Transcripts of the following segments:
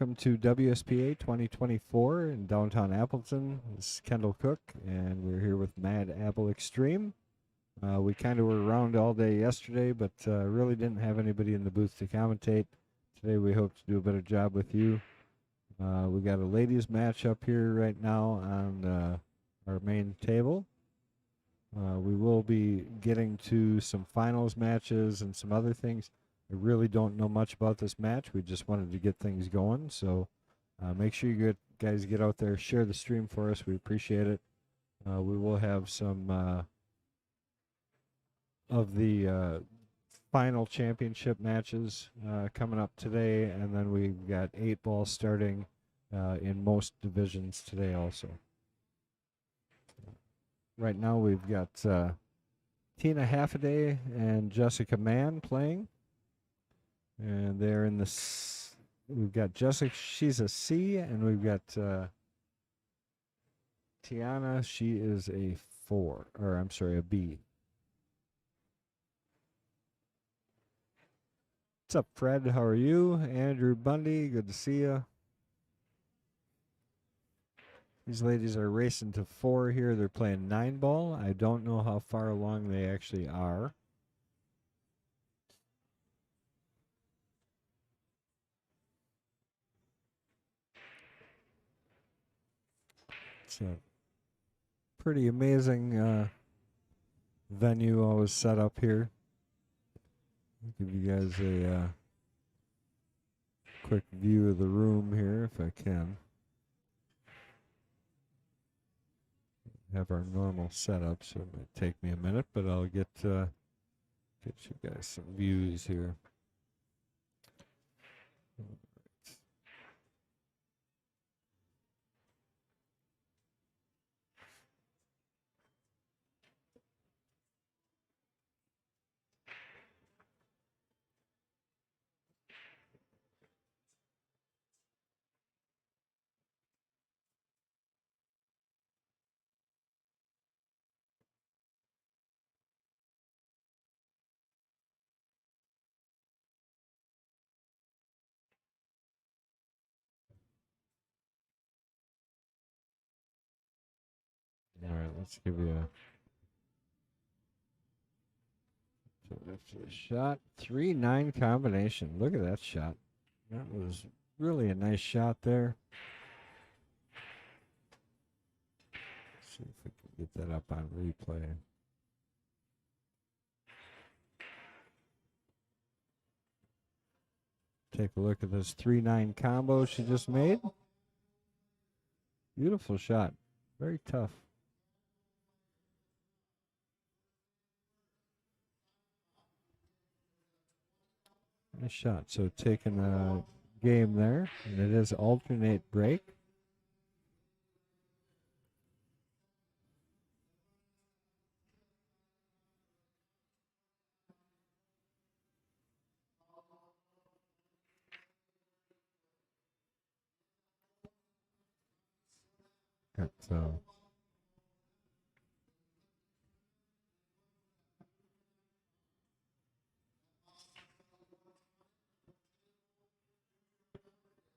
welcome to WSPA 2024 in downtown Appleton. This is Kendall Cook, and we're here with Mad Apple Extreme. We kind of were around all day yesterday, but really didn't have anybody in the booth to commentate. Today we hope to do a better job with you. We got a ladies match up here right now on our main table. We will be getting to some finals matches and some other things. I really don't know much about this match. We just wanted to get things going. So make sure you guys get out there, share the stream for us. We appreciate it. We will have some of the final championship matches coming up today. And then we've got 8-ball starting in most divisions today also. Right now we've got Tina Halfaday and Jessica Mann playing. And they're in the, we've got Jessica, she's a C, and we've got Tiana, she is a 4, or I'm sorry, a B. What's up, Fred? How are you? Andrew Bundy, good to see you. These ladies are racing to 4 here. They're playing 9-ball. I don't know how far along they actually are. It's a pretty amazing venue always set up here. I'll give you guys a quick view of the room here if I can. Have our normal setup, so it might take me a minute, but I'll get you guys some views here. All right, let's give you a shot. 3-9 combination. Look at that shot. That was really a nice shot there. Let's see if we can get that up on replay. Take a look at this 3-9 combo she just made. Beautiful shot. Very tough. Nice shot. So taking a game there, and it is alternate break. So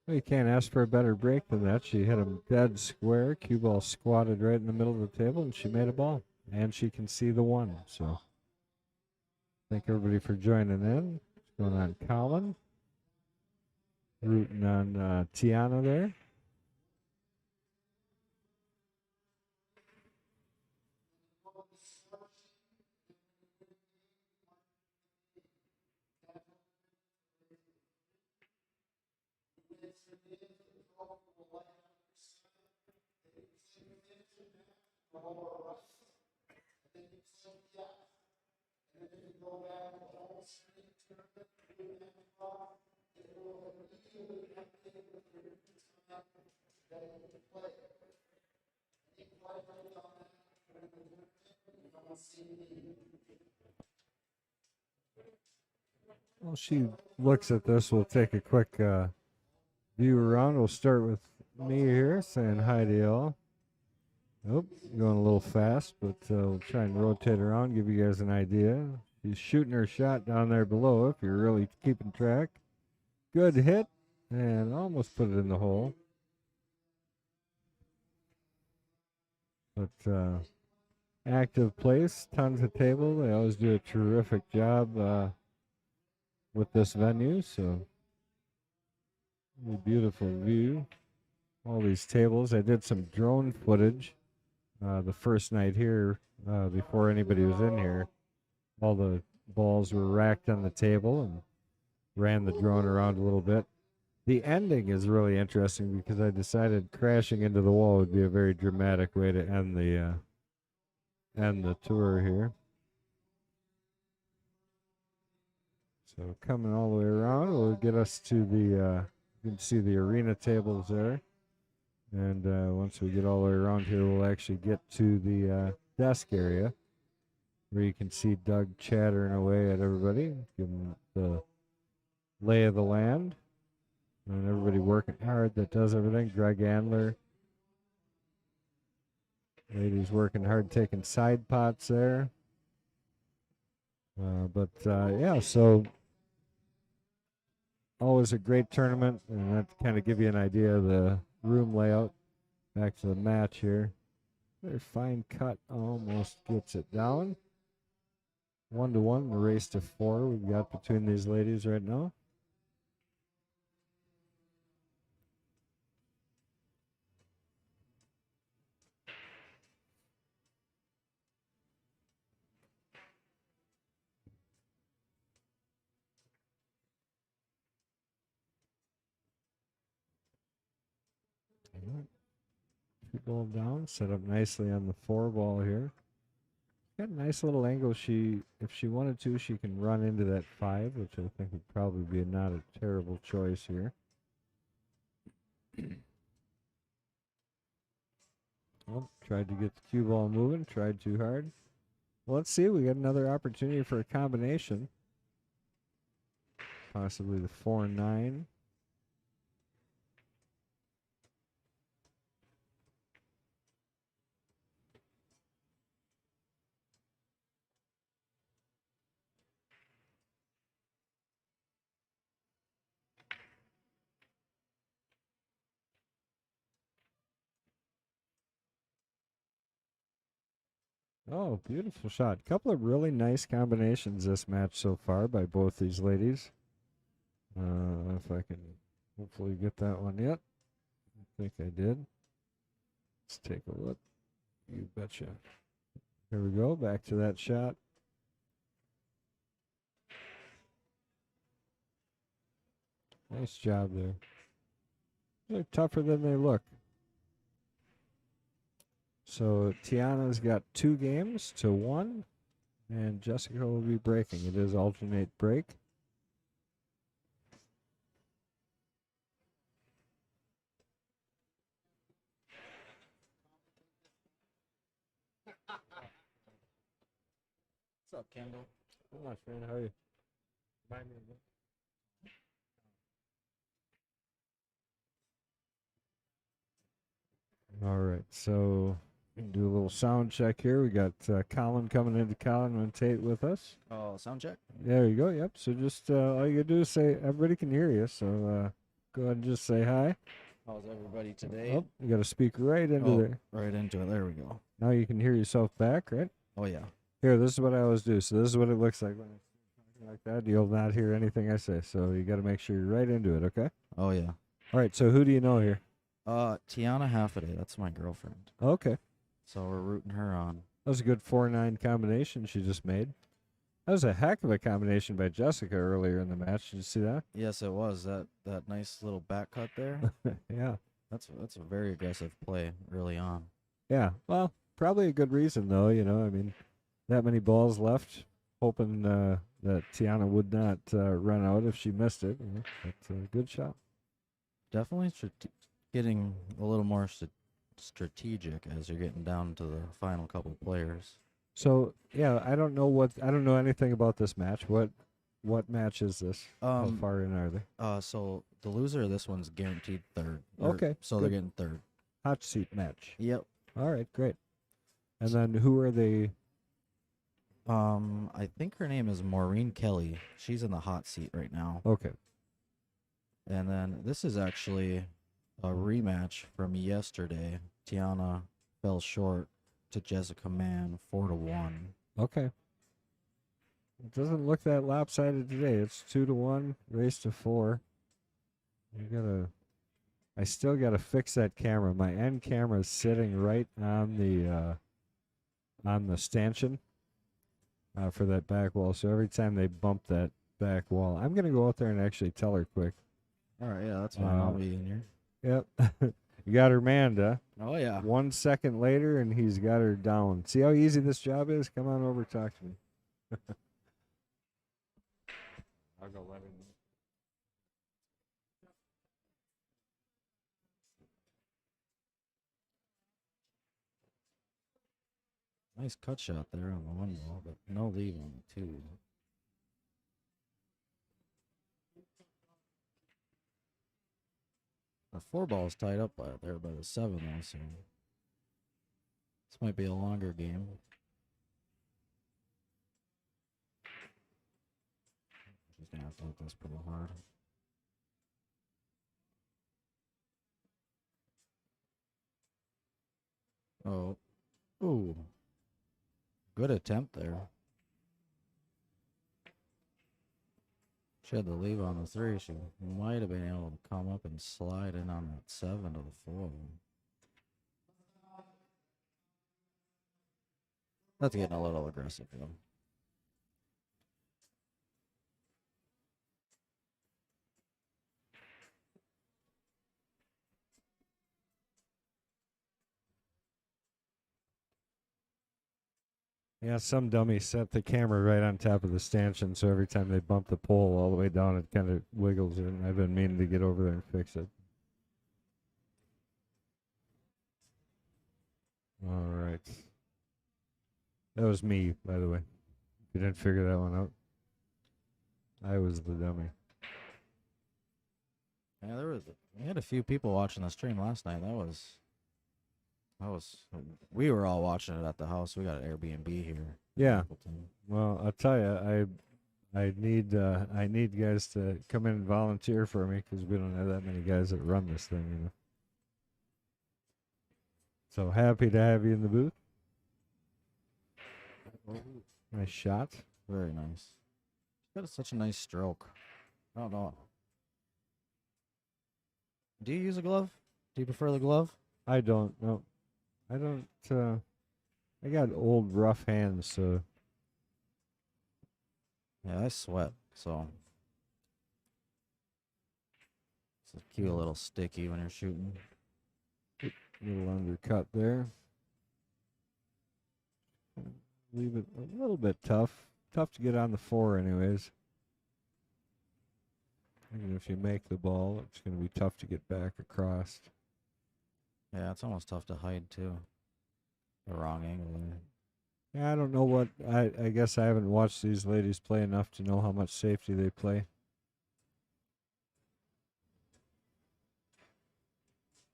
well, you can't ask for a better break than that. She hit him dead square. Cue ball squatted right in the middle of the table, and she made a ball. And she can see the 1. So thank everybody for joining in. What's going on, Colin? Rooting on Tiana there. Well, she looks at this. We'll take a quick view around. We'll start with me here saying hi to y'all. Nope, going a little fast, but we'll try and rotate around, give you guys an idea. She's shooting her shot down there below if you're really keeping track. Good hit, And almost put it in the hole. But active place, tons of table. They always do a terrific job with this venue. So, a beautiful view. All these tables. I did some drone footage the first night here before anybody was in here. All the balls were racked on the table and ran the drone around a little bit. The ending is really interesting because I decided crashing into the wall would be a very dramatic way to end the tour here. So coming all the way around will get us to the you can see the arena tables there. And once we get all the way around here, we'll actually get to the desk area where you can see Doug chattering away at everybody, giving the lay of the land. And everybody working hard that does everything. Greg Andler. Ladies working hard taking side pots there. Yeah, so always a great tournament, and that kind of give you an idea of the room layout. Back to the match here. Very fine cut, almost gets it down. 1-1, the race to 4 we've got between these ladies right now. Two ball down, set up nicely on the 4 ball here. Got a nice little angle. If she wanted to, she can run into that 5, which I think would probably be not a terrible choice here. Well, tried to get the cue ball moving, tried too hard. Well, let's see. We got another opportunity for a combination. Possibly the 4-9. Oh, beautiful shot. Couple of really nice combinations this match so far by both these ladies. If I can hopefully get that one yet. I think I did. Let's take a look. You betcha. Here we go. Back to that shot. Nice job there. They're tougher than they look. So Tiana's got 2 games to 1, and Jessica will be breaking. It is alternate break. What's up, Kendall? Not much, man. How are you? Remind me again. All right, so we can do a little sound check here. We got Colin coming into Colin and Tate with us. Oh, sound check. There you go. Yep. So just all you gotta do is say everybody can hear you. So go ahead and just say hi. How's everybody today? Oh, you got to speak right into there. Right into it. There we go. Now you can hear yourself back, right? Oh, yeah. Here, this is what I always do. So this is what it looks like when it's talking like that. You'll not hear anything I say. So you got to make sure you're right into it, okay? Oh, yeah. All right. So who do you know here? Tiana Halfaday. That's my girlfriend. Okay. So we're rooting her on. That was a good 4-9 combination she just made. That was a heck of a combination by Jessica earlier in the match. Did you see that? Yes, it was. That nice little back cut there. Yeah. That's a very aggressive play early on. Yeah. Well, probably a good reason, though. You know, I mean, that many balls left, hoping that Tiana would not run out if she missed it. You know, that's a good shot. Definitely getting a little more strategic as you're getting down to the final couple players. So yeah, I don't know anything about this match. What match is this? How far in are they? So the loser of this one's guaranteed third. Okay, So good. they're getting third. Hot seat match. Yep. All right, great. And then who are they? I think her name is Maureen Kelly. She's in the hot seat right now. Okay. And then this is actually a rematch from yesterday. Tiana fell short to Jessica Mann 4-1. Okay. It doesn't look that lopsided today. It's 2-1, race to 4. I still gotta fix that camera. My end camera is sitting right on the stanchion for that back wall. So every time they bump that back wall, I'm gonna go out there and actually tell her quick. All right, yeah, that's fine. I'll be in here. Yep. You got her manned, huh? Oh, yeah. 1 second later, and he's got her down. See how easy this job is? Come on over, talk to me. I'll go let him. Nice cut shot there on the one ball, but no leave on the two. The 4 ball is tied up there by the 7, though, so this might be a longer game. She's going to have to hit this pretty hard. Oh. Ooh. Good attempt there. She had the leave on the 3. She might have been able to come up and slide in on that 7 to the 4. That's getting a little aggressive for them. Yeah, some dummy set the camera right on top of the stanchion, so every time they bump the pole all the way down, it kind of wiggles it. And I've been meaning to get over there and fix it. All right. That was me, by the way. You didn't figure that one out. I was the dummy. Yeah, we had a few people watching the stream last night. We were all watching it at the house. We got an Airbnb here. Yeah. Appleton. Well, I'll tell you, I need guys to come in and volunteer for me because we don't have that many guys that run this thing, you know. So happy to have you in the booth. Nice shot. Very nice. She's got such a nice stroke. I don't know. Do you use a glove? Do you prefer the glove? I don't know. I don't. I got old rough hands, so Yeah, I sweat, so it's a cute little sticky when you're shooting. little undercut there. Leave it a little bit tough. Tough to get on the 4, anyways. Even if you make the ball, it's going to be tough to get back across. Yeah, it's almost tough to hide too. The wrong angle there. Yeah, I don't know what. I guess I haven't watched these ladies play enough to know how much safety they play.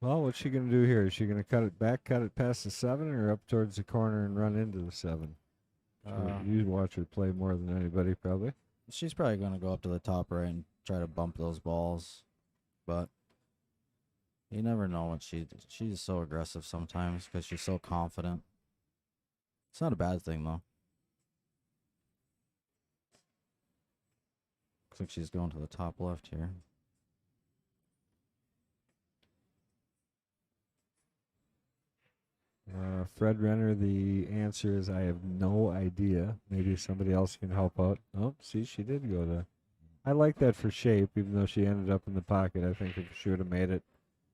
Well, what's she going to do here? Is she going to cut it back, cut it past the 7, or up towards the corner and run into the 7? You watch her play more than anybody, probably. She's probably going to go up to the top right and try to bump those balls, but you never know what she's so aggressive sometimes because she's so confident. It's not a bad thing though. Looks like she's going to the top left here. Fred Renner, the answer is I have no idea. Maybe somebody else can help out. Oh, see, she did go there. I like that for shape, even though she ended up in the pocket. I think if she would have made it,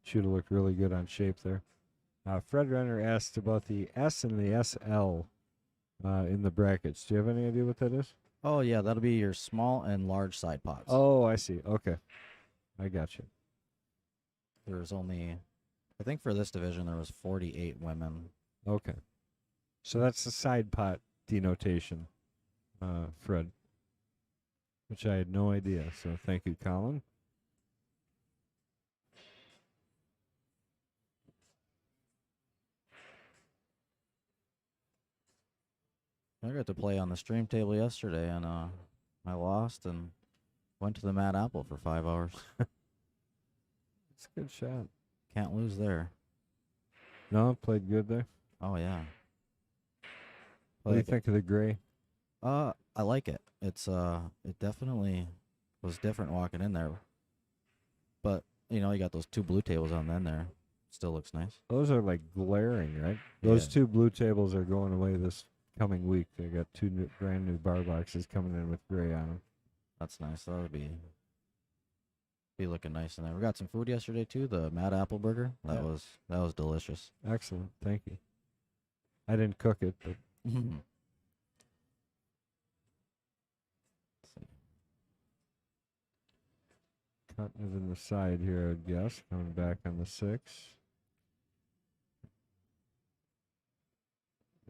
she would have looked really good on shape there. Fred Renner asked about the S and the SL in the brackets. Do you have any idea what that is? Oh, yeah, that'll be your small and large side pots. Oh, I see. Okay. I got you. There's only, I think for this division, there was 48 women. Okay. So that's the side pot denotation, Fred, which I had no idea. So thank you, Colin. I got to play on the stream table yesterday, and I lost and went to the Mad Apple for 5 hours. It's a good shot. Can't lose there. No, played good there. Oh yeah. What do you But think of the gray? I like it. It definitely was different walking in there. But you know, you got those two blue tables on in there. Still looks nice. Those are like glaring, right? Yeah. Those two blue tables are going away this coming week. They got two brand new bar boxes coming in with gray on them. That's nice. That would be looking nice in there. We got some food yesterday too. The Mad Apple Burger. That was delicious. Excellent. Thank you. I didn't cook it, but cutting it in the side here, I'd guess. Coming back on the 6.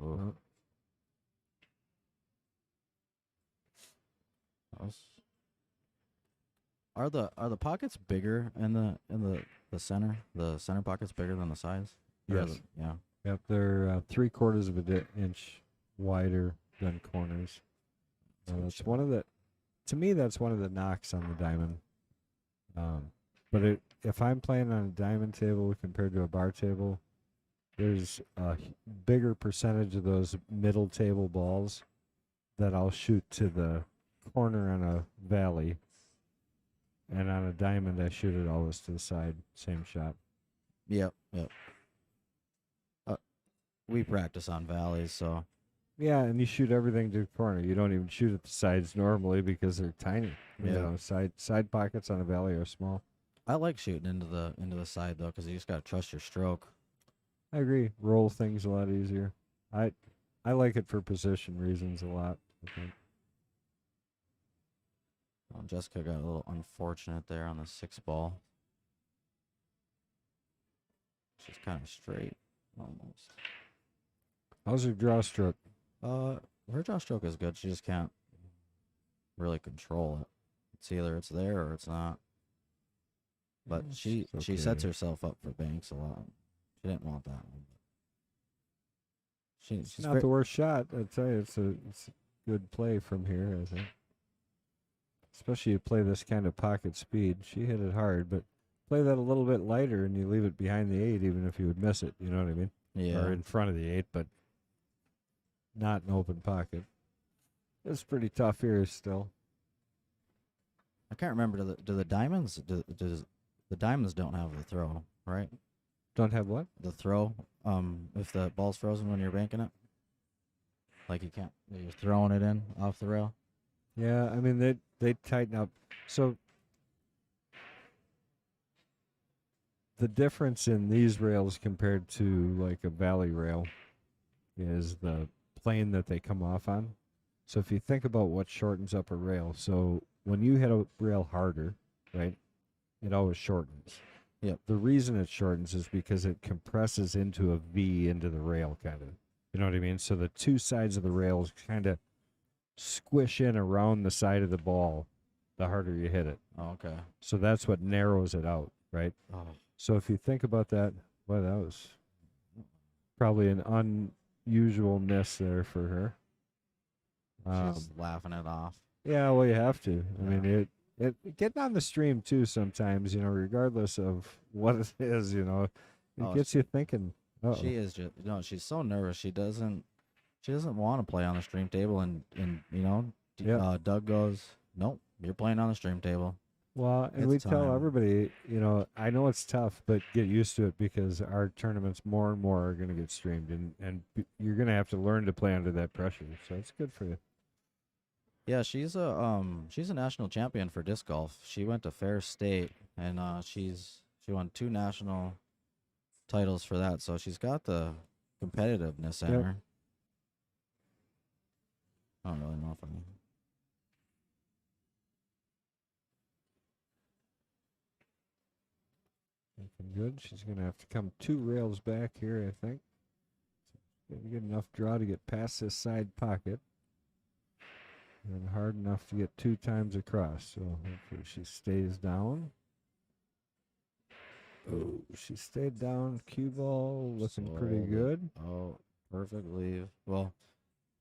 Oh. Are the pockets bigger in the center? The center pockets bigger than the sides? Yes. Yeah. Yep, they're 3/4 of an inch wider than corners. That's one of the, to me, that's one of the knocks on the diamond. But if I'm playing on a diamond table compared to a bar table, there's a bigger percentage of those middle table balls that I'll shoot to the corner on a valley. And on a diamond, I shoot it always to the side. Same shot. Yep. We practice on valleys, so. Yeah, and you shoot everything to the corner. You don't even shoot at the sides normally because they're tiny. Yeah. You know, side pockets on a valley are small. I like shooting into the side though, because you just gotta trust your stroke. I agree. Roll things a lot easier. I like it for position reasons a lot. I think. Well, Jessica got a little unfortunate there on the 6 ball. She's kind of straight, almost. How's your draw stroke? Her draw stroke is good. She just can't really control it. It's either it's there or it's not. But she sets herself up for banks a lot. She didn't want that one. She's not the worst shot. I'd tell you, it's a good play from here, I think. Especially you play this kind of pocket speed. She hit it hard, but play that a little bit lighter and you leave it behind the 8, even if you would miss it. You know what I mean? Yeah. Or in front of the 8, but not an open pocket. It's pretty tough here still. I can't remember. Do the diamonds? Does the diamonds don't have the throw, right? Don't have what? The throw. If the ball's frozen when you're banking it, like you can't. You're throwing it in off the rail. Yeah, I mean they tighten up. So the difference in these rails compared to like a valley rail is the plane that they come off on. So if you think about what shortens up a rail, so when you hit a rail harder, right, it always shortens. Yep. The reason it shortens is because it compresses into a V into the rail, kind of. You know what I mean? So the two sides of the rails kind of squish in around the side of the ball the harder you hit it. Oh, okay. So that's what narrows it out, right? Oh. So if you think about that, well, that was probably an unusual miss there for her. She's laughing it off. Yeah, well, you have to. Yeah. I mean, it getting on the stream too sometimes, you know, regardless of what it is, you know, it gets you thinking. Uh-oh. She is just she's so nervous. She doesn't want to play on the stream table, and you know, Doug goes, nope, you're playing on the stream table. Well, and we tell everybody, you know, I know it's tough, but get used to it because our tournaments more and more are going to get streamed, and you're going to have to learn to play under that pressure. So it's good for you. Yeah, she's a national champion for disc golf. She went to Fair State, and she won 2 national titles for that. So she's got the competitiveness in her. I don't really know if I'm. Looking good. She's going to have to come 2 rails back here, I think. Got to get enough draw to get past this side pocket. And hard enough to get 2 times across. So hopefully she stays down. Oh, she stayed down. Cue ball looking pretty good. Oh, perfect leave. Well,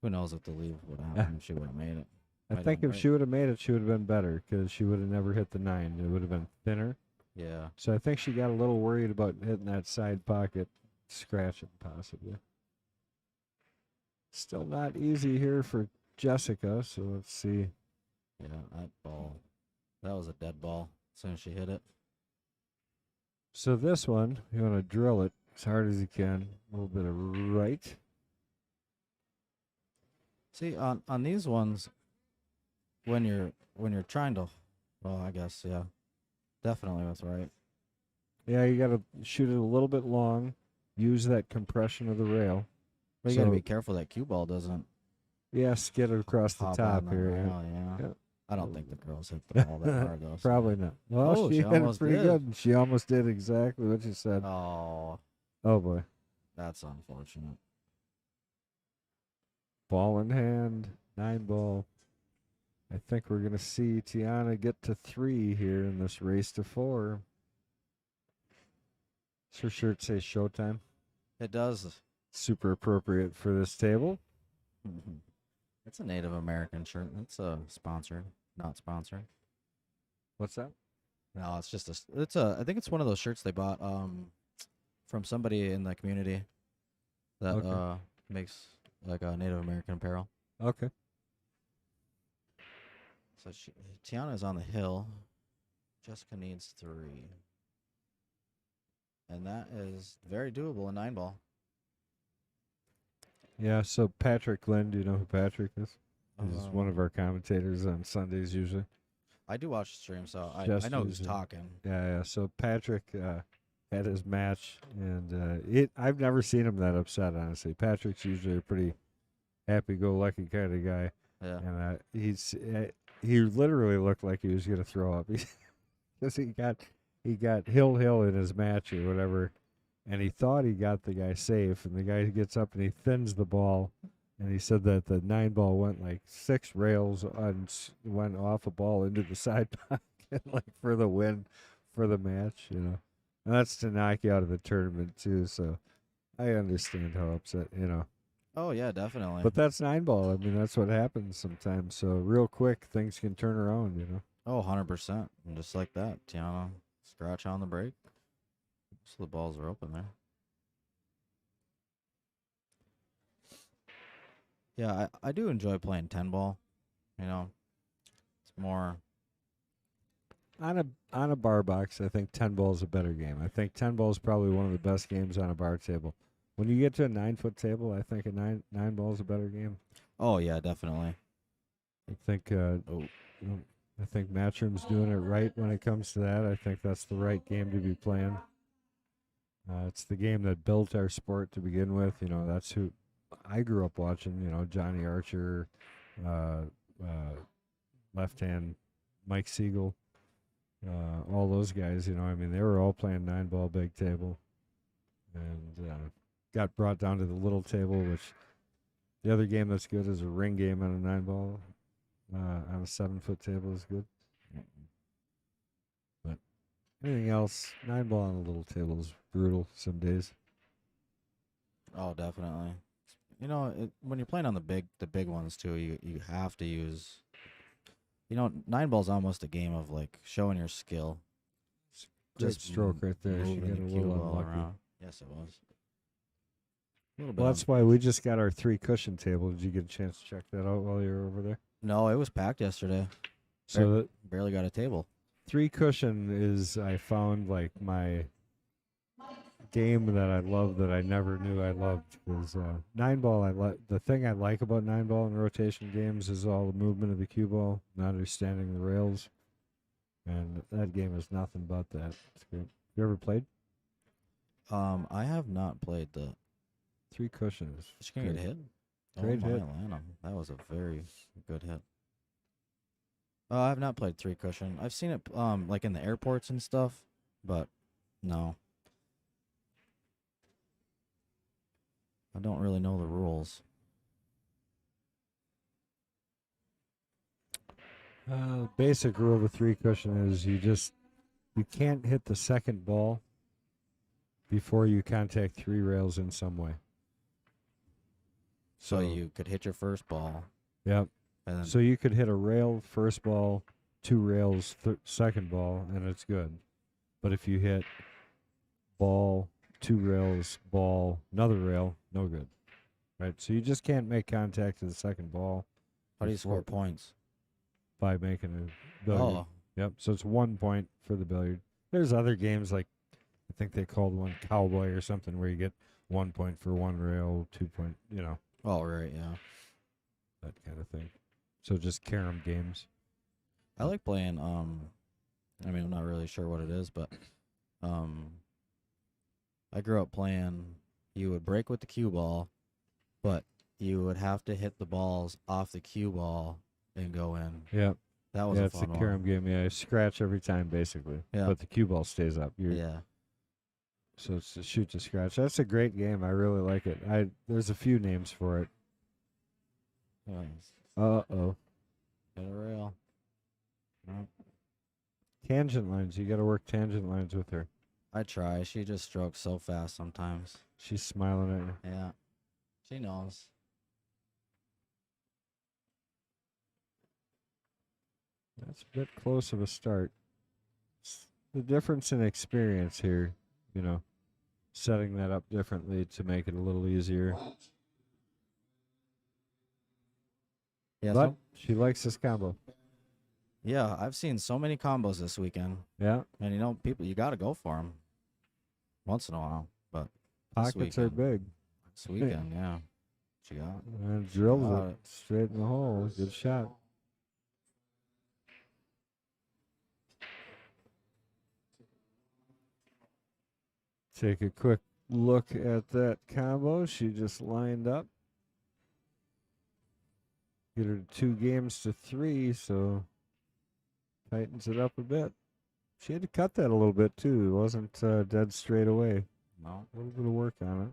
who knows if the leave would have happened if she would have made it. I think if she would have made it, she would have been better because she would have never hit the 9. It would have been thinner. Yeah. So I think she got a little worried about hitting that side pocket, scratching possibly. Still not easy here for Jessica, so let's see. Yeah, that ball. That was a dead ball as soon as she hit it. So this one, you want to drill it as hard as you can. A little bit of right. See, on these ones, when you're trying to, well, I guess, yeah, definitely that's right. Yeah, you got to shoot it a little bit long. Use that compression of the rail. But you got to be careful that cue ball doesn't Yes, get it across the hop top on the here. rail. Yeah. Yeah. I don't think the girls hit the ball that hard though. So. Probably not. Well, Oh, she she hit it almost pretty did. good. She almost did exactly what you said. Oh, Oh boy. that's unfortunate. Ball in hand, 9-ball. I think we're gonna see Tiana get to 3 here in this race to 4. Does her shirt say Showtime? It does. Super appropriate for this table. It's a Native American shirt. It's sponsored, not sponsored. What's that? No, it's just I think it's one of those shirts they bought from somebody in the community that Okay. makes like a Native American apparel. Okay. So Tiana is on the hill. Jessica needs 3. And that is very doable in 9-ball. Yeah, so Patrick Lynn, do you know who Patrick is? He's one of our commentators on Sundays usually. I do watch the stream, so I know who's Usually. talking. Yeah. So Patrick had his match, and I've never seen him that upset, honestly. Patrick's usually a pretty happy-go-lucky kind of guy. Yeah. And he literally looked like he was going to throw up. Because he got Hill in his match or whatever, and he thought he got the guy safe, and the guy gets up and he thins the ball, and he said that the 9-ball went like 6 rails and went off a ball into the side pocket, like for the win for the match, And that's to knock you out of the tournament too. So I understand how upset, Oh yeah, definitely. But that's 9-ball. I mean, that's what happens sometimes. So real quick, things can turn around. Oh, 100%. And just like that, Tiana, scratch on the break. So the balls are open there. Yeah, I do enjoy playing 10-ball. It's more. On a bar box, I think 10-ball is a better game. I think 10-ball is probably one of the best games on a bar table. When you get to a 9-foot table, I think a 9-ball is a better game. Oh yeah, definitely. I think I think Matchroom's doing it right when it comes to that. I think that's the right game to be playing. It's the game that built our sport to begin with. That's who I grew up watching. Johnny Archer, left hand Mike Siegel, all those guys. I mean, they were all playing 9-ball big table, and got brought down to the little table. Which the other game that's good is a ring game on a 9-ball. On a 7-foot table is good. But anything else, 9-ball on a little table is brutal some days. Oh, definitely. When you're playing on the big ones too, you have to use. 9-ball's almost a game of like showing your skill. Great stroke right there. She got a little unlucky. Around. Yes, it was. Well, that's why we just got our 3 cushion table. Did you get a chance to check that out while you were over there? No, it was packed yesterday. So barely got a table. 3 cushion is, I found, like my game that I love that I never knew I loved. Because 9-ball, the thing I like about 9-ball and rotation games is all the movement of the cue ball, not understanding the rails, and that game is nothing but that. It's great. You ever played? I have not played the 3 cushions. She can get hit. Great hit. Atlanta. That was a very good hit. I have not played 3 cushion. I've seen it like in the airports and stuff, but no. I don't really know the rules. Basic rule of the 3 cushion is you can't hit the second ball before you contact 3 rails in some way. So you could hit your first ball. Yep. And then So you could hit a rail first ball, 2 rails second ball, and it's good. But if you hit ball, 2 rails, ball, another rail, no good. Right? So you just can't make contact to the second ball How do you score points? by making a billiard. Oh, Yep. So it's 1 point for the billiard. There's other games like I think they called one cowboy or something where you get 1 point for one rail, 2 point, oh, right, yeah. that kind of thing. So just carom games. I like playing. I mean, I'm not really sure what it is, but I grew up playing. You would break with the cue ball, but you would have to hit the balls off the cue ball and go in. Yeah. That was Yeah, a it's a fun one. carom game. Yeah, you scratch every time basically. Yeah. But the cue ball stays up. Yeah. So it's a shoot to scratch. That's a great game. I really like it. There's a few names for it. Uh-oh. Hit a rail. No. Tangent lines. You got to work tangent lines with her. I try. She just strokes so fast sometimes. She's smiling at you. Yeah. She knows. That's a bit close of a start. The difference in experience here, setting that up differently to make it a little easier. Yeah. But she likes this combo. Yeah, I've seen so many combos this weekend. Yeah. And, people, you got to go for them once in a while. But Pockets are big. this weekend, yeah. She got And drills Got it straight in the hole. Good shot. Take a quick look at that combo. She just lined up. Get her 2 games to 3, so tightens it up a bit. She had to cut that a little bit too. It wasn't dead straight away. no. A little bit of work on it.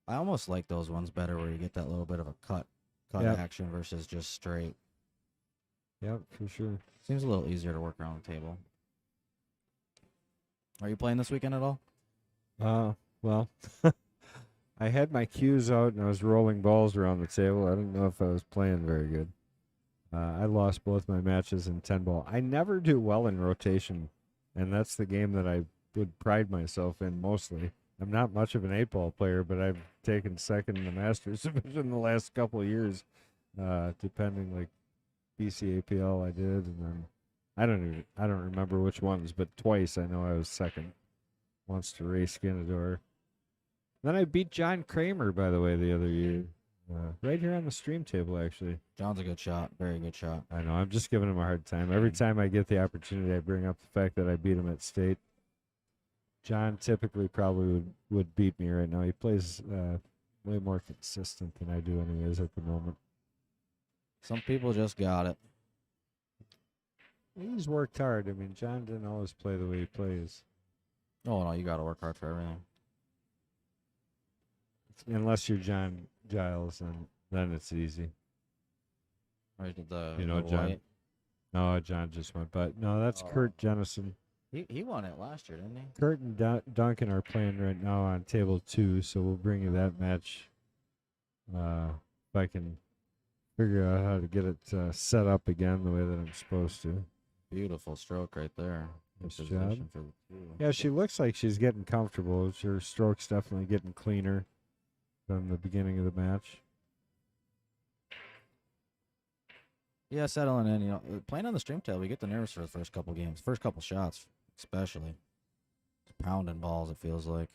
I almost like those ones better where you get that little bit of a cut Yep. action versus just straight. Yep, for sure. Seems a little easier to work around the table. Are you playing this weekend at all? Well, I had my cues out and I was rolling balls around the table. I didn't know if I was playing very good. I lost both my matches in 10 ball. I never do well in rotation, and that's the game that I would pride myself in mostly. I'm not much of an 8 ball player, but I've taken second in the Masters division the last couple of years, depending like BCAPL I did, and then I don't remember which ones, but twice I know I was second. Once to Ray Skinador. Then I beat John Kramer, by the way, the other year. Right here on the stream table, actually. John's a good shot. Very good shot. I know. I'm just giving him a hard time. Every time I get the opportunity, I bring up the fact that I beat him at state. John typically probably would beat me right now. He plays way more consistent than I do anyways at the moment. Some people just got it. He's worked hard. I mean, John didn't always play the way he plays. Oh, no, you got to work hard for everything. Unless you're John Giles, and then it's easy. Right, the John. white. No, John just went. But no, that's Oh. Kurt Jennison. He won it last year, didn't he? Kurt and Duncan are playing right now on table 2, so we'll bring you that match. If I can figure out how to get it set up again the way that I'm supposed to. Beautiful stroke right there. Nice Good job. position for the two. Yeah, she looks like she's getting comfortable. Her stroke's definitely getting cleaner from the beginning of the match. Yeah, settling in. Playing on the stream table, you get the nerves for the first couple games, first couple shots, especially. It's pounding balls. It feels like.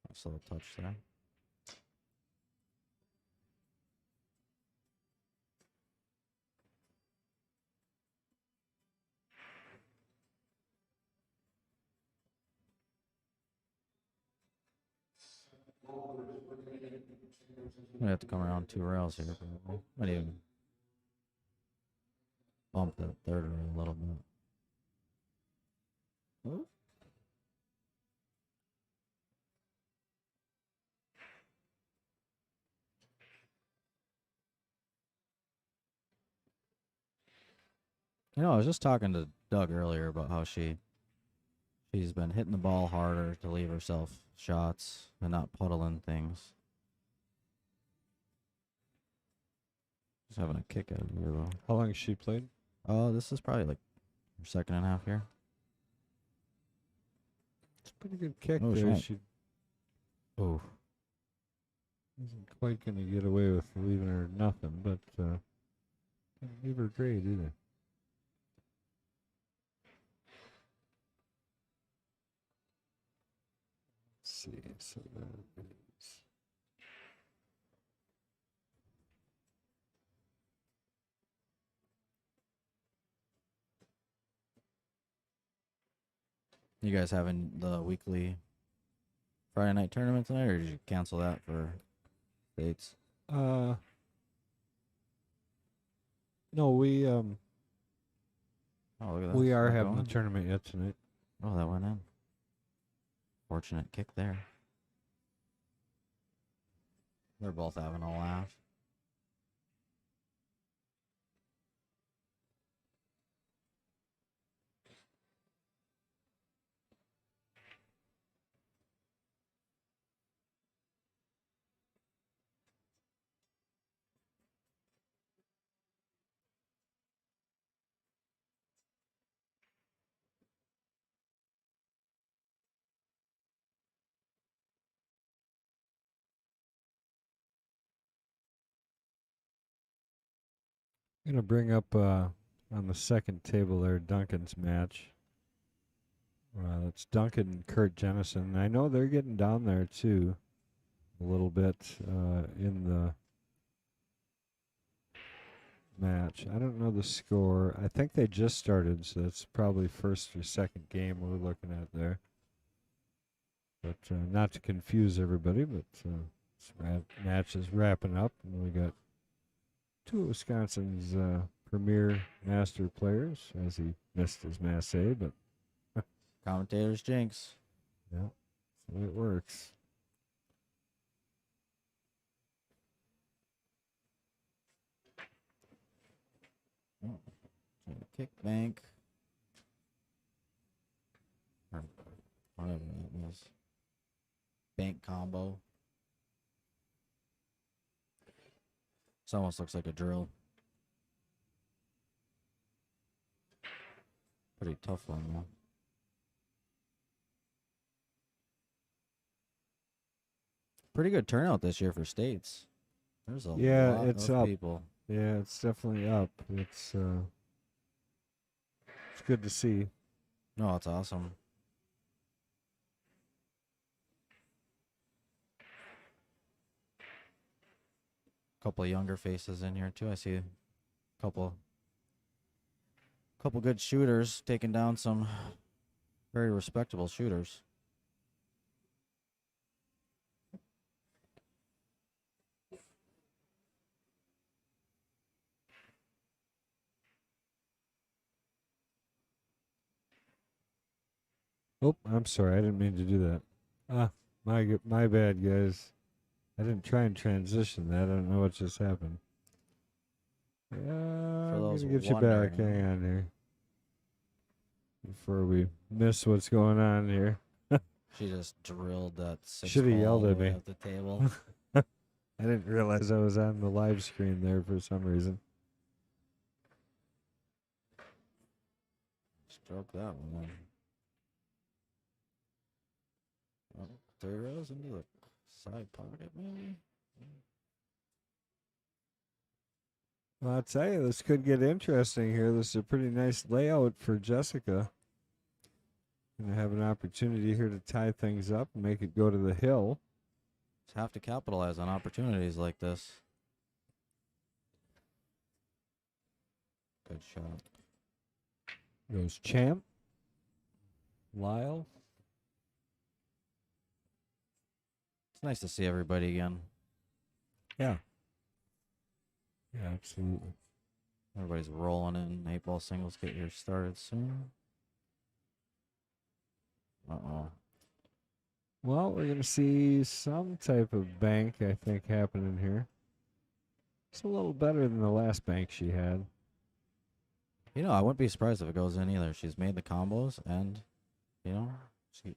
Nice little touch there. We have to come around 2 rails here. Probably. Might even bump the third rail a little bit. Ooh. I was just talking to Doug earlier about how she She's been hitting the ball harder to leave herself shots and not puddling things. She's having a kick out of here, though. How long has she played? Oh, this is probably like her second and a half here. It's a pretty good kick Oh, there. shit. She isn't quite going to get away with leaving her nothing, but didn't leave her great either. Let's see. So that is You guys having the weekly Friday night tournament tonight, or did you cancel that for dates? no, we Oh, look at that. we are Still having going? the tournament yet tonight. Oh, that went in. Fortunate kick there. They're both having a laugh. I'm gonna bring up on the second table there Duncan's match. It's Duncan and Kurt Jennison. I know they're getting down there too, a little bit in the match. I don't know the score. I think they just started, so it's probably first or second game we're looking at there. But not to confuse everybody, but this match is wrapping up, and we got two of Wisconsin's premier master players, as he missed his masse, but Commentator's jinx. yeah, that's the way it works. Oh, trying to kick bank. Or whatever that was. Bank combo. This almost looks like a drill. Pretty tough one, though. Pretty good turnout this year for states. There's a lot it's of up. people. Yeah, it's definitely up. It's good to see. No, it's awesome. Couple of younger faces in here too. I see a couple good shooters taking down some very respectable shooters. Oh, I'm sorry. I didn't mean to do that. My bad, guys. I didn't try and transition that. I don't know what just happened. I'm those gonna get you back. wondering. Hang on here. Before we miss what's going on here. She just drilled that six Shoulda ball yelled all at the way me. up the table. I didn't realize I was on the live screen there for some reason. Stroke that one. Oh, 3 rows into the side pocket, maybe. Well, I'll tell you, this could get interesting here. This is a pretty nice layout for Jessica. Gonna have an opportunity here to tie things up and make it go to the hill. Just have to capitalize on opportunities like this. Good shot. Goes Champ. Lyle. It's nice to see everybody again. Yeah. Yeah, absolutely. Everybody's rolling in. 8-ball singles get here started soon. Uh-oh. Well, we're going to see some type of bank, I think, happening here. It's a little better than the last bank she had. You know, I wouldn't be surprised if it goes in either. She's made the combos and You know, she,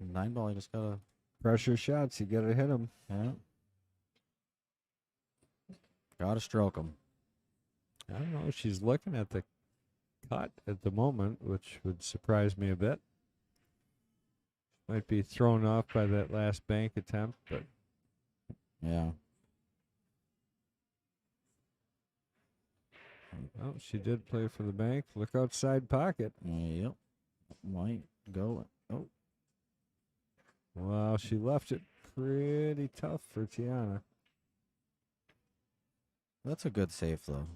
9-ball, you just gotta, Pressure shots, you gotta hit them. yeah. Gotta stroke them. I don't know. She's looking at the cut at the moment, which would surprise me a bit. Might be thrown off by that last bank attempt, but Yeah. oh, she did play for the bank. Look outside pocket. Yep. Might go. Oh, Wow, she left it pretty tough for Tiana. that's a good safe though.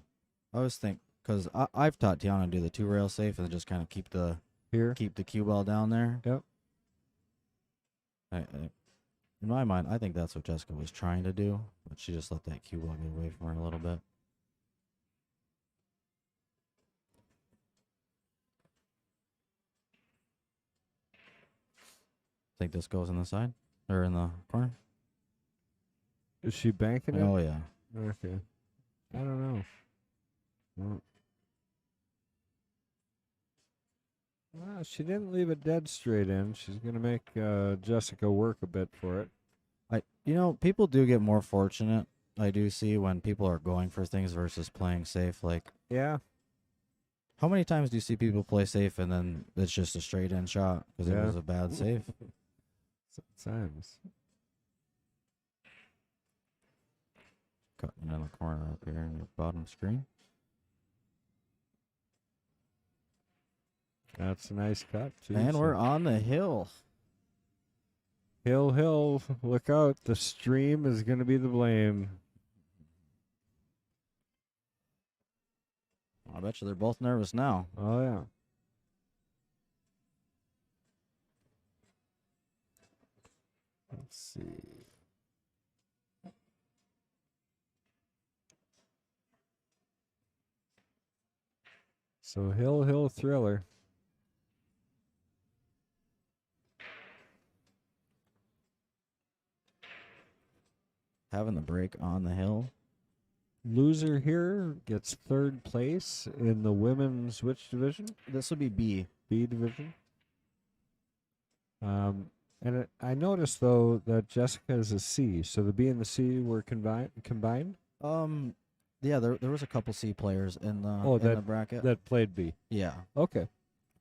I always think because I've taught Tiana to do the 2-rail safe and just kind of keep the Here. cue ball down there. Yep. In my mind, I think that's what Jessica was trying to do, but she just let that cue ball get away from her a little bit. Think this goes in the side or in the corner? Is she banking it? Oh yeah. Okay. I don't know. Well, she didn't leave it dead straight in. She's going to make Jessica work a bit for it. People do get more fortunate. I do see when people are going for things versus playing safe. Like, Yeah. how many times do you see people play safe and then it's just a straight in shot because Yeah. it was a bad save? Sometimes. Cutting in the corner up here in the bottom screen. That's a nice cut, too. And so- we're on the hill. Hill, look out. The stream is going to be the blame. I bet you they're both nervous now. Oh, yeah. Let's see. So Hill Thriller. Having the break on the hill. Loser here gets third place in the women's which division? This would be B. B division. I noticed though that Jessica is a C, so the B and the C were combined. Yeah, there was a couple C players in the Oh, the bracket. That played B. Yeah, Okay.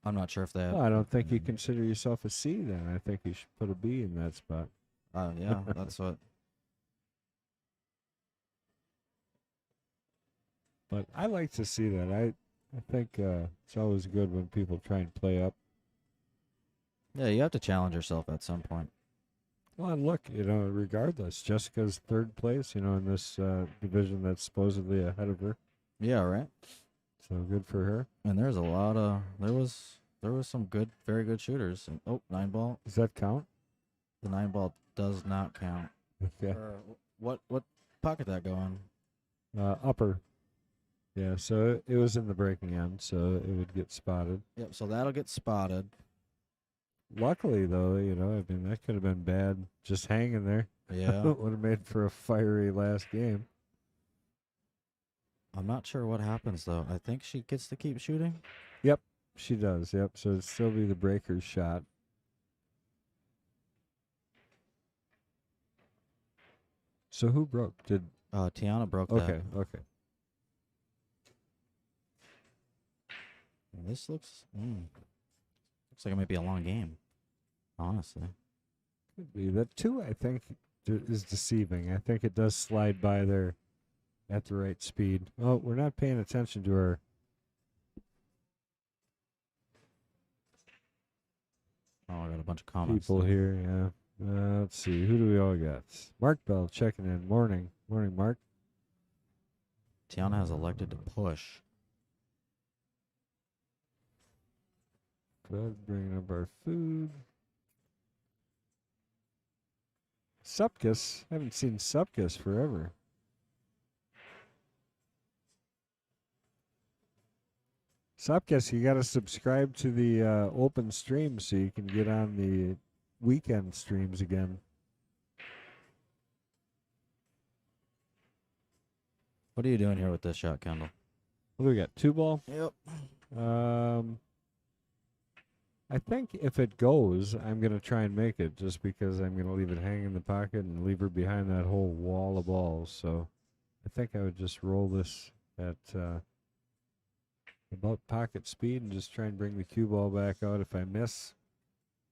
I'm not sure if they. Well, I don't think you consider yourself a C then. I think you should put a B in that spot. Yeah, that's what. But I like to see that. I think it's always good when people try and play up. Yeah, you have to challenge yourself at some point. Well, and look, regardless, Jessica's third place, in this division that's supposedly ahead of her. Yeah, right. So good for her. And there's a lot of there was some good, very good shooters. And, 9-ball. Does that count? The 9-ball does not count. Okay. What pocket that go in? Upper. Yeah, so it was in the breaking end, so it would get spotted. Yep. So that'll get spotted. Luckily, though, that could have been bad just hanging there. Yeah. Would have made for a fiery last game. I'm not sure what happens though. I think she gets to keep shooting. Yep, she does. Yep, so it'd still be the breaker's shot. So who broke? Did Tiana broke okay, that. okay. This looks like it might be a long game. Honestly. Could be. That 2, I think, is deceiving. I think it does slide by there at the right speed. Oh, we're not paying attention to our Oh, I got a bunch of comments. people here. Yeah. Let's see. Who do we all got? Mark Bell checking in. Morning, Mark. Tiana has elected to push. Good. Bringing up our food. Supkus. Haven't seen Supkus forever. Supkus, you got to subscribe to the open stream so you can get on the weekend streams again. What are you doing here with this shot, Kendall? What do we got? 2 ball? Yep. I think if it goes, I'm going to try and make it just because I'm going to leave it hanging in the pocket and leave her behind that whole wall of balls. So I think I would just roll this at about pocket speed and just try and bring the cue ball back out. If I miss,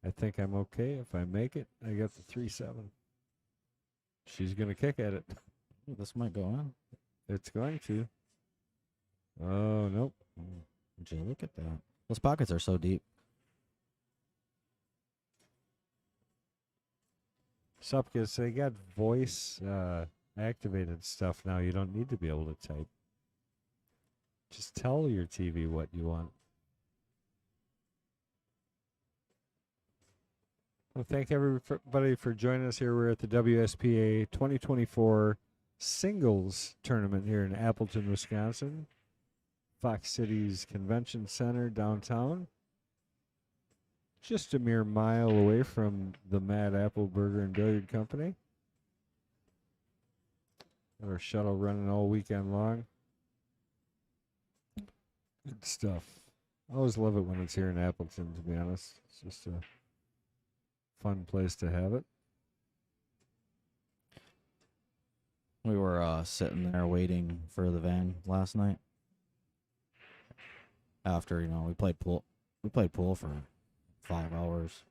I think I'm okay. If I make it, I got the 3-7. She's going to kick at it. This might go in. It's going to. Oh, nope. Gee, look at that. Those pockets are so deep. Supkis, they got voice activated stuff now. You don't need to be able to type. Just tell your TV what you want. Well, thank everybody for joining us here. We're at the WSPA 2024 Singles Tournament here in Appleton, Wisconsin. Fox City's Convention Center downtown. Just a mere mile away from the Mad Apple Burger and Billiard Company. Our shuttle running all weekend long. Good stuff. I always love it when it's here in Appleton, to be honest. It's just a fun place to have it. We were sitting there waiting for the van last night. After, we played pool. We played pool for 5 hours.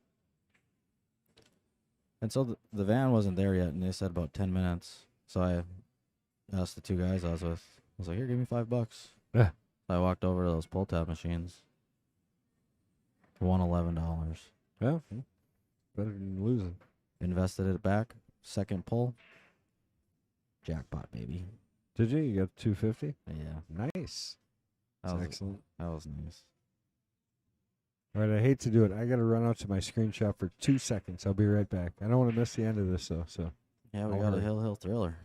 And so the van wasn't there yet, and they said about 10 minutes. So I asked the two guys I was with, I was like, here, give me $5. Yeah. I walked over to those pull tab machines. Won $11. Yeah, better than losing. Invested it back. Second pull. Jackpot, baby. Did you? You got $250? Yeah. Nice. That That's was excellent. That was nice. All right, I hate to do it. I got to run out to my screenshot for 2 seconds. I'll be right back. I don't want to miss the end of this, though. So Yeah, we I'll got a hurry. Hill Thriller.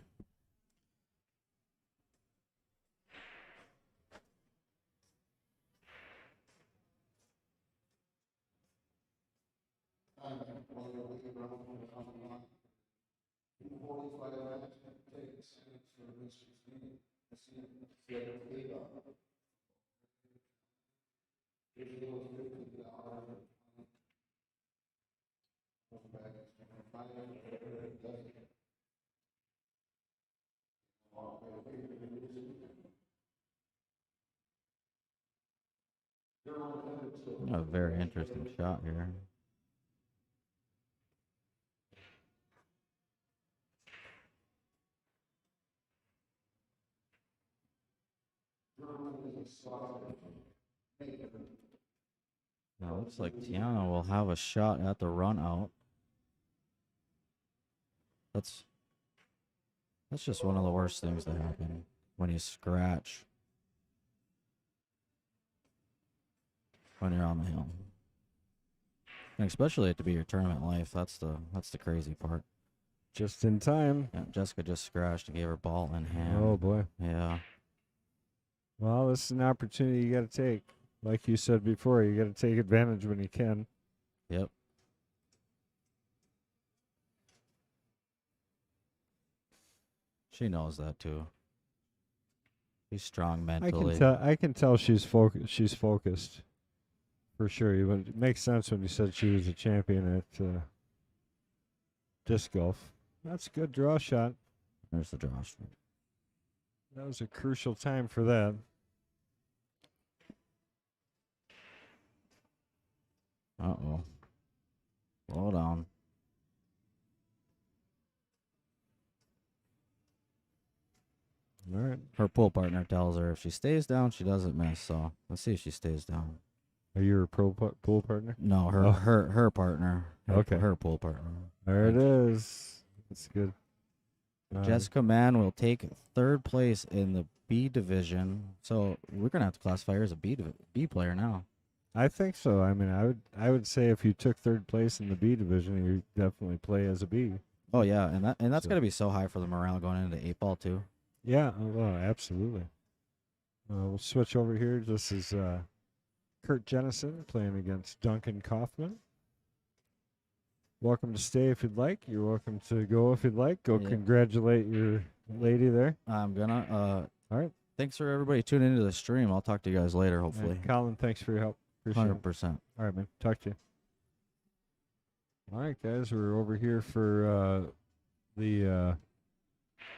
A very interesting shot here. Now looks like Tiana will have a shot at the run out. That's just one of the worst things that happen when you scratch when you're on the hill. And especially to be your tournament life, that's the crazy part. Just in time. Yeah, Jessica just scratched and gave her ball in hand. Oh, boy. Yeah. Well, this is an opportunity you got to take. Like you said before, you got to take advantage when you can. Yep. She knows that too. She's strong mentally. I can tell she's focused. For sure. It makes sense when you said she was a champion at disc golf. That's a good draw shot. There's the draw shot. That was a crucial time for that. Uh-oh. Slow down. All right. Her pool partner tells her if she stays down, she doesn't miss. So let's see if she stays down. Are you her pool partner? No, her Oh. her partner. Okay. Her pool partner. There it is. That's good. Jessica Mann will take third place in the B division. So we're gonna have to classify her as a B player now. I think so. I mean, I would say if you took third place in the B division, you definitely play as a B. Oh yeah, and that's So- gonna be so high for the morale going into 8-ball too. Yeah. Oh, absolutely. We'll switch over here. This is Kurt Jennison playing against Duncan Kaufman. Welcome to stay if you'd like. You're welcome to go if you'd like. Go Yeah. congratulate your lady there. I'm gonna. All right. Thanks for everybody tuning into the stream. I'll talk to you guys later, hopefully. And Colin, thanks for your help. Appreciate it. 100%. All right, man. Talk to you. All right, guys. We're over here for the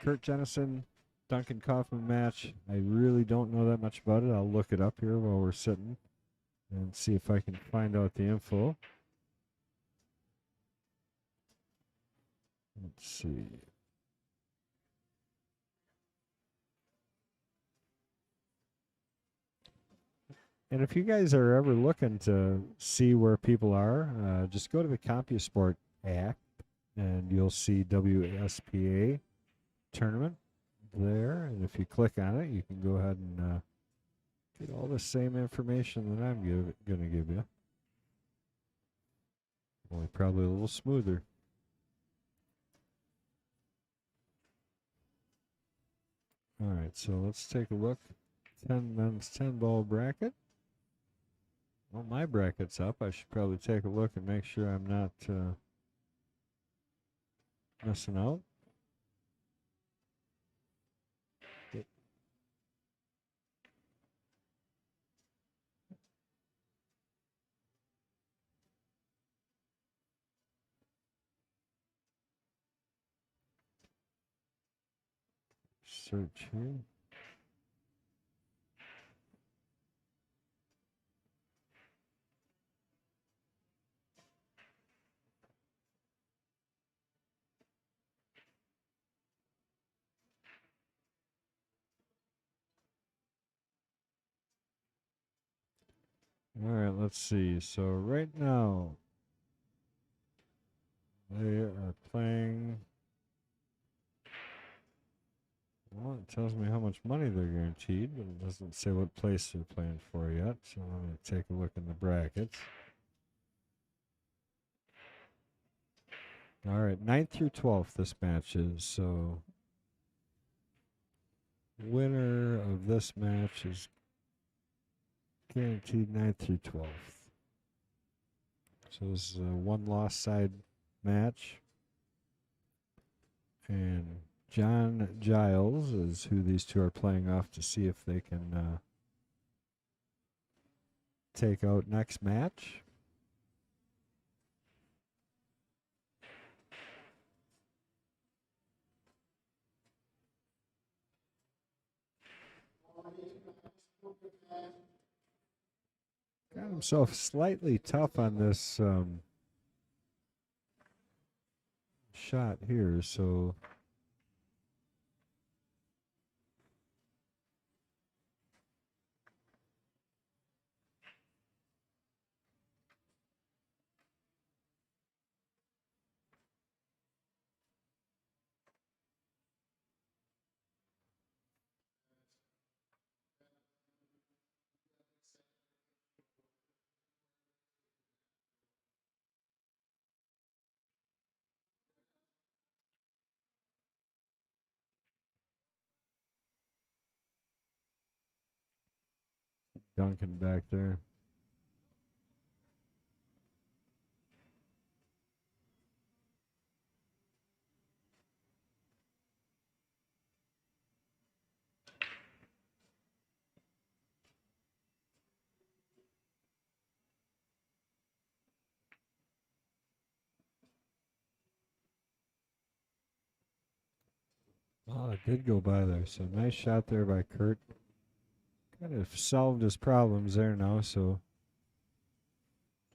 Kurt Jennison Duncan Kaufman match. I really don't know that much about it. I'll look it up here while we're sitting and see if I can find out the info. Let's see. And if you guys are ever looking to see where people are, just go to the CompuSport app and you'll see WSPA tournament there. And if you click on it, you can go ahead and get all the same information that I'm going to give you. Only probably a little smoother. All right, so let's take a look. 10 men's 10 ball bracket. Well, my bracket's up. I should probably take a look and make sure I'm not missing out. Search here. All right, let's see. So right now, they are playing. Well, it tells me how much money they're guaranteed, but it doesn't say what place they're playing for yet. So I'm going to take a look in the brackets. All right, 9th through 12th this match is. So winner of this match is guaranteed 9th through 12th. So this is a one-loss side match. And John Giles is who these two are playing off to see if they can take out next match. Got himself slightly tough on this shot here, so Duncan back there. Oh, it did go by there. So nice shot there by Kurt. Kind of solved his problems there now, so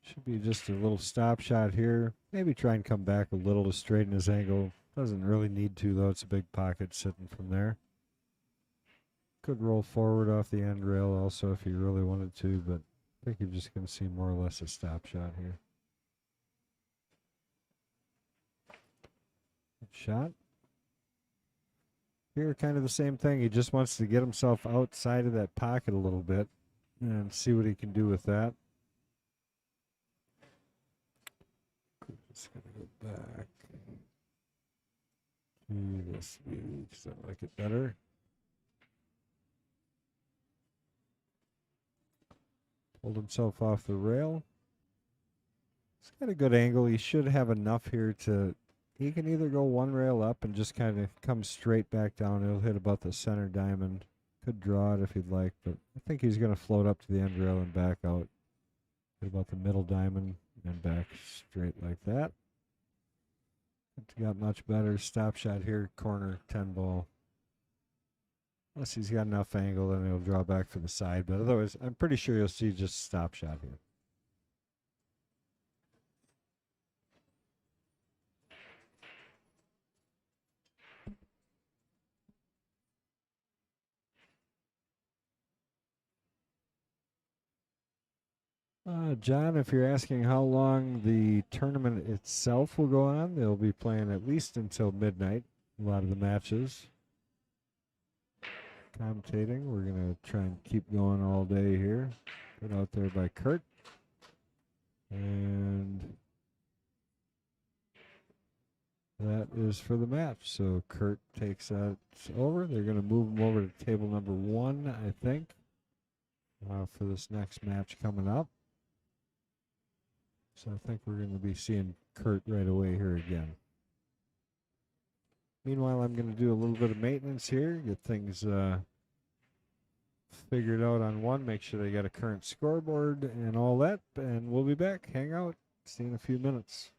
should be just a little stop shot here. Maybe try and come back a little to straighten his angle. Doesn't really need to, though. It's a big pocket sitting from there. Could roll forward off the end rail also if he really wanted to, but I think you're just going to see more or less a stop shot here. Good shot. Here, kind of the same thing. He just wants to get himself outside of that pocket a little bit and see what he can do with that. Just going to go back to this view because I like it better. Pulled himself off the rail. He's got a good angle. He should have enough here to... He can either go one rail up and just kind of come straight back down. He'll hit about the center diamond. Could draw it if he'd like, but I think he's going to float up to the end rail and back out. Right about the middle diamond and back straight like that. It's got much better stop shot here, corner 10 ball. Unless he's got enough angle, then he'll draw back for the side. But otherwise, I'm pretty sure you'll see just stop shot here. John, if you're asking how long the tournament itself will go on, they'll be playing at least until midnight. A lot of the matches. Commentating, we're going to try and keep going all day here. Put out there by Kurt. And that is for the match. So Kurt takes that over. They're going to move him over to table number 1, I think, for this next match coming up. So I think we're going to be seeing Kurt right away here again. Meanwhile, I'm going to do a little bit of maintenance here, get things figured out on one, make sure they got a current scoreboard and all that, and we'll be back. Hang out. See you in a few minutes.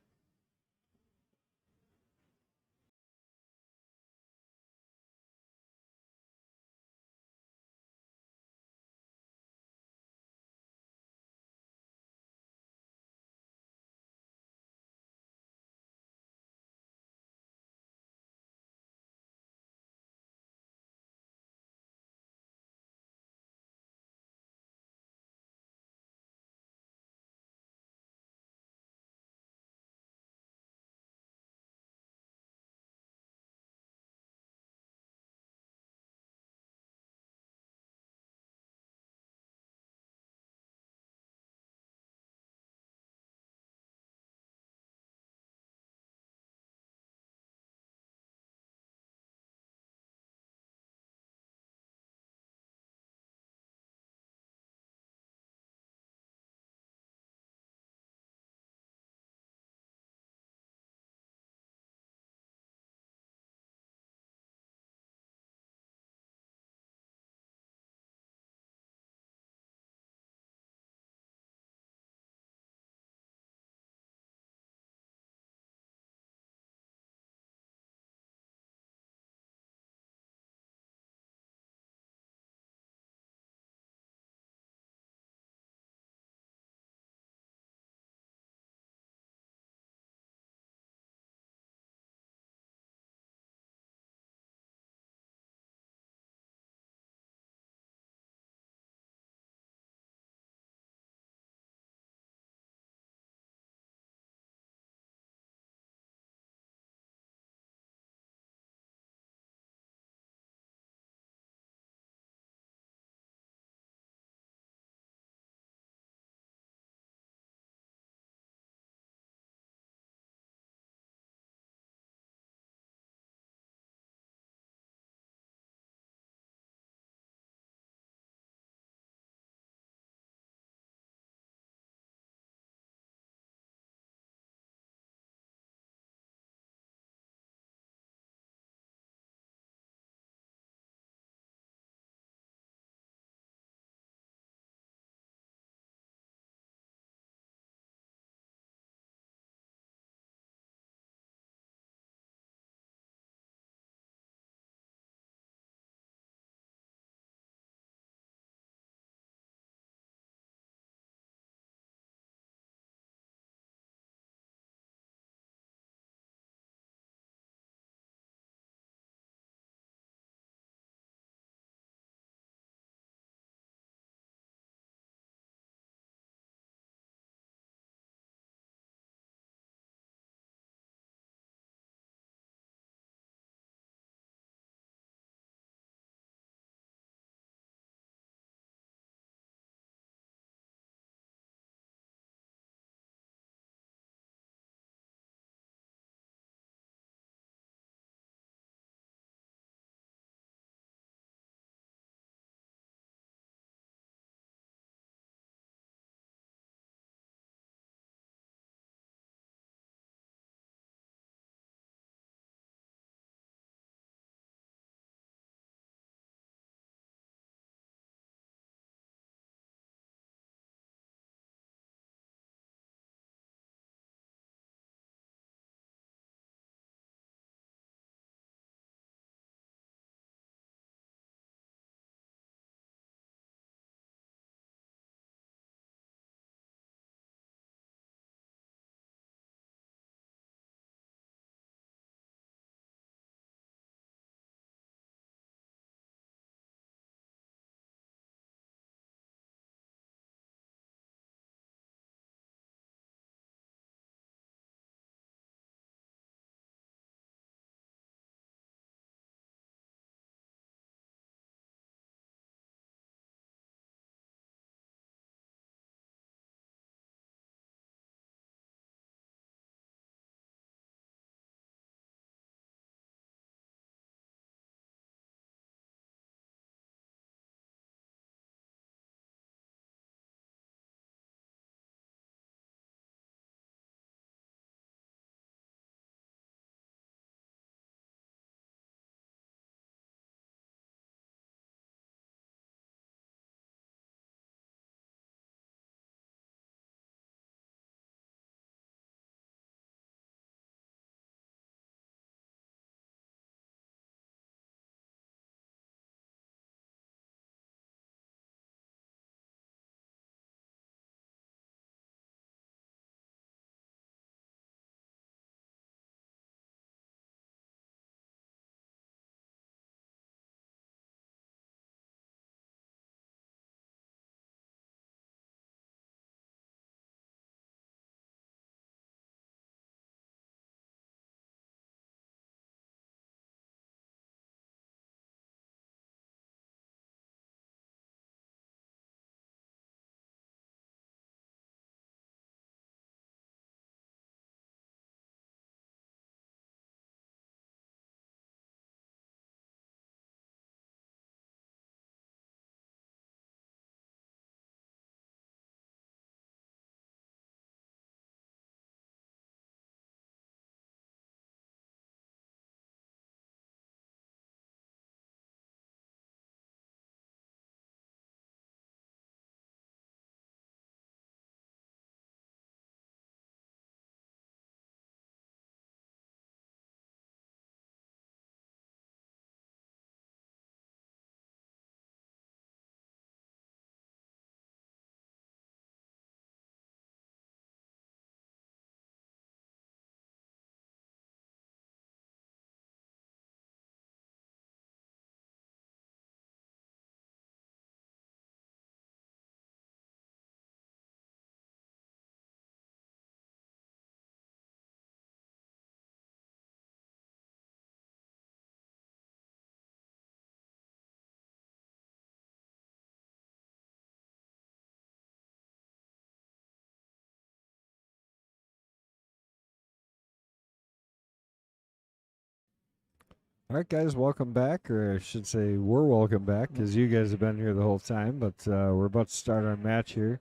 All right, guys, welcome back, or I should say, we're welcome back because you guys have been here the whole time. But we're about to start our match here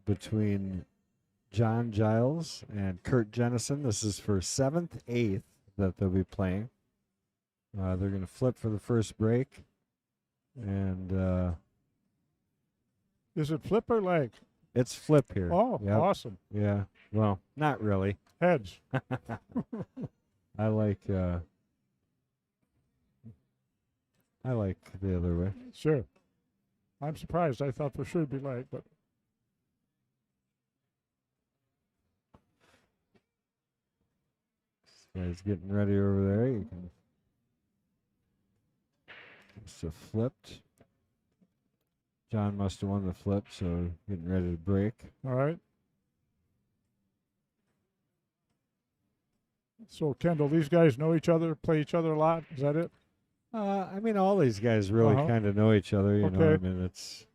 between John Giles and Kurt Jennison. This is for 7th, 8th that they'll be playing. They're going to flip for the first break. And Is it flip or leg? it's flip here. Oh, Yep. awesome. Yeah. Well, not really. Heads. I like the other way. Sure. I'm surprised. I thought for sure it'd be leg, but This guy's getting ready over there. You can. It's a flipped. John must have won the flip, so getting ready to break. all right. So, Kendall, these guys know each other, play each other a lot. Is that it? I mean, all these guys really Uh-huh. kind of know each other. You know, I Okay. mean, it's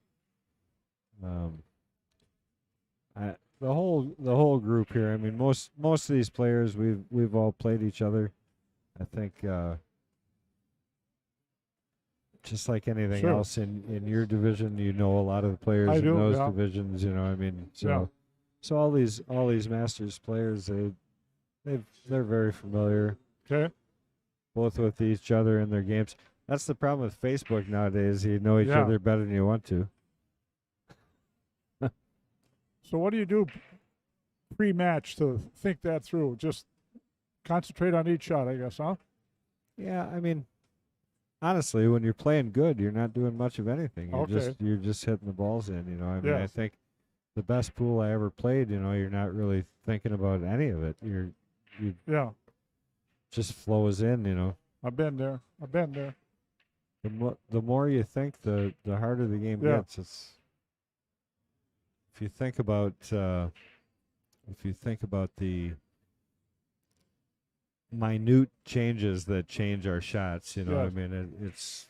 the whole group here. I mean, most of these players we've all played each other. I think just like anything Sure. else in your division, you know a lot of the players I in do, those yeah. divisions. You know, I mean, so Yeah. so all these Masters players, they're very familiar, Okay. both with each other and their games. That's the problem with Facebook nowadays. You know each Yeah. other better than you want to. So, what do you do pre-match to think that through? Just concentrate on each shot, I guess, huh? Yeah, I mean, honestly, when you're playing good, you're not doing much of anything. Okay. You're just hitting the balls in. You know, I mean, I Yes. think the best pool I ever played. You know, you're not really thinking about any of it. You Yeah. just flows in. You know, I've been there. the more you think, the harder the game Yeah. gets. It's if you think about the minute changes that change our shots, you know, I Yes. mean, it's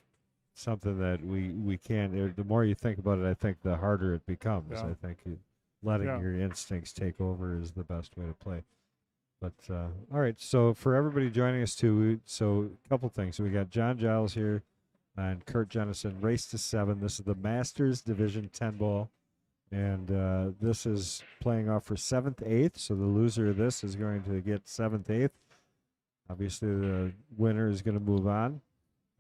something that we can't. The more you think about it, I think the harder it becomes. Yeah. I think letting Yeah. your instincts take over is the best way to play. But all right, so for everybody joining us too, so a couple things. We got John Giles here and Kurt Jennison, race to 7. This is the Masters Division 10 ball, and this is playing off for 7th, 8th. So the loser of this is going to get 7th, 8th. Obviously, the winner is going to move on.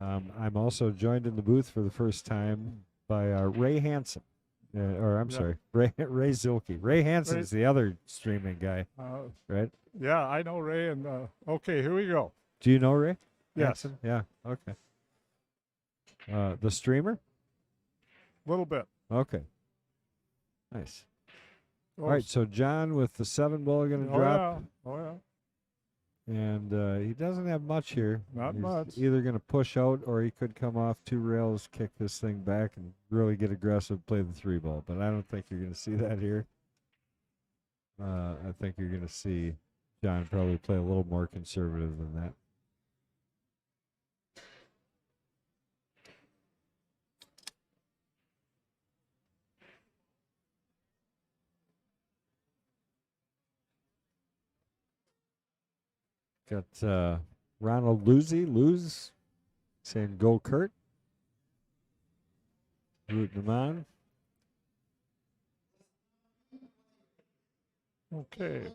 I'm also joined in the booth for the first time by Ray Hansen. Or I'm Yeah. sorry, Ray Zilke. Ray Hansen's the other streaming guy, right? Yeah, I know Ray. And okay, here we go. Do you know Ray? Yes, Hansen? Yeah. Okay. The streamer? a little bit. Okay. Nice. Oh, All right. So John with the 7 ball going to oh, drop, yeah. Oh, yeah. and he doesn't have much here. Not He's much. Either going to push out, or he could come off 2 rails, kick this thing back, and really get aggressive, play the 3 ball. But I don't think you're going to see that here. I think you're going to see John probably play a little more conservative than that. Got Ronald Lose saying go Kurt. Rooting him on. Okay.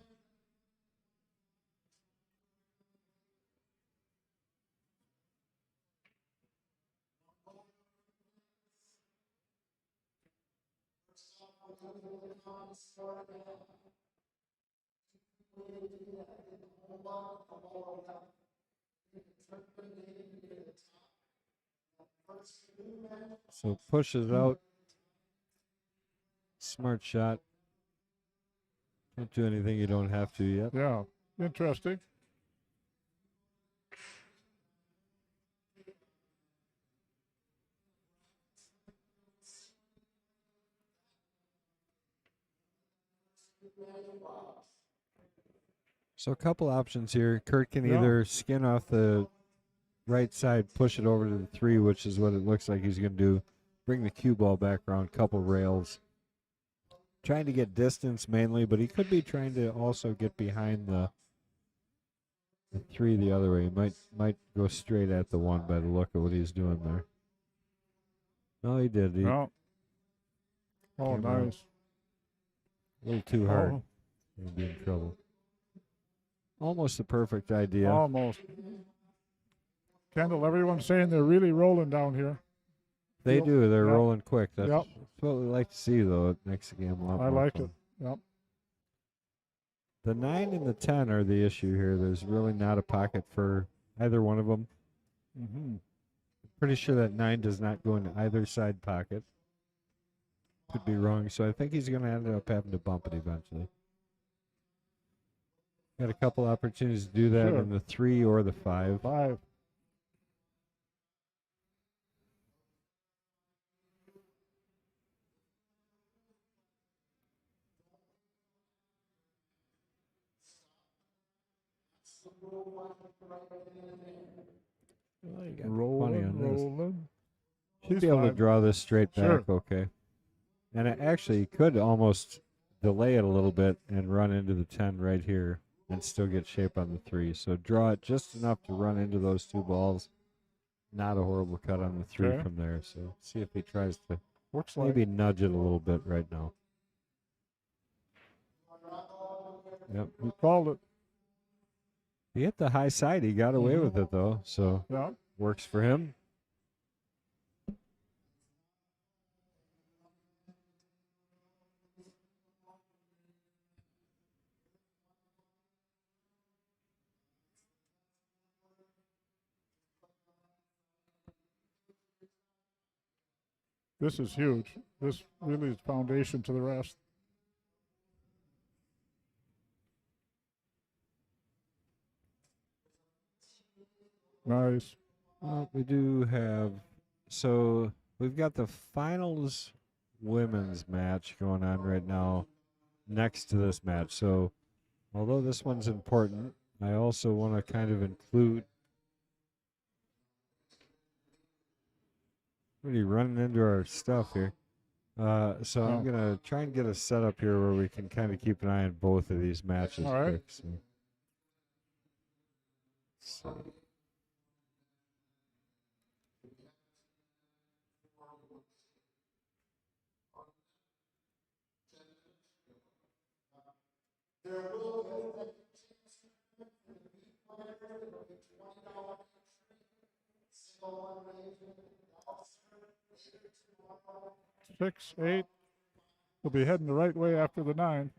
So pushes out. Smart shot. Don't do anything you don't have to yet. Yeah. Interesting. So a couple options here. Kurt can Yeah. either skin off the right side, push it over to the 3, which is what it looks like he's going to do. Bring the cue ball back around, couple rails. Trying to get distance mainly, but he could be trying to also get behind the the 3 the other way. He might go straight at the 1 by the look of what he's doing there. No, he did. He No. Oh, came out nice. a little too hard. Oh, He'd be in trouble. Almost a perfect idea. almost. Kendall, everyone's saying they're really rolling down here. They Yep. do. They're Yep. rolling quick. That's Yep. what we like to see, though. It makes the game a lot I more like fun. it. Yep. The 9 and the 10 are the issue here. There's really not a pocket for either one of them. Mm-hmm. Pretty sure that 9 does not go into either side pocket. Could be wrong. So I think he's going to end up having to bump it eventually. Got a couple opportunities to do that Sure. in the 3 or the 5. 5. Well, you got plenty Rolling, on this. rolling. Should He's be able to fine. draw this straight Sure. back, okay. And it actually could almost delay it a little bit and run into the 10 right here and still get shape on the 3. So draw it just enough to run into those 2 balls. Not a horrible cut on the 3 Okay. from there. So see if he tries to Looks like. maybe nudge it a little bit right now. Yep. He called it. He hit the high side. He got away with it, though. So Yeah. works for him. This is huge. This really is foundation to the rest. Nice. Well, we do have, so we've got the finals women's match going on right now next to this match. So although this one's important, I also want to kind of include. What are you running into our stuff here? So I'm going to try and get a setup here where we can kind of keep an eye on both of these matches All right. quick. So. Six, 8. We'll be heading the right way after the 9.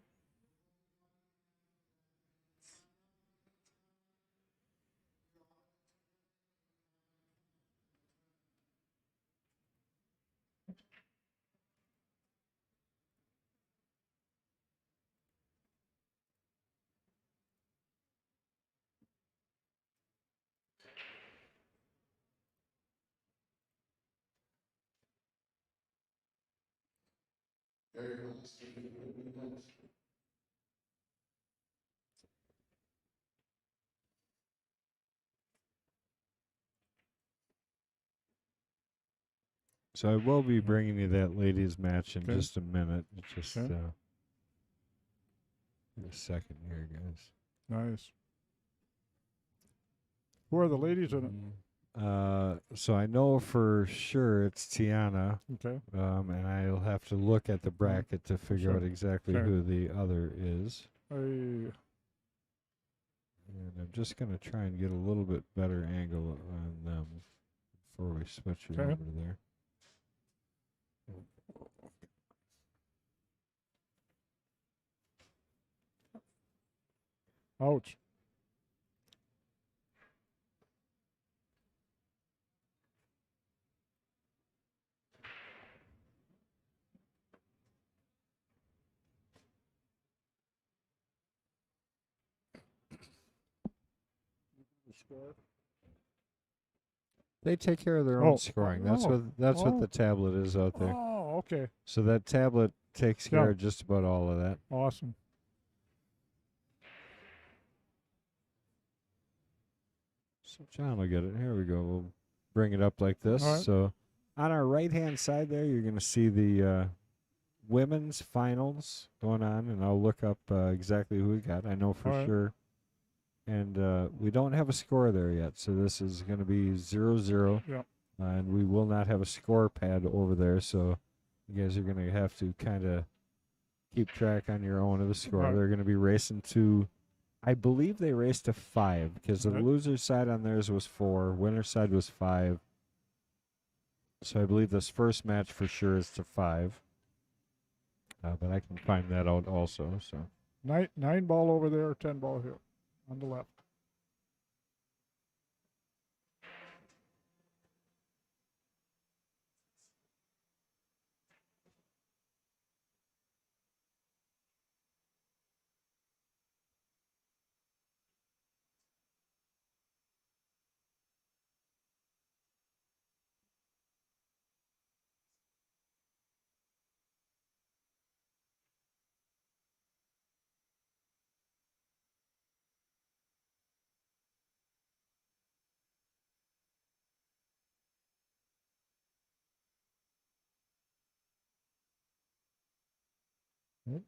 So I will be bringing you that ladies match in Okay. just a minute. Just Okay. give a second here, guys. Nice. Who are the ladies in it? So I know for sure it's Tiana, Okay. and I'll have to look at the bracket to figure Sure. out exactly Okay. who the other is. Hey, And I'm just going to try and get a little bit better angle on them before we switch it Okay. over there. ouch. They take care of their own Oh. scoring. That's Oh. what the tablet is out there. Oh, okay. So that tablet takes care Yeah. of just about all of that. Awesome. So John will get it. Here we go. We'll bring it up like this. All right. So on our right-hand side there, you're going to see the women's finals going on, and I'll look up exactly who we got. I know for All right. sure and we don't have a score there yet. So this is going to be 0-0. Yeah. And we will not have a score pad over there. So you guys are going to have to kind of keep track on your own of the score. Right. They're going to be racing to, I believe they raced to 5 because the Right. loser side on theirs was 4, winner side was 5. So I believe this first match for sure is to 5. But I can find that out also. So 9 ball over there, 10 ball here on the left. Yep.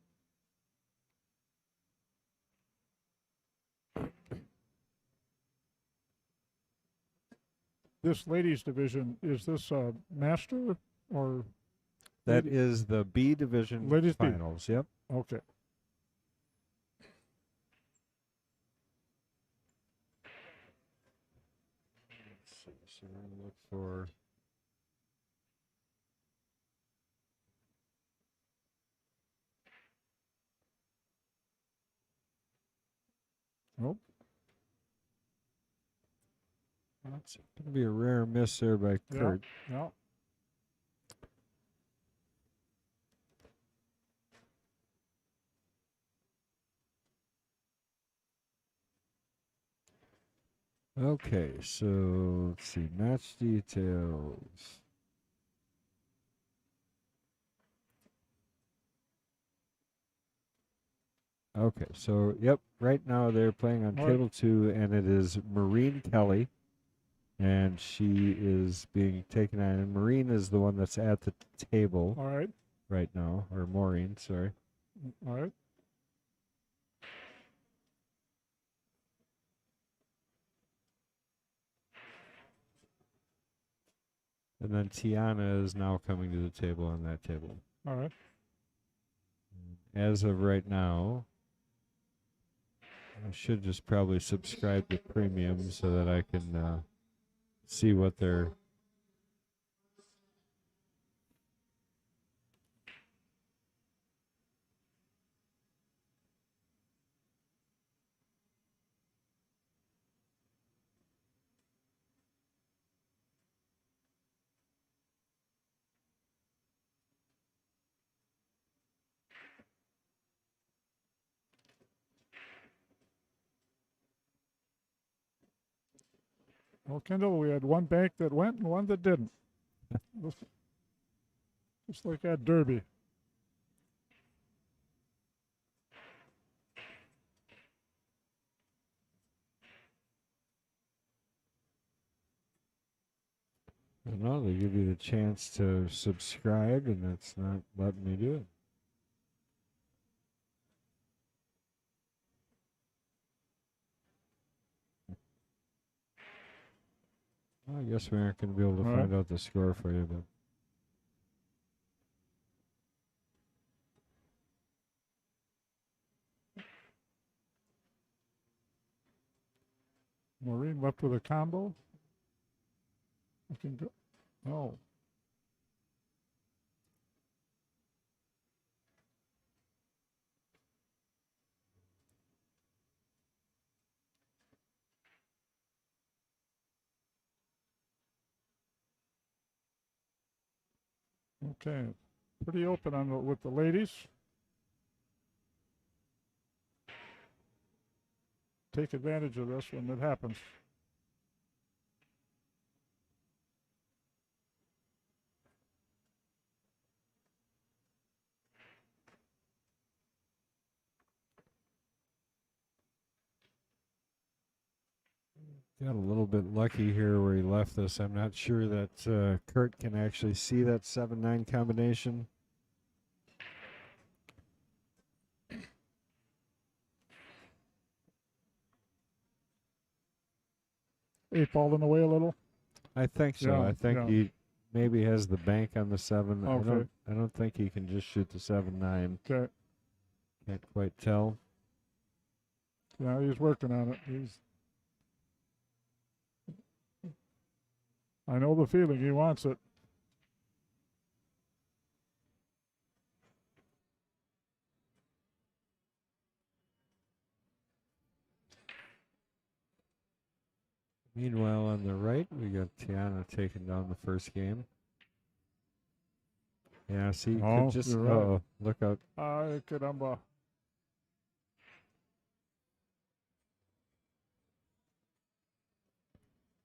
This ladies division, is this a master or that lady- is the B division Ladies B. finals. Yep. okay? Let's see. So we're going to look for. Nope. That's going to be a rare miss there by Yeah. Kurt. Yeah. Okay, so let's see. Match details. Okay, so yep, right now they're playing on All right. table 2, and it is Maureen Kelly, and she is being taken on. And Maureen is the one that's at the table All right. right now, or Maureen, sorry. All right. And then Tiana is now coming to the table on that table. All right. As of right now, I should just probably subscribe to Premium so that I can see what they're. Well, Kendall, we had one bank that went and one that didn't. Just like that derby. No, they give you the chance to subscribe, and it's not letting me do it. Well, I guess we aren't going to be able to All right. find out the score for you, but. Maureen left with a combo. Looking good. Oh. Okay. Pretty open on with the ladies. Take advantage of this when it happens. Got a little bit lucky here where he left us. I'm not sure that Kurt can actually see that 7-9 combination. eight ball in the way a little. I think so. Yeah, I think yeah. he maybe has the bank on the 7. Okay. I don't think he can just shoot the 7-9. Okay. Can't quite tell. Yeah, he's working on it. I know the feeling. He wants it. Meanwhile, on the right, we got Tiana taking down the first game. Yeah, see, you Oh, could just you're right. oh, look out. Ay, caramba.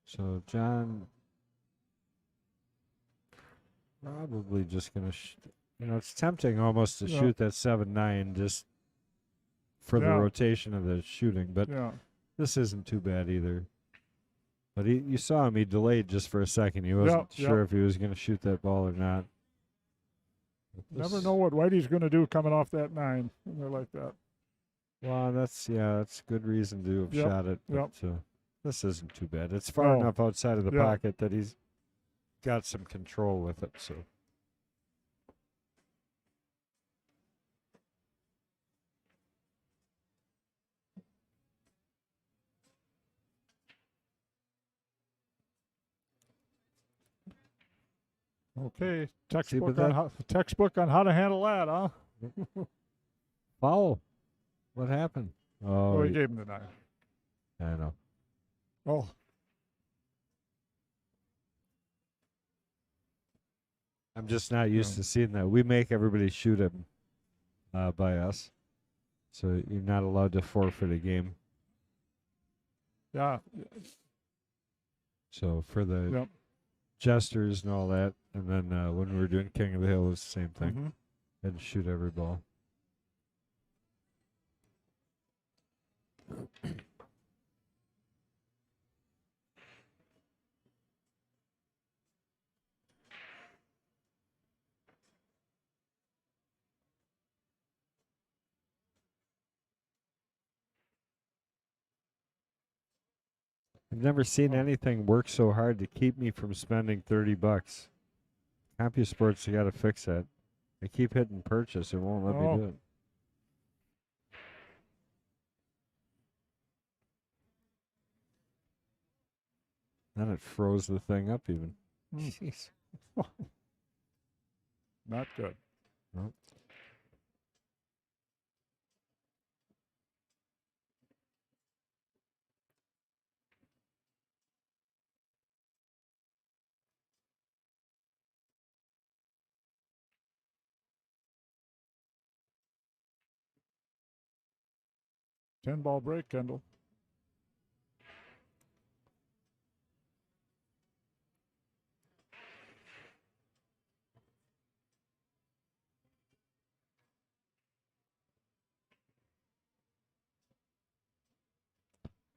So John probably just gonna, it's tempting almost to Yeah. shoot that 7-9 just for the Yeah. rotation of the shooting, but Yeah. this isn't too bad either. But you saw him; he delayed just for a second. He wasn't sure if he was going to shoot that ball or not. Never know what Whitey's going to do coming off that 9 when they're like that. Well, that's good reason to have shot it. But this isn't too bad. It's far enough outside of the pocket that he's got some control with it. So. Okay, textbook on how to handle that, huh? Foul. What happened? Oh, he gave him the 9. I know. Oh. I'm just not used to seeing that. We make everybody shoot him by us. So you're not allowed to forfeit a game. Yeah. So for the jesters and all that, and then when we were doing King of the Hill, it was the same thing. Mm-hmm. Had to shoot every ball. I've never seen anything work so hard to keep me from spending $30. CompuSports, you got to fix that. I keep hitting purchase; it won't let me do it. Then it froze the thing up even. Jeez. Not good. Nope. Ten-ball break, Kendall.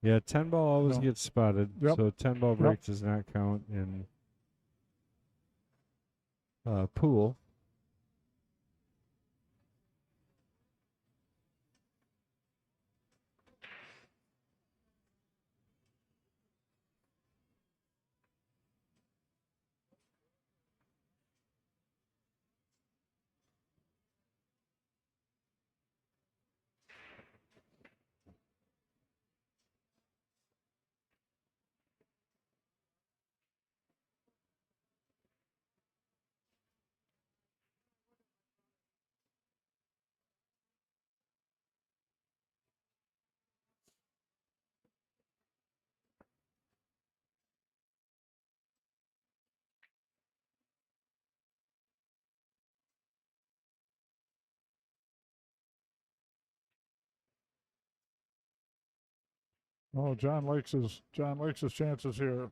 Yeah, 10-ball always gets spotted, so 10-ball break does not count in pool. Oh, John likes his chances here.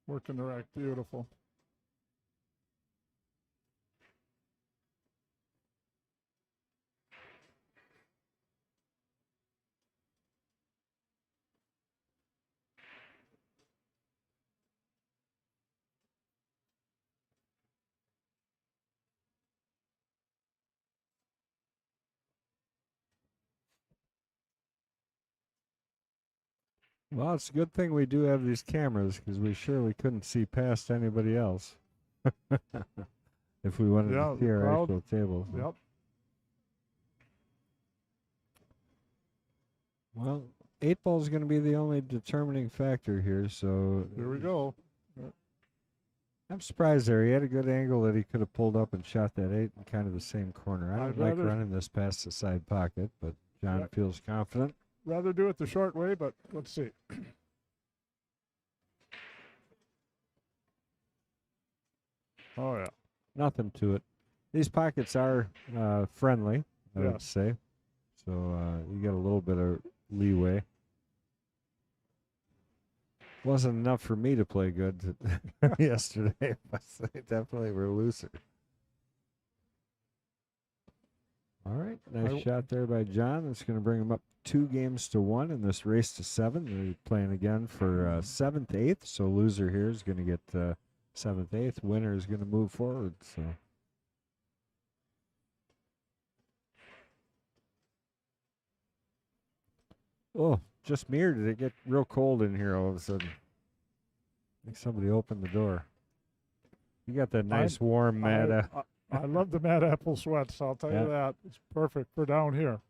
Working the rack, beautiful. Well, it's a good thing we do have these cameras because we surely couldn't see past anybody else if we wanted Yeah, to see the our crowd. actual tables. Yep. Well, 8 ball is going to be the only determining factor here, so Here we go. I'm surprised there. He had a good angle that he could have pulled up and shot that 8 in kind of the same corner. I I'd don't like rather- running this past the side pocket, but John Right. feels confident. Rather do it the short way, but let's see. Oh, yeah. Nothing to it. These pockets are friendly, I would Yes. say. So you get a little bit of leeway. Wasn't enough for me to play good yesterday, but they definitely were looser. All right, nice shot there by John. That's going to bring him up 2-1 in this race to 7. They're playing again for 7th, 8th. So loser here is going to get 7th, 8th. Winner is going to move forward. So. Oh, just me, or did it get real cold in here all of a sudden? I think somebody opened the door. You got that nice warm mat. I love the Mad Apple sweats. I'll tell you that. It's perfect for down here.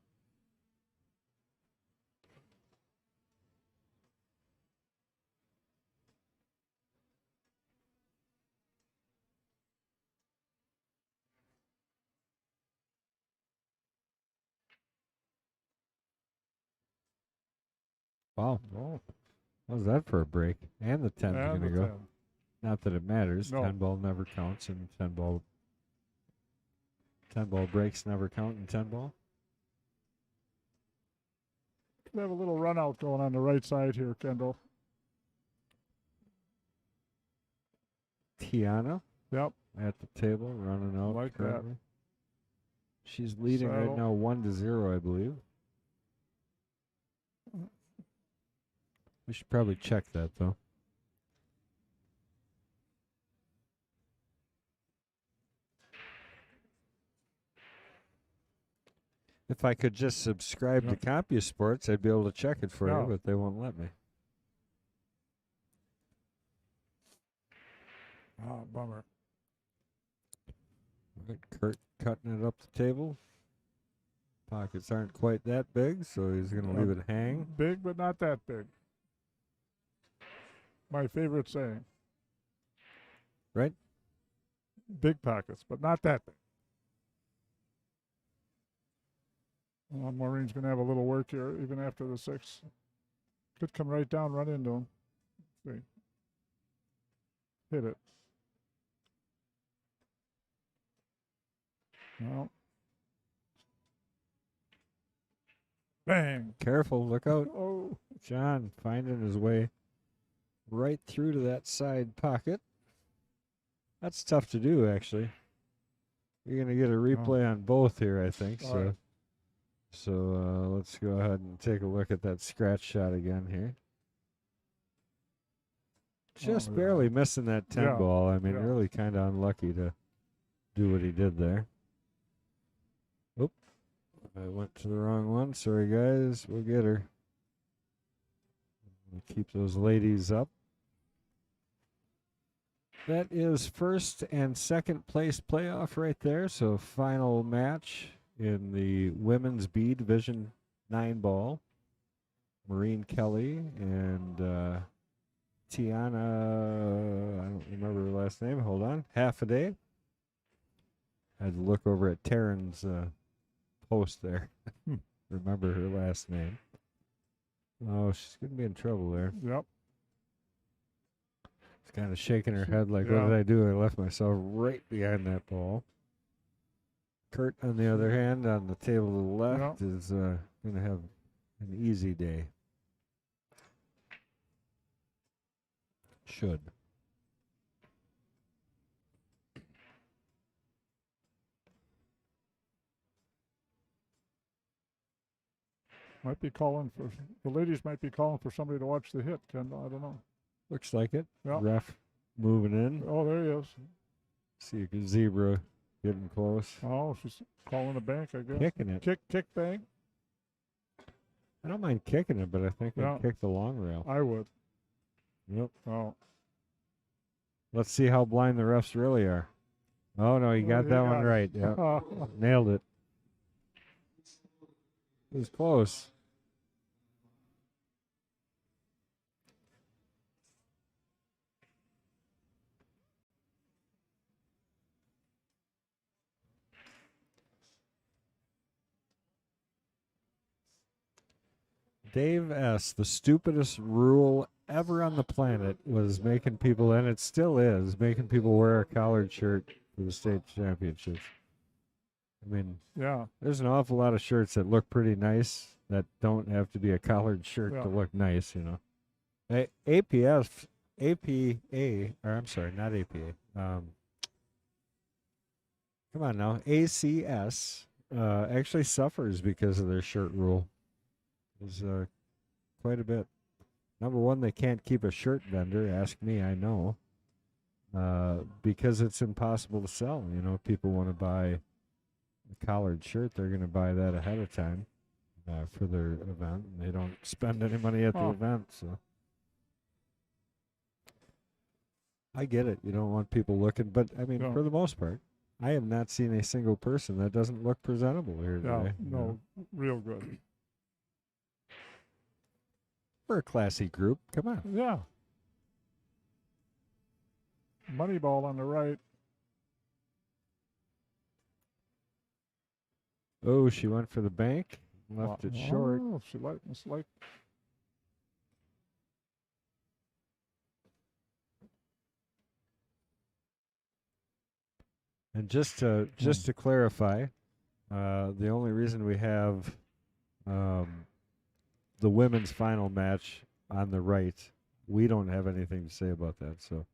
Wow. Oh, what was that for a break? And the 10's And going to the go. 10. Not that it matters. No. 10 ball never counts, and 10 ball breaks never count in 10 ball. We have a little run out going on the right side here, Kendall. Tiana Yep. at the table running out. Like that. currently. She's leading right Saddle. now 1-0, I believe. We should probably check that though. If I could just subscribe Yep. to CompuSports, I'd be able to check it for Yeah. you, but they won't let me. Ah, bummer. Right, Kurt cutting it up the table. Pockets aren't quite that big, so he's going to leave it hang. Big, but not that big. My favorite saying. Right? Big pockets, but not that big. Well, Maureen's going to have a little work here, even after the 6. Could come right down, run into him. See. Hit it. Well. Bang. Careful, look out. Oh. John finding his way right through to that side pocket. That's tough to do, actually. You're going to get a replay on both here, I think. All So, right. so let's go ahead and take a look at that scratch shot again here. Just yeah. barely missing that 10 Yeah, ball. I mean, yeah. really kind of unlucky to do what he did there. Oop. I went to the wrong one. Sorry, guys. We'll get her. We'll keep those ladies up. That is first and second place playoff right there. So final match in the women's B Division 9 ball. Maureen Kelly and Tiana, I don't remember her last name. Hold on. Half a day. I had to look over at Taryn's post there. Remember her last name. Oh, she's going to be in trouble there. Yep. She's kind of shaking her head like, Yeah. what did I do? I left myself right behind that ball. Kurt, on the other hand, on the table to the left, is going to have an easy day. Should. Might be calling for the ladies. Might be calling for somebody to watch the hit. Kendall, I don't know. Looks like it. Yeah. Ref moving in. Oh, there he is. See a zebra getting close. Oh, she's calling a bank, I guess. Kicking it. Kick, bang. I don't mind kicking it, but I think Yeah. I'd kick the long rail. I would. Yep. Oh. Let's see how blind the refs really are. Oh, no, you Well, got he that got one it. right. Yeah. Nailed it. It was close. Dave S., the stupidest rule ever on the planet was making people, and it still is, making people wear a collared shirt for the state championships. I mean, Yeah. there's an awful lot of shirts that look pretty nice that don't have to be a collared shirt Yeah. to look nice, you know. APF, APA, or I'm sorry, not APA. Come on now, ACS actually suffers because of their shirt rule. There's quite a bit. Number one, they can't keep a shirt vendor. Ask me, I know. Because it's impossible to sell. You know, people want to buy a collared shirt. They're going to buy that ahead of time for their event. And they don't spend any money at the Oh. event. So I get it. You don't want people looking. But, I mean, No. for the most part, I have not seen a single person that doesn't look presentable here Yeah. today. you know. No. Real good. We're a classy group. Come on. Yeah. Moneyball on the right. Oh, she went for the bank. Left it short. Oh, she must like. And just to clarify, the only reason we have the women's final match on the right, we don't have anything to say about that. So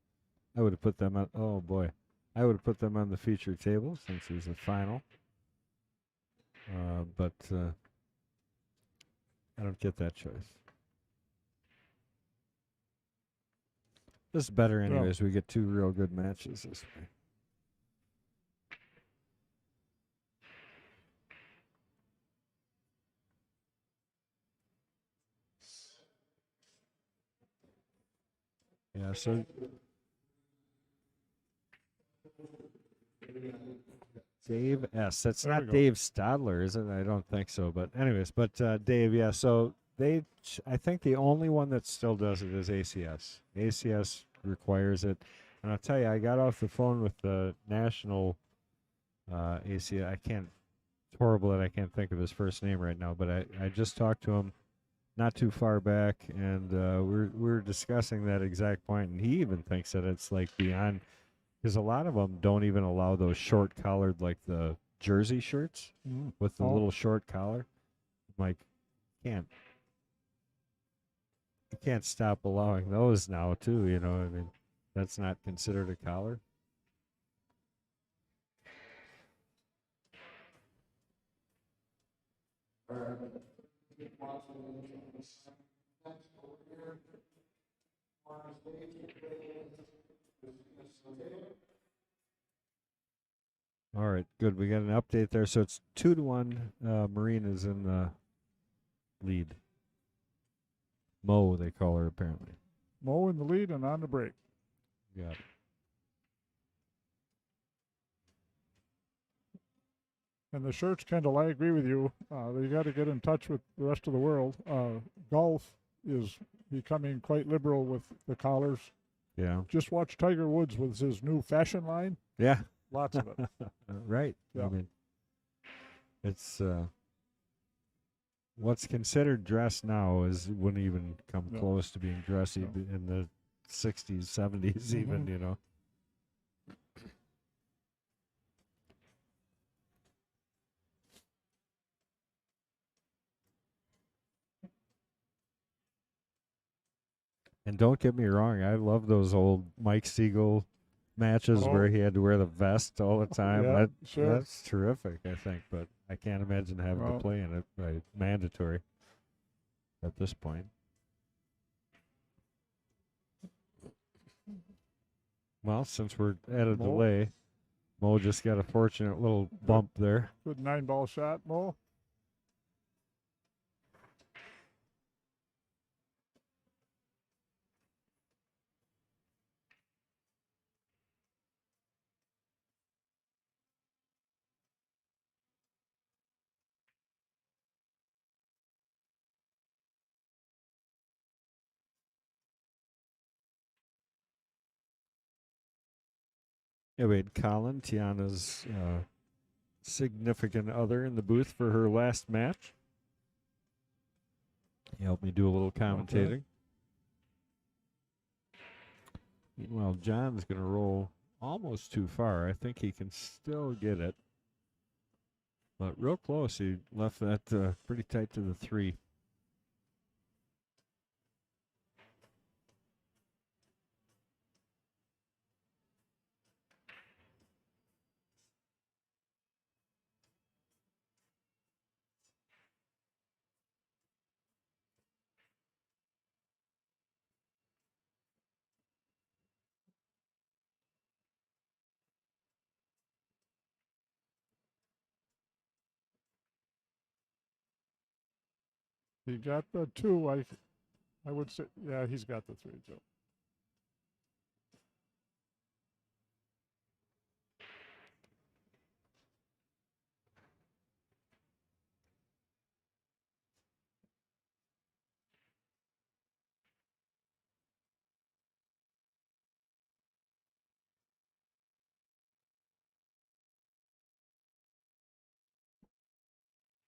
I would have put them on. Oh boy, I would have put them on the feature table since it was a final. But I don't get that choice. This is better anyways. We get two real good matches this way. Yeah, so Dave S. That's There we not go. Dave Stadler, is it? I don't think so. But anyways, Dave, yeah. So I think the only one that still does it is ACS. ACS requires it, and I'll tell you, I got off the phone with the national ACS. It's horrible that I can't think of his first name right now, but I just talked to him not too far back, and we're discussing that exact point, and he even thinks that it's like beyond, because a lot of them don't even allow those short collared, like the jersey shirts with the Oh. little short collar. I'm like, you can't stop allowing those now too. You know, I mean, that's not considered a collar. All right, good. We got an update there. So it's 2-1. Marine is in the lead. Mo, they call her apparently. Mo in the lead and on the break. Yeah. And the shirts, Kendall, I agree with you. They got to get in touch with the rest of the world. Golf is becoming quite liberal with the collars. Yeah. Just watch Tiger Woods with his new fashion line. Yeah. Lots of it. Right. Yeah. I mean, it's what's considered dress now wouldn't even come No. close to being dressy No. in the 60s, 70s, even, Mhm. you know. And don't get me wrong, I love those old Mike Siegel matches where he had to wear the vest all the time. Yeah, sure. That's terrific, I think, but I can't imagine having to Well- play in it. Right? Mandatory at this point. Well, since we're at a Mo. delay, Mo just got a fortunate little bump there. Good 9-ball shot, Mo. Yeah, we had Colin, Tiana's significant other, in the booth for her last match. He helped me do a little commentating. Meanwhile, John's going to roll almost too far. I think he can still get it. But real close. He left that pretty tight to the 3. He got the 2. I would say, yeah, he's got the 3 too.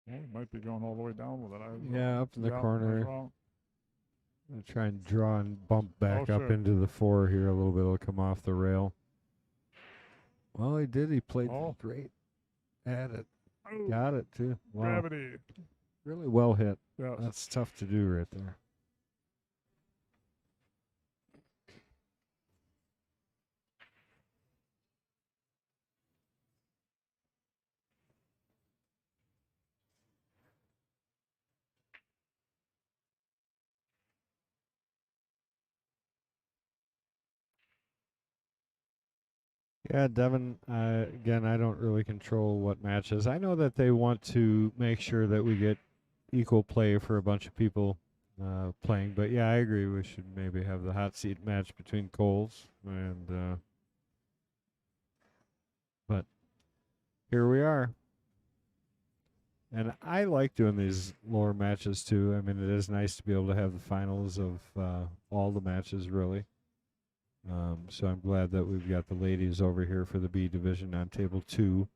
Well, he might be going all the way down with it. Yeah, up in the I was corner. wrong. I'm going to try and draw and bump back up sure. into the 4 here a little bit. It'll come off the rail. Well, he did. He played great at it. Oh, Got it, too. Wow. gravity. Really well hit. Yes. That's tough to do right there. Yeah, Devin, again, I don't really control what matches. I know that they want to make sure that we get equal play for a bunch of people playing. But yeah, I agree. We should maybe have the hot seat match between Coles and. But here we are. And I like doing these lower matches too. I mean, it is nice to be able to have the finals of all the matches, really. So I'm glad that we've got the ladies over here for the B division on table 2.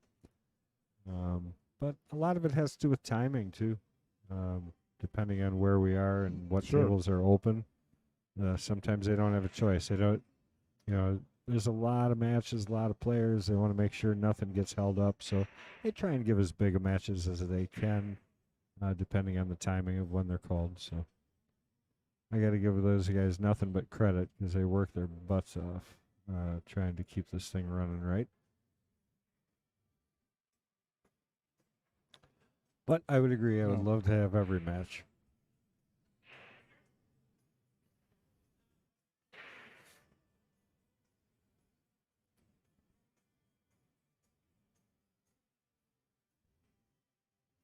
But a lot of it has to do with timing too, depending on where we are and what tables are open. Sometimes they don't have a choice. They don't, there's a lot of matches, a lot of players. They want to make sure nothing gets held up. So they try and give as big a matches as they can, depending on the timing of when they're called. So I got to give those guys nothing but credit because they work their butts off trying to keep this thing running right. But I would agree. I would love to have every match.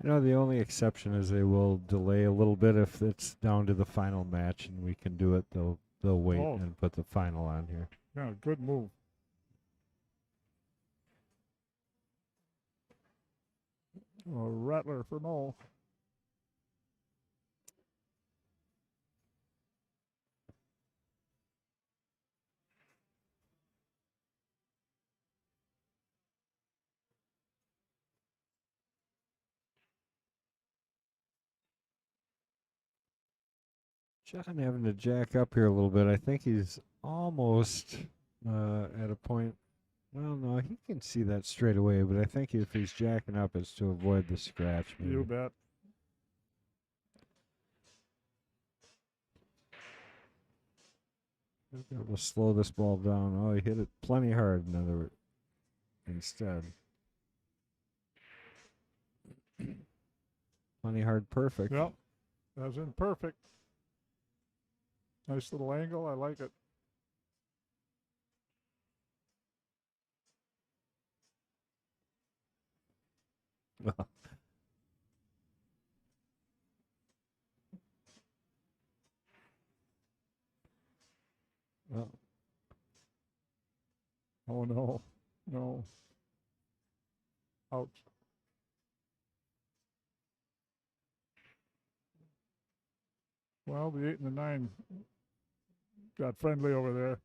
The only exception is they will delay a little bit if it's down to the final match and we can do it. They'll wait and put the final on here. Yeah, good move. A rattler for no. John having to jack up here a little bit. I think he's almost at a point. Well, no, he can see that straight away, but I think if he's jacking up, it's to avoid the scratch. Maybe. You bet. We'll slow this ball down. Oh, he hit it plenty hard. Instead. Plenty hard, perfect. Yep, as in perfect. Nice little angle. I like it. Well. Oh, no. No. Ouch. Well, the 8 and the 9 got friendly over there.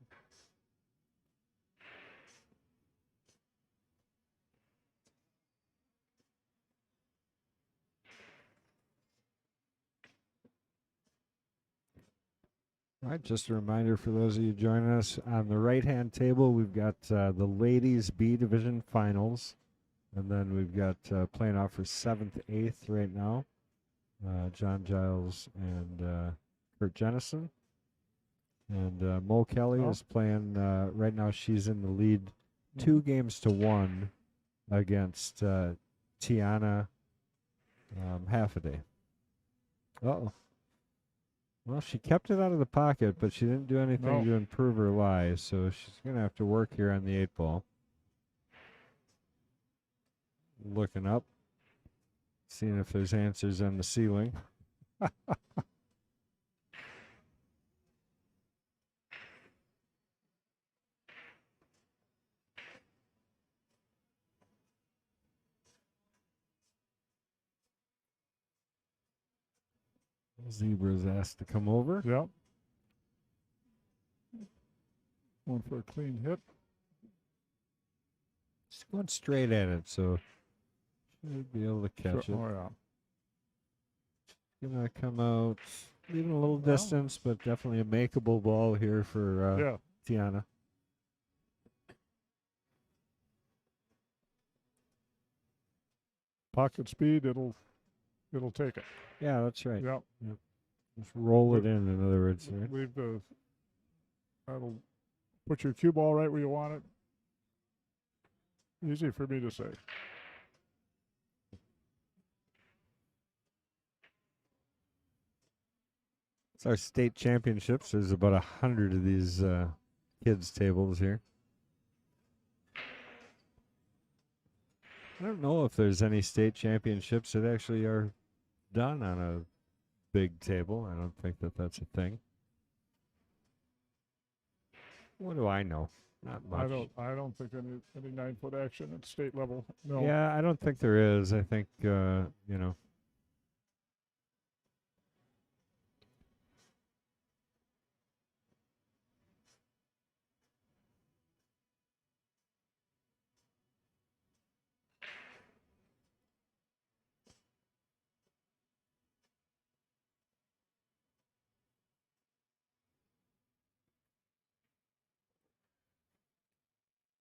All right, just a reminder for those of you joining us on the right-hand table, we've got the ladies B division finals, and then we've got playing off for 7th, 8th right now. John Giles and Kurt Jennison, and Mo Kelly is playing right now. She's in the lead, 2-1 against Tiana Halfaday. Uh-oh. Well, she kept it out of the pocket, but she didn't do anything to improve her lie, so she's going to have to work here on the 8-ball. Looking up, seeing if there's answers on the ceiling. Zebra's asked to come over. Yep. Going for a clean hit. She's going straight at it, so should be able to catch it. Oh, yeah. Gonna come out, leaving a little distance, but definitely a makeable ball here for Tiana. Pocket speed, it'll take it. Yeah, that's right. Yep. Just roll it in other words. Right? Leave that'll put your cue ball right where you want it. Easy for me to say. It's our state championships. There's about 100 of these kids' tables here. I don't know if there's any state championships that actually are done on a big table. I don't think that that's a thing. What do I know? Not much. I don't think any 9-foot action at state level. No. Yeah, I don't think there is. I think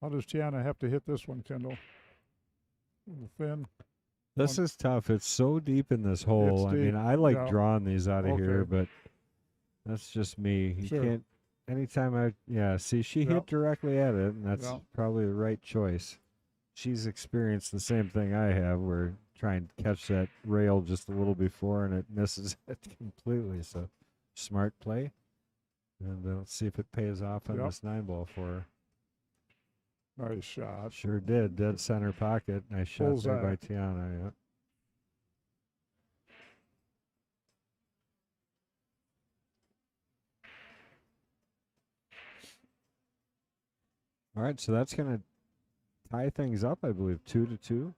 How does Tiana have to hit this one, Kendall? Thin. This is tough. It's so deep in this hole. I mean, I like drawing these out of here, but that's just me. You can't. Anytime see, she hit directly at it, and that's probably the right choice. She's experienced the same thing I have, where trying to catch that rail just a little before, and it misses it completely. So, smart play, and let's see if it pays off on this 9-ball for her. Nice shot. Sure did. Dead center pocket. Nice shot there by Tiana. Yeah. All right, so that's going to tie things up, I believe, 2-2.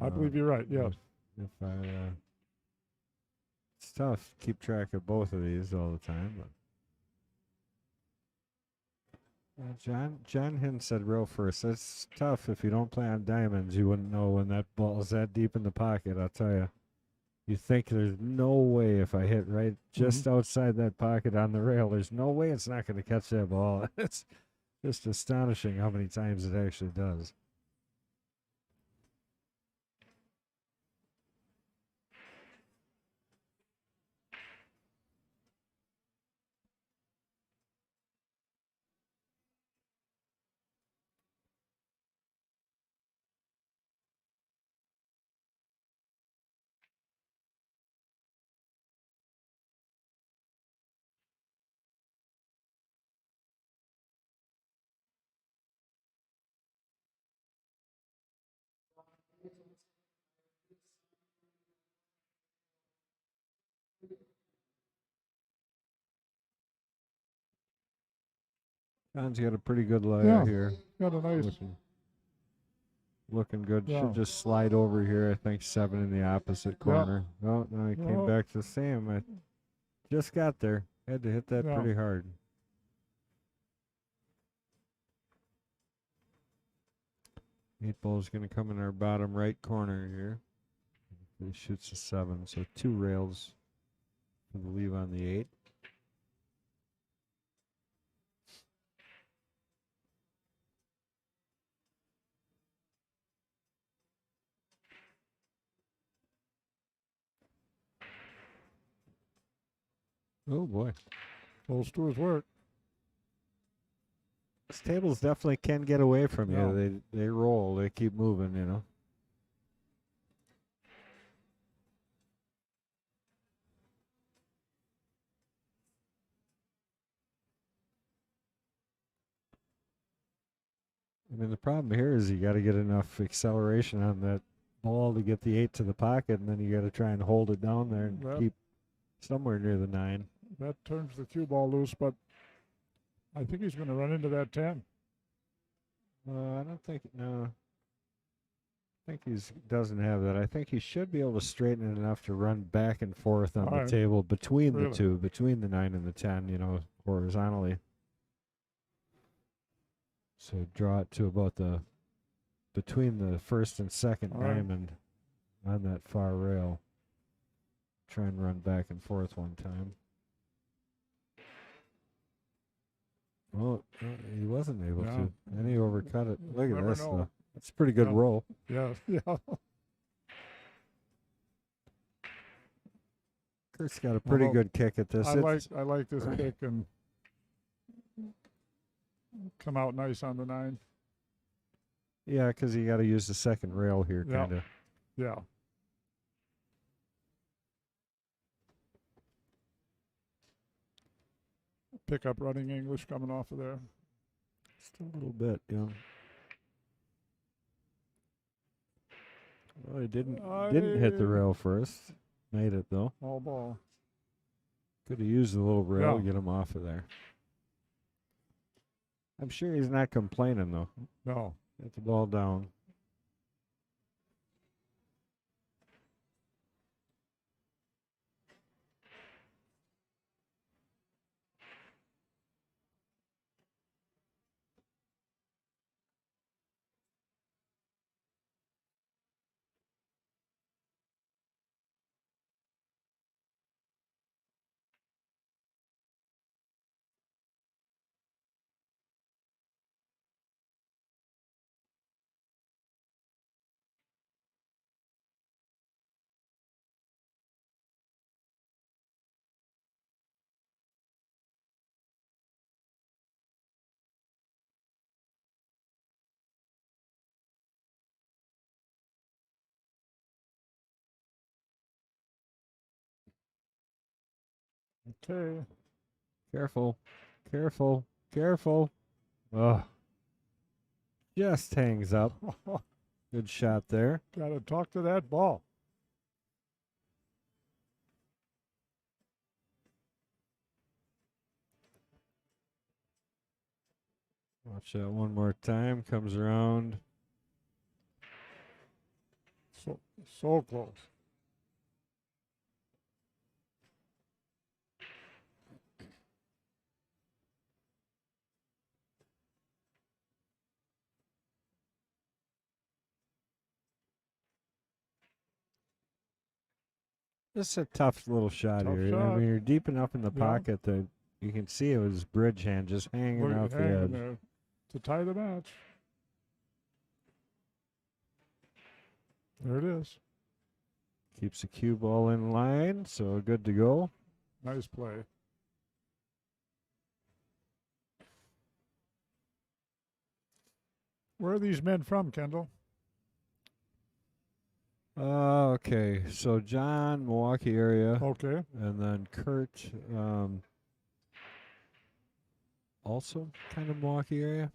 I believe you're right. Yes. If it's tough to keep track of both of these all the time, but. John Hinn said real first, it's tough if you don't play on diamonds. You wouldn't know when that ball is that deep in the pocket, I'll tell you. You think there's no way if I hit right just outside that pocket on the rail, there's no way it's not going to catch that ball. It's just astonishing how many times it actually does. John's got a pretty good layer here. Got a nice. Looking good. Should just slide over here. I think 7 in the opposite corner. Oh, no, he came back to the same. I just got there. Had to hit that pretty hard. Eight ball's going to come in our bottom right corner here. He shoots a 7, so 2 rails for the leave on the 8. Oh boy. Close to his work. These tables definitely can get away from Yeah. you. They roll. They keep moving, you know. I mean, the problem here is you got to get enough acceleration on that ball to get the 8 to the pocket, and then you got to try and hold it down there and That- keep somewhere near the 9. That turns the cue ball loose, but I think he's going to run into that 10. I don't think, no. I think he doesn't have that. I think he should be able to straighten it enough to run back and forth on All the right. table between Really? the two, between the 9 and the 10, you know, horizontally. So draw it to about between the first and second All right. diamond on that far rail. Try and run back and forth one time. Well, he wasn't able Yeah. to. And he overcut it. Look at Never this, know. though. That's a pretty good Yeah. roll. Yeah, yeah. Kurt's got a pretty Although good kick at this. I like this pick and come out nice on the 9. Yeah, because you got to use the second rail here, Yeah. kind of. Yeah. Pick up running English coming off of there. Just a little bit, yeah. Well, he didn't hit the rail first. Made it though. All ball. Could have used the little rail Yeah. to get him off of there. I'm sure he's not complaining though. No. Get the ball down. Okay. Careful. Careful. Careful. Oh. Just hangs up. Good shot there. Got to talk to that ball. Watch that one more time. Comes around. So close. This is a tough little shot Tough here. I shot. mean, you're deep enough in the Yeah. pocket that you can see it was bridge hand just hanging Look, off the hanging edge. there to tie the match. There it is. Keeps the cue ball in line, so good to go. Nice play. Where are these men from, Kendall? Okay. So John, Milwaukee area, Okay. and then Kurt, also kind of Milwaukee area.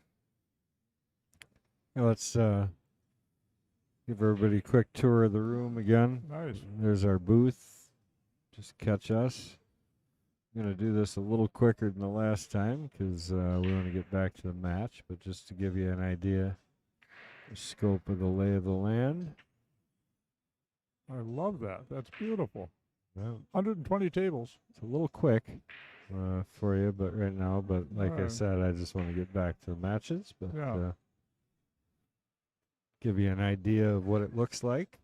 Now let's give everybody a quick tour of the room again. Nice. There's our booth. Just catch us. I'm going to do this a little quicker than the last time because we want to get back to the match, but just to give you an idea, the scope of the lay of the land. I love that. That's beautiful. Well, 120 tables. it's a little quick for you, but right now, but like I Alright. said, I just want to get back to the matches, but Yeah. give you an idea of what it looks like.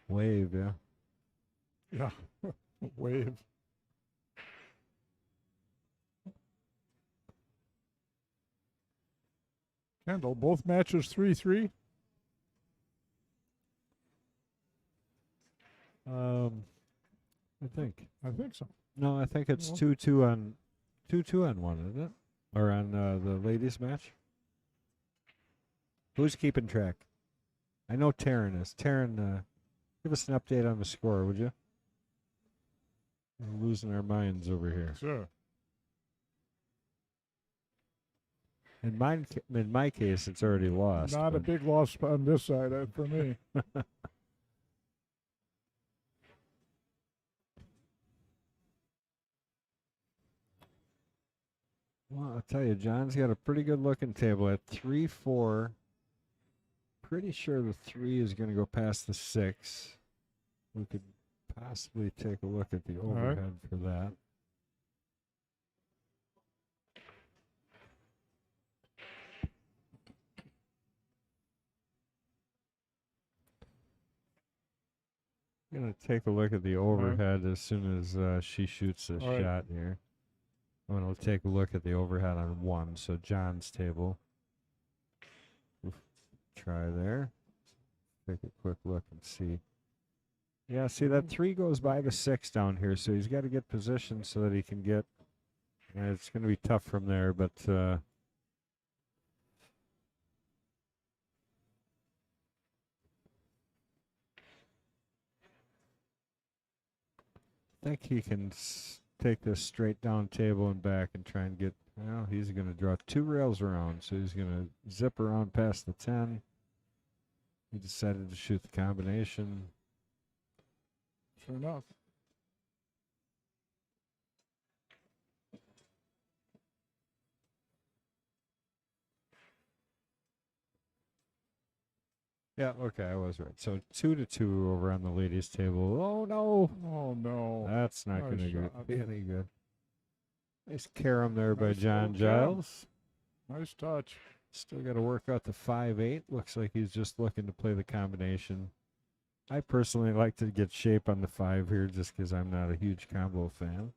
Wave, yeah. Yeah. Wave. Kendall, both matches 3-3. I think. I think so. No, I think it's Well- 2-2 on 2-2 on one, isn't it? Or on the ladies match? Who's keeping track? I know Taryn is. Taryn, give us an update on the score, would you? We're losing our minds over here. Sure. In my case, it's already lost. Not a but- big loss on this side for me. Well, I'll tell you, John's got a pretty good looking table at 3-4. Pretty sure the 3 is going to go past the 6. We could possibly take a look at the right. overhead for that. I'm going to take a look at the overhead as soon as she shoots this All right. shot here. I'm going to take a look at the overhead on 1, so John's table. Try there. Take a quick look and see. Yeah, see that 3 goes by the 6 down here, so he's got to get positioned so that he can get. It's going to be tough from there, but I think he can take this straight down table and back and try and get. Well, he's going to draw 2 rails around, so he's going to zip around past the 10. He decided to shoot the combination. Sure enough. Yeah, okay, I was right. So 2-2 over on the ladies' table. Oh no, Oh, no. that's not Nice going to shot. be any good. Nice carom there by Nice John little carom. Giles. Nice touch. Still got to work out the 5-8. Looks like he's just looking to play the combination. I personally like to get shape on the 5 here just because I'm not a huge combo fan.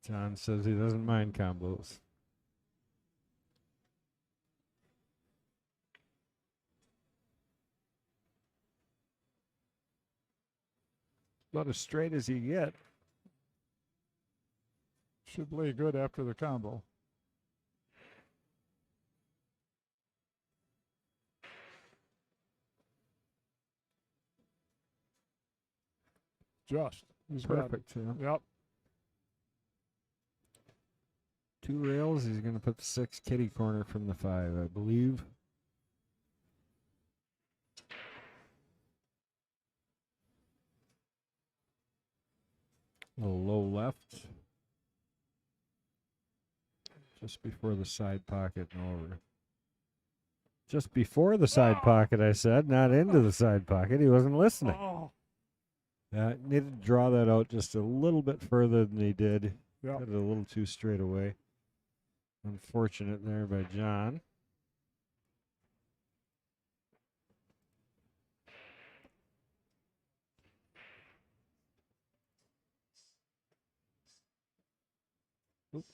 John says he doesn't mind combos. About as straight as you get. Should play good after the combo. Just. He's got it. Perfect. Yeah. Yep. 2 rails. He's going to put the 6 kitty corner from the 5, I believe. A little low left. Just before the side pocket and over. Just before the side pocket, I said, not into the side pocket. He wasn't listening. Oh. Needed to draw that out just a little bit further than he did. Yep. Got it a little too straight away. Unfortunate there by John. Oop.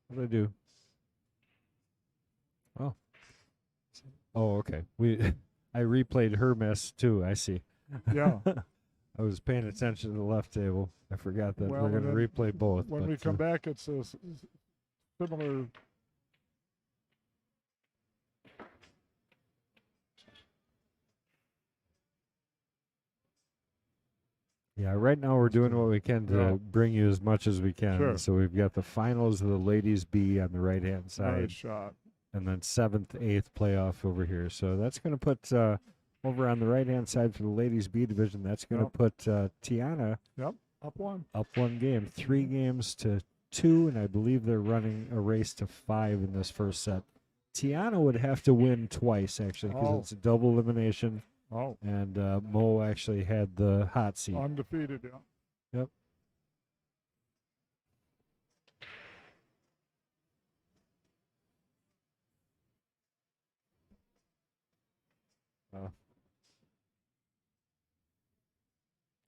What did I do? Oh. Oh, okay. I replayed her miss too. I see. Yeah. I was paying attention to the left table. I forgot that Well, we're going and to then replay both. When but, we come back, it's a similar. Yeah, right now we're doing what we can to Yeah. bring you as much as we can. Sure. So we've got the finals of the ladies B on the right hand Nice side, shot. and then 7th, 8th playoff over here. So that's going to put over on the right hand side for the ladies B division. That's going to Yep. put Tiana Up 1. up 1 game, 3 games to 2, and I believe they're running a race to 5 in this first set. Tiana would have to win twice actually because Oh. it's a double elimination. Oh. And Mo actually had the hot seat. Undefeated, yeah. Yep.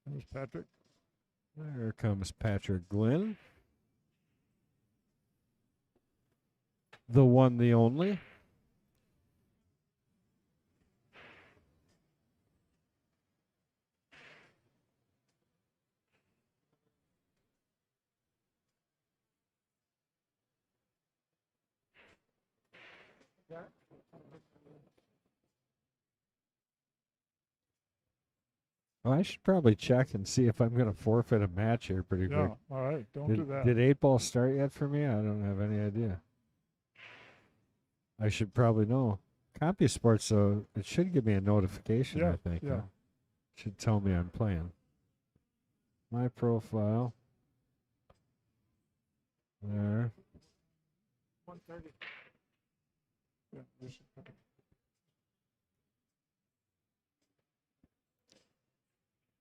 There's Patrick. There comes Patrick Glynn. The one, the only. Oh, I should probably check and see if I'm going to forfeit a match here pretty Yeah. quick. All right. Don't do that. Did 8-ball start yet for me? I don't have any idea. I should probably know. CompuSports, though, it should give me a notification, Yeah, I think. yeah. Should tell me I'm playing. My profile. There. 1:30. Yeah, you should-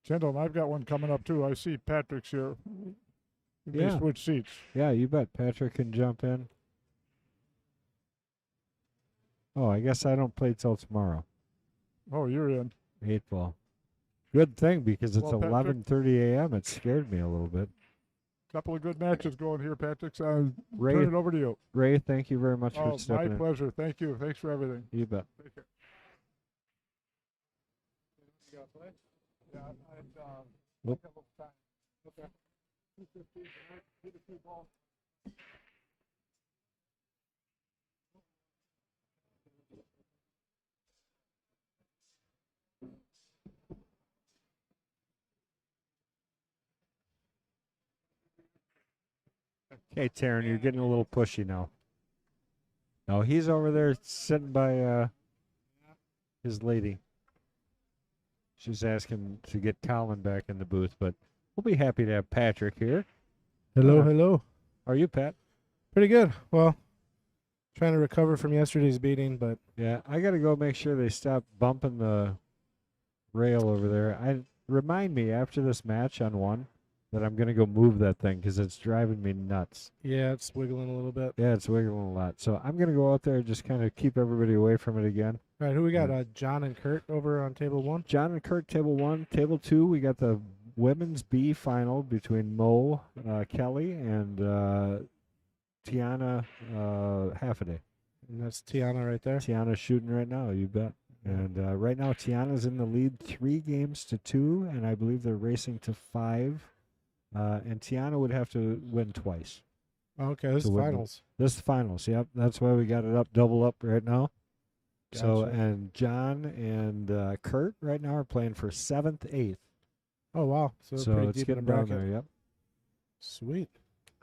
Gentlemen, I've got one coming up too. I see Patrick's here. We may Yeah. switch seats. Yeah, you bet. Patrick can jump in. Oh, I guess I don't play till tomorrow. Oh, you're in. 8-ball. Good thing because it's Well, Patrick- 11:30 a.m. It scared me a little bit. Couple of good matches going here, Patrick. So I'll Ray, turn it over to you. Ray, thank you very much Oh, for my stepping in. pleasure. Thank you. Thanks for everything. You bet. Take care. You got to play? Yeah, I'd Nope. have a little time. Okay. 2:15. Hit a few balls. Okay, Taryn, you're getting a little pushy now. No, he's over there sitting by his lady. She's asking to get Colin back in the booth, but we'll be happy to have Patrick here. Hello, Uh, hello. Are you, Pat? Pretty good. Well, trying to recover from yesterday's beating, but Yeah, I got to go make sure they stop bumping the rail over there. Remind me after this match on 1 that I'm going to go move that thing because it's driving me nuts. yeah, it's wiggling a little bit. Yeah, it's wiggling a lot. So I'm going to go out there and just kind of keep everybody away from it again. All right, who we got? Yeah. John and Kurt over on table 1. John and Kurt, table 1. Table 2, we got the women's B final between Mo Kelly and Tiana Halfaday. And that's Tiana right there. Tiana's shooting right now, you bet. And right now, Tiana's in the lead 3-2, and I believe they're racing to 5. And Tiana would have to win twice. Okay, this To is win the- finals. This is finals. Yep, that's why we got it up, double up right now. So, Gotcha. and John and Kurt right now are playing for 7th, 8th. Oh, wow. So, So pretty it's deep in the getting down bracket. there. Yep. Sweet.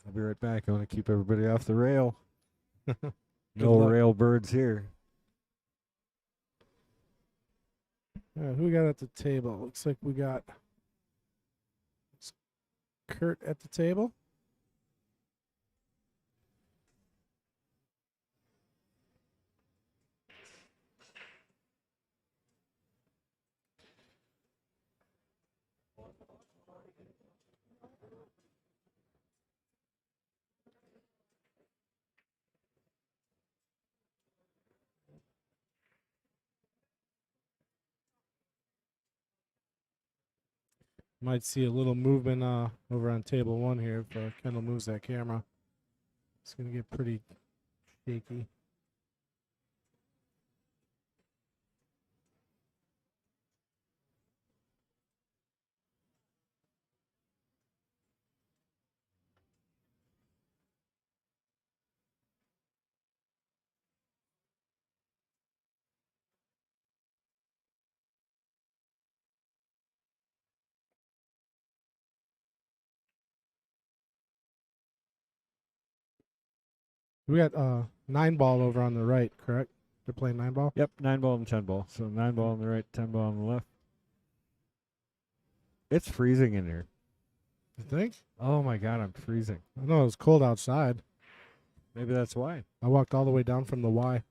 I'll be right back. I want to keep everybody off the rail. Good No luck. rail birds here. Who we got at the table? Looks like we got Kurt at the table. Might see a little movement over on table 1 here if Kendall moves that camera. It's going to get pretty shaky. We got 9-ball over on the right, correct? They're playing 9-ball? Yep, 9-ball and 10-ball. So 9-ball on the right, 10-ball on the left. It's freezing in here. You think? Oh my God, I'm freezing. I know it was cold outside. Maybe that's why. I walked all the way down from the Y.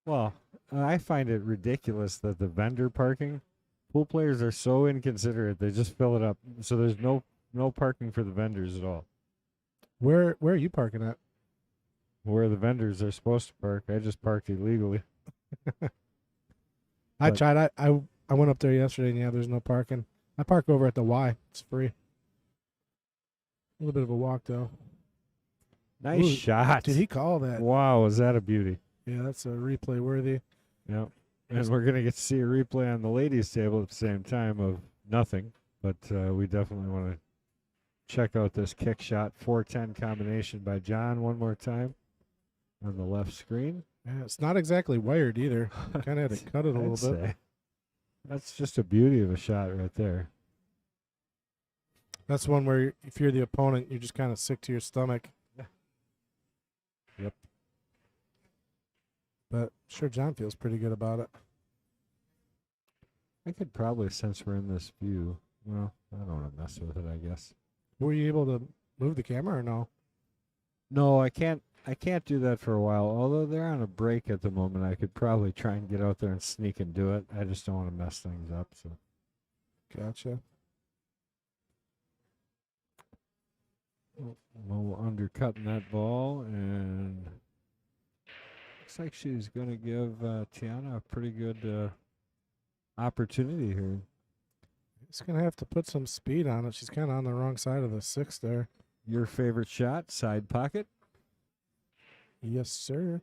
Well, I find it ridiculous that the vendor parking, pool players are so inconsiderate. They just fill it up. So there's no parking for the vendors at all. Where are you parking at? Where the vendors are supposed to park, I just parked illegally. I But- tried. I went up there yesterday and yeah, there's no parking. I park over at the Y. It's free. A little bit of a walk though. Nice Ooh, shot. Did he call that? Wow, is that a beauty? Yeah, that's a replay worthy. Yep. And we're going to get to see a replay on the ladies' table at the same time of nothing. But we definitely want to check out this kick shot 410 combination by John one more time on the left screen. Yeah, it's not exactly wired either. Kind of had to cut it a I'd little bit. say. That's just a beauty of a shot right there. That's one where if you're the opponent, you're just kind of sick to your stomach. Yep. But sure, John feels pretty good about it. I could probably, since we're in this view, well, I don't want to mess with it, I guess. Were you able to move the camera or no? No, I can't do that for a while. Although they're on a break at the moment, I could probably try and get out there and sneak and do it. I just don't want to mess things up. So Gotcha. Mo undercutting that ball, and looks like she's going to give Tiana a pretty good opportunity here. He's going to have to put some speed on it. She's kind of on the wrong side of the 6 there. Your favorite shot, side pocket. Yes, sir.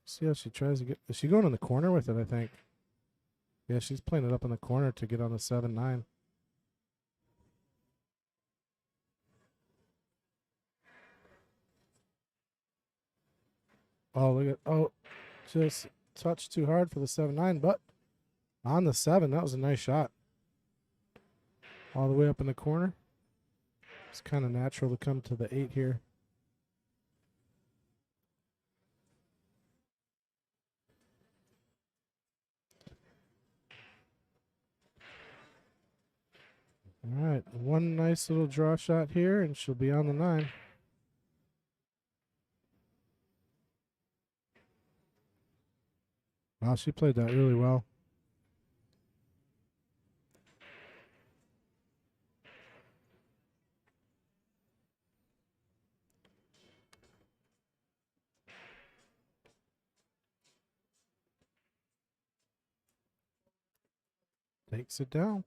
See how she tries to get... Is she going in the corner with it, I think? Yeah, she's playing it up in the corner to get on the 7-9. Oh, look at... Oh, just touched too hard for the 7-9, but on the 7, that was a nice shot. All the way up in the corner. It's kind of natural to come to the 8 here. All right, one nice little draw shot here, and she'll be on the 9. Wow, she played that really well. Takes it down.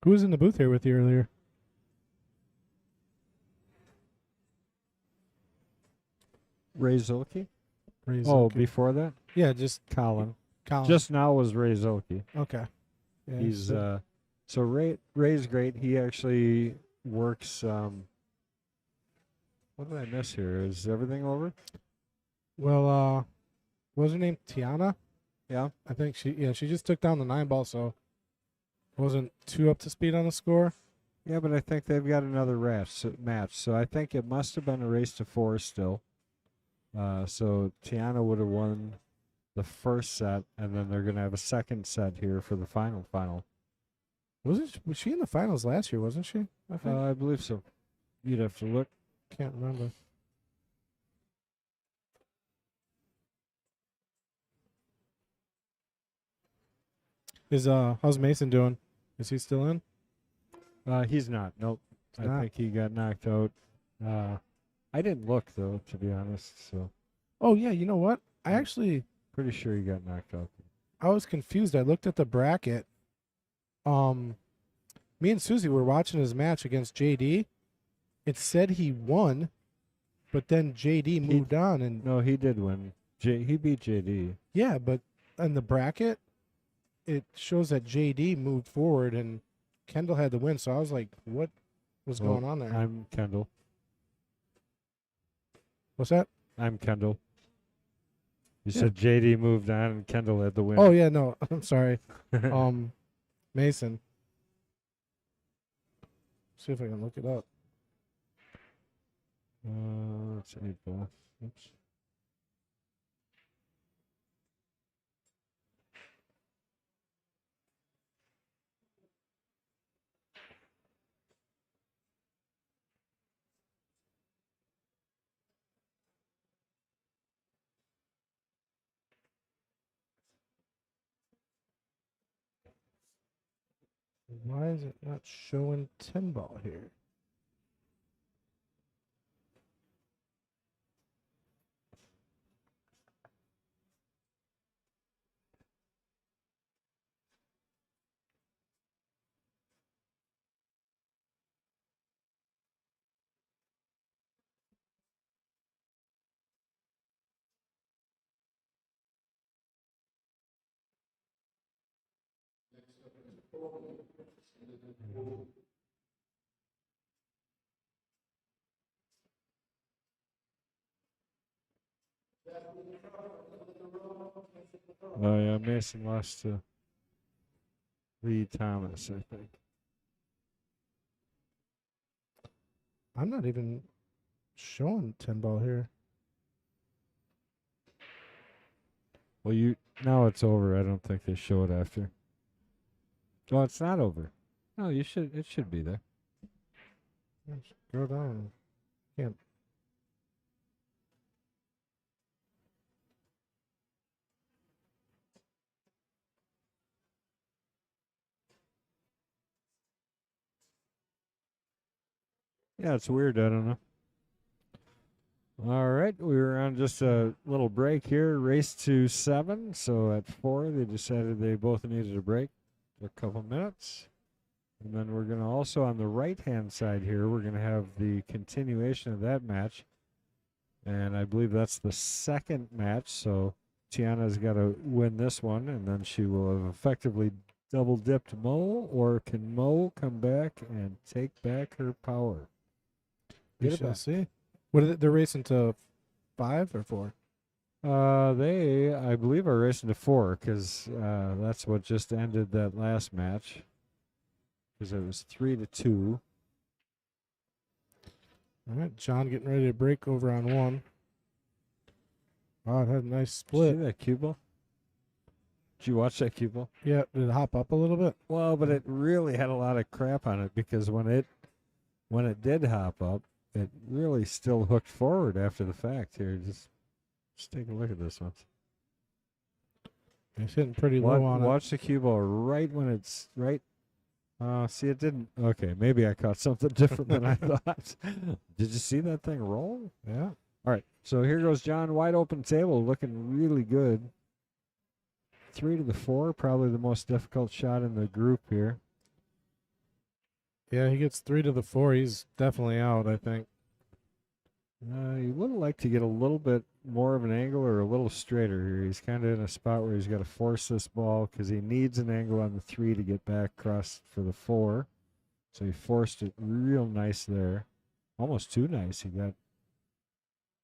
Who was in the booth here with you earlier? Ray Zolke. Ray Oh, Zolke. before that, Yeah, just Colin. Colin. Just now was Ray Zolke. okay. Yeah, He's so- so Ray's great. He actually works. What did I miss here? Is everything over? well, what was her name? Tiana? Yeah. I think she just took down the 9 ball, so wasn't too up to speed on the score. Yeah, but I think they've got another match. So I think it must have been a race to 4 still. So Tiana would have won the first set, and then they're going to have a second set here for the final. Was she in the finals last year, wasn't she? I think. I believe so. You'd have to look. Can't remember. How's Mason doing? Is he still in? He's not. Nope. He's I not? think he got knocked out. I didn't look, though, to be honest. So Oh yeah, you know what? I actually pretty sure he got knocked out. I was confused. I looked at the bracket. Me and Susie were watching his match against JD. It said he won, but then JD moved on, and No, he did win. He beat JD. yeah, but in the bracket, it shows that JD moved forward and Kendall had the win. So I was like, what was Well, going on there? I'm Kendall. What's that? I'm Kendall. You Yeah. said JD moved on and Kendall had the win. Oh yeah, no, I'm sorry. Mason. See if I can look it up. Let's 8 ball. Oops. Why is it not showing 10 ball here? Oh yeah, Mason lost to Lee Thomas, I think. I'm not even showing 10 ball here. Well, now it's over. I don't think they show it after. Well, it's not over. No, it should be there. Let's go down. Can't. Yeah, it's weird. I don't know. All right, we were on just a little break here. Race to 7. So at 4, they decided they both needed a break for a couple minutes. And then we're going to also, on the right-hand side here, we're going to have the continuation of that match. And I believe that's the second match. So Tiana's got to win this one, and then she will have effectively double-dipped Mo, or can Mo come back and take back her power? We Get it shall back. see. What are they're racing to 5 or 4? They, I believe, are racing to 4 because that's what just ended that last match. Because it was 3-2. All right, John getting ready to break over on 1. Oh, it had a nice split. See that cue ball? Did you watch that cue ball? Yeah, did it hop up a little bit? Well, but it really had a lot of crap on it because when it did hop up, it really still hooked forward after the fact. Here, just take a look at this one. It's hitting pretty low on it. Watch the cue ball right when it's right. See, it didn't. Okay, maybe I caught something different than I thought. Did you see that thing roll? Yeah. All right, so here goes John, wide open table, looking really good. 3-4, probably the most difficult shot in the group here. Yeah, he gets 3-4. He's definitely out, I think. You would like to get a little bit more of an angle or a little straighter here. He's kind of in a spot where he's got to force this ball because he needs an angle on the 3 to get back across for the 4. So he forced it real nice there. Almost too nice. He got.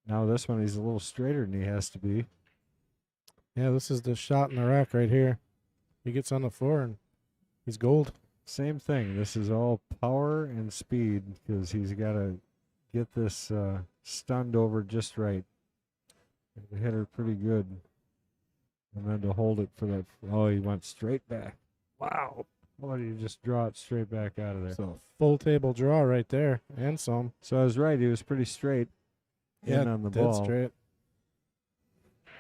Now this one he's a little straighter than he has to be. Yeah, this is the shot in the rack right here. He gets on the floor and he's gold. Same thing. This is all power and speed because he's got to get this stunned over just right. Hit her pretty good. And then to hold it for that. Oh, he went straight back. Wow. Why did you just draw it straight back out of there? So full table draw right there and some. So I was right. He was pretty straight in on the dead ball. straight.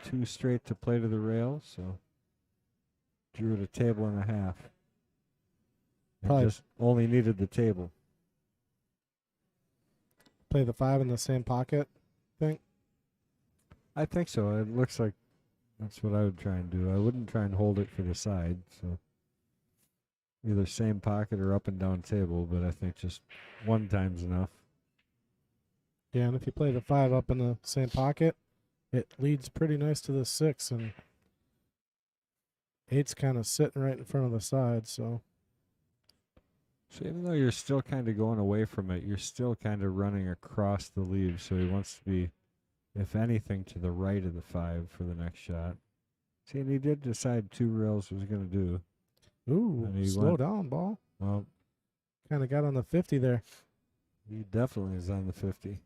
2 straight to play to the rail. So drew it a table and a half. And Probably- just only needed the table. Play the 5 in the same pocket. I think so. It looks like that's what I would try and do. I wouldn't try and hold it for the side. So either same pocket or up and down table, but I think just one time's enough. Yeah, and if you play the 5 up in the same pocket, it leads pretty nice to the 6, and 8's kind of sitting right in front of the side, so. So even though you're still kind of going away from it, you're still kind of running across the lead. So he wants to be, if anything, to the right of the 5 for the next shot. See, and he did decide 2 rails was going to do. Ooh, And he slow went- down, ball. Well, Kind of got on the 50 there. he definitely is on the 50.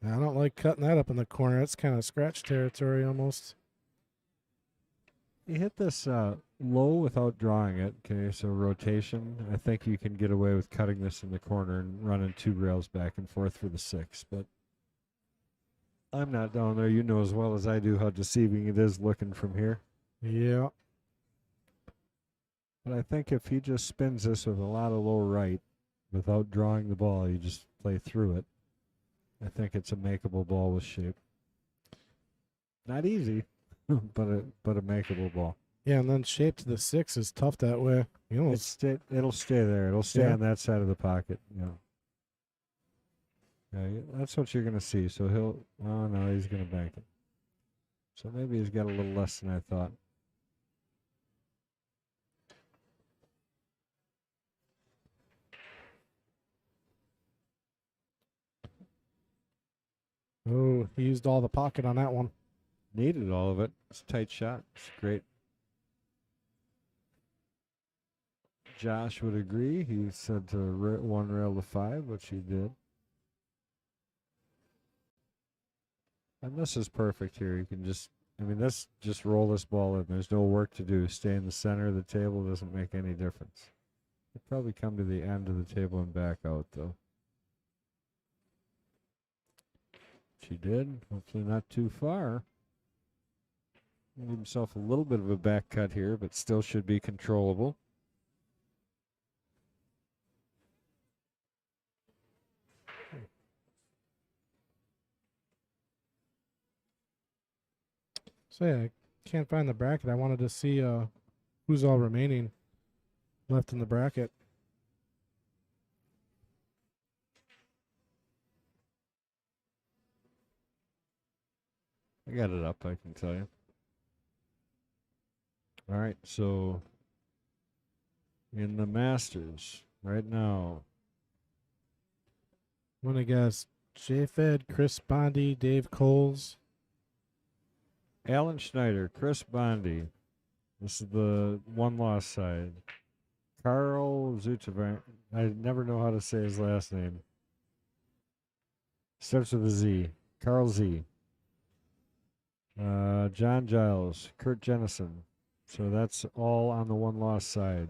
I don't like cutting that up in the corner. That's kind of scratch territory almost. He hit this low without drawing it. Okay, so rotation. I think you can get away with cutting this in the corner and running 2 rails back and forth for the 6. But I'm not down there. You know as well as I do how deceiving it is looking from here. Yeah. But I think if he just spins this with a lot of low right without drawing the ball, you just play through it. I think it's a makeable ball with shape. Not easy, but a makeable ball. Yeah, and then shape to the 6 is tough that way. You almost It'll stay there. It'll stay Yeah. on that side of the pocket. Yeah. Yeah, that's what you're gonna see. So he'll. Oh no, he's gonna bank it. So maybe he's got a little less than I thought. Oh, he used all the pocket on that one. Needed all of it. It's a tight shot. It's great. Josh would agree. He said to one rail to 5, which he did. And this is perfect here. You can just, just roll this ball in. There's no work to do. Stay in the center of the table doesn't make any difference. You'll probably come to the end of the table and back out, though. She did. Hopefully not too far. Give himself a little bit of a back cut here, but still should be controllable. So yeah, I can't find the bracket. I wanted to see who's all remaining left in the bracket. I got it up, I can tell you. All right, so in the Masters right now, I'm gonna guess J-Fed, Chris Bondi, Dave Coles. Alan Schneider, Chris Bondi. This is the one-loss side. Carl Zutavant. I never know how to say his last name. Starts with a Z. Carl Z. John Giles, Kurt Jennison. So that's all on the one-loss side.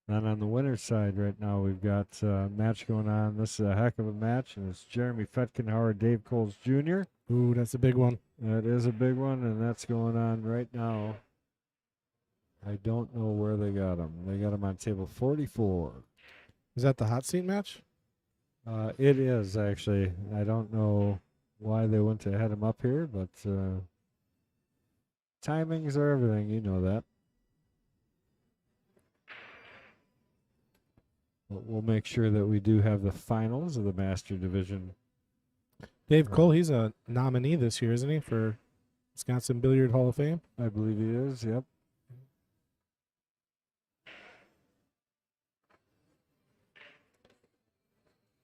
Then on the winner's side right now, we've got a match going on. This is a heck of a match, and it's Jeremy Fetkenhauer, Dave Coles Jr. Ooh, that's a big one. That is a big one, and that's going on right now. I don't know where they got him. They got him on table 44. Is that the hot seat match? It is, actually. I don't know why they went to head him up here, but timings are everything. You know that. But we'll make sure that we do have the finals of the Master Division. Dave Cole, he's a nominee this year, isn't he, for Wisconsin Billiard Hall of Fame? I believe he is, yep.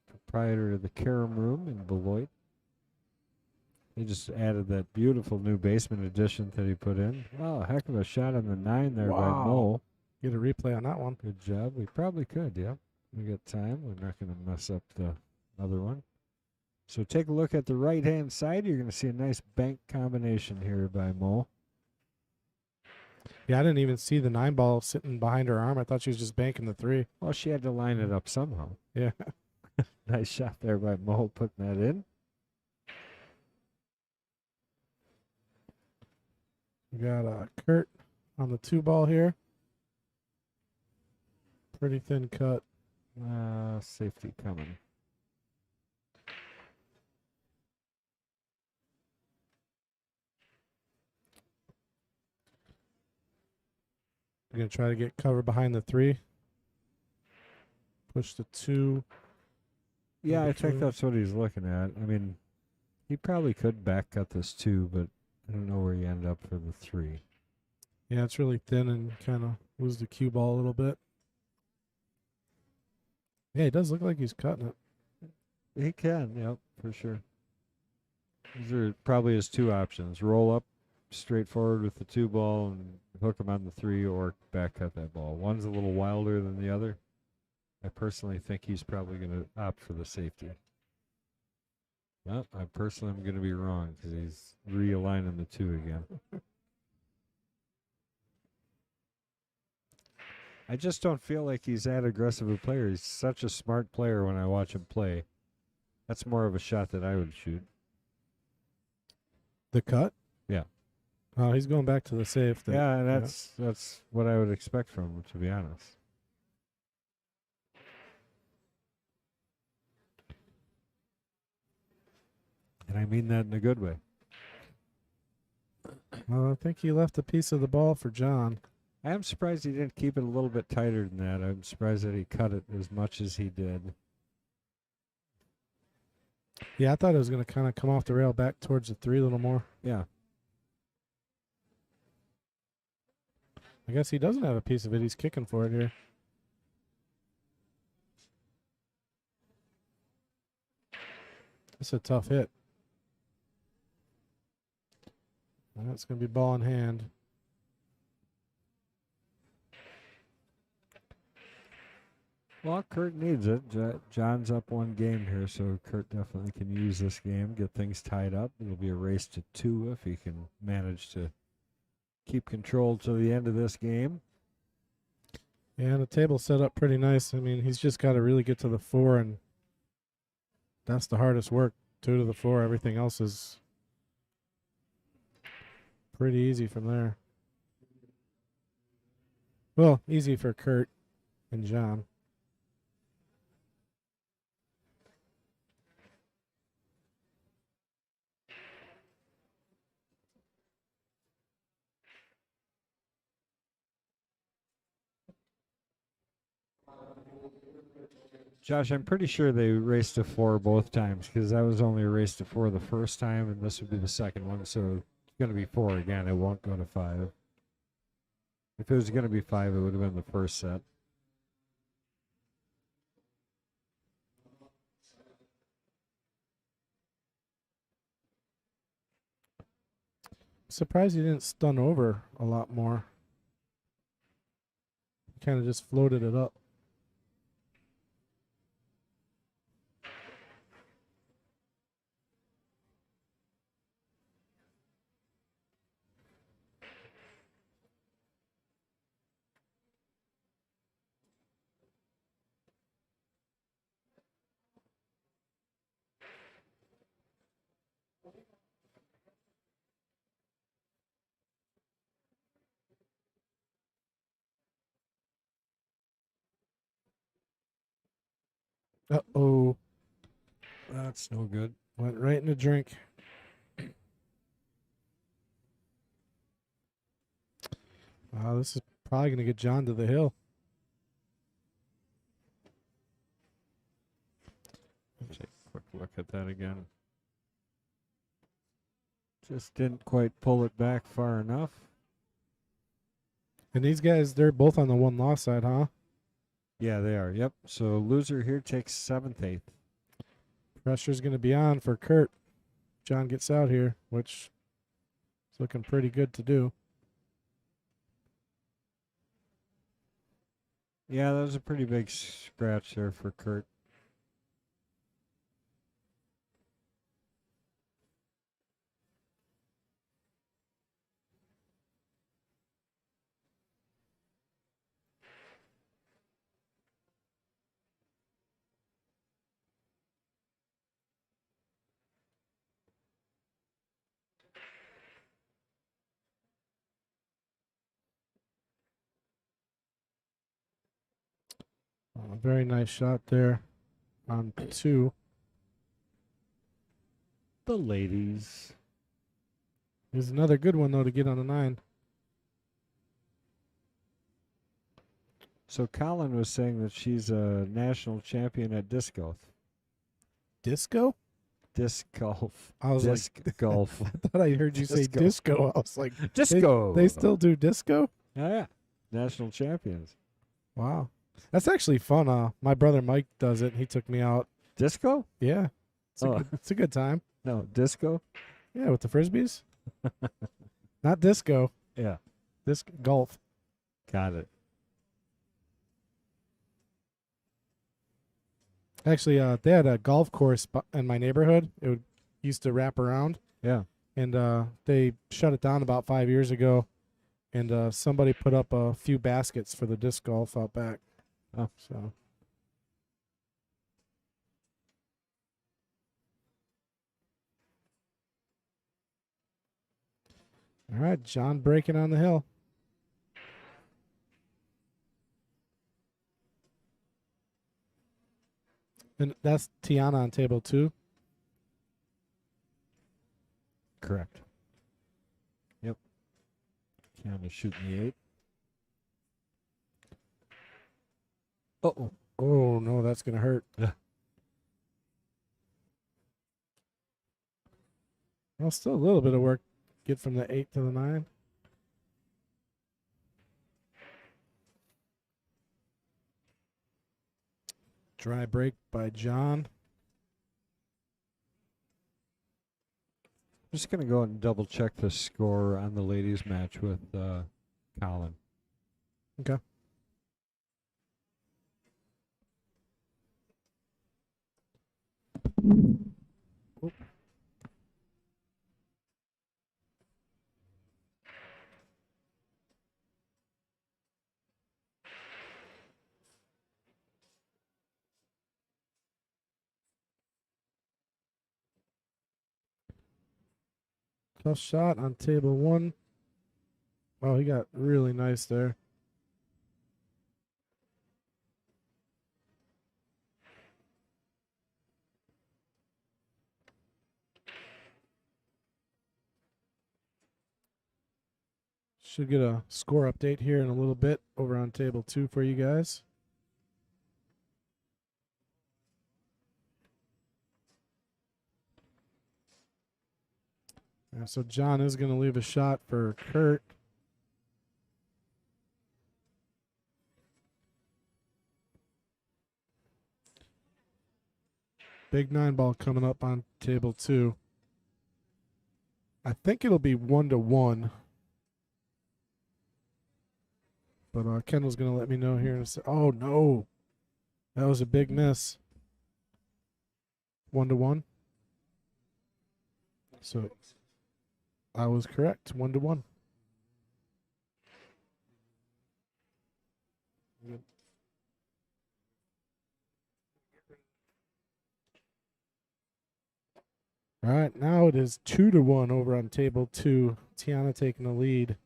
Proprietor of the Carom Room in Beloit. He just added that beautiful new basement addition that he put in. Oh, heck of a shot on the 9 there by Wow. Mo. Get a replay on that one. Good job. We probably could, yeah. We got time. We're not going to mess up the other one. So take a look at the right-hand side. You're going to see a nice bank combination here by Mo. Yeah, I didn't even see the 9 ball sitting behind her arm. I thought she was just banking the 3. Well, she had to line it up somehow. Yeah. Nice shot there by Mo putting that in. We got Kurt on the 2 ball here. Pretty thin cut. Safety coming. We're going to try to get cover behind the 3. Push the 2. Yeah, I think between. that's what he's looking at. I mean, he probably could back cut this 2, but I don't know where you end up for the 3. Yeah, it's really thin and kind of lose the cue ball a little bit. Yeah, it does look like he's cutting it. He can, yep, for sure. These are probably his 2 options. Roll up straightforward with the 2 ball and hook him on the 3, or back cut that ball. One's a little wilder than the other. I personally think he's probably going to opt for the safety. Well, I personally am going to be wrong because he's realigning the 2 again. I just don't feel like he's that aggressive a player. He's such a smart player when I watch him play. That's more of a shot that I would shoot. The cut? Yeah. Oh, he's going back to the safe. Yeah, and that's what I would expect from him, to be honest. And I mean that in a good way. Well, I think he left a piece of the ball for John. I am surprised he didn't keep it a little bit tighter than that. I'm surprised that he cut it as much as he did. Yeah, I thought it was going to kind of come off the rail back towards the 3 a little more. Yeah. I guess he doesn't have a piece of it. He's kicking for it here. That's a tough hit. That's going to be ball in hand. Well, Kurt needs it. John's up 1 game here, so Kurt definitely can use this game, get things tied up. It'll be a race to 2 if he can manage to keep control to the end of this game. Yeah, and the table's set up pretty nice. I mean, he's just got to really get to the 4, and that's the hardest work. 2 to the 4. Everything else is pretty easy from there. Well, easy for Kurt and John. Josh, I'm pretty sure they raced to 4 both times because that was only a race to 4 the first time, and this would be the second one, so it's going to be 4 again. It won't go to 5. If it was going to be 5, it would have been the first set. Surprised he didn't stun over a lot more. He kind of just floated it up. Uh-oh. That's no good. Went right in the drink. This is probably going to get John to the hill. Take a quick look at that again. Just didn't quite pull it back far enough. And these guys, they're both on the 1-loss side, huh? Yeah, they are. Yep. So loser here takes 7th, 8th. Pressure's going to be on for Kurt. John gets out here, which is looking pretty good to do. Yeah, that was a pretty big scratch there for Kurt. Very nice shot there on 2. The ladies. Here's another good one, though, to get on the 9. So Colin was saying that she's a national champion at disc golf. Disco? Disc golf. I was disc golf. I thought I heard you say Disco. disco. I was like, Disco. They still do disco? Oh, yeah. National champions. Wow. That's actually fun. My brother Mike does it. He took me out. Disco? Yeah. Oh. It's a good time. No, disco? Yeah, with the Frisbees. Not disco. Yeah. Disc golf. Got it. Actually, they had a golf course in my neighborhood. It used to wrap around. Yeah. And they shut it down about 5 years ago. And somebody put up a few baskets for the disc golf out back. Oh. So. All right, John breaking on the hill. And that's Tiana on table 2. Correct. Yep. Tiana's shooting the 8. Uh-oh. Oh, no, that's going to hurt. Yeah. Well, still a little bit of work. Get from the 8 to the 9. Dry break by John. Just going to go and double check the score on the ladies' match with Colin. Okay. Oop. Tough shot on table 1. Oh, he got really nice there. Should get a score update here in a little bit over on table 2 for you guys. Yeah, so John is going to leave a shot for Kurt. Big 9 ball coming up on table 2. I think it'll be 1-1. But Kendall's going to let me know here in a second. Oh, no. That was a big miss. 1-1. So I was correct. 1-1. All right, now it is 2-1 over on table 2. Tiana taking the lead.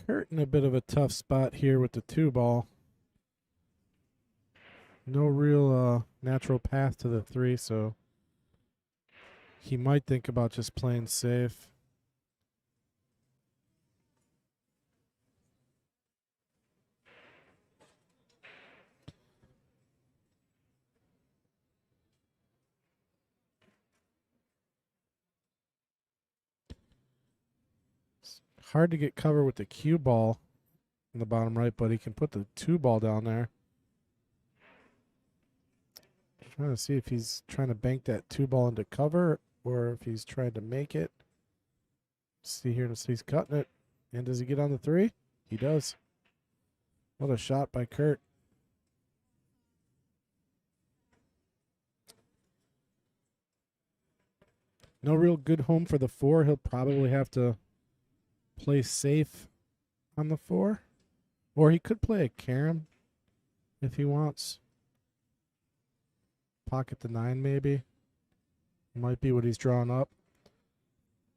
Kurt in a bit of a tough spot here with the 2 ball. No real natural path to the 3, so he might think about just playing safe. It's hard to get cover with the cue ball in the bottom right, but he can put the 2 ball down there. Trying to see if he's trying to bank that 2 ball into cover or if he's trying to make it. See here, he's cutting it. And does he get on the 3? He does. What a shot by Kurt. No real good home for the 4. He'll probably have to play safe on the 4. Or he could play a carom if he wants. Pocket the 9 maybe. Might be what he's drawing up.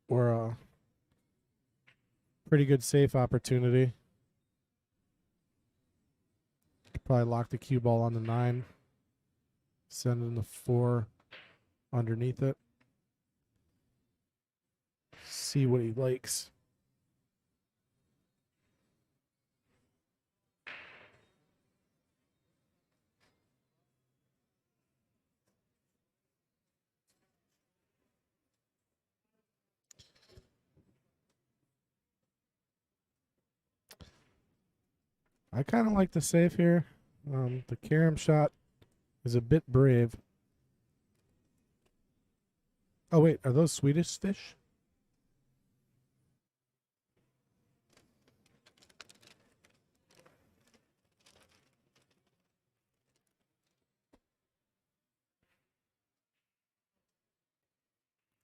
Or a pretty good safe opportunity. Could probably lock the cue ball on the 9. Send in the 4 underneath it. See what he likes. I kind of like the save here. The carom shot is a bit brave. Oh, wait. Are those Swedish fish?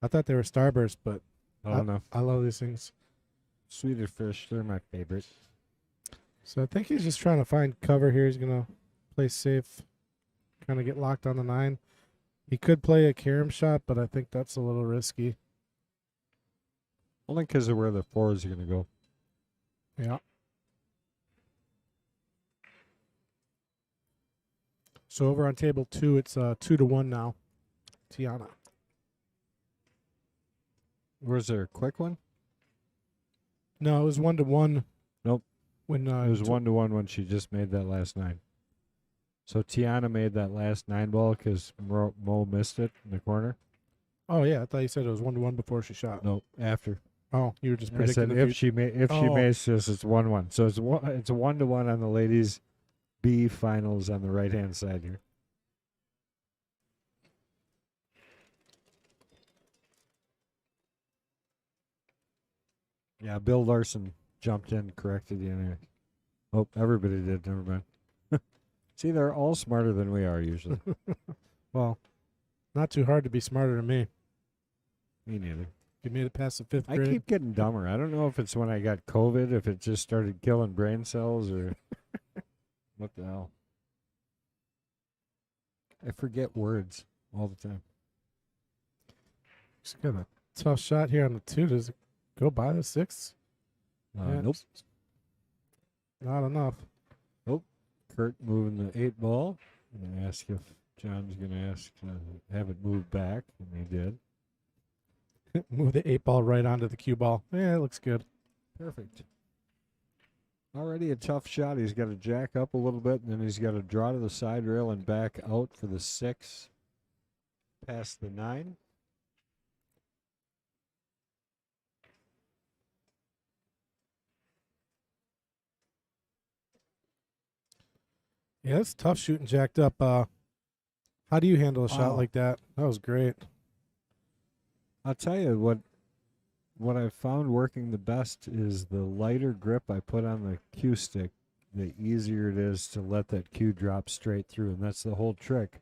I thought they were starburst, but Oh, no. I love these things. Swedish fish, they're my favorite. So I think he's just trying to find cover here. He's going to play safe, kind of get locked on the 9. He could play a carom shot, but I think that's a little risky. Only because of where the 4s are going to go. Yeah. So over on table 2, it's 2-1 now. Tiana. Was there a quick one? No, it was 1-1. Nope. When It was 1-1 when she just made that last 9. So Tiana made that last 9 ball because Mo missed it in the corner. Oh yeah, I thought you said it was 1-1 before she shot. No, after. Oh, you were just I predicting said the if she Oh. makes this, it's 1-1. So it's 1-1 on the ladies B finals on the right hand side here. Yeah, Bill Larson jumped in, corrected you. Anyway. Oh, everybody did. Never mind. See, they're all smarter than we are usually. Well, not too hard to be smarter than me. Me neither. You made it past the 5th I grade. keep getting dumber. I don't know if it's when I got COVID, if it just started killing brain cells, or what the hell. I forget words all the time. She's got a tough shot here on the 2. Does it go by the 6? Yeah, Nope. Not enough. Kurt moving the 8 ball. I'm going to ask if John's going to ask to have it moved back, and he did. Move the 8 ball right onto the cue ball. Yeah, it looks good. Perfect. Already a tough shot. He's got to jack up a little bit, and then he's got to draw to the side rail and back out for the 6. Past the 9. Yeah, it's tough shooting jacked up. How do you handle a shot Oh. like that? That was great. I'll tell you what I've found working the best is the lighter grip I put on the cue stick, the easier it is to let that cue drop straight through. And that's the whole trick,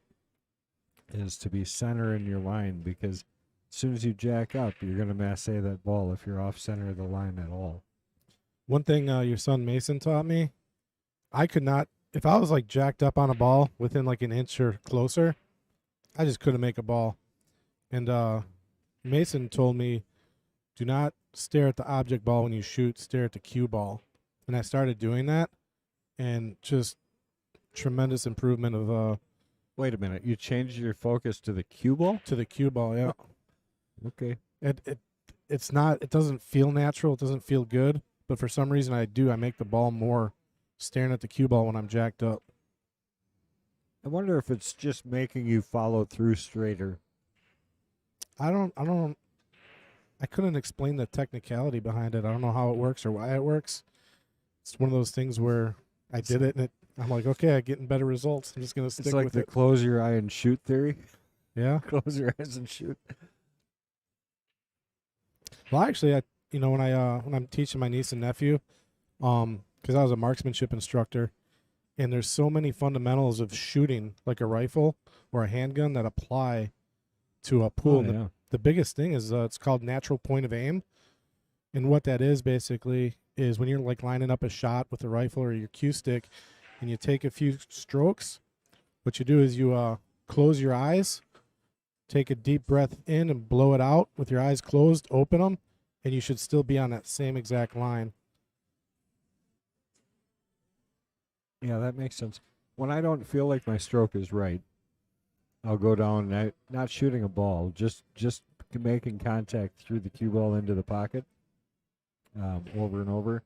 is to be center in your line, because as soon as you jack up, you're going to massee that ball if you're off center of the line at all. One thing your son Mason taught me, I could not, if I was like jacked up on a ball within like an inch or closer, I just couldn't make a ball. And Mason told me, do not stare at the object ball when you shoot, stare at the cue ball. And I started doing that, and just tremendous improvement of Wait a minute, you changed your focus to the cue ball? to the cue ball. Yeah, Okay. it's not, it doesn't feel natural, it doesn't feel good, but for some reason I make the ball more staring at the cue ball when I'm jacked up. I wonder if it's just making you follow through straighter. I couldn't explain the technicality behind it. I don't know how it works or why it works. It's one of those things where I did it and I'm like, okay, I'm getting better results. I'm just gonna stick It's like with the it. close your eye and shoot theory. Yeah. Close your eyes and shoot. Well, actually, when I'm teaching my niece and nephew, because I was a marksmanship instructor, and there's so many fundamentals of shooting like a rifle or a handgun that apply to a pool. Oh, And yeah. the biggest thing is it's called natural point of aim, and what that is basically is when you're like lining up a shot with a rifle or your cue stick, and you take a few strokes. What you do is you close your eyes, take a deep breath in and blow it out with your eyes closed, open them, and you should still be on that same exact line. Yeah, that makes sense. When I don't feel like my stroke is right, I'll go down and not shooting a ball, just making contact through the cue ball into the pocket, over and over.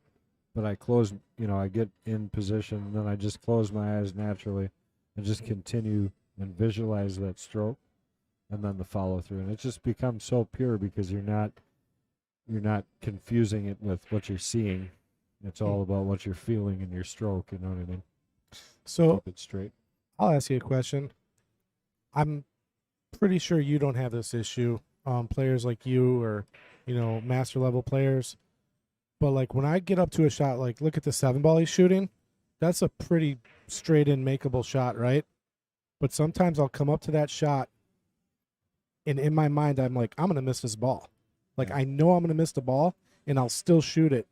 But I close, I get in position, and then I just close my eyes naturally and just continue and visualize that stroke, and then the follow through. And it just becomes so pure because you're not confusing it with what you're seeing. It's all about what you're feeling in your stroke, you know what I mean? So Keep it straight. I'll ask you a question. I'm pretty sure you don't have this issue. Players like you or, master level players. But like when I get up to a shot, like look at the 7 ball he's shooting, that's a pretty straight in makeable shot, right? But sometimes I'll come up to that shot and in my mind I'm like, I'm gonna miss this ball. Like Yeah. I know I'm gonna miss the ball and I'll still shoot it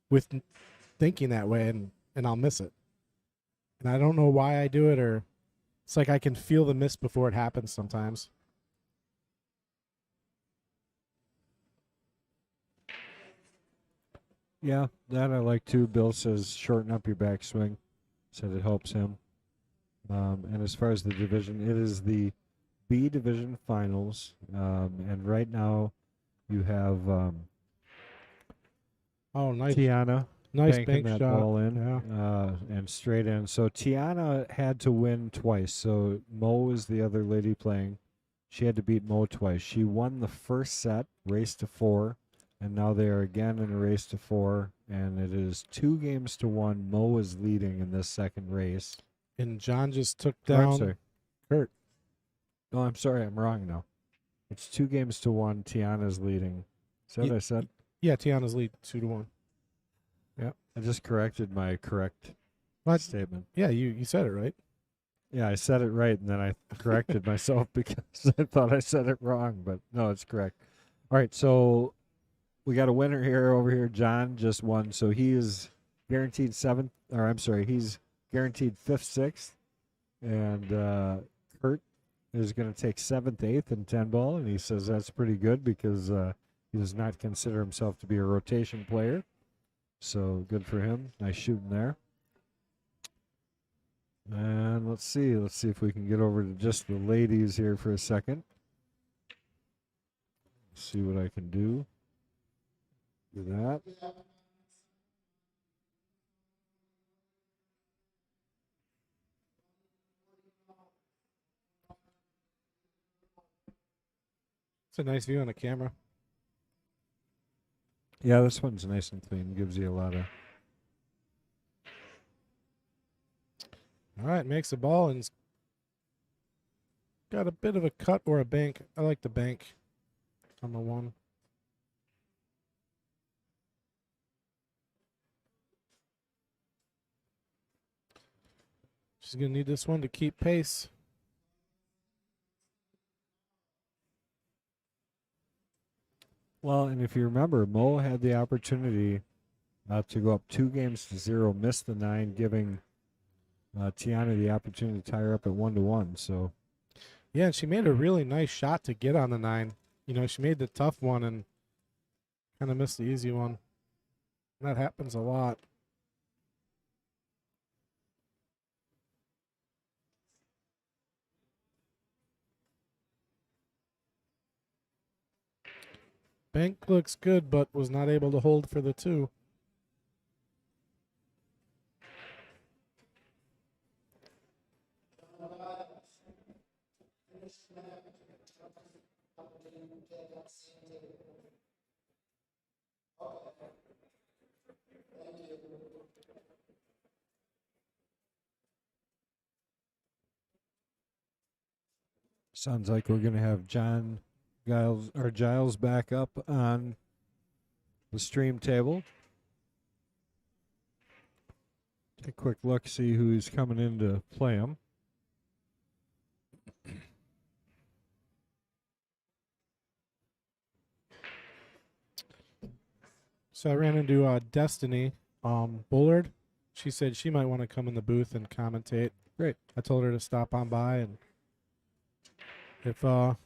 with thinking that way. And and I'll miss it. And I don't know why I do it, or it's like I can feel the miss before it happens sometimes. Yeah, that I like too. Bill says shorten up your backswing. Said it helps him. And as far as the division, it is the B division finals. And right now you have Oh, nice. Tiana Nice banking bank that shot. ball in Yeah. and straight in. So Tiana had to win twice. So Mo is the other lady playing. She had to beat Mo twice. She won the first set, race to 4, and now they are again in a race to 4, and it is 2-1. Mo is leading in this second race. And John just took Oh, I'm down sorry. Kurt. Oh, I'm sorry. I'm wrong now. It's 2-1. Tiana's leading. Is that what I said? Yeah, Tiana's lead 2-1. I just corrected my correct But statement. yeah, you said it right. Yeah, I said it right, and then I corrected myself because I thought I said it wrong, but no, it's correct. All right, so we got a winner here over here. John just won, so he is guaranteed he's guaranteed 5th, 6th, and Kurt is going to take 7th, 8th, and 10 ball, and he says that's pretty good because he does not consider himself to be a rotation player. So good for him. Nice shooting there. And let's see if we can get over to just the ladies here for a second. See what I can do. Do that. It's a nice view on the camera. Yeah, this one's nice and clean. Gives you a lot of. All right, makes the ball and it's got a bit of a cut or a bank. I like the bank on the 1. She's going to need this one to keep pace. Well, and if you remember, Mo had the opportunity to go up 2-0, missed the 9, giving Tiana the opportunity to tie her up at 1-1. So Yeah, and she made a really nice shot to get on the 9. You know, she made the tough one and kind of missed the easy one. That happens a lot. Bank looks good, but was not able to hold for the 2. sounds like we're going to have Giles back up on the stream table. Take a quick look, see who's coming in to play him. So I ran into Destiny Bullard. She said she might want to come in the booth and commentate. Great. I told her to stop on by, and if you're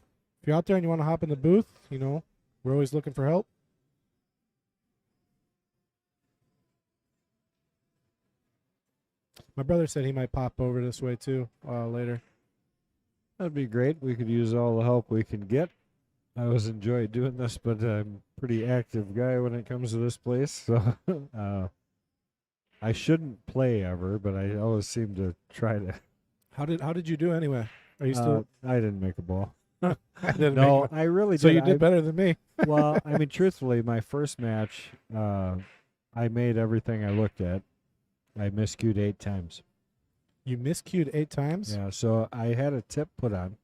out there and you want to hop in the booth, you know, we're always looking for help. My brother said he might pop over this way too later. That'd be great. We could use all the help we can get. I always enjoy doing this, but I'm a pretty active guy when it comes to this place. So I shouldn't play ever, but I always seem to try to. How did you do anyway? Are you still? I didn't make a ball. I didn't No, make I really so did. you did better than me. Well, I mean, truthfully, my first match, I made everything I looked at. I miscued 8 times. You miscued 8 times? Yeah, so I had a tip put on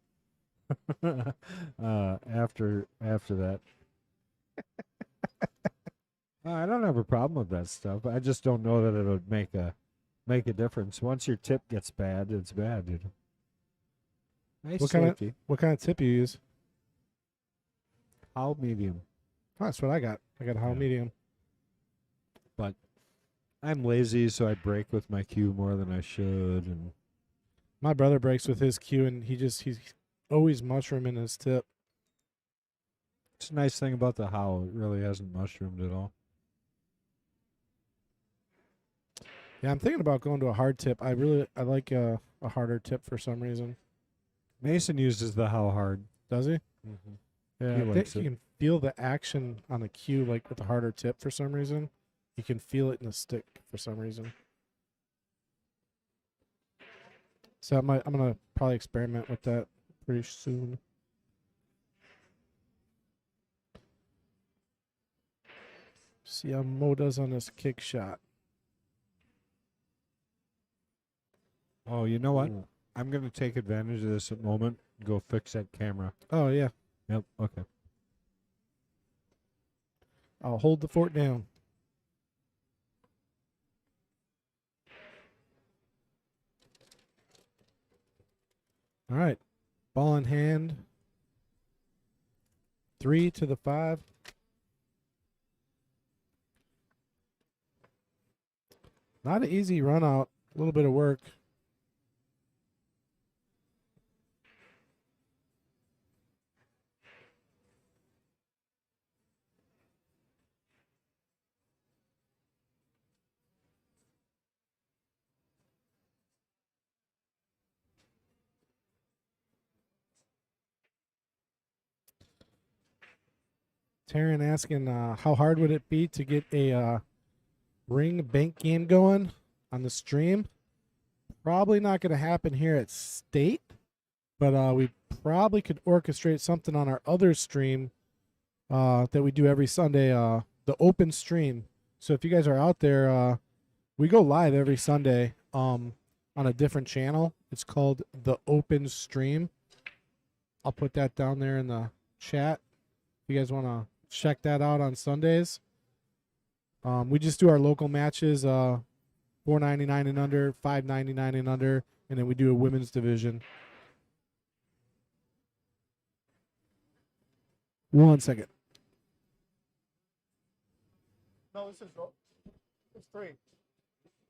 after that. I don't have a problem with that stuff. I just don't know that it would make a difference. Once your tip gets bad, it's bad. You know. Nice What kind of- safety. What kind of tip you use? How medium. Oh, that's what I got. I got how Yeah. medium. I'm lazy, so I break with my cue more than I should, and My brother breaks with his cue, and he's always mushrooming his tip. it's a nice thing about the how it really hasn't mushroomed at all. Yeah, I'm thinking about going to a hard tip. I like a harder tip for some reason. Mason uses the how hard. Does he? Mm-hmm. Yeah, He I likes think you it. can feel the action on the cue, like with a harder tip for some reason. You can feel it in the stick for some reason. So I'm gonna probably experiment with that pretty soon. See how Mo does on this kick shot. Oh, you know what? Ooh. I'm gonna take advantage of this at moment. Go fix that camera. Oh yeah, Yep. Okay. I'll hold the fort down. All right, ball in hand. 3 to the 5. Not an easy run out. A little bit of work. Taryn asking, how hard would it be to get a ring bank game going on the stream? Probably not going to happen here at State, but we probably could orchestrate something on our other stream that we do every Sunday, the open stream. So if you guys are out there, we go live every Sunday on a different channel. It's called the Open Stream. I'll put that down there in the chat. If you guys want to check that out on Sundays. We just do our local matches, $4.99 and under, $5.99 and under, and then we do a women's division. 1 second. No, this is 3.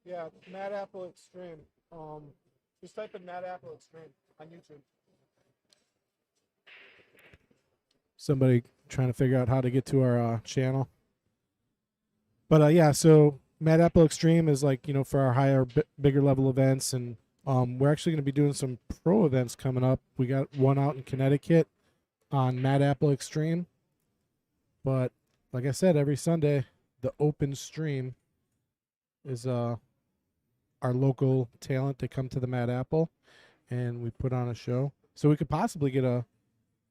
Yeah, Mad Apple Extreme. Just type in Mad Apple Extreme on YouTube. Somebody trying to figure out how to get to our channel. But yeah, so Mad Apple Extreme is like, for our higher, bigger level events. And we're actually going to be doing some pro events coming up. We got one out in Connecticut on Mad Apple Extreme. But like I said, every Sunday, the open stream is our local talent. They come to the Mad Apple and we put on a show. So we could possibly get a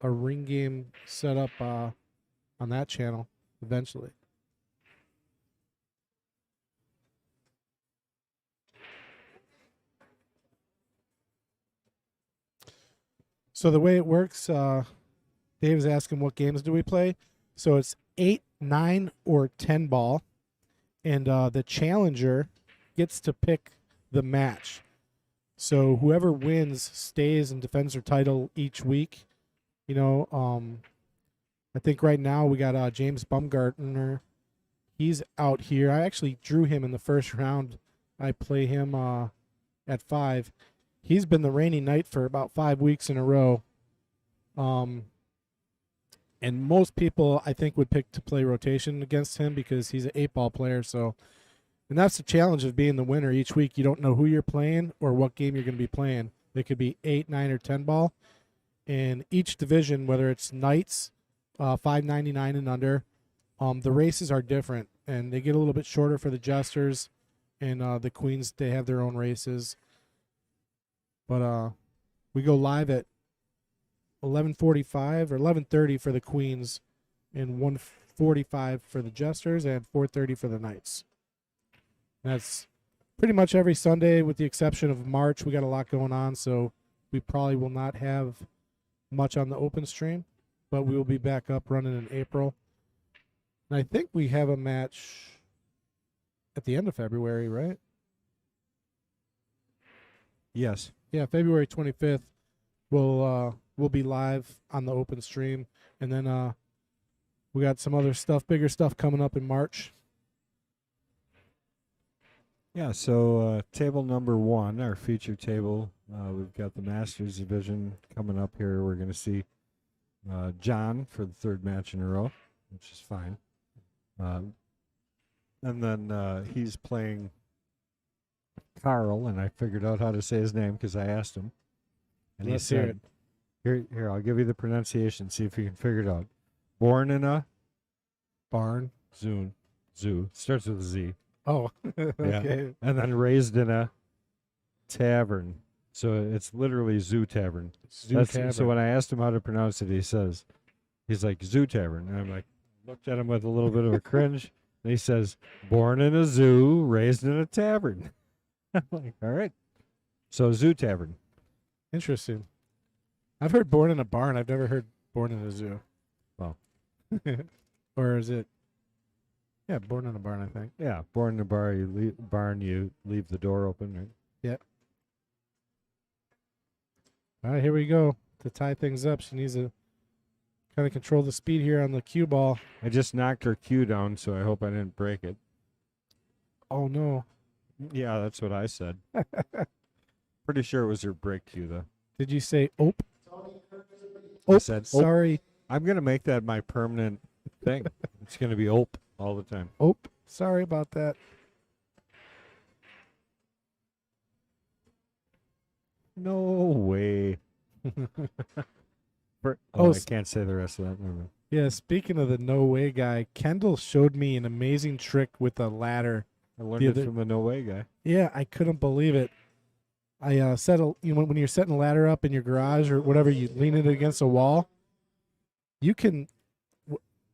ring game set up on that channel eventually. So the way it works, Dave is asking what games do we play. So it's 8, 9, or 10 ball, and the challenger gets to pick the match. So whoever wins stays and defends their title each week. I think right now we got James Bumgartner. He's out here. I actually drew him in the first round. I play him at 5. He's been the reigning knight for about 5 weeks in a row. And most people, I think, would pick to play rotation against him because he's an 8-ball player. So, and that's the challenge of being the winner each week. You don't know who you're playing or what game you're going to be playing. It could be 8, 9, or 10 ball. And each division, whether it's knights, $5.99 and under, the races are different. And they get a little bit shorter for the jesters. And the queens, they have their own races. But we go live at 11:45 or 11:30 for the queens, and 1:45 for the jesters, and 4:30 for the knights. That's pretty much every Sunday, with the exception of March. We got a lot going on, so we probably will not have much on the open stream, but we will be back up running in April. And I think we have a match at the end of February, right? Yes. Yeah, February 25th, we'll be live on the open stream, and then we got some other stuff, bigger stuff coming up in March. Yeah, so table number 1, our feature table, we've got the Masters division coming up here. We're going to see John for the 3rd match in a row, which is fine. And then he's playing Carl, and I figured out how to say his name because I asked him. And Let's he hear said, Here, I'll give you the pronunciation, see if you can figure it out. Born in a Barn. zoo. Starts with a Z. Oh, okay. And then raised in a tavern. So it's literally Zoo Tavern. Zoo Tavern. So when I asked him how to pronounce it, he's like, Zoo Tavern. And I'm like, looked at him with a little bit of a cringe. And he says, born in a zoo, raised in a tavern. I'm like, all right. So Zoo Tavern. Interesting. I've heard born in a barn. I've never heard born in a zoo. Well. Or is it? Yeah, born in a barn, I think. Yeah, born in a barn, you leave the door open, right? All right, here we go. To tie things up, she needs to kind of control the speed here on the cue ball. I just knocked her cue down, so I hope I didn't break it. Oh, no. Yeah, that's what I said. Pretty sure it was her break cue, though. Did you say ope? I Ope, said, sorry. I'm going to make that my permanent thing. It's going to be ope all the time. Ope, sorry about that. No way. Oh, I can't say the rest of that. Never mind. Yeah, speaking of the no way guy, Kendall showed me an amazing trick with a ladder. I learned The it other- from the No Way guy. Yeah, I couldn't believe it. I set when you're setting a ladder up in your garage or whatever, you lean it against a wall. You can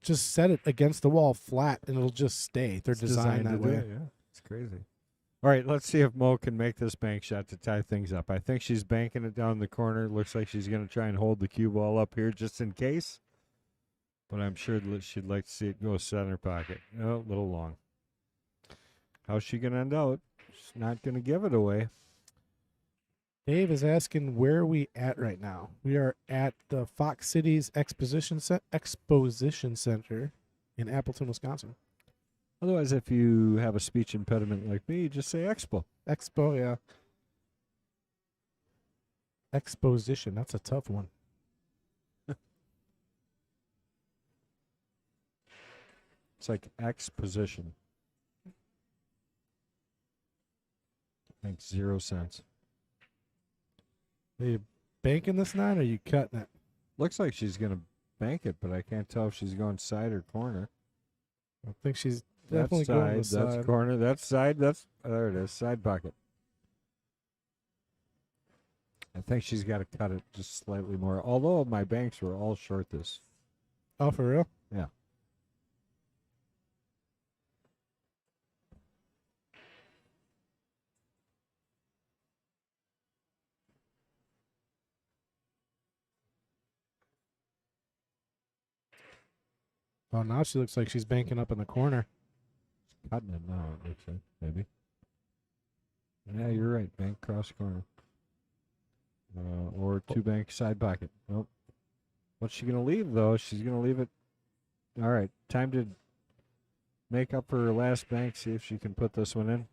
just set it against the wall flat, and it'll just stay. They're It's designed that to do way. it, yeah, it's crazy. All right, let's see if Mo can make this bank shot to tie things up. I think she's banking it down the corner. Looks like she's going to try and hold the cue ball up here just in case. But I'm sure that she'd like to see it go center pocket. Oh, a little long. How's she going to end out? She's not going to give it away. Dave is asking where are we at right now. We are at the Fox Cities Exposition Center in Appleton, Wisconsin. Otherwise, if you have a speech impediment like me, just say Expo. Expo, yeah. Exposition, that's a tough one. It's like exposition. Makes 0 sense. Are you banking this 9 or are you cutting it? Looks like she's going to bank it, but I can't tell if she's going side or corner. I think she's That's definitely going side, the side. that's corner, that's side, there it is, side pocket. I think she's got to cut it just slightly more, although my banks were all short this. Oh, for real? Yeah. Oh, now she looks like she's banking up in the corner. Cutting it now, it looks like, maybe. Yeah, you're right, bank cross corner. Or 2 bank side pocket. Nope. What's she going to leave, though? She's going to leave it. All right, time to make up for her last bank, see if she can put this one in.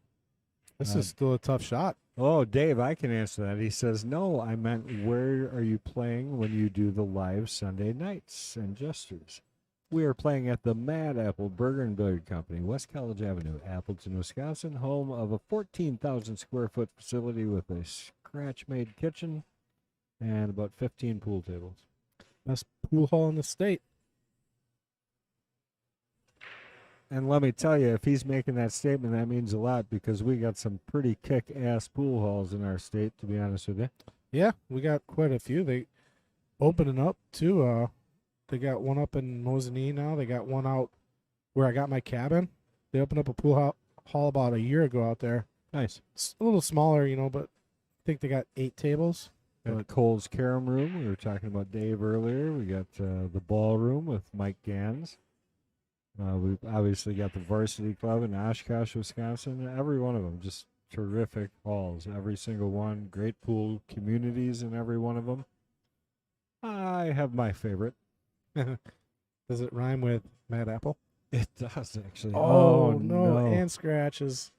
This is still a tough shot. Oh, Dave, I can answer that. He says, no, I meant where are you playing when you do the live Sunday nights and gestures? We are playing at the Mad Apple Burger and Billiard Company, West College Avenue, Appleton, Wisconsin, home of a 14,000 square foot facility with a scratch-made kitchen and about 15 pool tables. Best pool hall in the state. And let me tell you, if he's making that statement, that means a lot because we got some pretty kick-ass pool halls in our state, to be honest with you. Yeah, we got quite a few. They opening up too. They got one up in Mosinee now. They got one out where I got my cabin. They opened up a pool hall about a year ago out there. Nice. It's a little smaller, but I think they got 8 tables. Got Cole's Carom Room. We were talking about Dave earlier. We got the ballroom with Mike Gans. We've obviously got the Varsity Club in Oshkosh, Wisconsin. Every one of them, just terrific halls. Every single one. Great pool communities in every one of them. I have my favorite. Does it rhyme with Mad Apple? It does, actually. Oh, no. And scratches.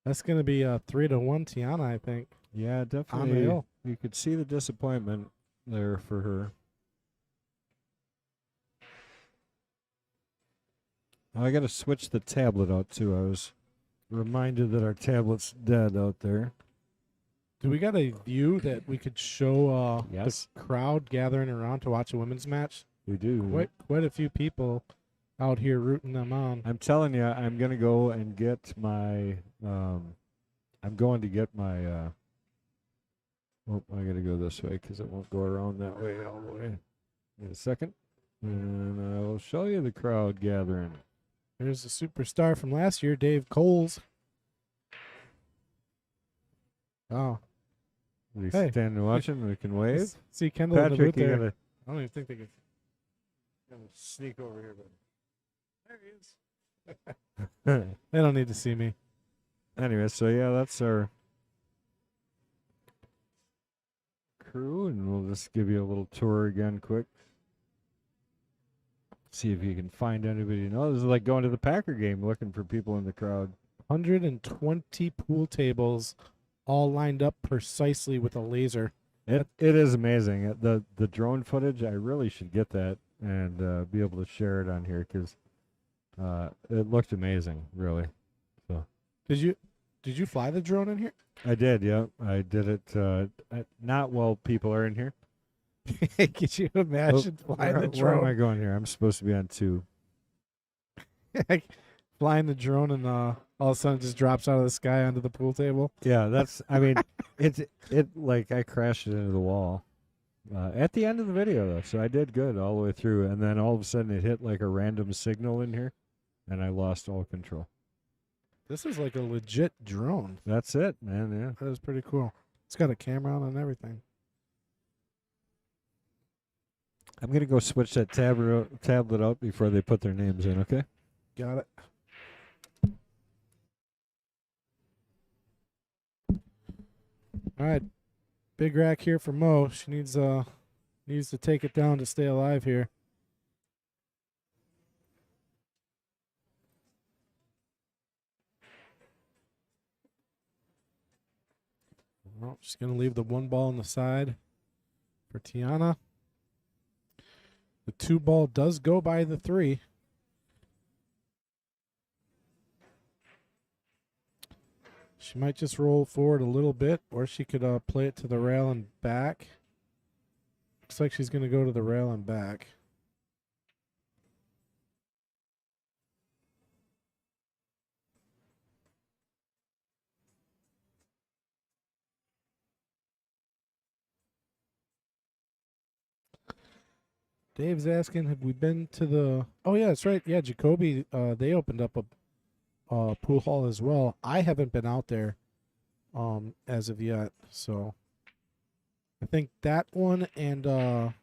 That's going to be a 3-1 Tiana, I think. Yeah, On the definitely. hill. You could see the disappointment there for her. I got to switch the tablet out too. I was reminded that our tablet's dead out there. Do we got a view that we could show Yes. the crowd gathering around to watch a women's match? We do. Quite a few people out here rooting them on. I'm telling you, I'm gonna go and get my. I'm going to get my. Oh, I gotta go this way because it won't go around that way all the way. Wait a second, and I will show you the crowd gathering. There's the superstar from last year, Dave Coles. Oh, We Hey. standing watching. We can wave. see Kendall in the Patrick, booth you there. gotta. I don't even think they can. Gonna sneak over here, but there he is. They don't need to see me. Anyway, so yeah, that's our crew, and we'll just give you a little tour again, quick. See if you can find anybody you know. This is like going to the Packer game, looking for people in the crowd. 120 pool tables, all lined up precisely with a laser. It is amazing. The drone footage, I really should get that and be able to share it on here because it looked amazing, really. Did you fly the drone in here? I did, yeah. I did it not while people are in here. Could you imagine flying the Where am I drone? going here? I'm supposed to be on 2. Flying the drone and all of a sudden it just drops out of the sky onto the pool table. Yeah, that's. I mean, it like I crashed it into the wall at the end of the video though, so I did good all the way through, and then all of a sudden it hit like a random signal in here, and I lost all control. This is like a legit drone. That's it, man. Yeah. That is pretty cool. It's got a camera on and everything. I'm gonna go switch that tablet out before they put their names in. Okay. Got it. All right, big rack here for Mo. She needs to take it down to stay alive here. Well, she's gonna leave the 1 ball on the side for Tiana. The 2 ball does go by the 3. She might just roll forward a little bit, or she could play it to the rail and back. Looks like she's going to go to the rail and back. Dave's asking, have we been to the... Oh, yeah, that's right. Yeah, Jacoby, they opened up a pool hall as well. I haven't been out there as of yet, so I think that one and the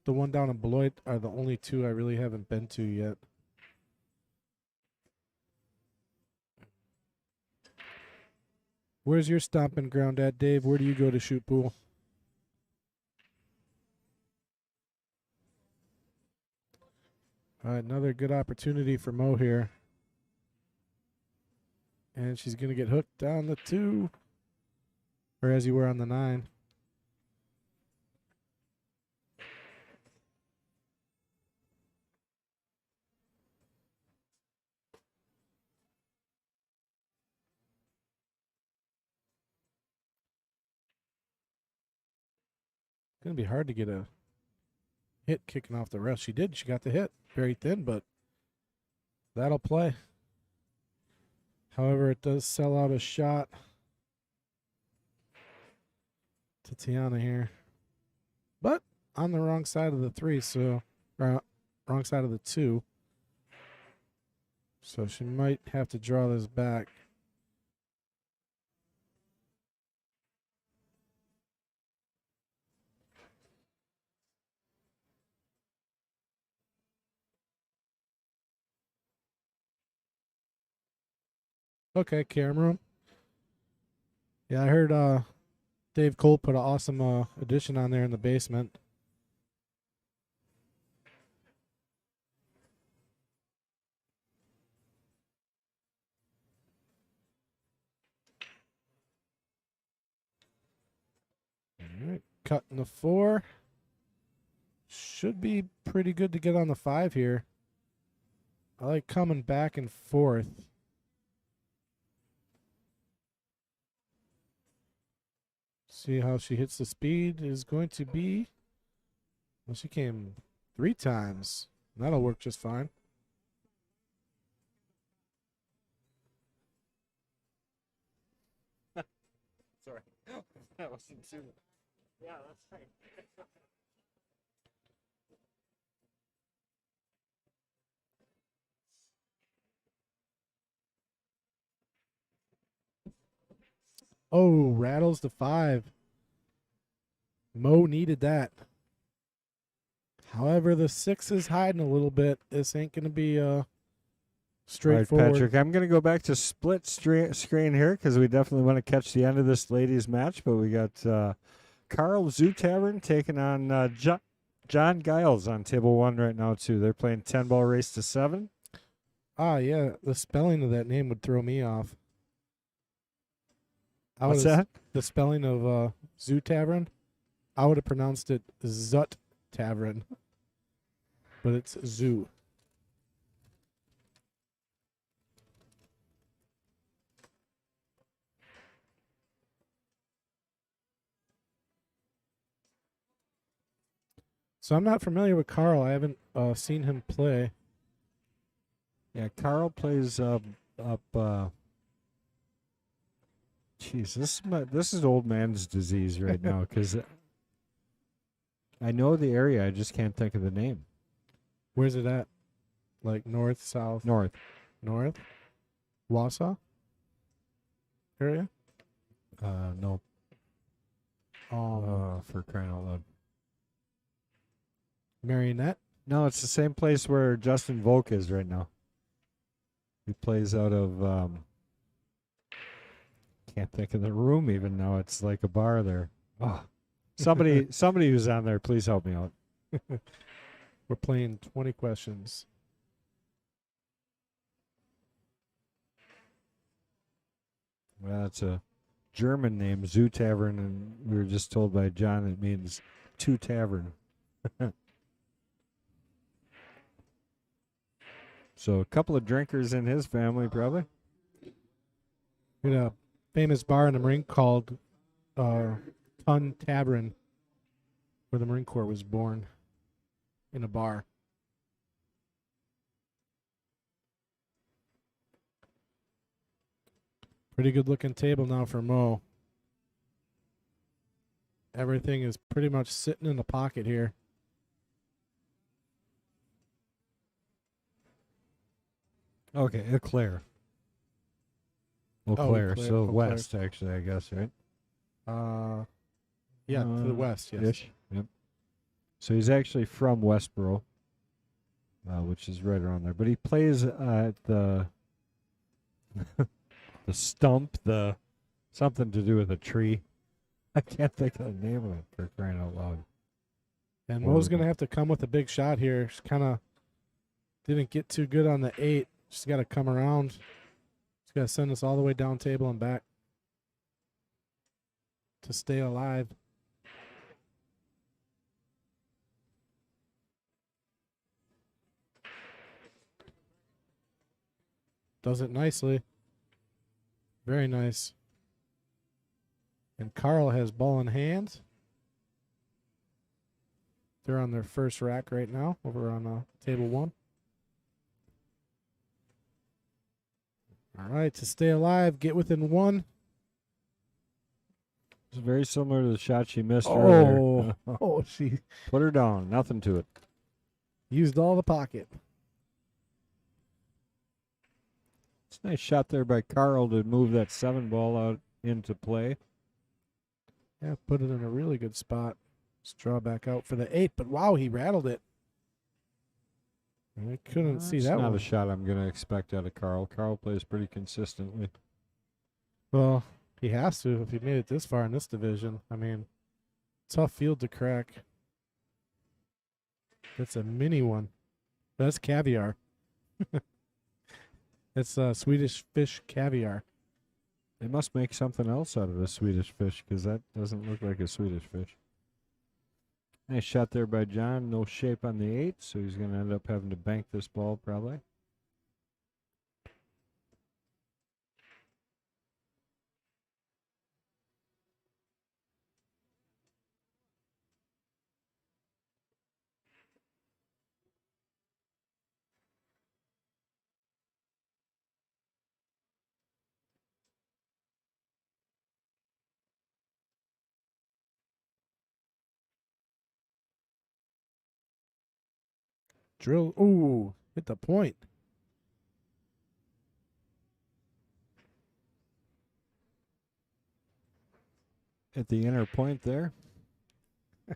one down in Beloit are the only 2 I really haven't been to yet. Where's your stomping ground at, Dave? Where do you go to shoot pool? All right, another good opportunity for Mo here. And she's going to get hooked down the 2. Or as you were on the 9. It's going to be hard to get a hit kicking off the rest. She did. She got the hit. Very thin, but that'll play. However, it does sell out a shot to Tiana here. But on the wrong side of the 3, so wrong side of the 2. So she might have to draw this back. Okay, camera. Yeah, I heard Dave Cole put an awesome addition on there in the basement. All right, cutting the 4. Should be pretty good to get on the 5 here. I like coming back and forth. See how she hits the speed is going to be. Well, she came 3 times. That'll work just fine. Sorry. That wasn't too. Yeah, that's right. Oh, rattles the 5. Mo needed that. However, the 6 is hiding a little bit. This ain't going to be straightforward. All right, Patrick, I'm going to go back to split screen here because we definitely want to catch the end of this ladies' match. But we got Carl Zoo Tavern taking on John Giles on table 1 right now, too. They're playing 10-ball race to 7. Ah, yeah. The spelling of that name would throw me off. What's that? The spelling of Zoo Tavern, I would have pronounced it Zut Tavern. But it's Zoo. So I'm not familiar with Carl. I haven't seen him play. Yeah, Carl plays up. Jeez, this is old man's disease right now because I know the area, I just can't think of the name. Where's it at? Like north, south, North. north? Wausau area? No. For crying out loud. Marionette? No, it's the same place where Justin Volk is right now. He plays out of. Can't think of the room even now. It's like a bar there. Oh, somebody who's on there, please help me out. We're playing 20 questions. Well, it's a German name, Zoo Tavern, and we were just told by John it means two tavern. So a couple of drinkers in his family, probably. In a famous bar in the Marine called Ton Tavern, where the Marine Corps was born, in a bar. Pretty good looking table now for Mo. Everything is pretty much sitting in the pocket here. Okay, Eclair. Eclair, Eclair, so Eau Claire. west, actually, I guess, right? Yeah, to the west, yes. Ish. Yep. So he's actually from Westboro, which is right around there. But he plays at the the stump, the something to do with a tree. I can't think of the name of it for crying out loud. And Mo's going to have to come with a big shot here. Just kind of didn't get too good on the 8. Just got to come around. Just got to send us all the way down table and back to stay alive. Does it nicely. Very nice. And Carl has ball in hand. They're on their first rack right now over on table 1. All right, to stay alive, get within 1. It's very similar to the shot she missed earlier. Oh, she Put her down. Nothing to it. used all the pocket. It's a nice shot there by Carl to move that 7 ball out into play. Yeah, put it in a really good spot. Let's draw back out for the 8, but wow, he rattled it. I couldn't see That's that not one. a shot I'm going to expect out of Carl. Carl plays pretty consistently. Well, he has to if he made it this far in this division. I mean, tough field to crack. That's a mini one. That's caviar. That's Swedish fish caviar. They must make something else out of the Swedish fish because that doesn't look like a Swedish fish. Nice shot there by John. No shape on the 8, so he's going to end up having to bank this ball probably. Drill. Ooh, hit the point. At the inner point there. I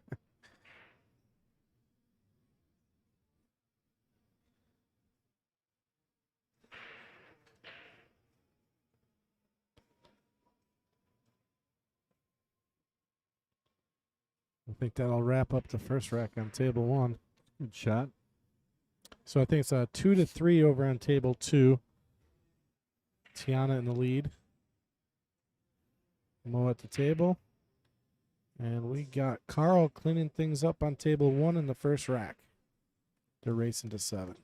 think that'll wrap up the first rack on table 1. Good shot. So I think it's 2-3 over on table 2. Tiana in the lead. Mo at the table. And we got Carl cleaning things up on table 1 in the first rack. They're racing to 7.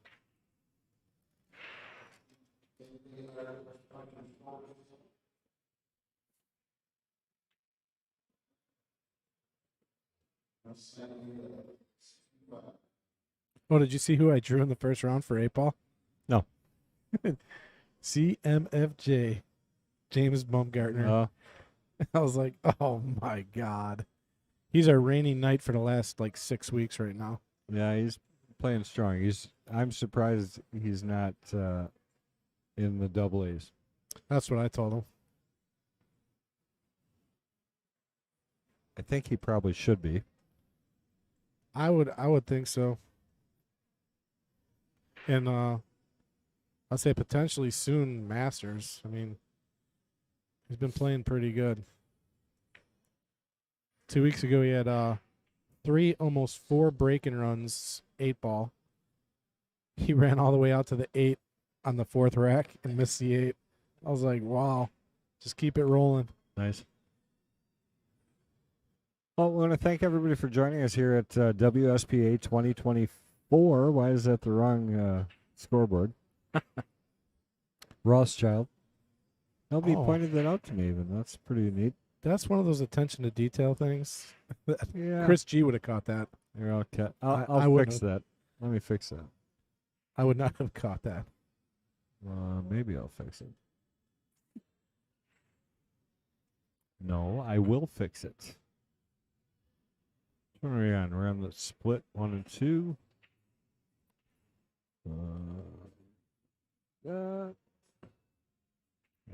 Oh, did you see who I drew in the first round for 8-ball? No. CMFJ, James Baumgartner. I was like, oh my God. He's our reigning knight for the last 6 weeks right now. Yeah, he's playing strong. I'm surprised he's not in the double A's. That's what I told him. I think he probably should be. I would think so. And I'll say potentially soon Masters. I mean, he's been playing pretty good. 2 weeks ago he had 3, almost 4 breaking runs, 8-ball. He ran all the way out to the 8 on the 4th rack and missed the 8. I was like, wow, just keep it rolling. Nice. Well, we want to thank everybody for joining us here at WSPA 2024. Why is that the wrong scoreboard? Rothschild. Nobody Oh. pointed that out to me even. That's pretty neat. That's one of those attention to detail things. Yeah. Chris G would have caught that. Here, I'll I I'll wouldn't fix that. Let me fix that. I would not have caught that. Maybe I'll fix it. No, I will fix it. What are we on? We're on the split 1 and 2. Well,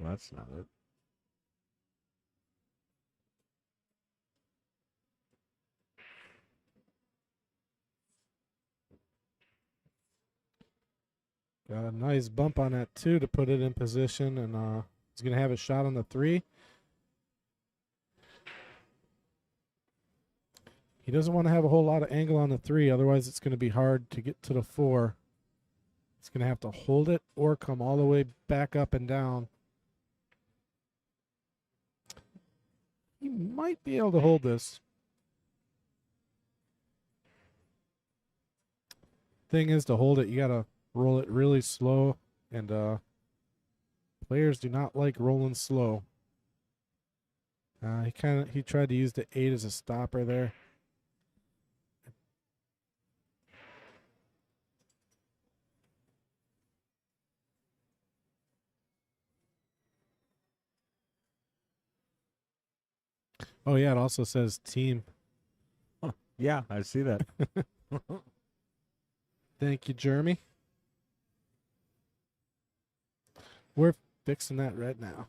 that's not it. Got a nice bump on that 2 to put it in position, and he's going to have a shot on the 3. He doesn't want to have a whole lot of angle on the 3, otherwise it's going to be hard to get to the 4. He's going to have to hold it or come all the way back up and down. He might be able to hold this. Thing is, to hold it, you got to roll it really slow, and players do not like rolling slow. He tried to use the 8 as a stopper there. Oh yeah, it also says team. Yeah, I see that. Thank you, Jeremy. We're fixing that right now.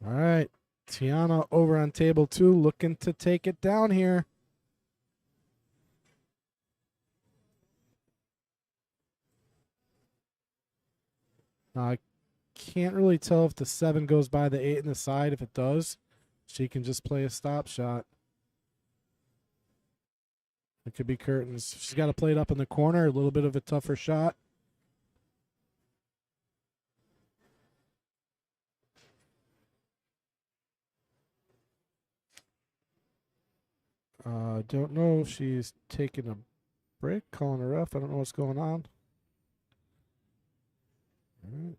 All right. Tiana over on table 2, looking to take it down here. I can't really tell if the 7 goes by the 8 in the side. If it does, she can just play a stop shot. It could be curtains. She's got to play it up in the corner, a little bit of a tougher shot. Don't know if she's taking a break, calling her ref. I don't know what's going on. All right.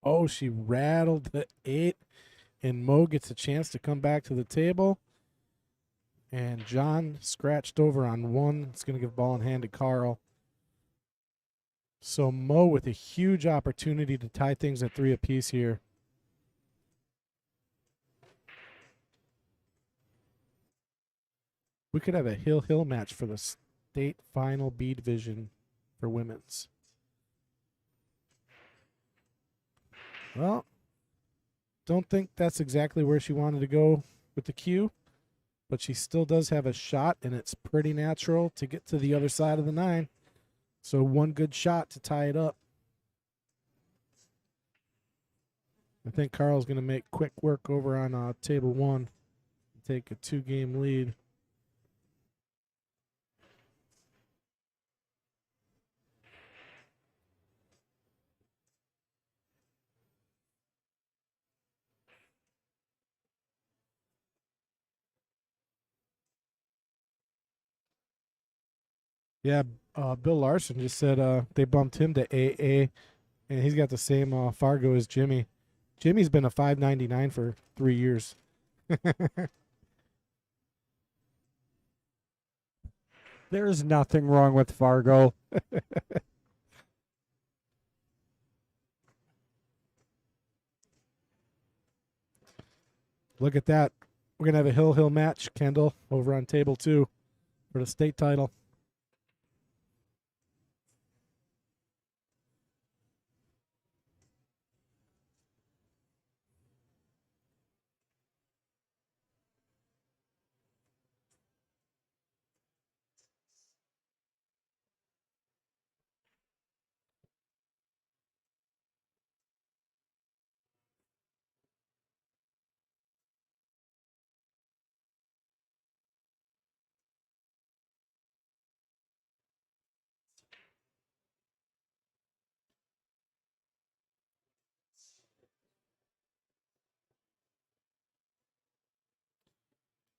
Oh, she rattled the 8, and Mo gets a chance to come back to the table. And John scratched over on 1. It's going to give ball in hand to Carl. So Mo with a huge opportunity to tie things at 3 apiece here. We could have a hill match for the state final B division for women's. Well, don't think that's exactly where she wanted to go with the cue, but she still does have a shot, and it's pretty natural to get to the other side of the 9. So 1 good shot to tie it up. I think Carl's going to make quick work over on table 1, take a 2-game lead. Yeah, Bill Larson just said they bumped him to AA, and he's got the same Fargo as Jimmy. Jimmy's been a 599 for 3 years. There's nothing wrong with Fargo. Look at that. We're going to have a hill match, Kendall, over on table 2 for the state title.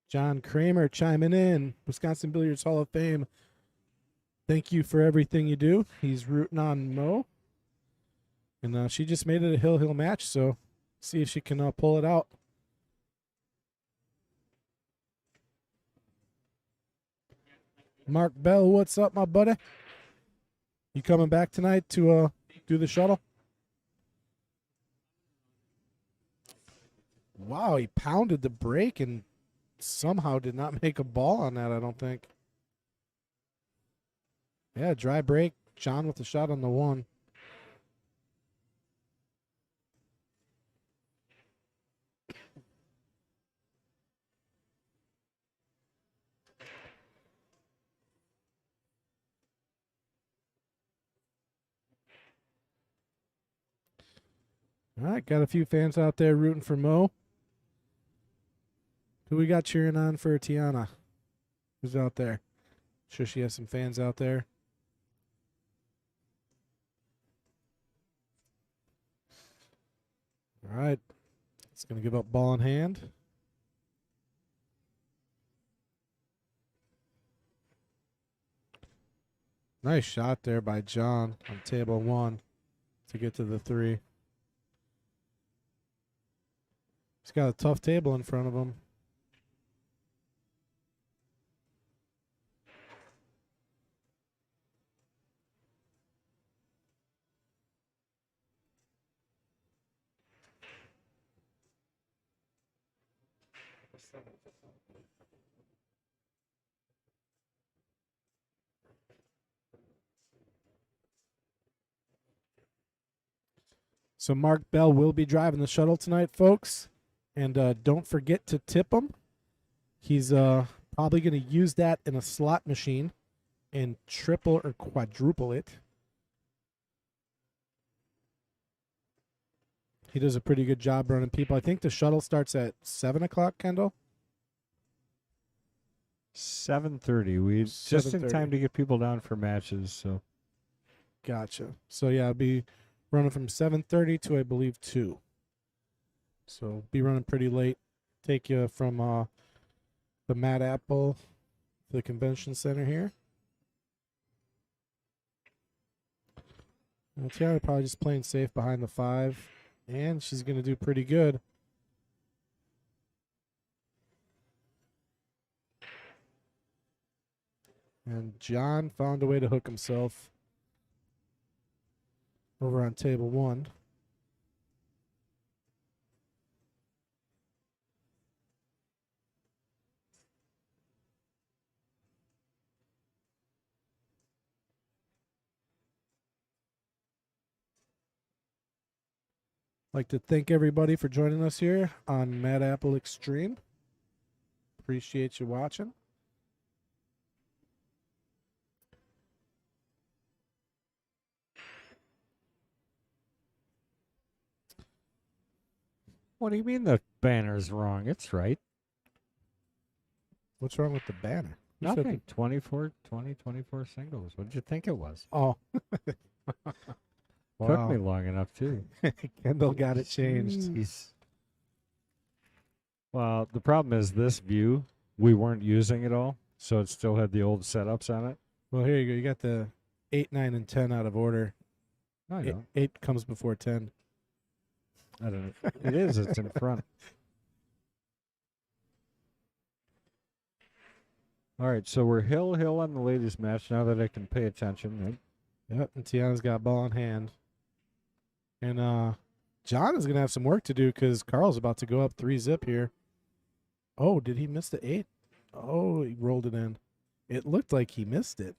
John Kramer chiming in, Wisconsin Billiards Hall of Fame. Thank you for everything you do. He's rooting on Mo. And she just made it a hill match, so see if she can pull it out. Mark Bell, what's up, my buddy? You coming back tonight to do the shuttle? Wow, he pounded the break and somehow did not make a ball on that, I don't think. Yeah, dry break. John with the shot on the 1. All right, got a few fans out there rooting for Mo. Who we got cheering on for Tiana? Who's out there? Sure she has some fans out there. All right. It's going to give up ball in hand. Nice shot there by John on table 1 to get to the 3. He's got a tough table in front of him. So Mark Bell will be driving the shuttle tonight, folks. And don't forget to tip him. He's probably going to use that in a slot machine and triple or quadruple it. He does a pretty good job running people. I think the shuttle starts at 7 o'clock, Kendall. 7:30. We just in 7:30. time to get people down for matches. So Gotcha. So yeah, I'll be running from 7:30 to I believe 2. So be running pretty late. Take you from the Mad Apple, the convention center here. And Tiana probably just playing safe behind the 5, and she's gonna do pretty good. And John found a way to hook himself over on table 1. Like to thank everybody for joining us here on Mad Apple Extreme. Appreciate you watching. what do you mean the banner's wrong? It's right. What's wrong with the banner? Who said Nothing. 24 singles. What did you think it was? Oh, Took wow. me long enough too. Kendall got it changed. Jeez. Well, the problem is this view, we weren't using it all, so it still had the old setups on it. Well, here you go. You got the 8, 9, and 10 out of order. I know. 8 comes before 10. I don't know. It is. It's in front. All right, so we're hill on the ladies' match now that I can pay attention. Right? Yep, and Tiana's got ball in hand. And John is going to have some work to do because Carl's about to go up 3-zip here. Oh, did he miss the 8? Oh, he rolled it in. It looked like he missed it.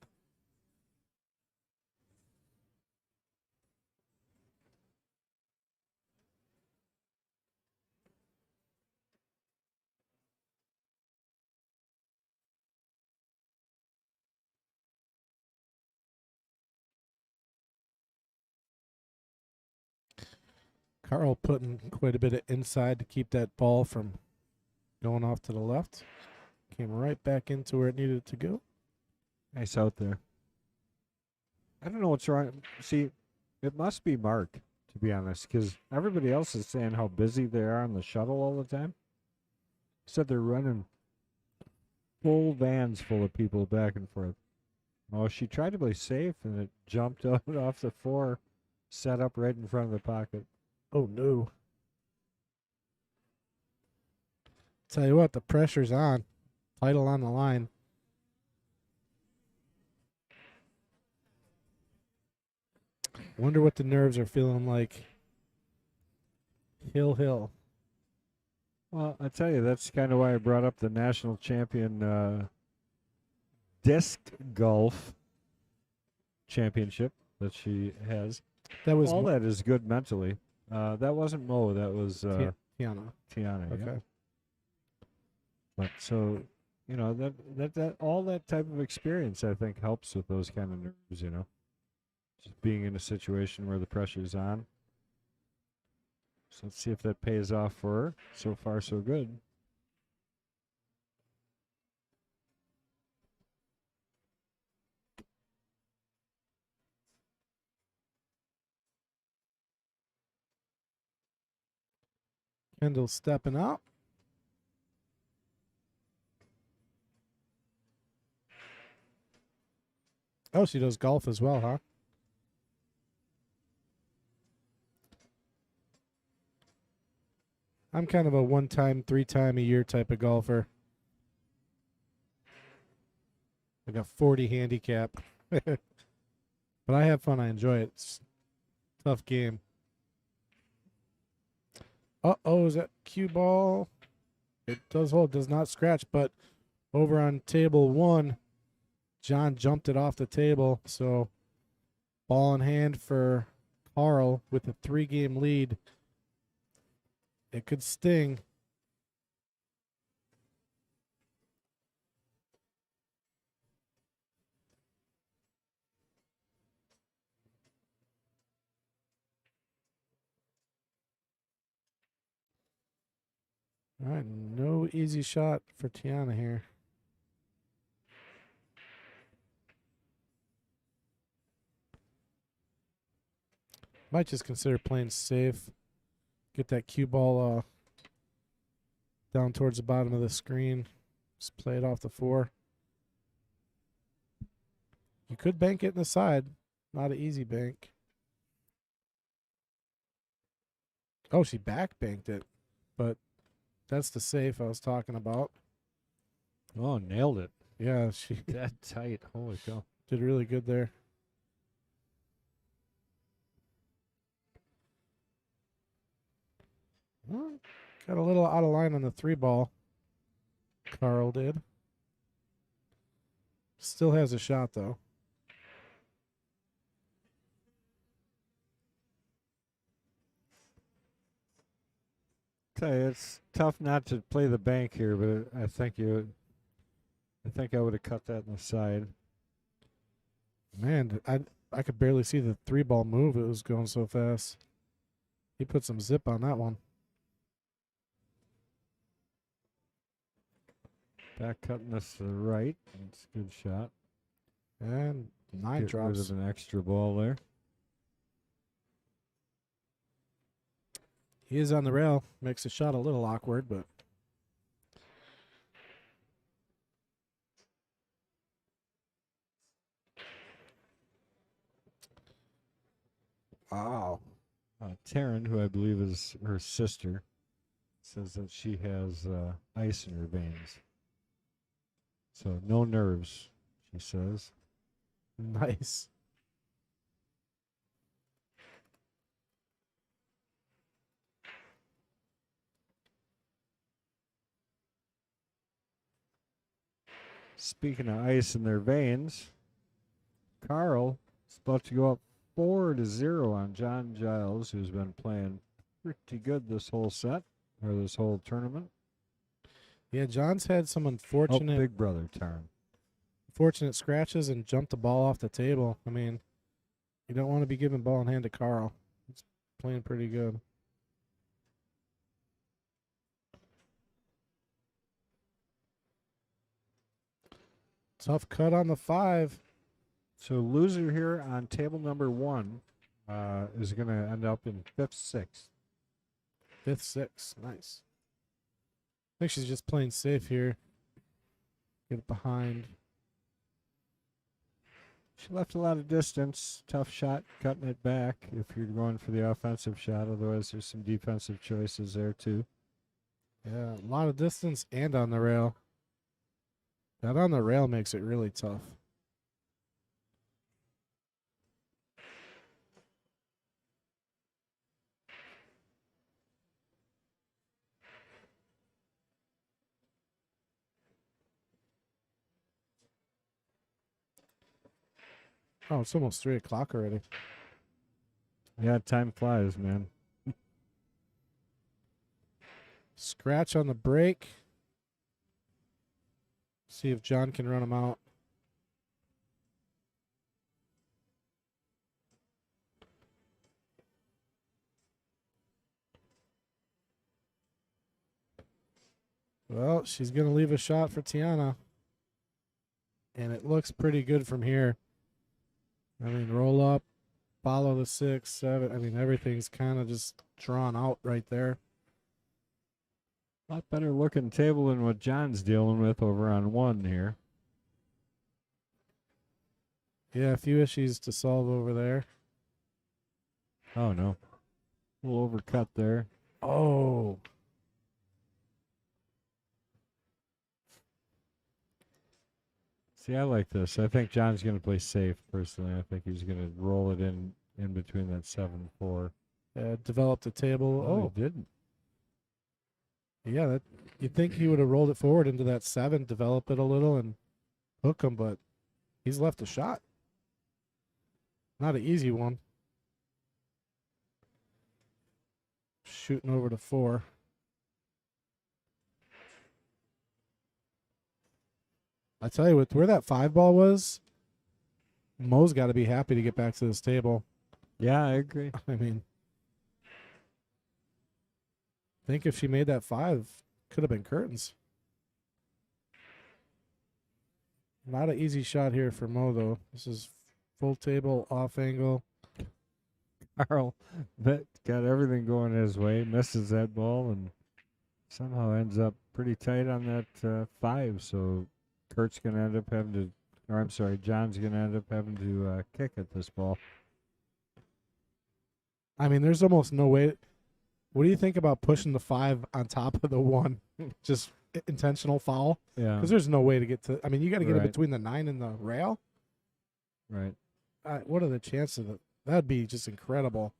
Carl putting quite a bit of inside to keep that ball from going off to the left. Came right back into where it needed to go. Nice out there. I don't know what's wrong. See, it must be Mark, to be honest, because everybody else is saying how busy they are on the shuttle all the time. Said they're running full vans full of people back and forth. Oh, she tried to play safe, and it jumped out off the 4, set up right in front of the pocket. Oh, no. Tell you what, the pressure's on. Title on the line. Wonder what the nerves are feeling like. Hill. Well, I tell you, that's kind of why I brought up the national champion disc golf championship that she has. That was All that is good mentally. That wasn't Mo. That was Tiana. Tiana. Yeah. Okay. But so, you know, that all that type of experience, I think, helps with those kind of nerves. You know, just being in a situation where the pressure's on. So let's see if that pays off for her. So far, so good. Kendall stepping up. Oh, she does golf as well, huh? I'm kind of a 1-time, 3-time a year type of golfer. I got 40 handicap. But I have fun. I enjoy it. It's a tough game. Uh-oh, is that cue ball? It does hold, does not scratch, but over on table 1, John jumped it off the table. So ball in hand for Carl with a 3-game lead. It could sting. All right, no easy shot for Tiana here. Might just consider playing safe. Get that cue ball down towards the bottom of the screen. Just play it off the 4. You could bank it in the side. Not an easy bank. Oh, she back banked it. But that's the safe I was talking about. Oh, nailed it. Yeah, she That tight. Holy cow. did really good there. Well, got a little out of line on the 3 ball. Carl did. Still has a shot, though. Okay, it's tough not to play the bank here, but I think I would have cut that in the side. Man, I could barely see the 3 ball move. It was going so fast. He put some zip on that one. Back cutting this to the right. That's a good shot. And 9 Get rid drops. of an extra ball there. He is on the rail. Makes the shot a little awkward, but wow. Taryn, who I believe is her sister, says that she has ice in her veins. So no nerves, she says. Nice. Speaking of ice in their veins, Carl is about to go up 4-0 on John Giles, who's been playing pretty good this whole set, or this whole tournament. Yeah, John's had some Oh, unfortunate big brother turn. fortunate scratches and jumped the ball off the table. I mean, you don't want to be giving ball in hand to Carl. He's playing pretty good. Tough cut on the 5. So loser here on table number 1 is going to end up in 5th, 6th. 5th, 6th. Nice. I think she's just playing safe here. Get it behind. She left a lot of distance. Tough shot, cutting it back if you're going for the offensive shot. Otherwise, there's some defensive choices there, too. Yeah, a lot of distance and on the rail. That on the rail makes it really tough. Oh, it's almost 3 o'clock already. Yeah, time flies, man. Scratch on the break. See if John can run him out. Well, she's going to leave a shot for Tiana. And it looks pretty good from here. I mean, roll up, follow the 6, 7. I mean, everything's kind of just drawn out right there. A lot better looking table than what John's dealing with over on 1 here. Yeah, a few issues to solve over there. Oh, no. A little overcut there. Oh. See, I like this. I think John's going to play safe, personally. I think he's going to roll it in between that 7-4. Developed a table. Oh, Oh, he didn't. yeah. That you'd think he would have rolled it forward into that 7, develop it a little, and hook him, but he's left a shot. Not an easy one. Shooting over to 4. I tell you what, where that 5 ball was, Mo's got to be happy to get back to this table. Yeah, I agree. I mean, I think if she made that 5, could have been curtains. Not an easy shot here for Mo, though. This is full table, off angle. Carl that got everything going his way, misses that ball, and somehow ends up pretty tight on that 5. So Kurt's going to end up having to, or I'm sorry, John's going to end up having to kick at this ball. I mean, there's almost no way. What do you think about pushing the 5 on top of the 1? Just intentional foul? Yeah. Because there's no way to get to. I mean, you got to get it Right. between the 9 and the rail. Right. What are the chances of it? That'd be just incredible.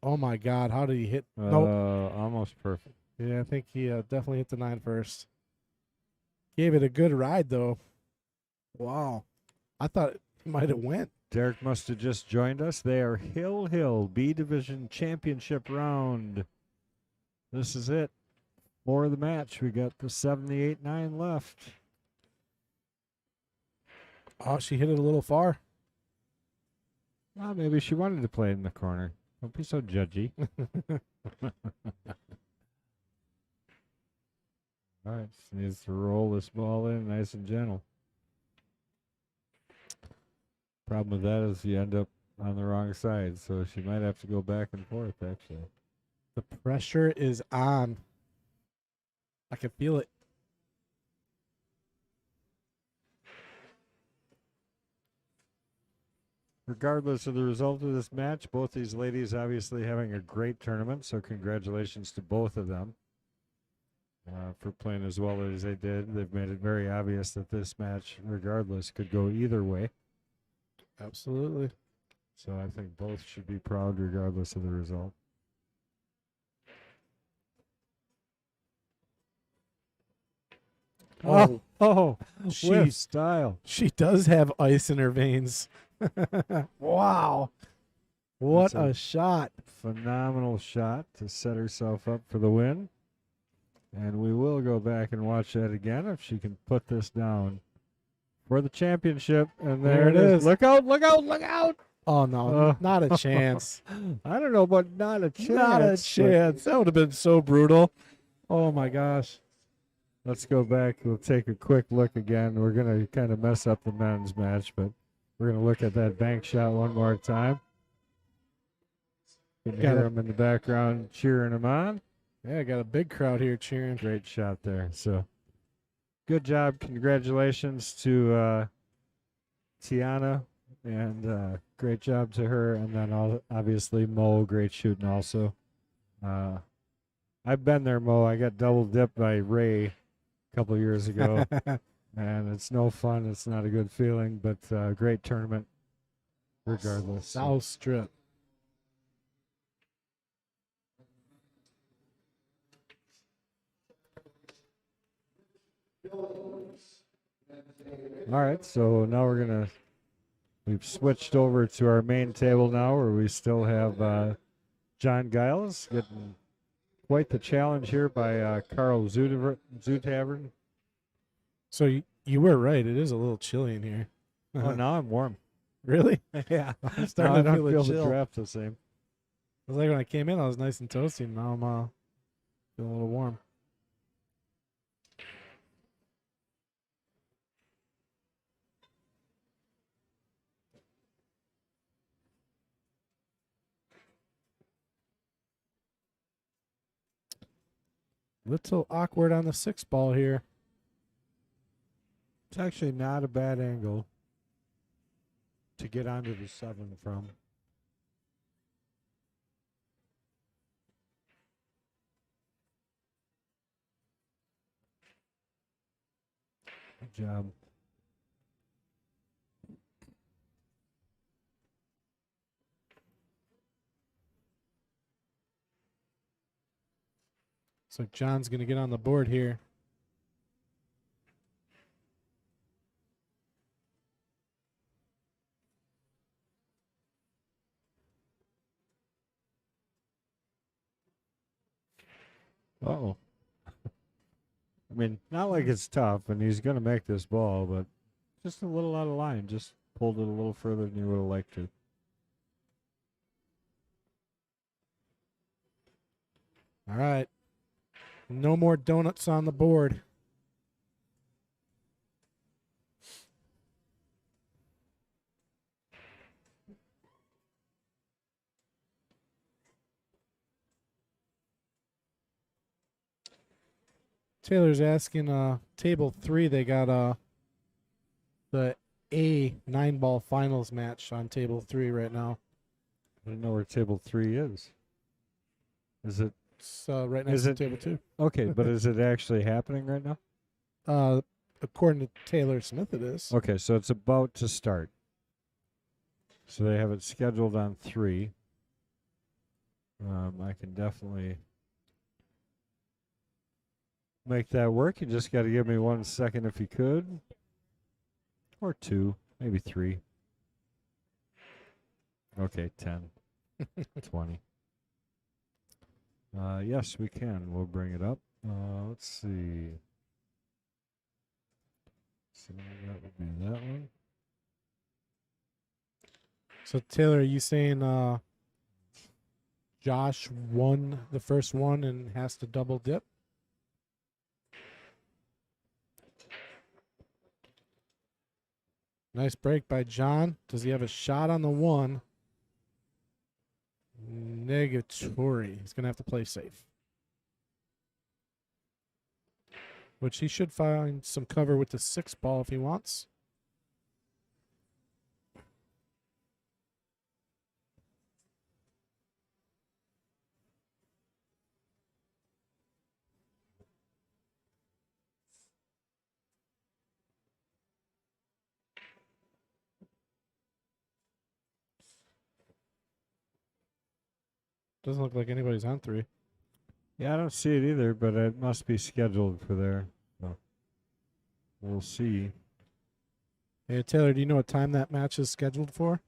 Oh my God! How did he hit? Nope. Almost perfect. Yeah, I think he definitely hit the 9 first. Gave it a good ride though. Wow, I thought he might have went. Derek must have just joined us. They are Hill B Division Championship round. This is it for the match. We got the 7, the 8, 9 left. Oh, she hit it a little far. Well, maybe she wanted to play in the corner. Don't be so judgy. All right, she needs to roll this ball in nice and gentle. Problem with that is you end up on the wrong side, so she might have to go back and forth, actually. The pressure is on. I can feel it. Regardless of the result of this match, both these ladies obviously having a great tournament, so congratulations to both of them for playing as well as they did. They've made it very obvious that this match, regardless, could go either way. Absolutely. So I think both should be proud regardless of the result. Oh, she with style. She does have ice in her veins. Wow. What That's a shot. Phenomenal shot to set herself up for the win. And we will go back and watch that again if she can put this down for the championship. And there it is. Look out, look out, look out. Oh, no, not a chance. I don't know, but not a chance. Not a chance. That would have been so brutal. Oh, my gosh. Let's go back. We'll take a quick look again. We're going to kind of mess up the men's match, but we're going to look at that bank shot one more time. You can hear them in the background cheering him on. Yeah, I got a big crowd here cheering. Great shot there. So good job. Congratulations to Tiana, and great job to her. And then obviously Mo, great shooting also. I've been there, Mo. I got double dipped by Ray a couple of years ago. And it's no fun. It's not a good feeling, but great tournament regardless. South Strip. All right, so now we've switched over to our main table now, where we still have John Giles getting quite the challenge here by Carl Zutavern. So you were right. It is a little chilly in here. Oh, now I'm warm. Really? Yeah, I'm starting to feel feel a the chill. draft the same. It was like when I came in, I was nice and toasty. And now I'm feeling a little warm. Little awkward on the 6 ball here. It's actually not a bad angle to get onto the 7 from. Good job. So John's going to get on the board here. Uh-oh. I mean, not like it's tough, and he's going to make this ball, but just a little out of line. Just pulled it a little further than you would have liked to. All right. No more donuts on the board. Taylor's asking, table 3, they got the A 9-ball finals match on table 3 right now. I don't know where table 3 is. Is it It's right next Is to it- table 2. okay? But is it actually happening right now? According to Taylor Smith, it is. Okay, so it's about to start. So they have it scheduled on 3. I can definitely make that work. You just got to give me 1 second if you could. Or 2, maybe 3. Okay, 10, 20. Yes, we can. We'll bring it up. Let's see. So that would be that one. So Taylor, are you saying Josh won the first one and has to double dip? Nice break by John. Does he have a shot on the 1? Negatory. He's going to have to play safe. Which he should find some cover with the 6 ball if he wants. Doesn't look like anybody's on 3. Yeah, I don't see it either, but it must be scheduled for there. So we'll see. Hey, Taylor, do you know what time that match is scheduled for?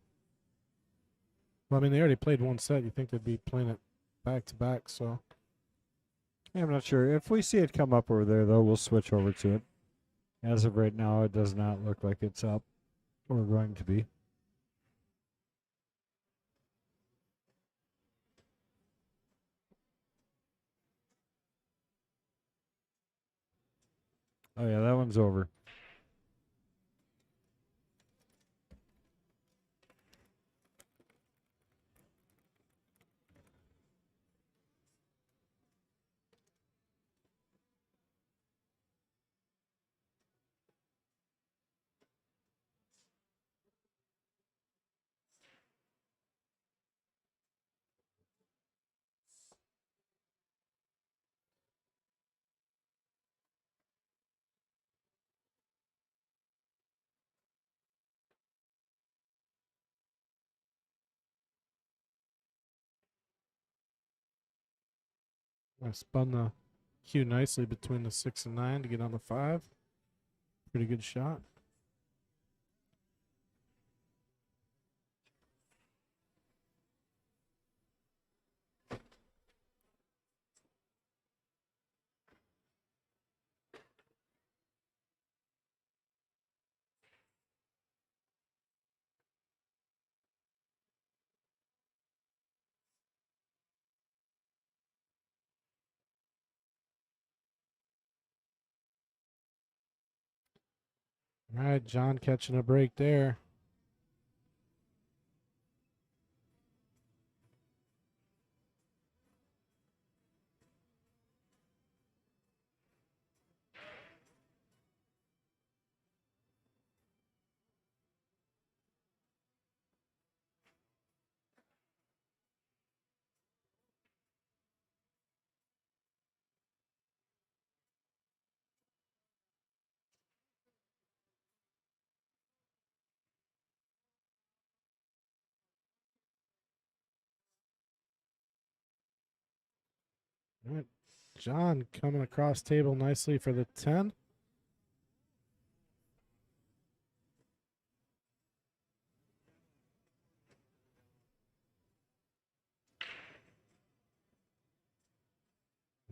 Well, I mean, they already played 1 set. You think they'd be playing it back to back, so. Yeah, I'm not sure. If we see it come up over there, though, we'll switch over to it. As of right now, it does not look like it's up or going to be. Oh, yeah, that one's over. I spun the cue nicely between the 6 and 9 to get on the 5. Pretty good shot. All right, John catching a break there. All right, John coming across table nicely for the 10.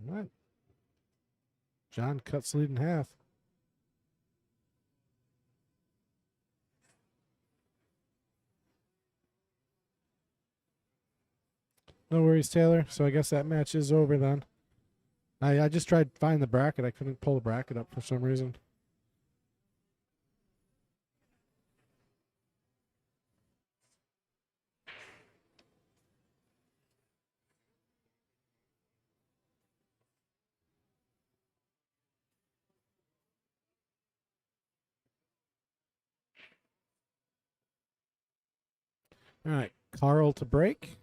All right. John cuts lead in half. No worries, Taylor. So I guess that match is over then. I just tried to find the bracket. I couldn't pull the bracket up for some reason. All right, Carl to break.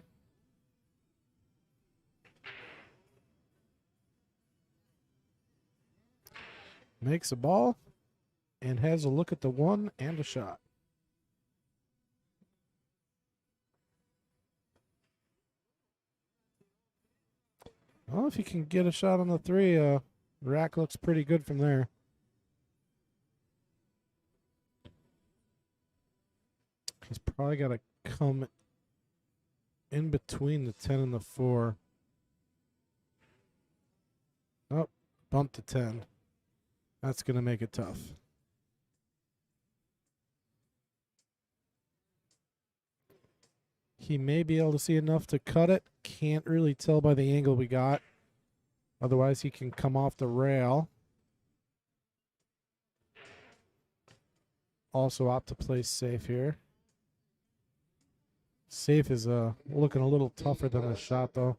Makes a ball and has a look at the one and a shot. Well, if you can get a shot on the 3, rack looks pretty good from there. He's probably got to come in between the 10 and the 4. Oh, bump to 10. That's going to make it tough. He may be able to see enough to cut it. Can't really tell by the angle we got. Otherwise, he can come off the rail. Also opt to play safe here. Safe is looking a little tougher than a shot, though.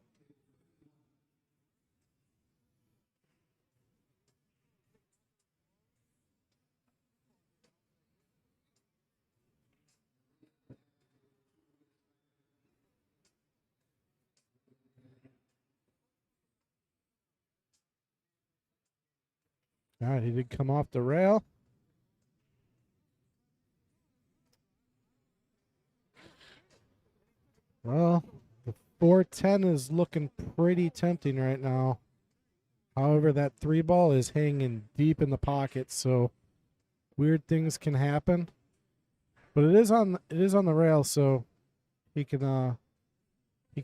All right, he did come off the rail. Well, the 410 is looking pretty tempting right now. However, that 3 ball is hanging deep in the pocket, so weird things can happen. But it is on the rail, so he can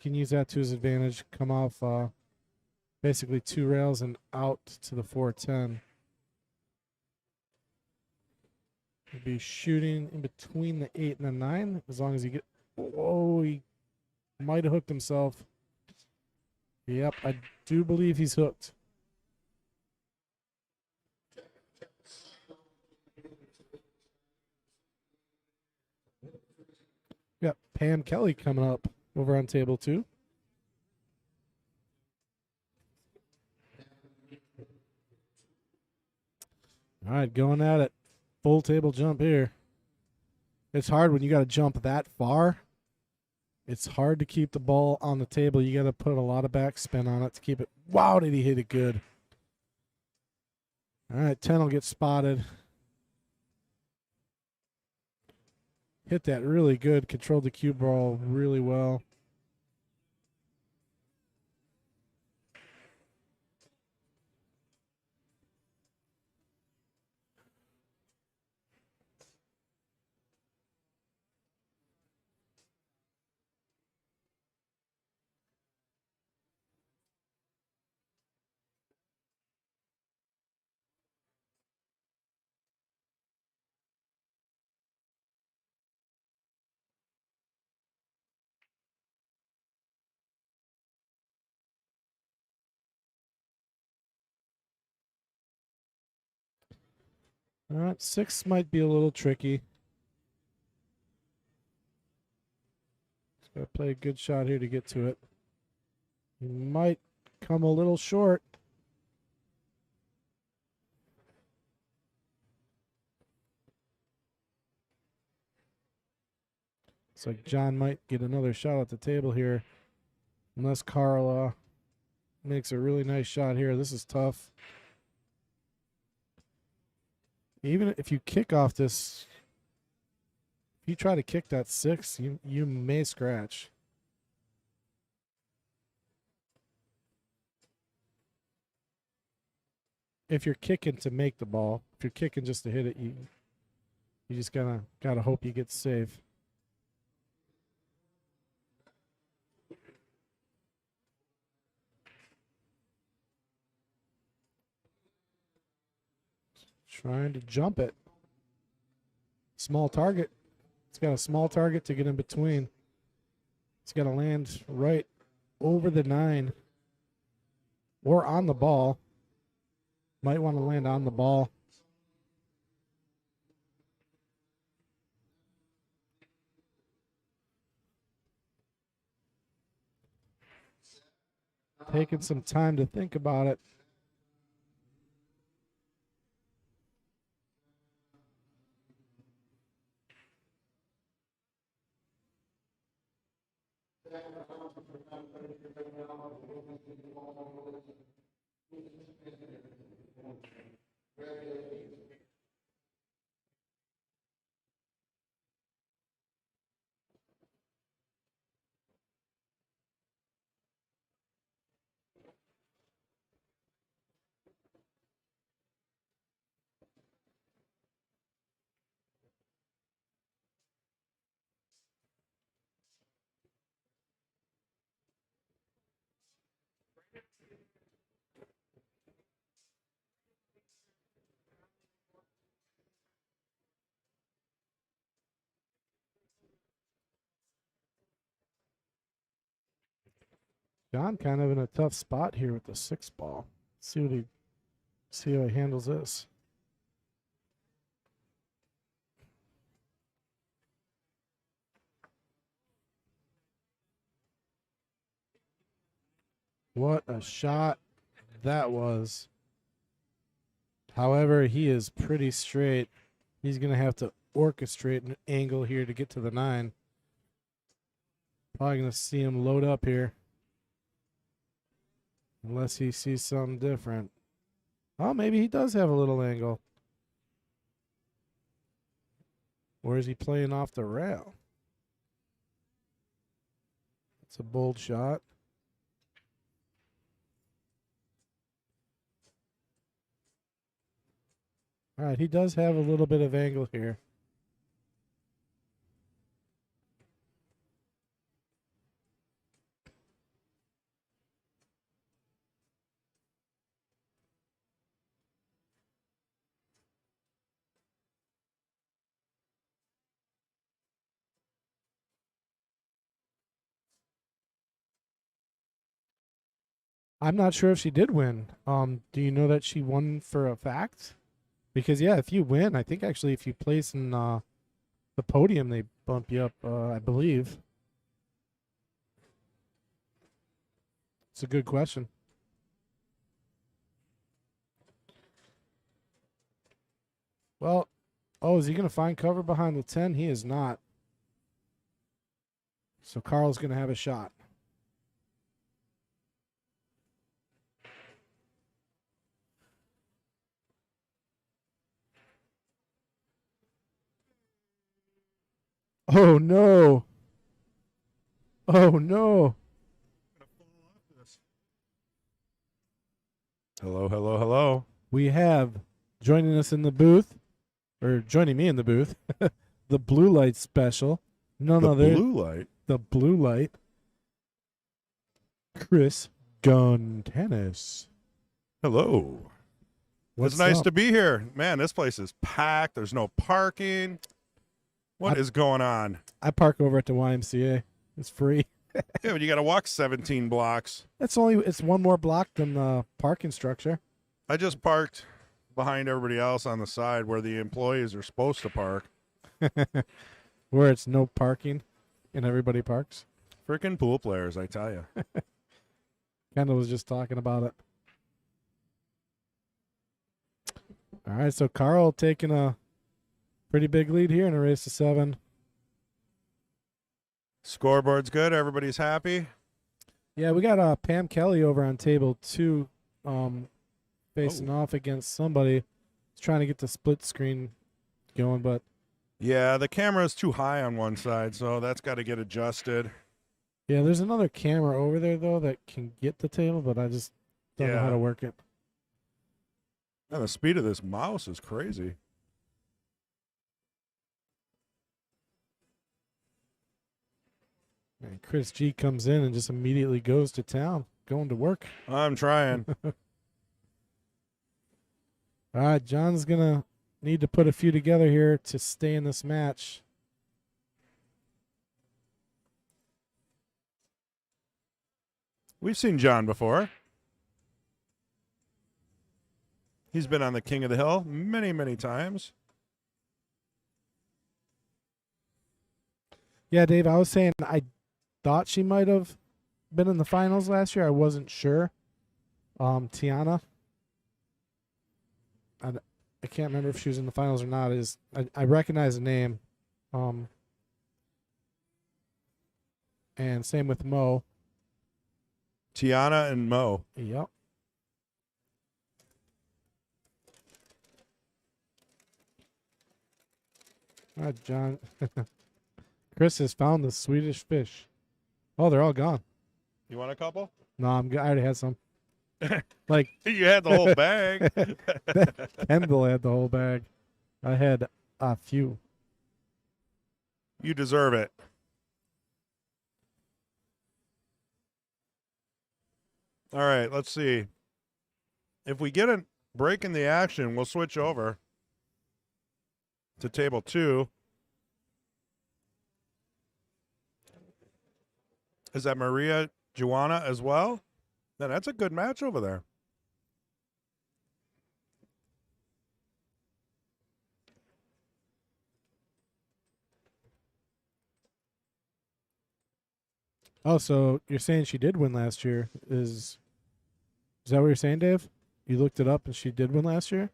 use that to his advantage. Come off basically 2 rails and out to the 410. He'll be shooting in between the 8 and the 9 as long as he get. Whoa, he might have hooked himself. Yep, I do believe he's hooked. Got Pam Kelly coming up over on table 2. All right, going at it. Full table jump here. It's hard when you got to jump that far. It's hard to keep the ball on the table. You got to put a lot of backspin on it to keep it. Wow, did he hit it good. All right, 10 will get spotted. Hit that really good. Controlled the cue ball really well. All right, 6 might be a little tricky. He's got to play a good shot here to get to it. He might come a little short. Looks like John might get another shot at the table here. Unless Carl makes a really nice shot here. This is tough. Even if you kick off this, if you try to kick that 6, you may scratch. If you're kicking to make the ball, if you're kicking just to hit it, you just gotta hope you get safe. Trying to jump it. Small target. It's got a small target to get in between. It's got to land right over the 9 or on the ball. Might want to land on the ball. Taking some time to think about it. John kind of in a tough spot here with the 6 ball. See how he handles this. What a shot that was. However, he is pretty straight. He's going to have to orchestrate an angle here to get to the 9. Probably going to see him load up here. Unless he sees something different. Oh, maybe he does have a little angle. Or is he playing off the rail? It's a bold shot. All right, he does have a little bit of angle here. I'm not sure if she did win. Do you know that she won for a fact? Because yeah, if you win, I think actually if you place in the podium, they bump you up. I believe. It's a good question. Well, oh, is he going to find cover behind the 10? He is not. So Carl's going to have a shot. Oh, no. Oh, no. Hello, hello, hello. We have joining us in the booth, or joining me in the booth, the blue light special. None The other. blue light. The blue light. Chris Gun Tennis. Hello. What's It's nice up? to be here. Man, this place is packed. There's no parking. What is going on? I park over at the YMCA. It's free. Yeah, but you got to walk 17 blocks. It's one more block than the parking structure. I just parked behind everybody else on the side where the employees are supposed to park. Where it's no parking and everybody parks. Freaking pool players, I tell you. Kendall was just talking about it. All right, so Carl taking a pretty big lead here in a race to 7. Scoreboard's good. Everybody's happy. Yeah, we got Pam Kelly over on table 2 facing Oh. off against somebody. He's trying to get the split screen going, but Yeah, the camera's too high on one side, so that's got to get adjusted. yeah, there's another camera over there, though, that can get the table, but I just don't know how Yeah. to work it. And the speed of this mouse is crazy. And Chris G comes in and just immediately goes to town, going to work. I'm trying. All right, John's going to need to put a few together here to stay in this match. We've seen John before. He's been on the King of the Hill many, many times. Yeah, Dave, I was saying I thought she might have been in the finals last year. I wasn't sure. Tiana. I can't remember if she was in the finals or not. I recognize the name. And same with Mo. Tiana and Mo. Yep. All right, John. Chris has found the Swedish fish. Oh, they're all gone. You want a couple? No, I'm good. I already had some. Like You had the whole bag. Kendall had the whole bag. I had a few. You deserve it. All right, let's see. If we get a break in the action, we'll switch over to table 2. Is that Maria Joanna as well? Then that's a good match over there. Oh, so you're saying she did win last year? Is that what you're saying, Dave? You looked it up and she did win last year?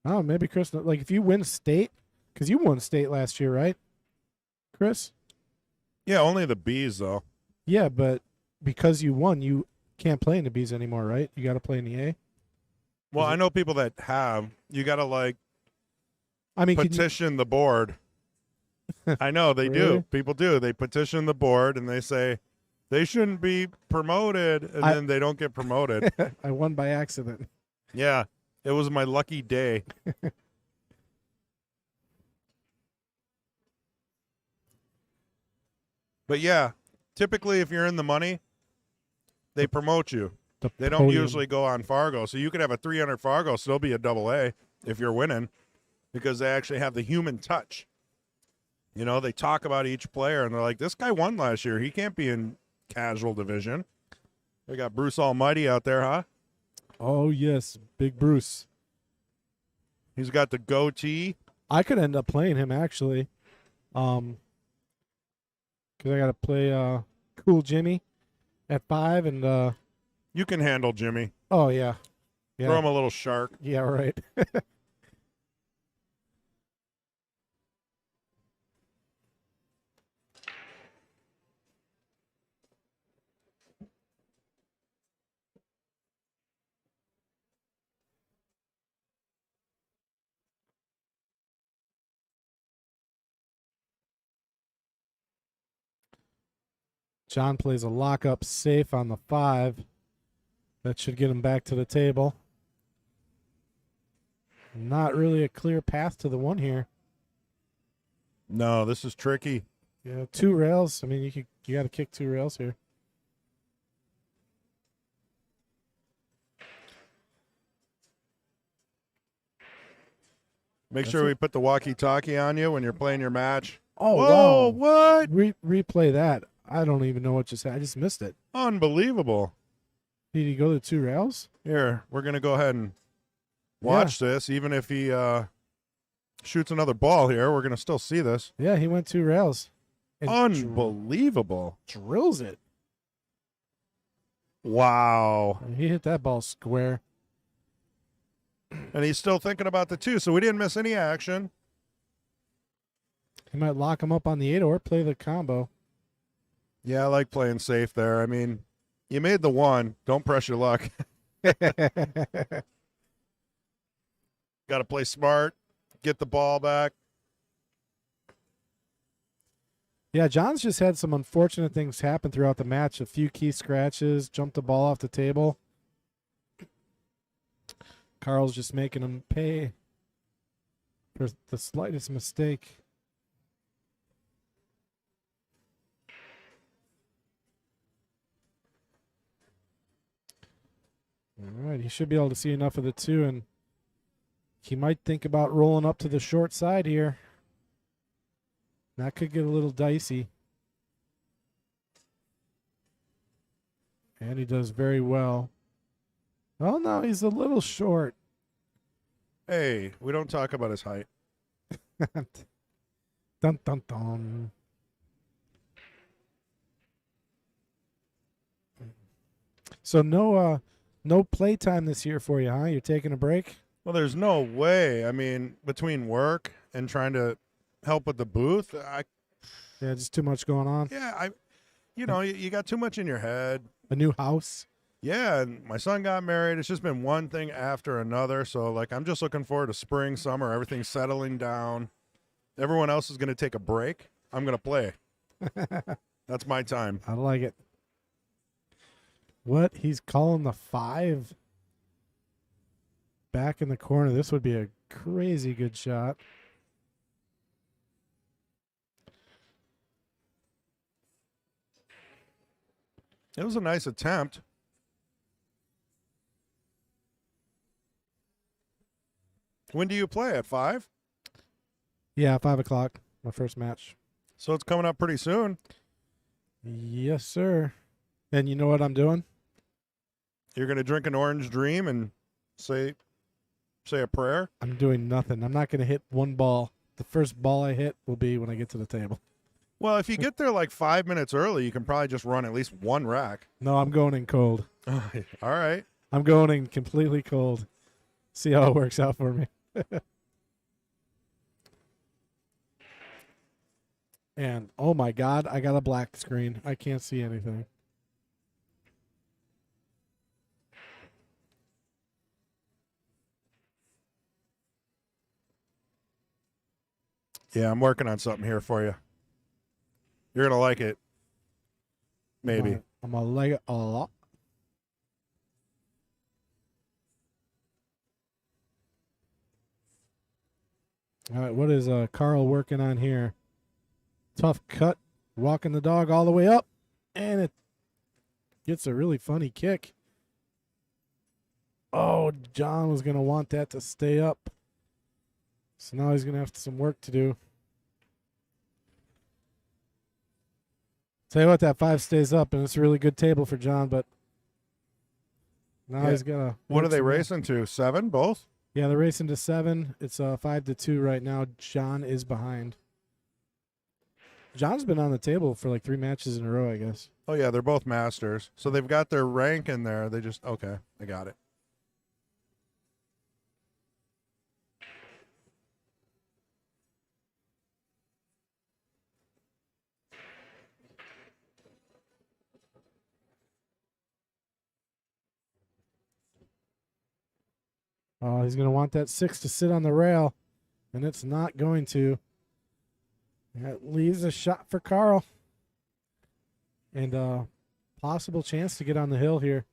Oh, maybe Chris. Like if you win state, because you won state last year, right, Chris? Yeah, only the Bs though. Yeah, but because you won, you can't play in the Bs anymore, right? You got to play in the A. Well, Is it- I know people that have. You got to like I mean, can you, petition the board. I know they Really? do. People do. They petition the board and they say they shouldn't be promoted, and then they don't get promoted. I won by accident. Yeah, it was my lucky day. But yeah, typically if you're in the money, they promote you. The They don't podium. usually go on Fargo. So you could have a 300 Fargo, still be a double A if you're winning, because they actually have the human touch. You know, they talk about each player, and they're like, this guy won last year. He can't be in casual division. They got Bruce Almighty out there, huh? Oh yes, Big Bruce. He's got the goatee. I could end up playing him actually, because I got to play Cool Jimmy at 5, and You can handle Jimmy. oh yeah, Throw him a little shark. yeah, right. John plays a lockup safe on the 5. That should get him back to the table. Not really a clear path to the 1 here. No, this is tricky. Yeah, 2 rails. I mean, you got to kick 2 rails here. Make That's sure it. we put the walkie-talkie on you when you're playing your match. Oh Whoa, wow! what? Replay that. I don't even know what just happened. I just missed it. Unbelievable. Did he go to 2 rails? Here, we're going to go ahead and watch this. Even if he shoots another ball here, we're going to still see this. Yeah, he went 2 rails. And Unbelievable. drills it. Wow. He hit that ball square. And he's still thinking about the 2, so we didn't miss any action. He might lock him up on the 8 or play the combo. Yeah, I like playing safe there. I mean, you made the 1. Don't press your luck. Got to play smart, get the ball back. Yeah, John's just had some unfortunate things happen throughout the match. A few key scratches, jumped the ball off the table. Carl's just making him pay for the slightest mistake. All right, he should be able to see enough of the 2, and he might think about rolling up to the short side here. That could get a little dicey. And he does very well. Oh, no, he's a little short. Hey, we don't talk about his height. Dun, dun, dun. So no play time this year for you, huh? You're taking a break? Well, there's no way. I mean, between work and trying to help with the booth, Yeah, just too much going on. Yeah, you got too much in your head. A new house. Yeah, and my son got married. It's just been one thing after another. So, like, I'm just looking forward to spring, summer, everything settling down. Everyone else is going to take a break. I'm going to play. That's my time. I like it. What? He's calling the 5 back in the corner. This would be a crazy good shot. It was a nice attempt. When do you play? At 5? Yeah, 5 o'clock. My first match. So it's coming up pretty soon. Yes, sir. And you know what I'm doing? You're going to drink an orange dream and say a prayer? I'm doing nothing. I'm not going to hit one ball. The first ball I hit will be when I get to the table. Well, if you get there like 5 minutes early, you can probably just run at least one rack. No, I'm going in cold. All right. I'm going in completely cold. See how it works out for me. And, oh my God, I got a black screen. I can't see anything. Yeah, I'm working on something here for you. You're going to like it. Maybe. I'm going to like it a lot. All right, what is Carl working on here? Tough cut, walking the dog all the way up, and it gets a really funny kick. Oh, John was going to want that to stay up. So now he's going to have some work to do. Tell you what, that 5 stays up, and it's a really good table for John, but now he's got to. What are they racing to? 7, both? Yeah, they're racing to 7. It's 5-2 right now. John is behind. John's been on the table for like 3 matches in a row, I guess. Oh, yeah, they're both masters. So they've got their rank in there. They just, okay, I got it. Oh, he's going to want that 6 to sit on the rail, and it's not going to. That leaves a shot for Carl. And a possible chance to get on the hill here.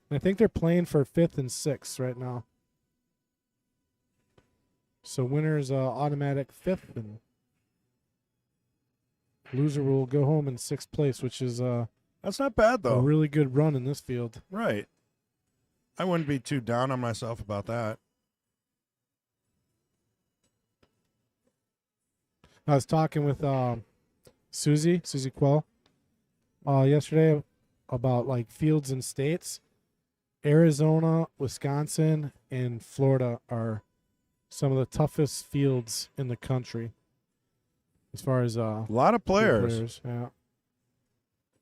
I think they're playing for 5th and 6th right now. So winner's automatic 5th, and loser will go home in 6th place, which is That's not bad, though. a really good run in this field. Right. I wouldn't be too down on myself about that. I was talking with Susie Quell, yesterday about like fields and states. Arizona, Wisconsin, and Florida are some of the toughest fields in the country as far as A lot of players. Yeah.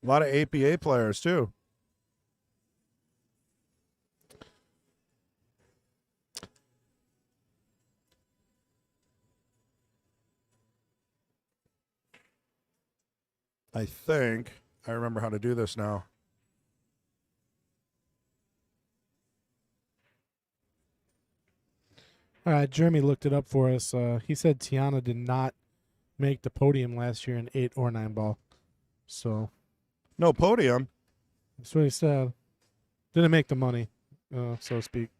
A lot of APA players, too. I think I remember how to do this now. All right, Jeremy looked it up for us. He said Tiana did not make the podium last year in 8 or 9 ball. So No podium. that's what he said. Didn't make the money, so to speak.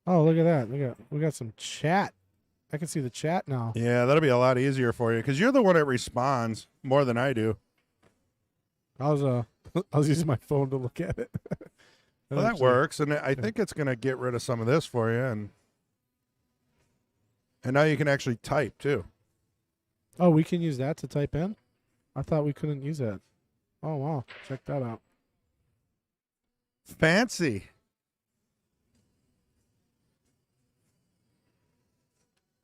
Oh, look at that. We got some chat. I can see the chat now. Yeah, that'll be a lot easier for you because you're the one that responds more than I do. I was I was using my phone to look at it. Well, that Actually, works, and I think it's going to get rid of some of this for you, and now you can actually type too. Oh, we can use that to type in? I thought we couldn't use that. Oh, wow. Check that out. Fancy.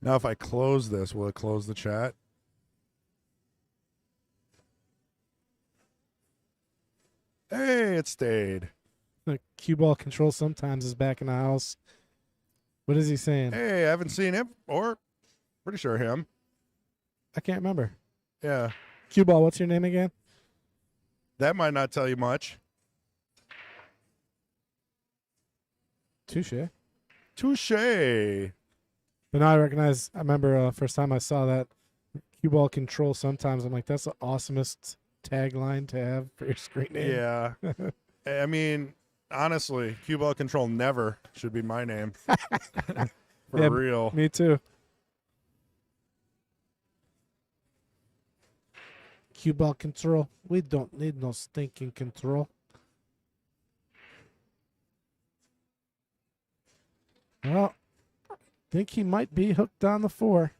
Now, if I close this, will it close the chat? Hey, it stayed. The cue ball control sometimes is back in the house. What is he saying? Hey, I haven't seen him, or pretty sure him. I can't remember. Yeah, Cue ball, what's your name again? that might not tell you much. Touche. Touche. But now I remember first time I saw that cue ball control sometimes. I'm like, that's the awesomest tagline to have for your screen name. Yeah. I mean, honestly, cue ball control never should be my name. For Yeah, real. Me too. Cue ball control. We don't need no stinking control. Well, I think he might be hooked on the 4.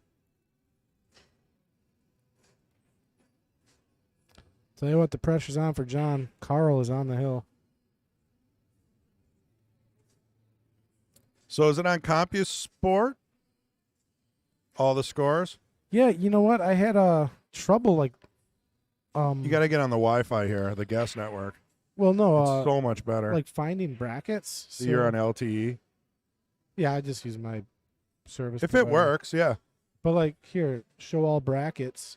Tell you what, the pressure's on for John. Carl is on the hill. So is it on CompuSport? All the scores? Yeah, you know what? I had trouble like You got to get on the Wi-Fi here, the guest network. well no It's so much better. like finding brackets. So you're on LTE. Yeah, I just use my service. If it provider. works, yeah. But like here, show all brackets,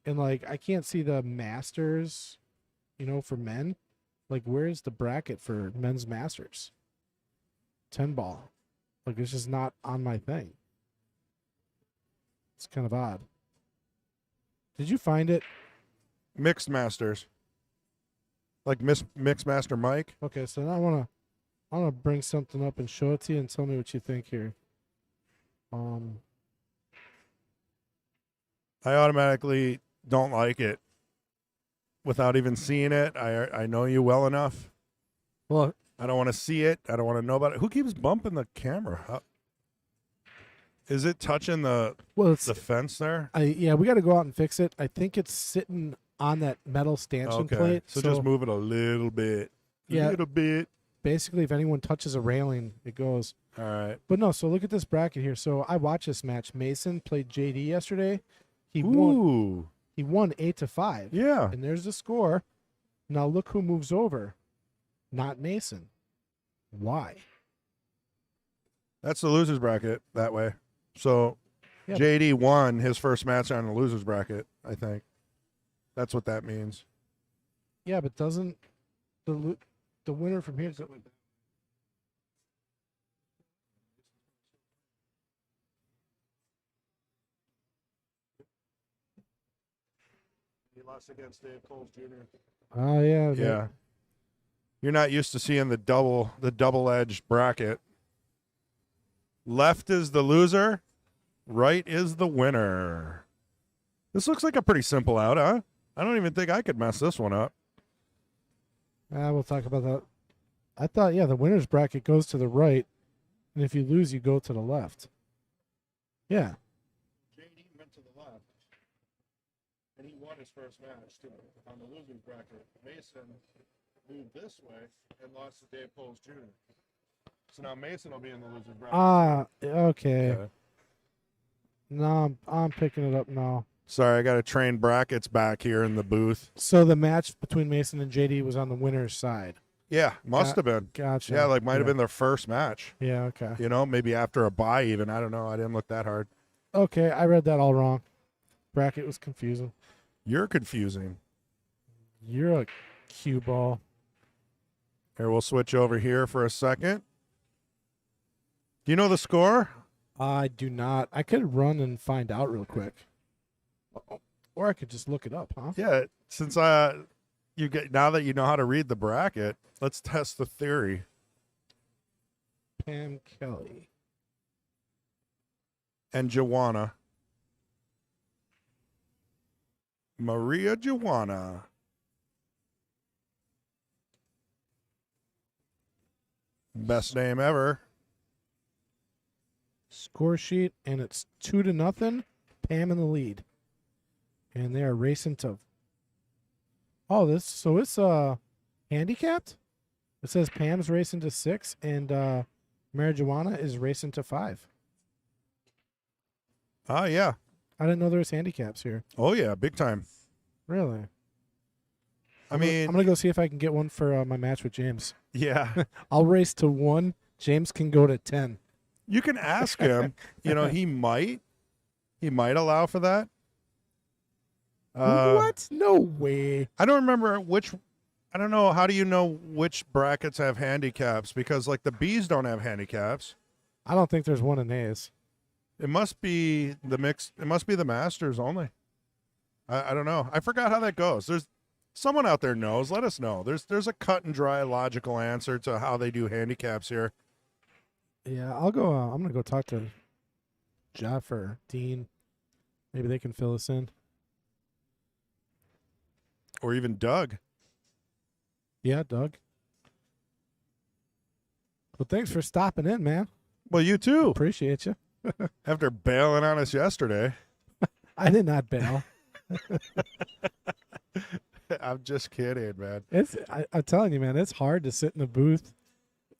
and like I can't see the Masters, for men. Like where's the bracket for men's Masters? 10 ball. Like it's just not on my thing. It's kind of odd. Did you find it? Mixed Masters. Like Mixed Master Mike. Okay, so now I wanna bring something up and show it to you and tell me what you think here. I automatically don't like it without even seeing it. I know you well enough. Well, I don't want to see it. I don't want to know about it. Who keeps bumping the camera? Is it touching the it's fence there? yeah, we got to go out and fix it. I think it's sitting on that metal stanchion Okay. plate. So just move it a little bit. Yeah. Little bit. Basically, if anyone touches a railing, it goes. All right. But no, so look at this bracket here. So I watched this match. Mason played JD yesterday. He won. Ooh. He won 8-5. Yeah. And there's the score. Now look who moves over. Not Mason. Why? That's the losers bracket that way. So Yeah. JD won his first match on the losers bracket, I think. That's what that means. Yeah, but doesn't the winner from here? He lost against Dave Coles Jr. Oh yeah. Yeah. You're not used to seeing the double-edged bracket. Left is the loser, right is the winner. This looks like a pretty simple out, huh? I don't even think I could mess this one up. We'll talk about that. I thought, yeah, the winner's bracket goes to the right, and if you lose, you go to the left. Yeah. JD went to the left, and he won his first match too on the losers bracket. Mason moved this way and lost to Dave Coles Jr. So now Mason will be in the losers bracket. Okay. Yeah. No, I'm picking it up now. Sorry, I got to train brackets back here in the booth. So the match between Mason and JD was on the winner's side. Yeah, must have been. Gotcha. Yeah, like might have been their first match. Yeah, okay. You know, maybe after a bye even. I don't know. I didn't look that hard. Okay, I read that all wrong. Bracket was confusing. You're confusing. You're a cue ball. Here, we'll switch over here for a second. Do you know the score? I do not. I could run and find out real quick. Or I could just look it up, huh? Yeah, since you get now that you know how to read the bracket, let's test the theory. Pam Kelly. And Joanna. Maria Joanna. Best name ever. Score sheet, and it's 2-0. Pam in the lead. And they are racing to. Oh, it's handicapped? It says Pam's racing to 6 and Marijuana is racing to 5. Ah, yeah. I didn't know there was handicaps here. Oh, yeah, big time. Really? I mean, I'm gonna go see if I can get one for my match with James. yeah. I'll race to 1. James can go to 10. You can ask him. He might allow for that. What? No way. I don't remember which. I don't know. How do you know which brackets have handicaps? Because like the Bs don't have handicaps. I don't think there's one in A's. It must be the mix. It must be the Masters only. I don't know. I forgot how that goes. There's someone out there knows. Let us know. There's a cut and dry logical answer to how they do handicaps here. Yeah, I'll go. I'm gonna go talk to Jeff or Dean. Maybe they can fill us in. Or even Doug. Yeah, Doug. Well, thanks for stopping in, man. Well, you too. Appreciate you. After bailing on us yesterday. I did not bail. I'm just kidding, man. I'm telling you, man, it's hard to sit in the booth.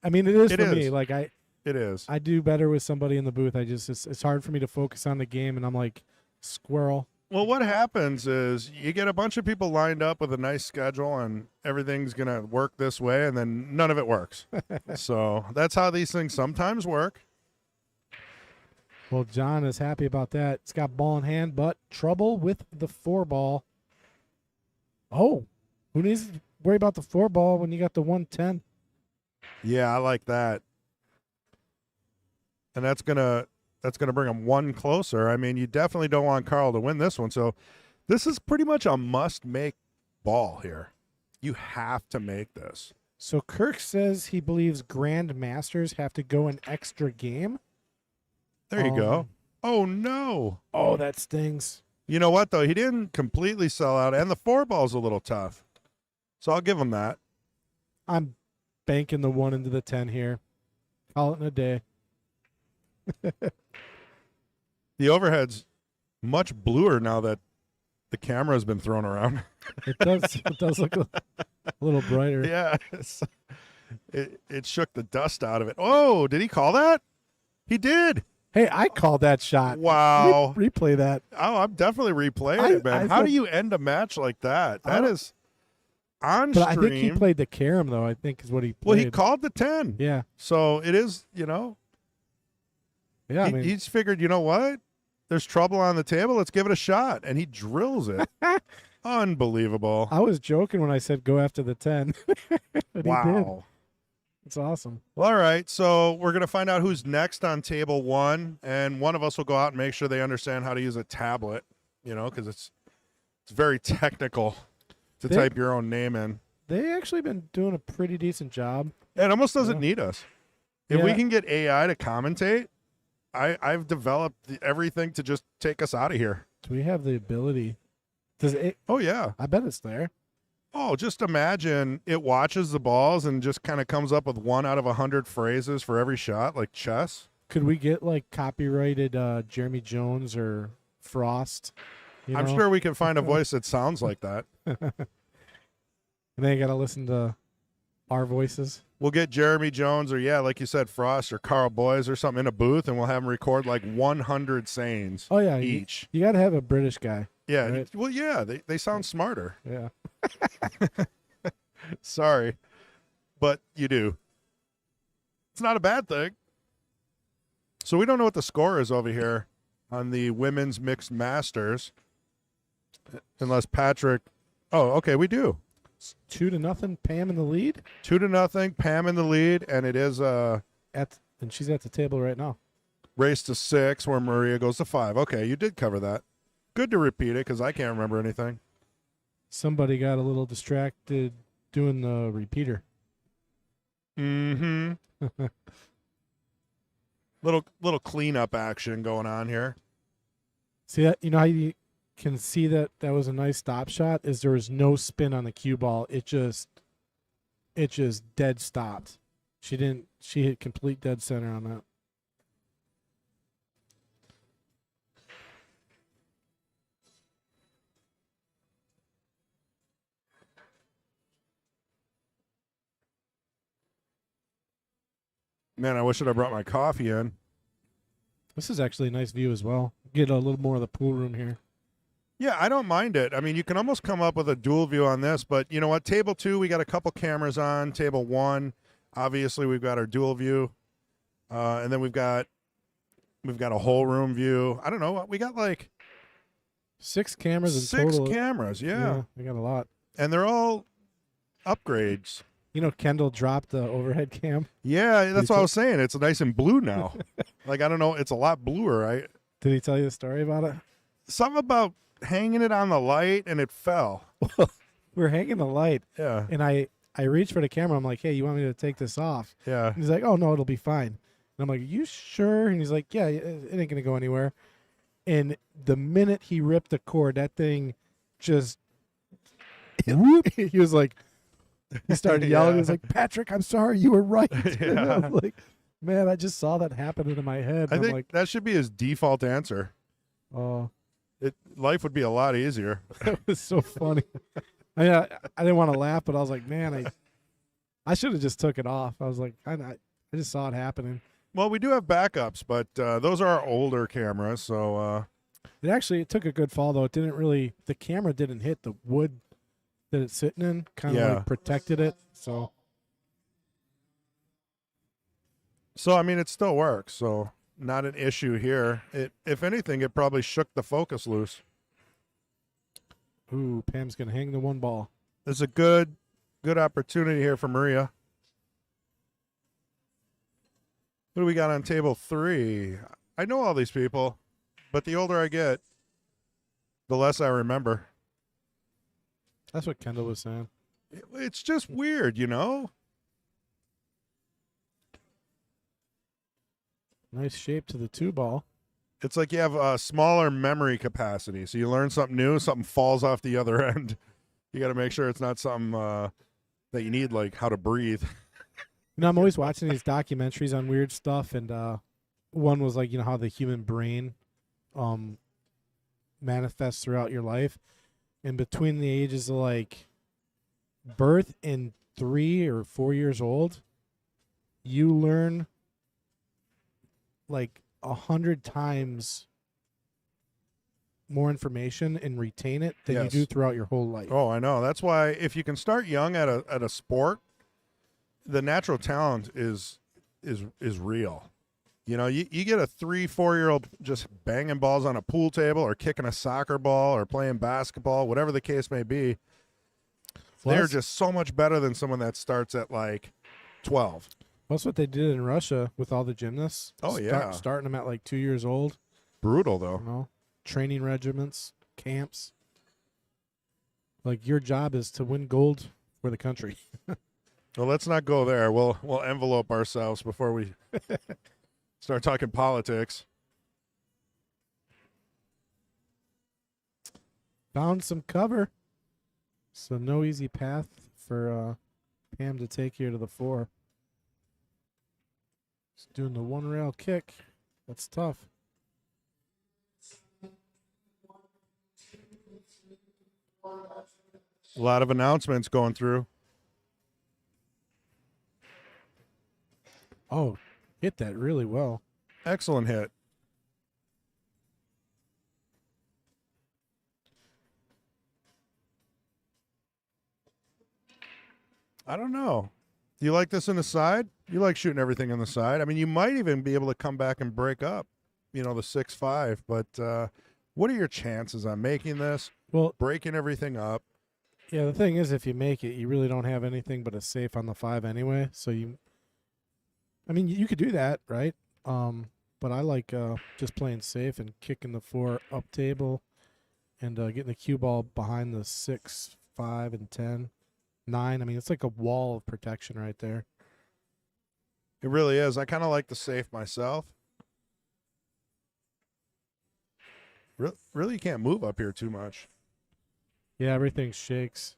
I mean, it is It for is. me. Like It is. I do better with somebody in the booth. It's hard for me to focus on the game, and I'm like squirrel. Well, what happens is you get a bunch of people lined up with a nice schedule and everything's going to work this way, and then none of it works. So that's how these things sometimes work. Well, John is happy about that. It's got ball in hand, but trouble with the 4-ball. Oh, who needs to worry about the 4-ball when you got the 110? Yeah, I like that. And that's gonna bring them one closer. I mean, you definitely don't want Carl to win this one. So this is pretty much a must-make ball here. You have to make this. So Kirk says he believes Grandmasters have to go an extra game. There you go. Oh, no. Oh, that stings. You know what, though? He didn't completely sell out, and the 4-ball's a little tough. So I'll give him that. I'm banking the 1 into the 10 here. Call it in a day. The overhead's much bluer now that the camera's been thrown around. It does look a little brighter. Yeah. It shook the dust out of it. Oh, did he call that? He did. Hey, I called that shot. Wow. Replay that. Oh, I'm definitely replaying it, man. I How thought- do you end a match like that? I That don't- is on But stream. I think he played the carom, though, I think is what he played. Well, he called the 10. Yeah. So it is, Yeah, I mean, he's figured, you know what? There's trouble on the table. Let's give it a shot. And he drills it. Unbelievable. I was joking when I said go after the 10. But he did. Wow. It's awesome. Well, all right. So we're going to find out who's next on table 1. And one of us will go out and make sure they understand how to use a tablet, because it's very technical to They- type your own name in. They actually been doing a pretty decent job. It almost doesn't Yeah. need us. If we Yeah. can get AI to commentate, I've developed everything to just take us out of here. Do we have the ability? Does it? Oh, yeah. I bet it's there. Oh, just imagine it watches the balls and just kind of comes up with 1 out of 100 phrases for every shot, like chess. Could we get like copyrighted Jeremy Jones or Frost? You I'm know? sure we can find a voice that sounds like that. And then you got to listen to our voices. We'll get Jeremy Jones or, like you said, Frost or Carl Boys or something in a booth, and we'll have them record like 100 sayings Oh yeah, each. You got to have a British guy. Yeah. right. Well, yeah, they sound smarter. Yeah. Sorry, but you do. It's not a bad thing. So we don't know what the score is over here on the women's mixed masters, unless Patrick. Oh, okay, we do. 2-0. Pam in the lead. 2-0. Pam in the lead, and it is a And she's at the table right now. race to 6 where Maria goes to 5. Okay, you did cover that. Good to repeat it because I can't remember anything. Somebody got a little distracted doing the repeater. Mm-hmm. Little cleanup action going on here. See that? You know how you can see that was a nice stop shot? Is there was no spin on the cue ball. It just dead stopped. She hit complete dead center on that. Man, I wish that I brought my coffee in. This is actually a nice view as well. Get a little more of the pool room here. Yeah, I don't mind it. I mean, you can almost come up with a dual view on this, but you know what? Table 2, we got a couple cameras on. Table 1, obviously, we've got our dual view. And then we've got We've got a whole room view. I don't know what we got, like 6 cameras in 6 total. cameras. Yeah. We got a lot. And they're all upgrades. You know, Kendall dropped the overhead cam. Yeah, that's You what I was saying. It's nice and blue now. Like, I don't know. It's a lot bluer, right? Did he tell you the story about it? Something about hanging it on the light and it fell. We were hanging the light, Yeah. and I reached for the camera. I'm like, hey, you want me to take this off? Yeah. And he's like, oh, no, it'll be fine. And I'm like, you sure? And he's like, yeah, it ain't going to go anywhere. And the minute he ripped the cord, that thing just, he was like, he started yelling. He was like, Patrick, I'm sorry, you were right. And I was like, man, I just saw that happen into my head. I And think I'm like, that should be his default answer. oh, Life would be a lot easier. that was so funny. I mean, I didn't want to laugh, but I was like, man, I should have just took it off. I was like, I just saw it happening. Well, we do have backups, but those are our older cameras, so It took a good fall, though. It didn't really, the camera didn't hit the wood that it's sitting in, kind of Yeah. like protected it. So, I mean, it still works. So not an issue here. If anything, it probably shook the focus loose. ooh, Pam's going to hang the one ball. It's a good opportunity here for Maria. What do we got on table 3? I know all these people, but the older I get, the less I remember. That's what Kendall was saying. It's just weird, you know? Nice shape to the 2 ball. It's like you have a smaller memory capacity. So you learn something new, something falls off the other end. You got to make sure it's not something that you need, like how to breathe. You know, I'm always watching these documentaries on weird stuff, and one was like, you know, how the human brain manifests throughout your life. And between the ages of like birth and 3 or 4 years old, you learn like 100 times more information and retain it than Yes. you do throughout your whole life. Oh, I know. That's why if you can start young at a sport, the natural talent is real. You know, you get a 3-4-year-old just banging balls on a pool table or kicking a soccer ball or playing basketball, whatever the case may be. They're Plus- just so much better than someone that starts at like 12. That's what they did in Russia with all the gymnasts. Oh, yeah. Starting them at like 2 years old. Brutal, though. You know, training regiments, camps. Like, your job is to win gold for the country. Well, let's not go there. We'll envelope ourselves before we start talking politics. Found some cover. So no easy path for Pam to take here to the 4. Just doing the one rail kick. That's tough. A lot of announcements going through. Oh, hit that really well. Excellent hit. I don't know. Do you like this in the side? You like shooting everything on the side. I mean, you might even be able to come back and break up, the 6.5. But what are your chances on making this, Well, breaking everything up? yeah, the thing is, if you make it, you really don't have anything but a safe on the 5 anyway. So you could do that, right? But I like just playing safe and kicking the 4 up table and getting the cue ball behind the 6, 5, and 10, 9. I mean, it's like a wall of protection right there. It really is. I kind of like the safe myself. Really, you can't move up here too much. Yeah, everything shakes.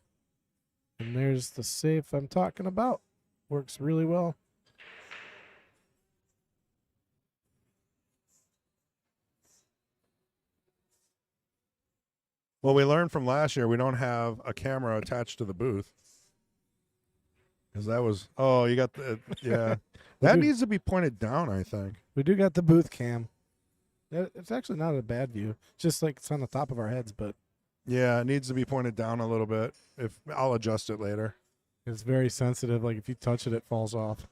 And there's the safe I'm talking about. Works really well. Well, we learned from last year we don't have a camera attached to the booth. Because that was, you got the, yeah. That do. needs to be pointed down, I think. We do got the booth cam. It's actually not a bad view. Just like it's on the top of our heads, but Yeah, it needs to be pointed down a little bit. I'll adjust it later. it's very sensitive. Like if you touch it, it falls off.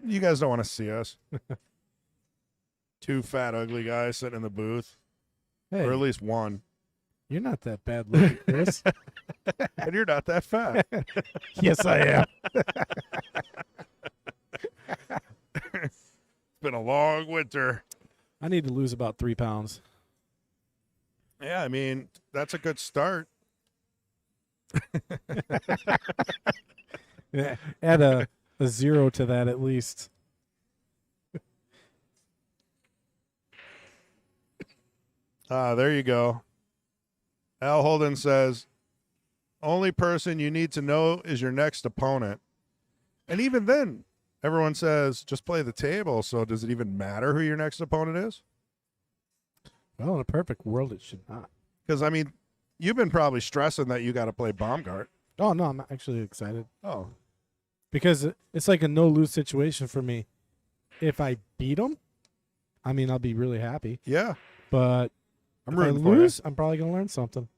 You guys don't want to see us. Two fat, ugly guys sitting in the booth, Hey, or at least one. you're not that bad looking, Chris. And you're not that fat. Yes, I am. It's been a long winter. I need to lose about 3 pounds. Yeah, I mean, that's a good start. Yeah, add a 0 to that at least. There you go. Al Holden says, only person you need to know is your next opponent. And even then, everyone says, just play the table. So does it even matter who your next opponent is? Well, in a perfect world, it should not. Because, I mean, you've been probably stressing that you got to play Baumgart. Oh, no, I'm actually excited. Oh. Because it's like a no-lose situation for me. If I beat him, I mean, I'll be really happy. Yeah. But I'm if I rooting for you. lose, I'm probably going to learn something.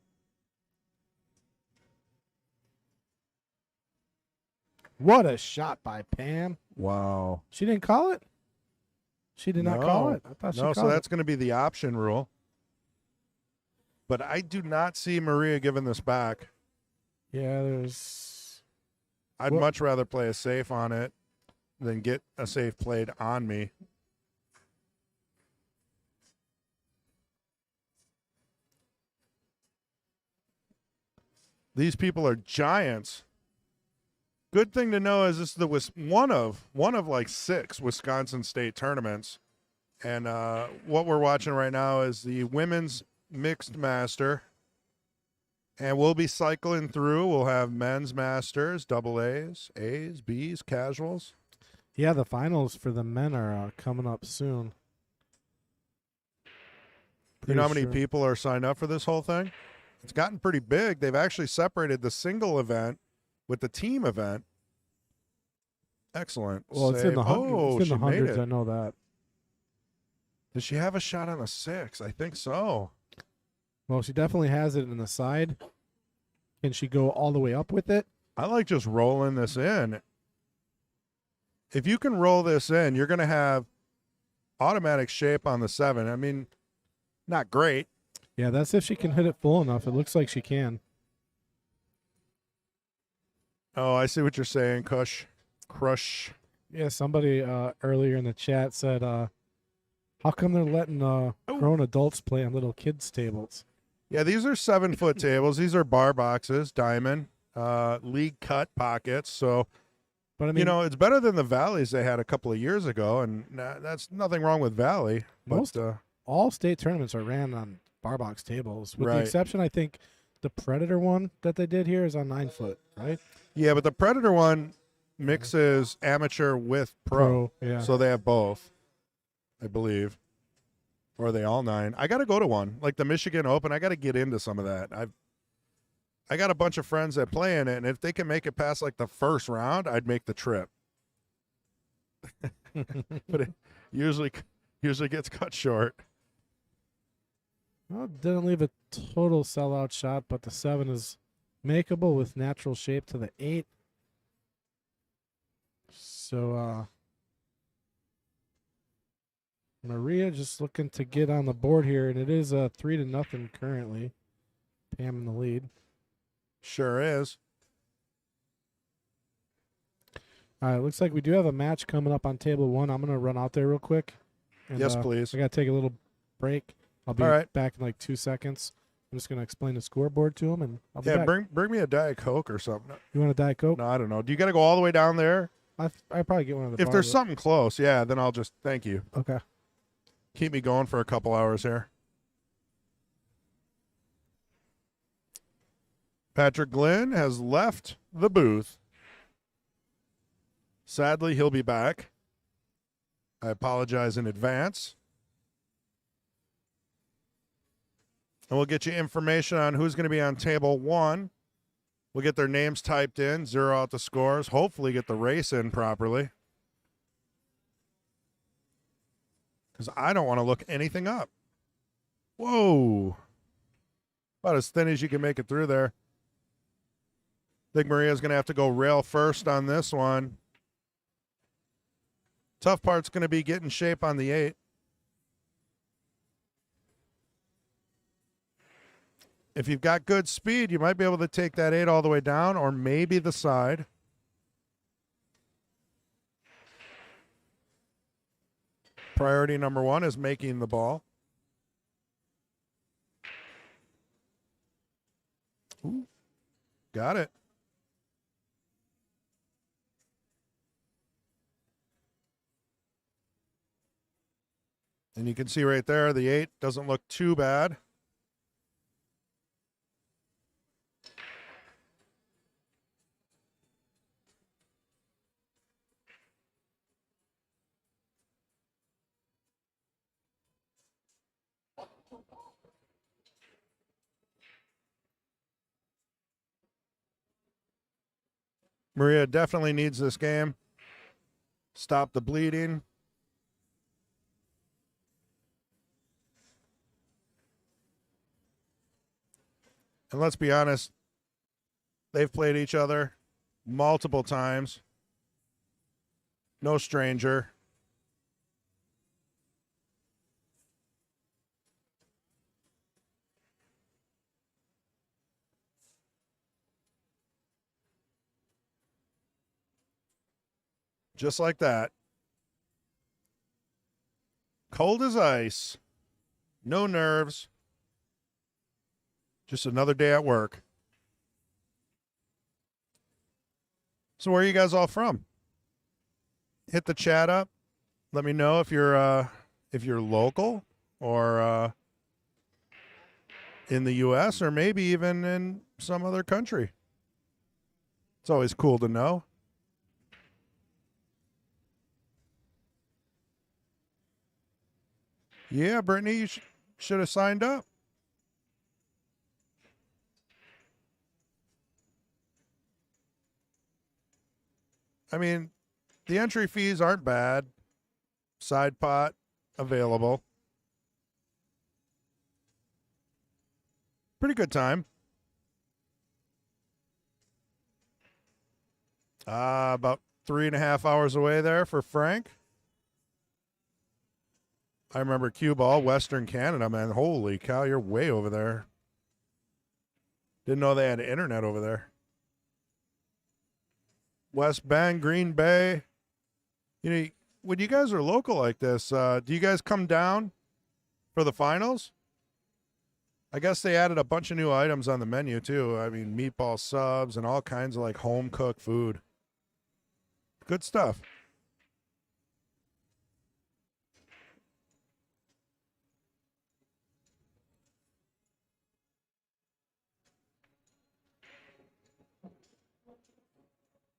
What a shot by Pam. Wow. She didn't call it? She did not call No. it? I thought she No, called so it. that's going to be the option rule. But I do not see Maria giving this back. Yeah, there's... I'd Well- much rather play a safe on it than get a safe played on me. These people are giants. Good thing to know is this is one of like 6 Wisconsin State tournaments. And what we're watching right now is the women's mixed master. And we'll be cycling through. We'll have men's masters, double A's, A's, B's, casuals. Yeah, the finals for the men are coming up soon. You know how many Pretty sure. people are signed up for this whole thing? It's gotten pretty big. They've actually separated the single event with the team event. Excellent. Well, it's in the, Oh, it's in she the made hundreds. it. I know that. Does she have a shot on a 6? I think so. Well, she definitely has it in the side. Can she go all the way up with it? I like just rolling this in. If you can roll this in, you're going to have automatic shape on the 7. I mean, not great. Yeah, that's if she can hit it full enough. It looks like she can. Oh, I see what you're saying, Crush. Yeah, somebody earlier in the chat said, how come they're letting grown adults play on little kids' tables? Yeah, these are 7-foot tables. These are bar boxes, diamond, league cut pockets. So, But I mean, you know, it's better than the Valleys they had a couple of years ago, and that's nothing wrong with Valley. Most- But all state tournaments are ran on bar box tables, with the Right. exception, I think, the Predator one that they did here is on 9-foot, right? yeah, but the Predator one mixes amateur with pro. Yeah. So they have both, I believe. Or are they all 9? I got to go to one. Like the Michigan Open, I got to get into some of that. I got a bunch of friends that play in it, and if they can make it past like the first round, I'd make the trip. But it usually gets cut short. Well, didn't leave a total sellout shot, but the 7 is makeable with natural shape to the 8. So, Maria just looking to get on the board here, and it is 3-0 currently. Pam in the lead. Sure is. All right, looks like we do have a match coming up on table 1. I'm going to run out there real quick. And, Yes, please. I got to take a little break. I'll be All right. back in like 2 seconds. I'm just going to explain the scoreboard to him, and I'll be Yeah, back. bring me a Diet Coke or something. You want a Diet Coke? No, I don't know. Do you got to go all the way down there? I probably get one of the If there's bars. something close, yeah, then I'll just thank you. Okay. Keep me going for a couple hours here. Patrick Glynn has left the booth. Sadly, he'll be back. I apologize in advance. And we'll get you information on who's going to be on table 1. We'll get their names typed in, zero out the scores, hopefully get the race in properly. Because I don't want to look anything up. Whoa. About as thin as you can make it through there. I think Maria's going to have to go rail first on this one. Tough part's going to be getting shape on the 8. if you've got good speed, you might be able to take that 8 all the way down or maybe the side. Priority number 1 is making the ball. Ooh, got it. And you can see right there, the 8 doesn't look too bad. Maria definitely needs this game. Stop the bleeding. And let's be honest, they've played each other multiple times. No stranger. Just like that. Cold as ice. No nerves. Just another day at work. So where are you guys all from? Hit the chat up. Let me know if you're local or in the US or maybe even in some other country. It's always cool to know. Yeah, Brittany, you should have signed up. I mean, the entry fees aren't bad. Side pot available. Pretty good time. About 3.5 hours away there for Frank. I remember cue ball, Western Canada, man. Holy cow, you're way over there. Didn't know they had internet over there. West Bend, Green Bay. You know, when you guys are local like this, do you guys come down for the finals? I guess they added a bunch of new items on the menu too. I mean, meatball subs and all kinds of like home cooked food. Good stuff.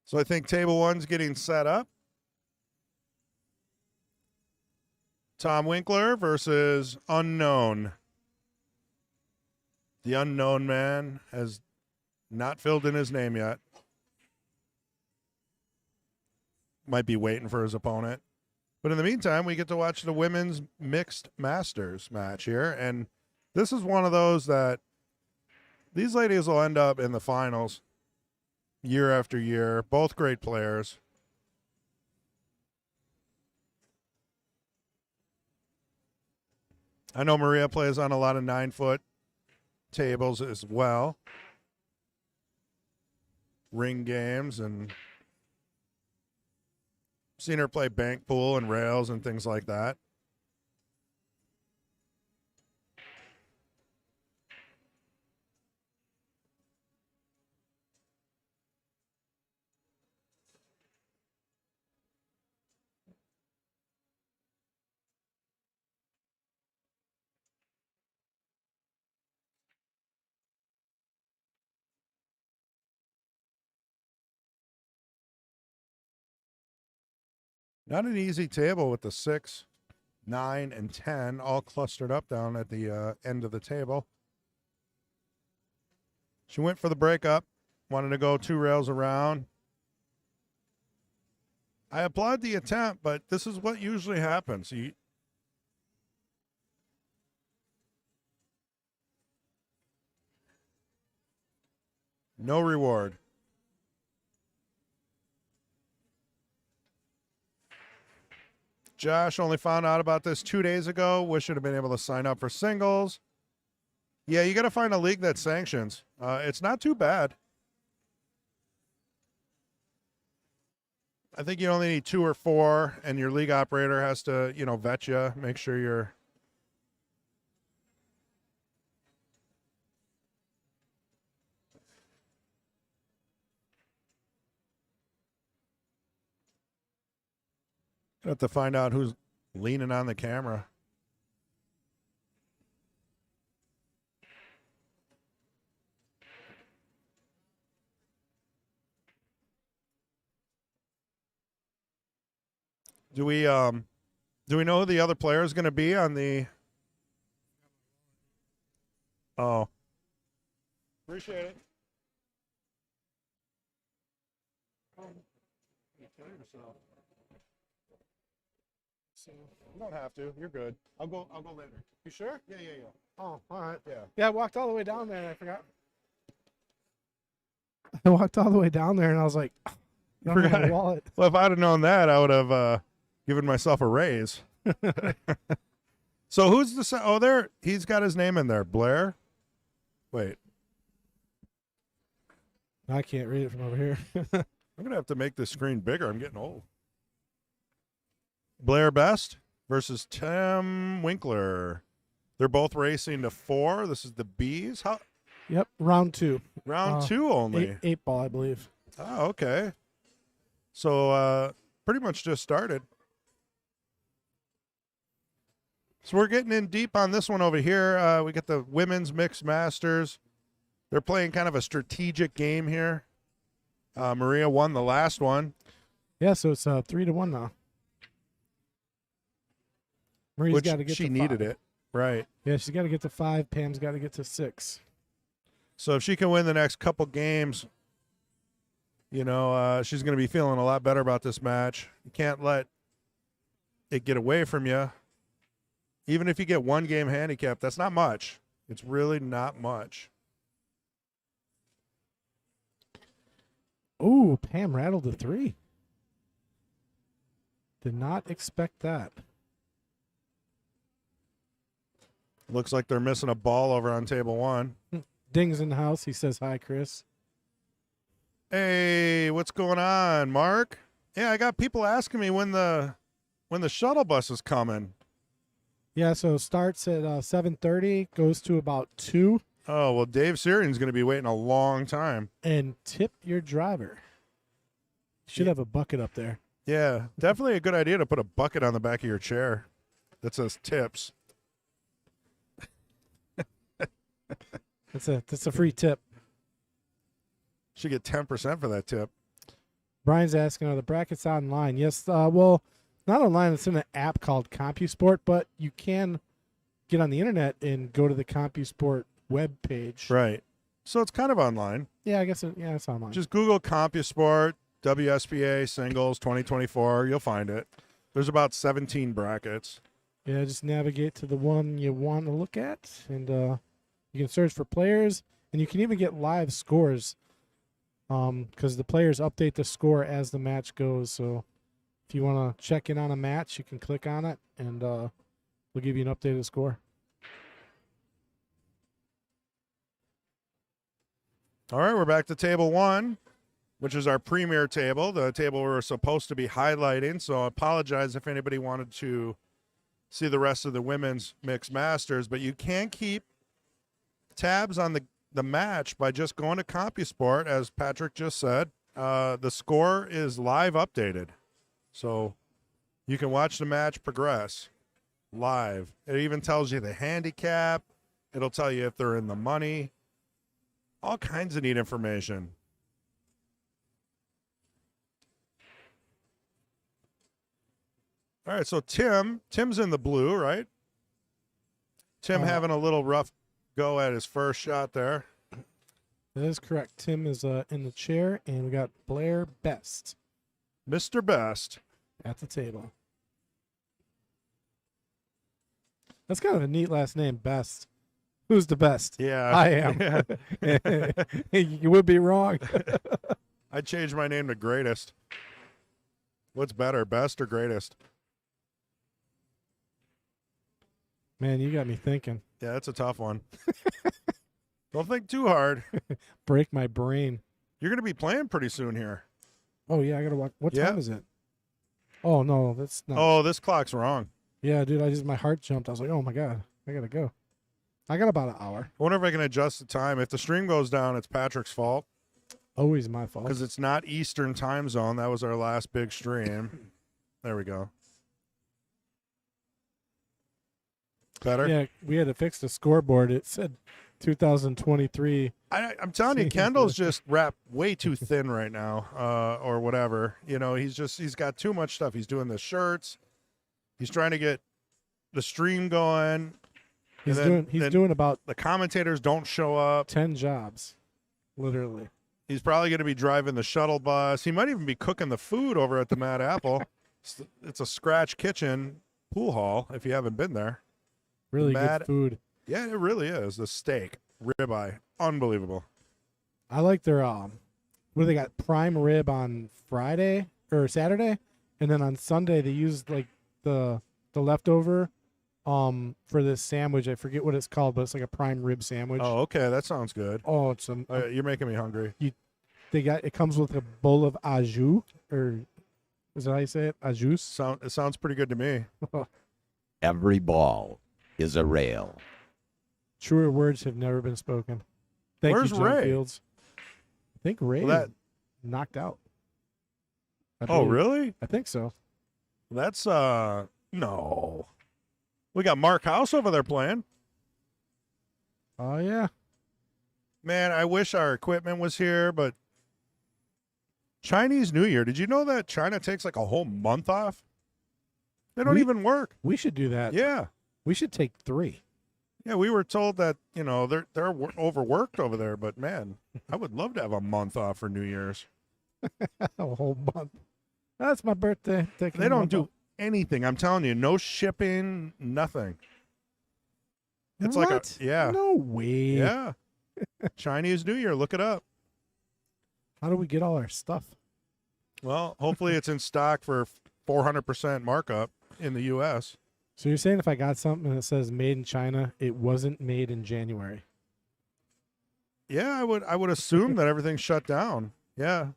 So I think table 1's getting set up. Tom Winkler versus Unknown. The unknown man has not filled in his name yet. Might be waiting for his opponent. But in the meantime, we get to watch the women's mixed masters match here. And this is one of those that these ladies will end up in the finals year after year. Both great players. I know Maria plays on a lot of 9-foot tables as well. Ring games, and seen her play bank pool and rails and things like that. Not an easy table with the 6, 9, and 10 all clustered up down at the end of the table. She went for the breakup, wanted to go 2 rails around. I applaud the attempt, but this is what usually happens. No reward. Josh only found out about this 2 days ago. Wish I'd have been able to sign up for singles. Yeah, you got to find a league that sanctions. It's not too bad. I think you only need 2 or 4, and your league operator has to, vet you, make sure you're. Have to find out who's leaning on the camera. Do we know who the other player is going to be on the? Oh, appreciate it. You don't have to. You're good. I'll go later. You sure? Yeah. Oh, all right. Yeah. Yeah, I walked all the way down there and I forgot. I walked all the way down there and I was like, I don't have my Forgot. wallet. Well, if I'd have known that, I would have given myself a raise. So who's the? Oh, there. He's got his name in there. Blair. Wait, I can't read it from over here. I'm gonna have to make this screen bigger. I'm getting old. Blair Best versus Tim Winkler. They're both racing to 4. This is the Bees. How? Yep, round 2. Round 2 only. Eight ball, I believe. Oh, okay. So pretty much just started. So we're getting in deep on this one over here. We got the women's mixed masters. They're playing kind of a strategic game here. Maria won the last one. Yeah, so it's 3-1 now. Maria's Which got to get she to needed 5. it. Right. Yeah, she's got to get to 5. Pam's got to get to 6. So if she can win the next couple games, she's going to be feeling a lot better about this match. You can't let it get away from you. Even if you get 1 game handicap, that's not much. It's really not much. Ooh, Pam rattled a 3. Did not expect that. Looks like they're missing a ball over on table 1. Ding's in the house. He says hi, Chris. Hey, what's going on, Mark? Yeah, I got people asking me when the shuttle bus is coming. Yeah, so starts at 7:30, goes to about 2, Oh, well, Dave Syrian's going to be waiting a long time. and tip your driver. Should have a bucket up there. Yeah, definitely a good idea to put a bucket on the back of your chair that says tips. That's a free tip. Should get 10% for that tip. Brian's asking, are the brackets online? Yes, well, not online. It's in an app called CompuSport, but you can get on the internet and go to the CompuSport web page. Right. So it's kind of online. Yeah, I guess it's online. Just Google CompuSport, WSPA singles 2024. You'll find it. There's about 17 brackets. Yeah, just navigate to the one you want to look at, and you can search for players, and you can even get live scores because the players update the score as the match goes. So if you want to check in on a match, you can click on it, and we'll give you an updated score. All right, we're back to table 1, which is our premier table, the table we're supposed to be highlighting. So I apologize if anybody wanted to see the rest of the women's mixed masters, but you can keep tabs on the match by just going to CompuSport, as Patrick just said. The score is live updated, so you can watch the match progress live. It even tells you the handicap. It'll tell you if they're in the money. All kinds of neat information. All right, so Tim's in the blue, right? Tim having a little rough go at his first shot there. That is correct. Tim is in the chair, and we got Blair Best Mr. Best. at the table. That's kind of a neat last name, Best. Who's the best? Yeah. I am. You would be wrong. I'd change my name to Greatest. What's better, best or greatest? Man, you got me thinking. Yeah, that's a tough one. Don't think too hard. Break my brain. You're going to be playing pretty soon here. Oh yeah, I gotta watch. What Yeah. time is it? Oh no, that's not. Oh, this clock's wrong. Yeah, dude, my heart jumped. I was like, oh my god, I gotta go. I got about an hour. I wonder if I can adjust the time. If the stream goes down, it's Patrick's fault Always my fault. because it's not Eastern time zone. That was our last big stream. There we go. Better? Yeah, we had to fix the scoreboard. It said 2023. I'm telling you, Seems Kendall's like- just wrapped way too thin right now, or whatever. You know, he's got too much stuff. He's doing the shirts. He's trying to get the stream going. He's then- doing then- doing about The commentators don't show up. 10 jobs, literally. He's probably going to be driving the shuttle bus. He might even be cooking the food over at the Mad Apple. It's a scratch kitchen pool hall if you haven't been there. Really Mad- good food. Yeah, it really is. The steak, ribeye, unbelievable. I like their what do they got? Prime rib on Friday or Saturday, and then on Sunday they use like the leftover for this sandwich. I forget what it's called, but it's like a prime rib sandwich. Oh, okay, that sounds good. Oh, it's You're making me hungry. it comes with a bowl of au jus, or is that how you say it? Au jus. It sounds pretty good to me. Every ball is a rail. Truer words have never been spoken. Thank Where's you, John Ray? Fields. I think Ray Well, that- knocked out. I Oh, believe. really? I think so. That's no. We got Mark House over there playing. Oh yeah. Man, I wish our equipment was here, but Chinese New Year. Did you know that China takes like a whole month off? They don't We- even work. We should do that. Yeah. We should take 3. Yeah, we were told that, you know, they're overworked over there, but man, I would love to have a month off for New Year's. A whole month. That's my birthday. Taking They a don't month do off. anything. I'm telling you, no shipping, nothing. It's like What? a yeah. No way. Yeah. Chinese New Year, look it up. How do we get all our stuff? Well, hopefully it's in stock for 400% markup in the US. So you're saying if I got something that says made in China, it wasn't made in January? Yeah, I would assume that everything's shut down. Yeah.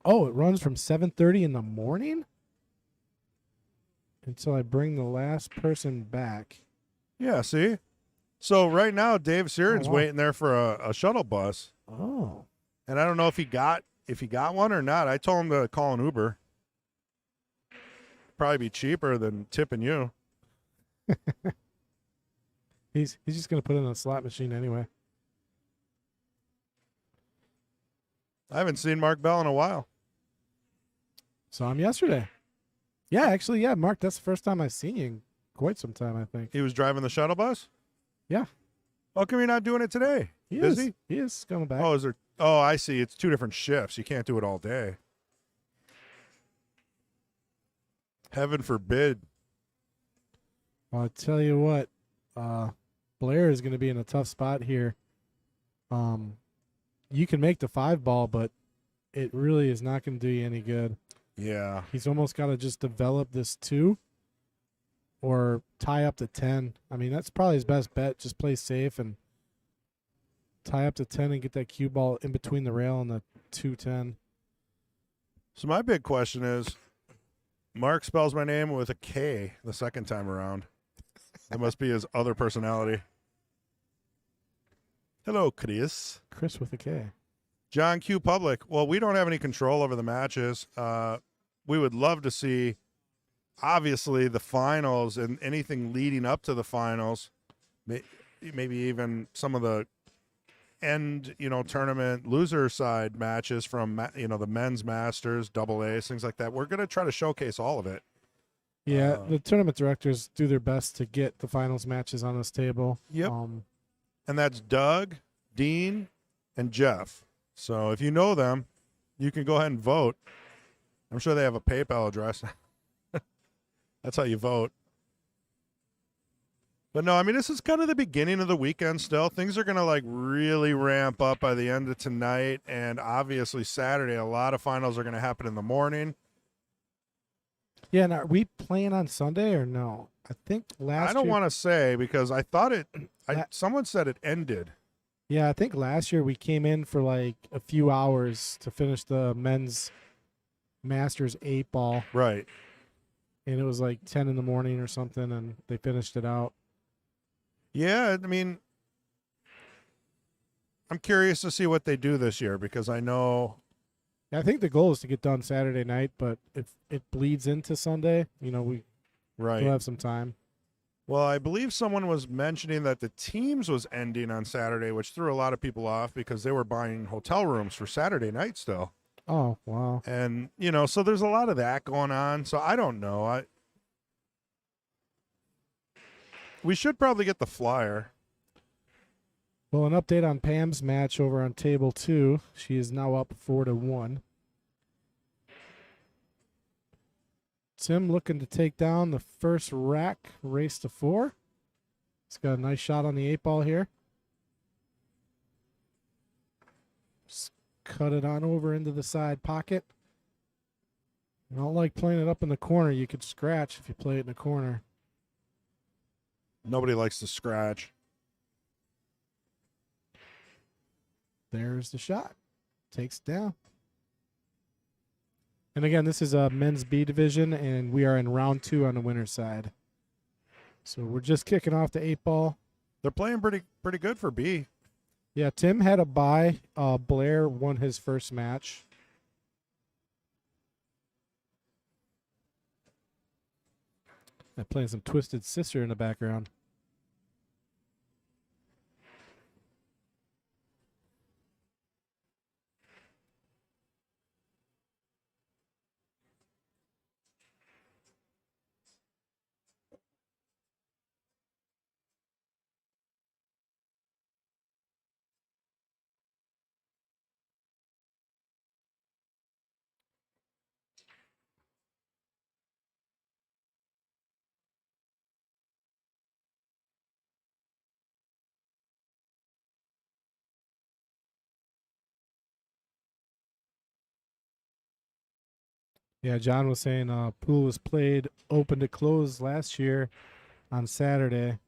Oh, it runs from 7:30 in the morning until I bring the last person back. Yeah, see? So right now Dave Siren's wow. waiting there for a shuttle bus. Oh. And I don't know if he got one or not. I told him to call an Uber. Probably be cheaper than tipping you. He's just gonna put it in a slot machine anyway. I haven't seen Mark Bell in a while. Saw him yesterday. Yeah, actually, yeah, Mark, that's the first time I've seen you in quite some time, I think. He was driving the shuttle bus? Yeah. How come you're not doing it today? He Busy? is. He is coming back. Oh, is there? Oh, I see. It's 2 different shifts. You can't do it all day. Heaven forbid. Well, I tell you what, Blair is going to be in a tough spot here. You can make the 5 ball, but it really is not going to do you any good. Yeah. He's almost got to just develop this 2 or tie up to 10. I mean, that's probably his best bet. Just play safe and tie up to 10 and get that cue ball in between the rail and the 210. So my big question is, Mark spells my name with a K the second time around. That must be his other personality. Hello, Chris. Chris with a K. John Q. Public. Well, we don't have any control over the matches. We would love to see, obviously, the finals and anything leading up to the finals. Maybe even some of the end, tournament loser side matches from, the men's masters, double A's, things like that. We're going to try to showcase all of it. Yeah, the tournament directors do their best to get the finals matches on this table. Yep. And that's Doug, Dean, and Jeff. So if you know them, you can go ahead and vote. I'm sure they have a PayPal address. That's how you vote. But no, I mean, this is kind of the beginning of the weekend still. Things are going to really ramp up by the end of tonight. And obviously Saturday, a lot of finals are going to happen in the morning. Yeah, and are we playing on Sunday or no? I think last I don't year. want to say because I thought it. La- Someone said it ended. Yeah, I think last year we came in for like a few hours to finish the men's Masters 8 ball, Right. and it was like 10 in the morning or something, and they finished it out. Yeah, I mean, I'm curious to see what they do this year because I know. Yeah, I think the goal is to get done Saturday night, but if it bleeds into Sunday, we Right. will have some time. Well, I believe someone was mentioning that the teams was ending on Saturday, which threw a lot of people off because they were buying hotel rooms for Saturday night still. Oh, wow. And, so there's a lot of that going on. So I don't know. We should probably get the flyer. Well, an update on Pam's match over on table 2. She is now up 4-1. Tim looking to take down the first rack, race to 4. He's got a nice shot on the 8 ball here. Just cut it on over into the side pocket. I don't like playing it up in the corner. You could scratch if you play it in the corner. Nobody likes to scratch. There's the shot. Takes it down. And again, this is a men's B division, and we are in round 2 on the winner's side. So we're just kicking off the 8 ball. They're playing pretty good for B. Yeah, Tim had a bye. Blair won his first match. I'm playing some Twisted Sister in the background. Yeah, John was saying pool was played open to close last year on Saturday,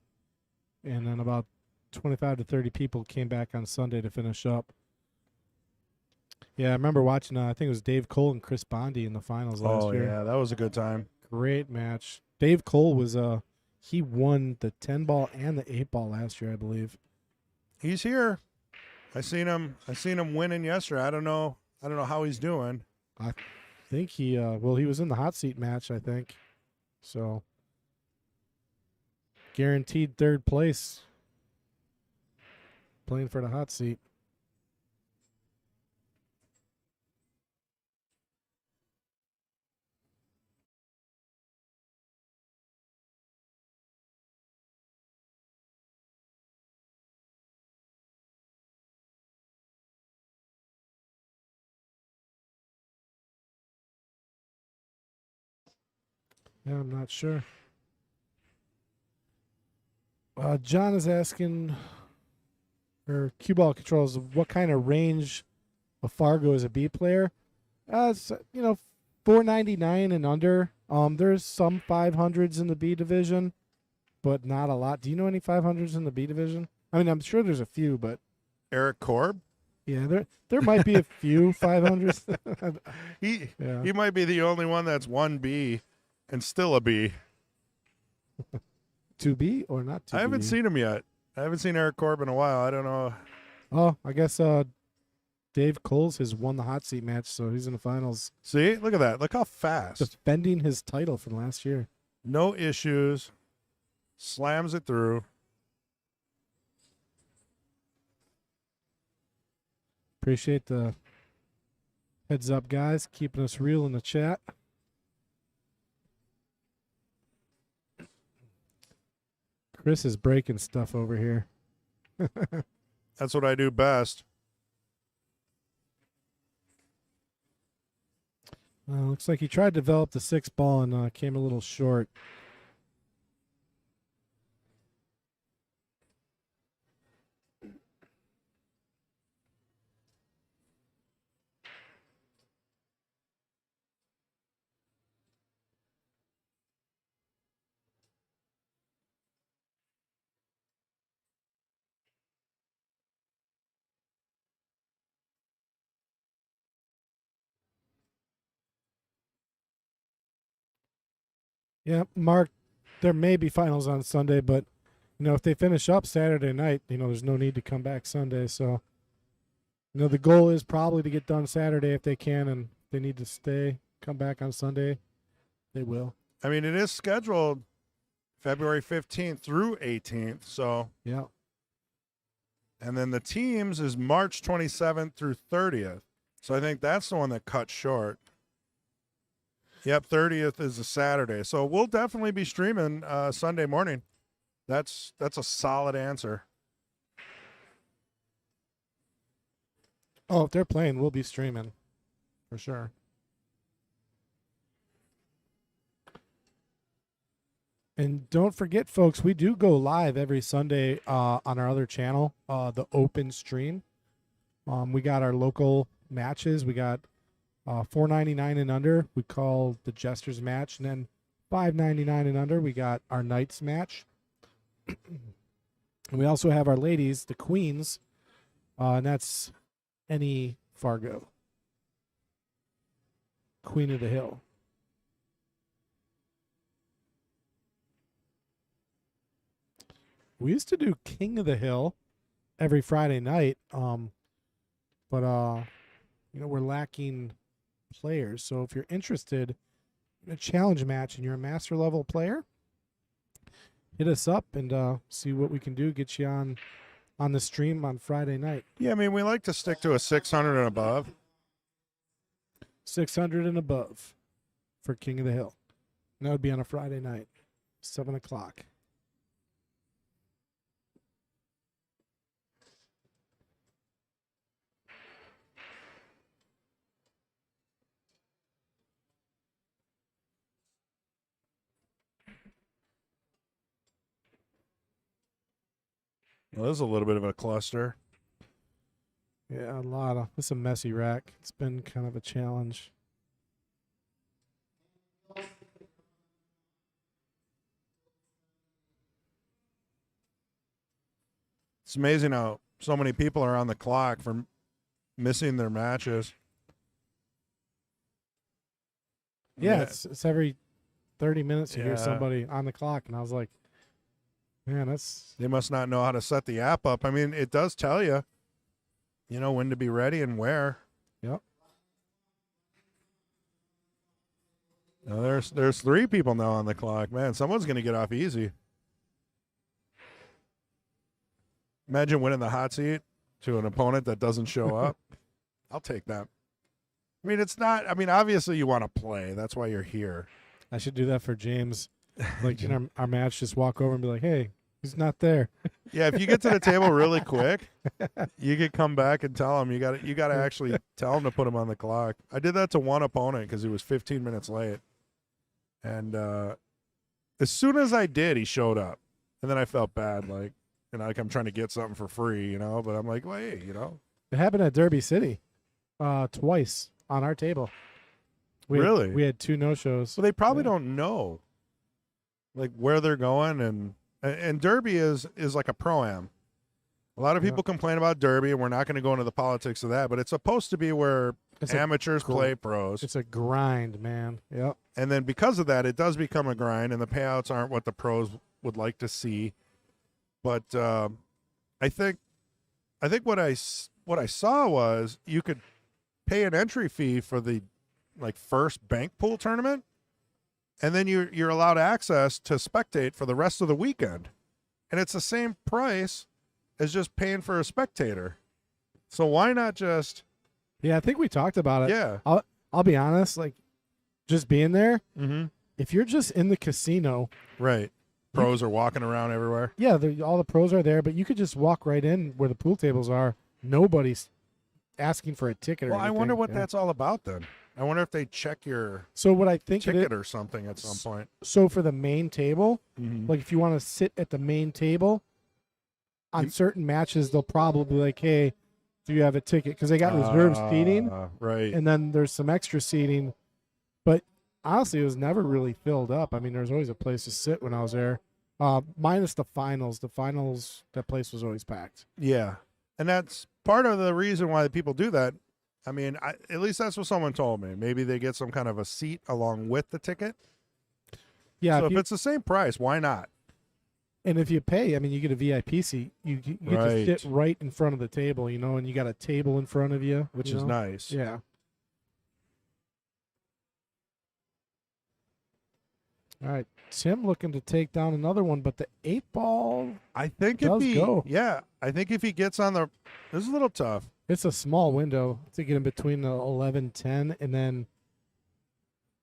and then about 25 to 30 people came back on Sunday to finish up. Yeah, I remember watching, I think it was Dave Cole and Chris Bondi in the finals last year. Yeah, that was a good time. Great match. Dave Cole was, he won the 10 ball and the 8 ball last year, I believe. He's here. I seen him winning yesterday. I don't know how he's doing. I think he was in the hot seat match, I think. So guaranteed third place. Playing for the hot seat. Yeah, I'm not sure. John is asking, or cue ball controls, what kind of range of Fargo is a B player? It's, 499 and under. There's some 500s in the B division, but not a lot. Do you know any 500s in the B division? I mean, I'm sure there's a few, but Eric Korb. yeah, there might be a few 500s. He might be the only one that's 1B and still a B. To be or not to be? I haven't seen him yet. I haven't seen Eric Korb in a while. I don't know. Oh, I guess Dave Coles has won the hot seat match, so he's in the finals. See, look at that. Look how fast. Defending his title from last year. No issues. Slams it through. Appreciate the heads up, guys, keeping us real in the chat. Chris is breaking stuff over here. That's what I do best. Looks like he tried to develop the 6 ball and came a little short. Yeah, Mark, there may be finals on Sunday, but if they finish up Saturday night, there's no need to come back Sunday. So, the goal is probably to get done Saturday if they can, and if they need to come back on Sunday, they will. I mean, it is scheduled February 15th through 18th. So, Yeah. and then the teams is March 27th through 30th. So I think that's the one that cut short. Yep, 30th is a Saturday. So we'll definitely be streaming Sunday morning. That's a solid answer. Oh, if they're playing, we'll be streaming for sure. And don't forget, folks, we do go live every Sunday on our other channel, the Open Stream. We got our local matches. We got $4.99 and under. We call the Jesters match, and then $5.99 and under. We got our Knights match. And we also have our ladies, the Queens, and that's any Fargo, Queen of the Hill. We used to do King of the Hill every Friday night, but we're lacking players. So if you're interested in a challenge match and you're a master level player, hit us up and see what we can do. Get you on the stream on Friday night. Yeah, I mean, we like to stick to a 600 and above. 600 and above for King of the Hill. And that would be on a Friday night, 7 o'clock. Well, this is a little bit of a cluster. Yeah, it's a messy rack. It's been kind of a challenge. It's amazing how so many people are on the clock for missing their matches. Yeah, it's every 30 minutes you hear Yeah. somebody on the clock, and I was like, man, They must not know how to set the app up. I mean, it does tell you, when to be ready and where. Yep. Now there's 3 people now on the clock. Man, someone's going to get off easy. Imagine winning the hot seat to an opponent that doesn't show up. I'll take that. I mean, obviously you want to play. That's why you're here. I should do that for James. Like in our match, just walk over and be like, hey, he's not there. Yeah, if you get to the table really quick, you could come back and tell him. You got to actually tell him to put him on the clock. I did that to one opponent because he was 15 minutes late. And as soon as I did, he showed up. And then I felt bad, like I'm trying to get something for free, but I'm like, wait, It happened at Derby City twice on our table. Really? We had 2 no-shows. So they probably don't know, like, where they're going, and Derby is like a pro-am. A lot of people complain about Derby, and we're not going to go into the politics of that, but it's supposed to be where amateurs play pros. It's a grind, man. Yep. And then because of that, it does become a grind, and the payouts aren't what the pros would like to see. But I think what I saw was you could pay an entry fee for the first bank pool tournament, and then you're allowed access to spectate for the rest of the weekend, and it's the same price as just paying for a spectator. So why not just? Yeah, I think we talked about it. Yeah. I'll be honest, like just being there. Mm-hmm. If you're just in the casino, Right. Pros are walking around everywhere. yeah, all the pros are there, but you could just walk right in where the pool tables are. Nobody's asking for a ticket or Well, I anything. wonder what Yeah. that's all about then. I wonder if they check your So what I think it is, ticket or something at some point. so for the main table, Mm-hmm. like if you want to sit at the main table, on You- certain matches they'll probably be like, hey, do you have a ticket? Because they got reserved seating, Right. and then there's some extra seating. But honestly, it was never really filled up. I mean, there's always a place to sit when I was there. Minus the finals. The finals, that place was always packed. Yeah. And that's part of the reason why people do that. I mean, at least that's what someone told me. Maybe they get some kind of a seat along with the ticket. Yeah, So if if you, it's the same price, why not? and if you pay, I mean, you get a VIP seat. You get to sit Right. right in front of the table, you know, and you got a table in front of you, Which you is know? nice. Yeah. All right, Tim looking to take down another one, but the 8-ball, I think if Does he, go. yeah, I think if he gets on the, this is a little tough. it's a small window to get in between the 11, 10, and then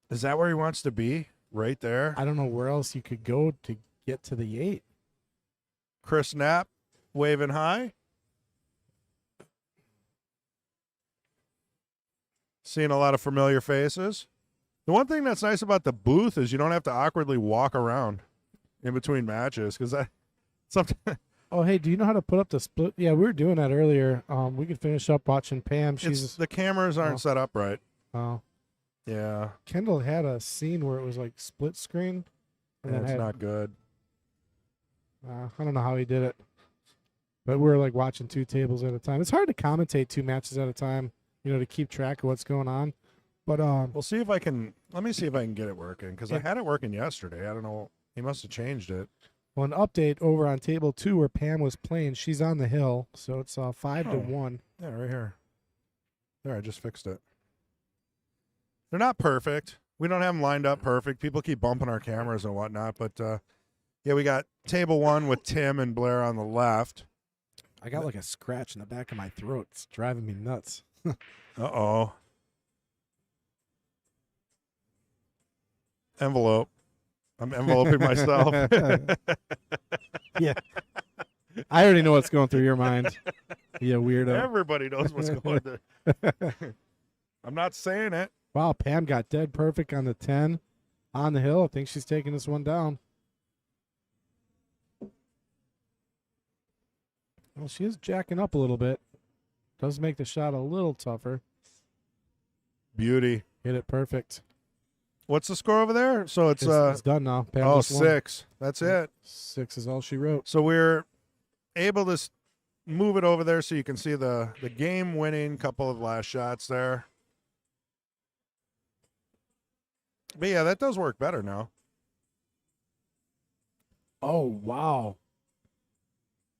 Is that where he wants to be? Right there. I don't know where else you could go to get to the 8. Chris Knapp waving high. Seeing a lot of familiar faces. The one thing that's nice about the booth is you don't have to awkwardly walk around in between matches because that sometimes Oh, hey, do you know how to put up the split? Yeah, we were doing that earlier. We could finish up watching Pam. She's the cameras aren't Oh. set up right. Yeah. Yeah, Kendall had a scene where it was like split screen. And then it's had, not good. I don't know how he did it, but we were like watching 2 tables at a time. It's hard to commentate 2 matches at a time, you know, to keep track of what's going on. But We'll see if I can. Let me see if I can get it working because I Yeah. had it working yesterday. I don't know. He must have changed it. well, an update over on table 2 where Pam was playing. She's on the hill, so it's 5-1. Yeah, right here. There, I just fixed it. They're not perfect. We don't have them lined up perfect. People keep bumping our cameras and whatnot, but yeah, we got table 1 with Tim and Blair on the left. I got like a scratch in the back of my throat. It's driving me nuts. Uh-oh. Envelope. I'm enveloping myself. Yeah. I already know what's going through your mind. You weirdo. Everybody knows what's going there. I'm not saying it. Wow, Pam got dead perfect on the 10 on the hill. I think she's taking this one down. Well, she is jacking up a little bit. Does make the shot a little tougher. Beauty. Hit it perfect. What's the score over there? So it's It's done now. Pam oh, just won. 6. That's Yeah. it. 6 is all she wrote. So we're able to move it over there so you can see the game-winning couple of last shots there. But yeah, that does work better now. Oh, wow.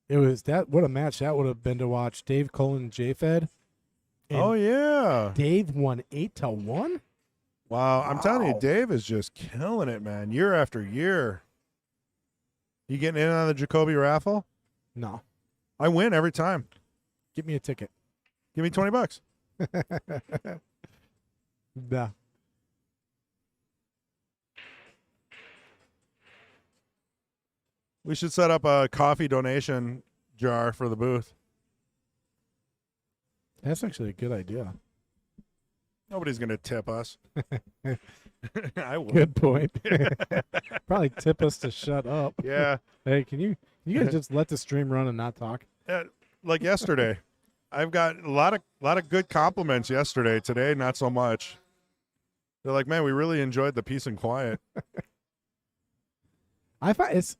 It was that. What a match that would have been to watch. Dave Cullen and J-Fed. And Oh yeah! Dave won 8-1. Wow, I'm telling you, Wow. Dave is just killing it, man. Year after year. You getting in on the Jacoby raffle? No. I win every time. Give me a ticket. Give me $20. Nah. We should set up a coffee donation jar for the booth. That's actually a good idea. Nobody's gonna tip us. I will. Good point. Probably tip us to shut up. Yeah. Hey, can you guys just let the stream run and not talk? Like yesterday, I've got a lot of good compliments yesterday. Today, not so much. They're like, man, we really enjoyed the peace and quiet. I find it's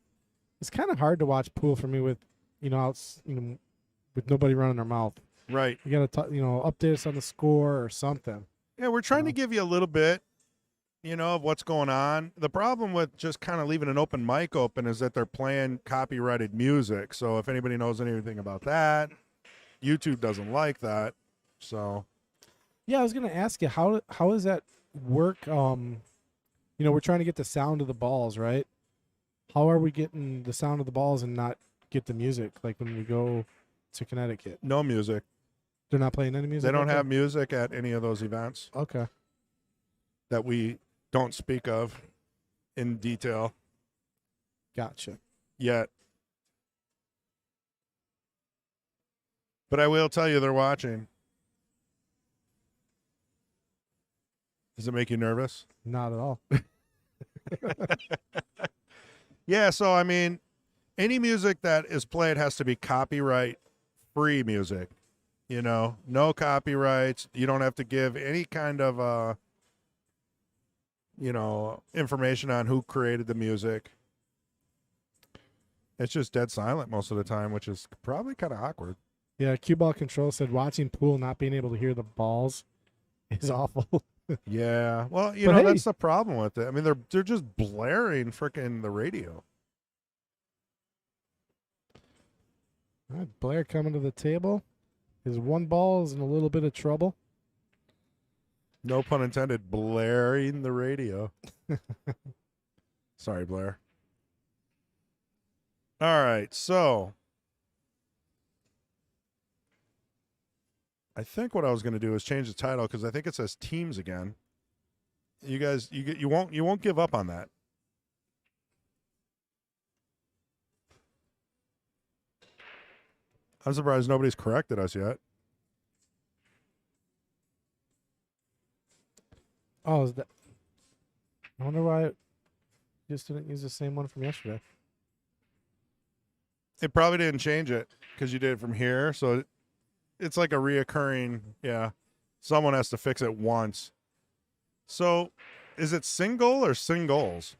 kind of hard to watch pool for me with, with nobody running their mouth. Right. You gotta update us on the score or something. Yeah, we're trying to give you a little bit, of what's going on. The problem with just kind of leaving an open mic open is that they're playing copyrighted music. So if anybody knows anything about that, YouTube doesn't like that. So Yeah, I was gonna ask you how does that work? We're trying to get the sound of the balls, right? How are we getting the sound of the balls and not get the music? Like when we go to Connecticut, no music. they're not playing any music. They don't up have music at any of those events there? Okay. that we don't speak of in detail Gotcha. yet. But I will tell you they're watching. Does it make you nervous? Not at all. Yeah, so I mean, any music that is played has to be copyright free music. No copyrights. You don't have to give any kind of information on who created the music. It's just dead silent most of the time, which is probably kind of awkward. Yeah, Cue Ball Control said watching pool not being able to hear the balls is awful. Yeah. Well, you But know, hey. that's the problem with it. I mean, they're just blaring frickin' the radio. All right, Blair coming to the table. His one ball is in a little bit of trouble. No pun intended, blaring the radio. Sorry, Blair. All right, so I think what I was going to do is change the title because I think it says teams again. You guys, you won't give up on that. I'm surprised nobody's corrected us yet. Oh, is that? I wonder why it just didn't use the same one from yesterday. It probably didn't change it because you did it from here, so it's like a reoccurring. Yeah, someone has to fix it once. So, is it single or singles?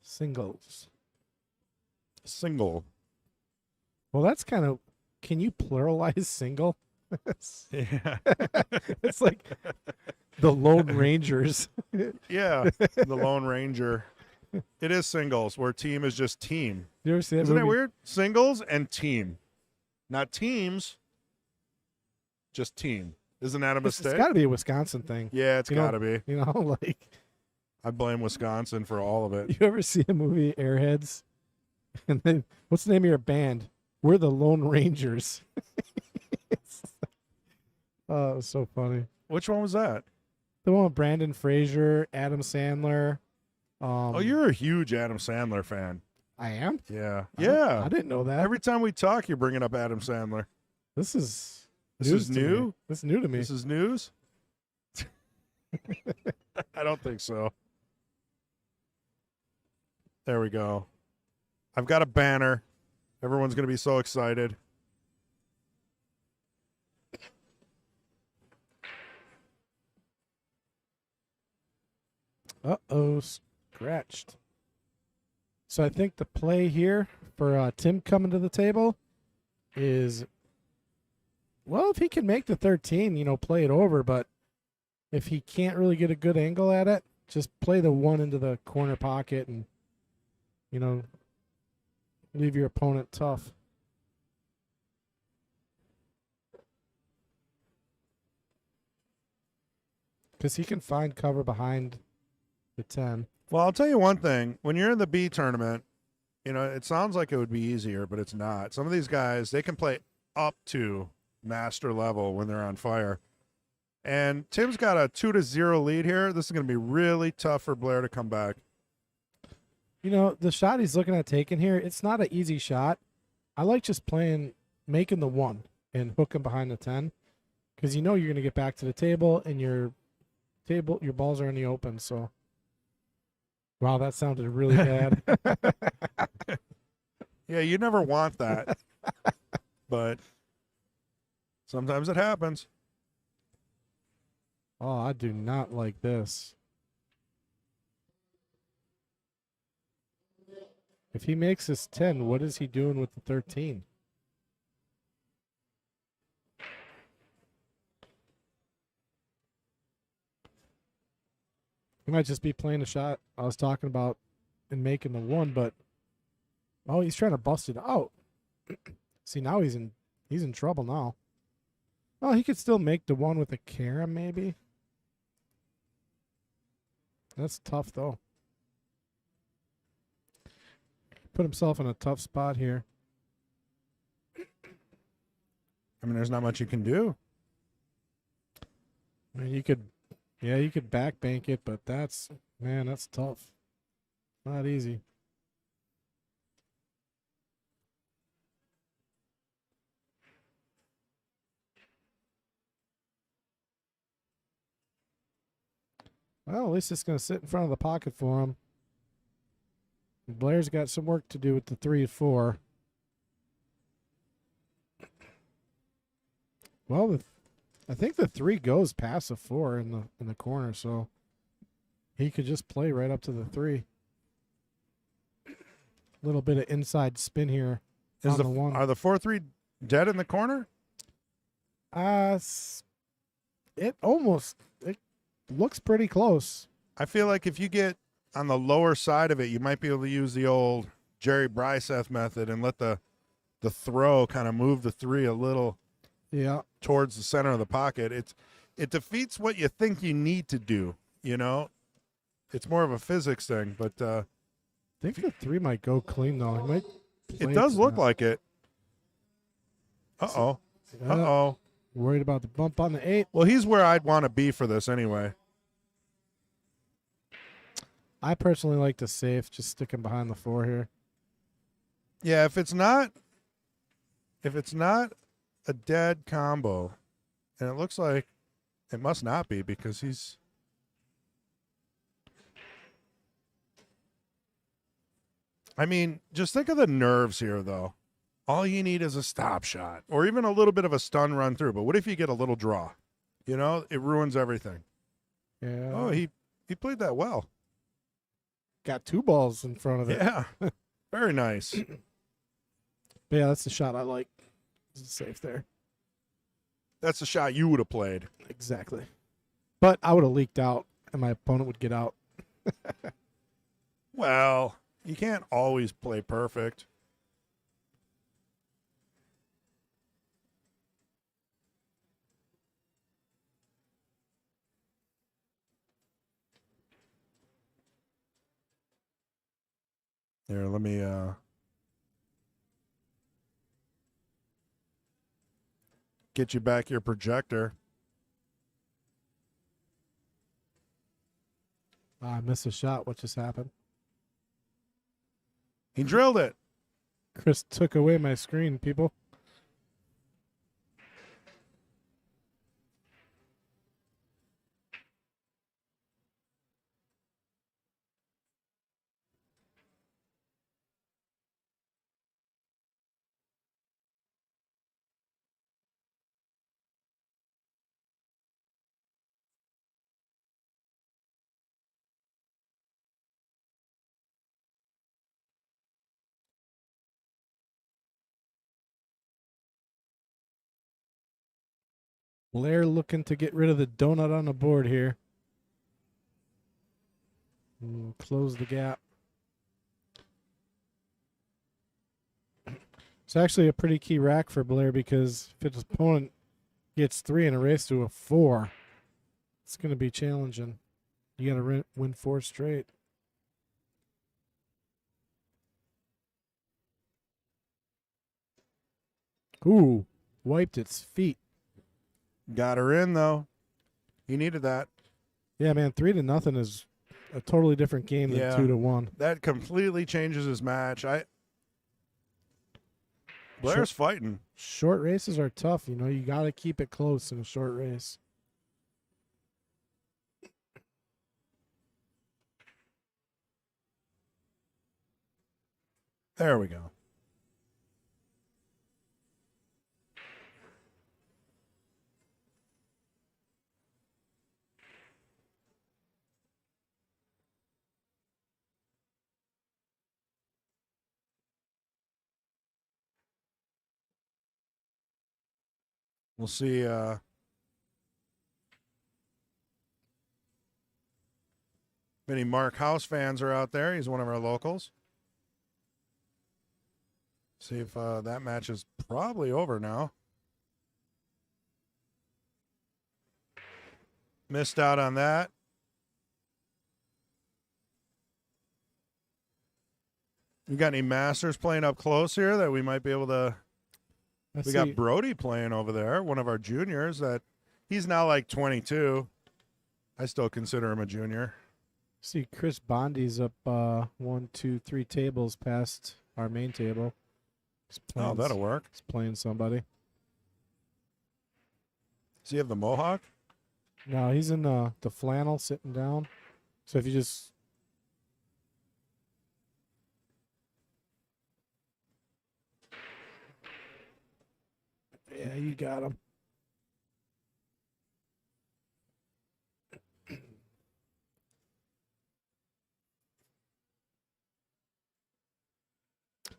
Singles. Single. Well, that's kind of. Can you pluralize single? Yeah. It's like the Lone Rangers. Yeah, the Lone Ranger. It is singles where team is just team. You ever see that Isn't movie? that weird? Singles and team, not teams. Just team. Isn't that a It's mistake? got to be a Wisconsin thing. Yeah, it's You know- got to be. You know, like I blame Wisconsin for all of it. you ever see a movie Airheads, and then what's the name of your band? We're the Lone Rangers. Oh, it was so funny. Which one was that? The one with Brandon Fraser, Adam Sandler. Oh, you're a huge Adam Sandler fan. I am. Yeah. I Yeah. didn't know that. Every time we talk, you're bringing up Adam Sandler. This is This news is to me. new? This is new to me. This is news? I don't think so. There we go. I've got a banner. Everyone's going to be so excited. Uh-oh, scratched. So I think the play here for Tim coming to the table is, well, if he can make the 13, play it over. But if he can't really get a good angle at it, just play the one into the corner pocket and, leave your opponent tough. Because he can find cover behind the 10. Well, I'll tell you one thing. When you're in the B tournament, it sounds like it would be easier, but it's not. Some of these guys, they can play up to master level when they're on fire. And Tim's got a 2-0 lead here. This is going to be really tough for Blair to come back. The shot he's looking at taking here, it's not an easy shot. I like just making the 1 and hooking behind the 10 because you're going to get back to the table and your balls are in the open. So, wow, that sounded really bad. Yeah, you never want that. But sometimes it happens. Oh, I do not like this. If he makes this 10, what is he doing with the 13? He might just be playing a shot I was talking about and making the 1, but he's trying to bust it out. See, now he's in trouble now. Oh, he could still make the 1 with a carom, maybe. That's tough, though. Put himself in a tough spot here. I mean, there's not much you can do. I mean, you could back bank it, but that's tough. Not easy. Well, at least it's going to sit in front of the pocket for him. Blair's got some work to do with the 3-4. Well, I think the 3 goes past the 4 in the corner, so he could just play right up to the 3. Little bit of inside spin here on the 1. Are the 4-3 dead in the corner? I It looks pretty close. I feel like if you get on the lower side of it, you might be able to use the old Jerry Bryseth method and let the throw kind of move the 3 a little Yeah. towards the center of the pocket. It defeats what you think you need to do, you know? It's more of a physics thing, but I think the 3 might go clean, though. He might play it does to look that. like it. Uh-oh. Yeah. Uh-oh. Worried about the bump on the 8. Well, he's where I'd want to be for this anyway. I personally like the safe, just sticking behind the 4 here. Yeah, if it's not a dead combo, and it looks like it must not be because he's I mean, just think of the nerves here though. All you need is a stop shot or even a little bit of a stun run through. But what if you get a little draw? You know, it ruins everything. Yeah. Oh, he played that well. got 2 balls in front of it. Yeah. Very nice. But yeah, that's the shot I like. It's safe there. That's the shot you would have played. Exactly. But I would have leaked out, and my opponent would get out. Well, you can't always play perfect. Here, let me get you back your projector. I missed a shot. What just happened? He drilled it. Chris took away my screen, people. Blair looking to get rid of the donut on the board here. Close the gap. It's actually a pretty key rack for Blair because if his opponent gets 3 in a race to a 4, it's going to be challenging. You got to win 4 straight. Ooh, wiped its feet. Got her in though. He needed that. Yeah, man, 3-0 is a totally different game than Yeah. 2-1. That completely changes his match. Blair's fighting. Short races are tough. You know, you got to keep it close in a short race. There we go. We'll see if any Mark House fans are out there. He's one of our locals. See if that match is probably over now. Missed out on that. You got any Masters playing up close here that we might be able to? We got Brody playing over there, one of our juniors. That he's now like 22. I still consider him a junior. See Chris Bondi's up 1, 2, 3 tables past our main table. Oh, that'll work. He's playing somebody. Does he have the mohawk? No, he's in the flannel sitting down. So if you just... Yeah, you got him.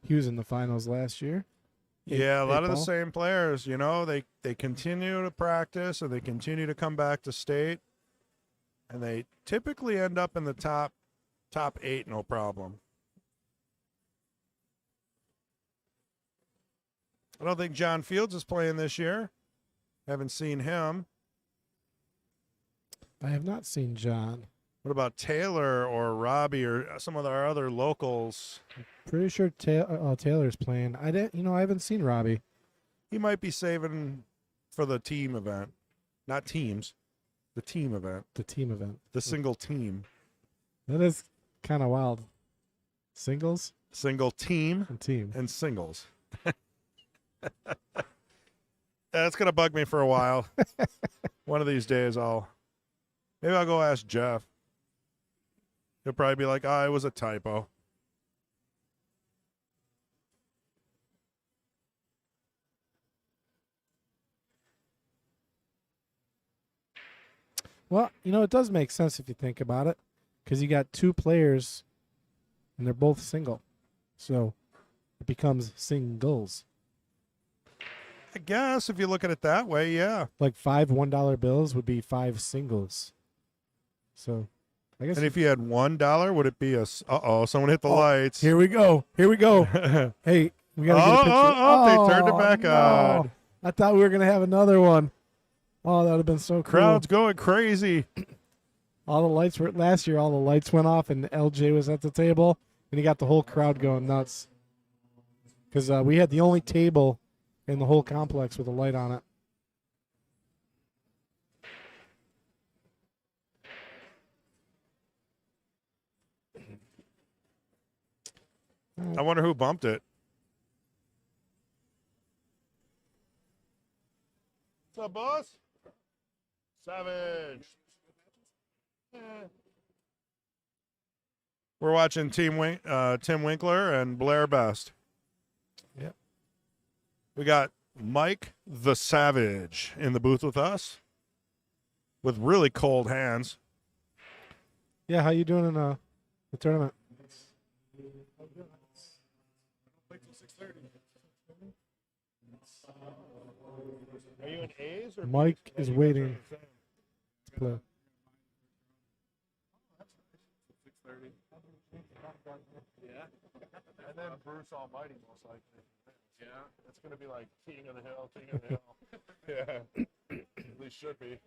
He was in the finals last year. Yeah, a lot of the ball. same players, you know, they continue to practice and they continue to come back to state, and they typically end up in the top 8, no problem. I don't think John Fields is playing this year. Haven't seen him. I have not seen John. What about Taylor or Robbie or some of our other locals? Pretty sure Taylor's playing. I haven't seen Robbie. He might be saving for the team event. Not teams. The team event. The team event. The single team. That is kind of wild. Singles Single team and team. and singles. That's going to bug me for a while. One of these days maybe I'll go ask Jeff. He'll probably be like, it was a typo. Well, it does make sense if you think about it, because you got 2 players, and they're both single, so it becomes singles. I guess if you look at it that way, yeah. Like 5 $1 bills would be 5 singles. So, I guess. And if you had $1, would it be someone hit the lights. Here we go. Here we go. Hey, we gotta get a picture. They turned it back on. I thought we were gonna have another one. Oh, that would have been so cool. Crowd's going crazy. All the lights were last year. All the lights went off, and LJ was at the table, and he got the whole crowd going nuts. Because we had the only table in the whole complex with a light on it. I wonder who bumped it. What's up, boss? Savage. We're watching Tim Winkler and Blair Best. Yep. We got Mike the Savage in the booth with us with really cold hands. Yeah, how you doing in the tournament? Are you in A's or Mike B's? is waiting to play. Yeah. And then Bruce Almighty, most likely. Yeah. It's going to be like King of the Hill, King of the Hill. Yeah. At least should be.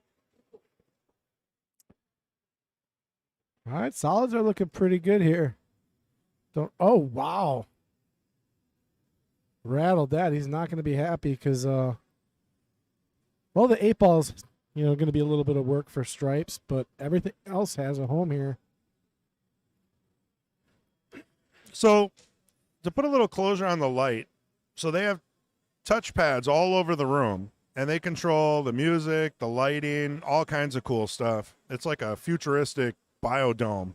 All right, solids are looking pretty good here. Oh, wow. Rattled that. He's not going to be happy because, the 8 ball's, going to be a little bit of work for stripes, but everything else has a home here. So, to put a little closure on the light, so they have touch pads all over the room, and they control the music, the lighting, all kinds of cool stuff. It's like a futuristic biodome.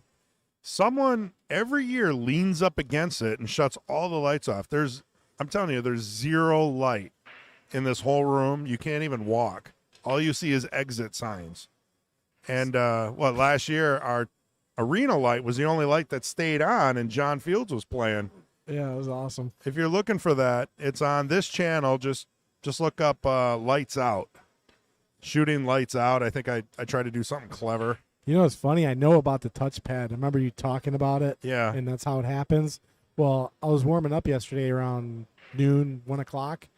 Someone every year leans up against it and shuts all the lights off. I'm telling you, there's zero light in this whole room. You can't even walk. All you see is exit signs. And last year our arena light was the only light that stayed on, and John Fields was playing. Yeah, it was awesome. If you're looking for that, it's on this channel. Just look up Lights Out. Shooting Lights Out. I think I tried to do something clever. You know, it's funny. I know about the touchpad. I remember you talking about it. Yeah. And that's how it happens. Well, I was warming up yesterday around noon, 1 o'clock,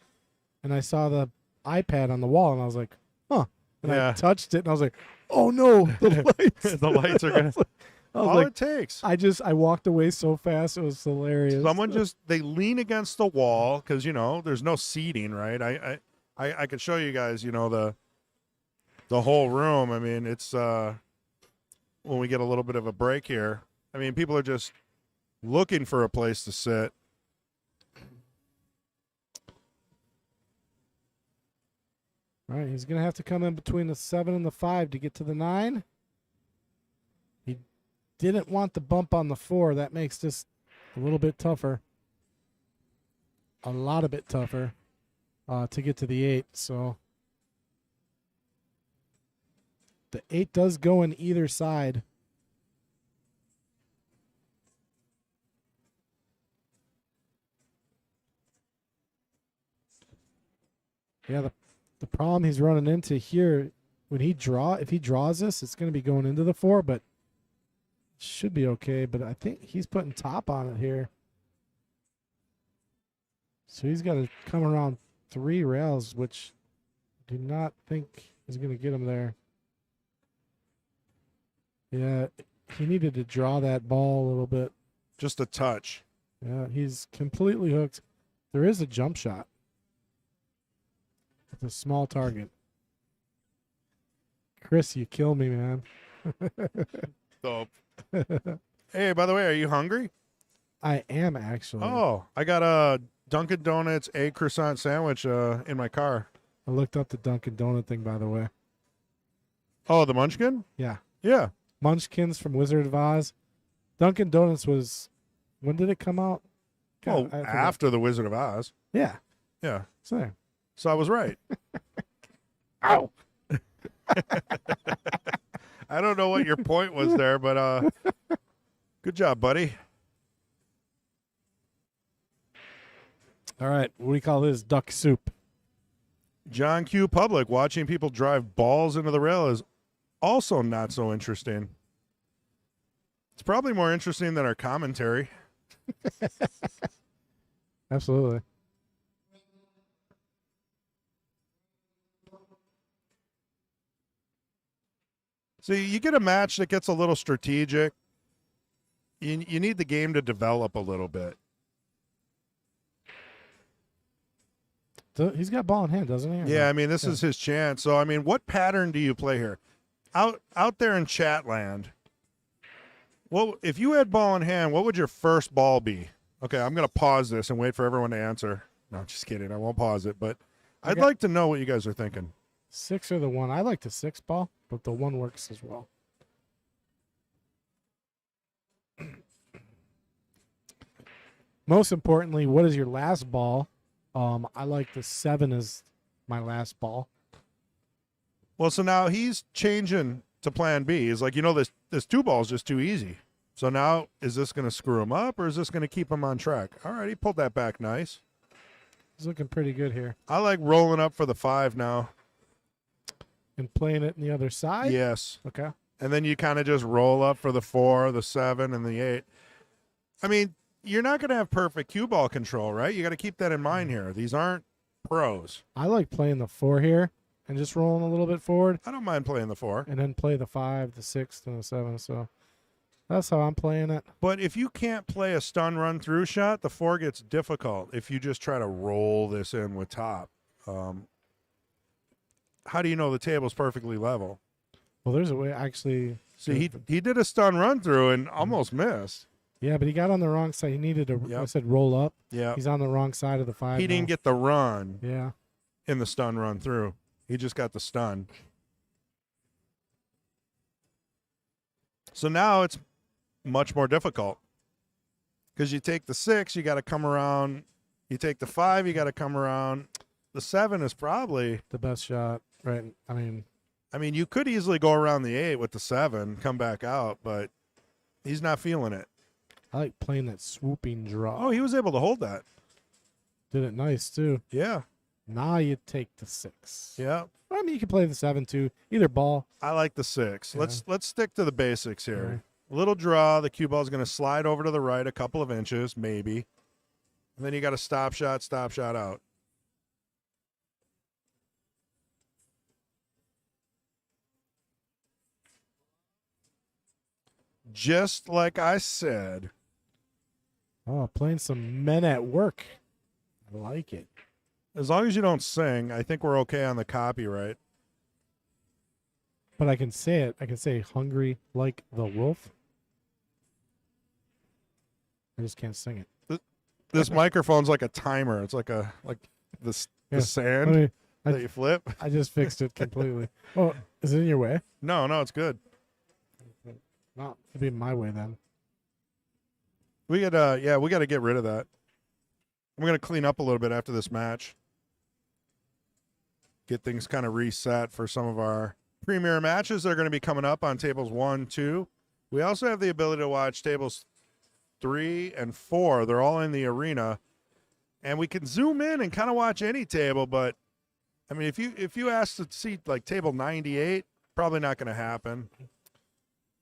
and I saw the iPad on the wall, and I was like, huh. And Yeah. I touched it, and I was like, oh, no, the lights. The lights are going to... I was All like, it takes. I walked away so fast. It was hilarious. Someone they lean against the wall because, there's no seating, right? I could show you guys, the whole room. I mean, it's when we get a little bit of a break here. I mean, people are just looking for a place to sit. All right, he's going to have to come in between the 7 and the 5 to get to the 9. He didn't want the bump on the 4. That makes this a little bit tougher. A lot of bit tougher to get to the 8. So the 8 does go in either side. Yeah, the problem he's running into here when if he draws this, it's going to be going into the 4, but should be okay. But I think he's putting top on it here. So he's got to come around 3 rails, which I do not think is going to get him there. Yeah, he needed to draw that ball a little bit. Just a touch. Yeah, he's completely hooked. There is a jump shot with a small target. Chris, you kill me, man. So, hey, by the way, are you hungry? I am actually. Oh, I got a Dunkin' Donuts egg croissant sandwich in my car. I looked up the Dunkin' Donut thing, by the way. Oh, the Munchkin? Yeah. Yeah. Munchkins from Wizard of Oz. Dunkin' Donuts was, when did it come out? Oh, God, I forgot. after the Wizard of Oz. Yeah. Yeah. So there. So I was right. Ow. I don't know what your point was there, but good job, buddy. All right. What do you call this? Duck soup. John Q. Public, watching people drive balls into the rail is also not so interesting. It's probably more interesting than our commentary. Absolutely. So you get a match that gets a little strategic. You need the game to develop a little bit. He's got ball in hand, doesn't he? Or Yeah, no? I mean, this is his chance. So, I mean, what pattern do you play here? Out there in chat land, well, if you had ball in hand, what would your first ball be? Okay, I'm going to pause this and wait for everyone to answer. No, just kidding. I won't pause it, but I'd like to know what you guys are thinking. 6 or the 1. I like the 6 ball, but the 1 works as well. Most importantly, what is your last ball? I like the 7 as my last ball. Well, so now he's changing to plan B. He's like, this 2 ball is just too easy. So now is this going to screw him up or is this going to keep him on track? All right, he pulled that back nice. He's looking pretty good here. I like rolling up for the 5 now. And playing it on the other side? Yes. Okay. And then you kind of just roll up for the 4, the 7, and the 8. I mean, you're not going to have perfect cue ball control, right? You got to keep that in mind here. These aren't pros. I like playing the 4 here and just rolling a little bit forward. I don't mind playing the 4. And then play the 5, the 6, and the 7. So that's how I'm playing it. But if you can't play a stun run through shot, the 4 gets difficult if you just try to roll this in with top. How do you know the table's perfectly level? Well, there's a way actually. See, he did a stun run through and almost missed. Yeah, but he got on the wrong side. He needed to, Yep. I said, roll up. Yeah. He's on the wrong side of the 5. He didn't now. get the run Yeah. in the stun run through. He just got the stun. So now it's much more difficult because you take the 6, you got to come around. You take the 5, you got to come around. The 7 is probably The best shot, right? I mean, you could easily go around the 8 with the 7, come back out, but he's not feeling it. I like playing that swooping draw. Oh, he was able to hold that. Did it nice, too. Yeah. Now you take the 6. Yeah. I mean, you can play the 7, too. Either ball. I like the 6. Yeah. Let's stick to the basics here. Alright. Little draw. The cue ball is going to slide over to the right a couple of inches, maybe. And then you got a stop shot out. Just like I said. Oh, playing some Men at Work. I like it. As long as you don't sing, I think we're okay on the copyright. But I can say it. I can say hungry like the wolf. I just can't sing it. This microphone's like a timer. It's like the Yeah. sand I mean, that you flip. I just fixed it completely. Oh, is it in your way? No, it's good. No, it'd be my way then. We got to get rid of that. I'm going to clean up a little bit after this match. Get things kind of reset for some of our premier matches that are going to be coming up on tables 1, 2. We also have the ability to watch tables 3 and 4. They're all in the arena. And we can zoom in and kind of watch any table, but I mean, if you ask to see like table 98, probably not going to happen.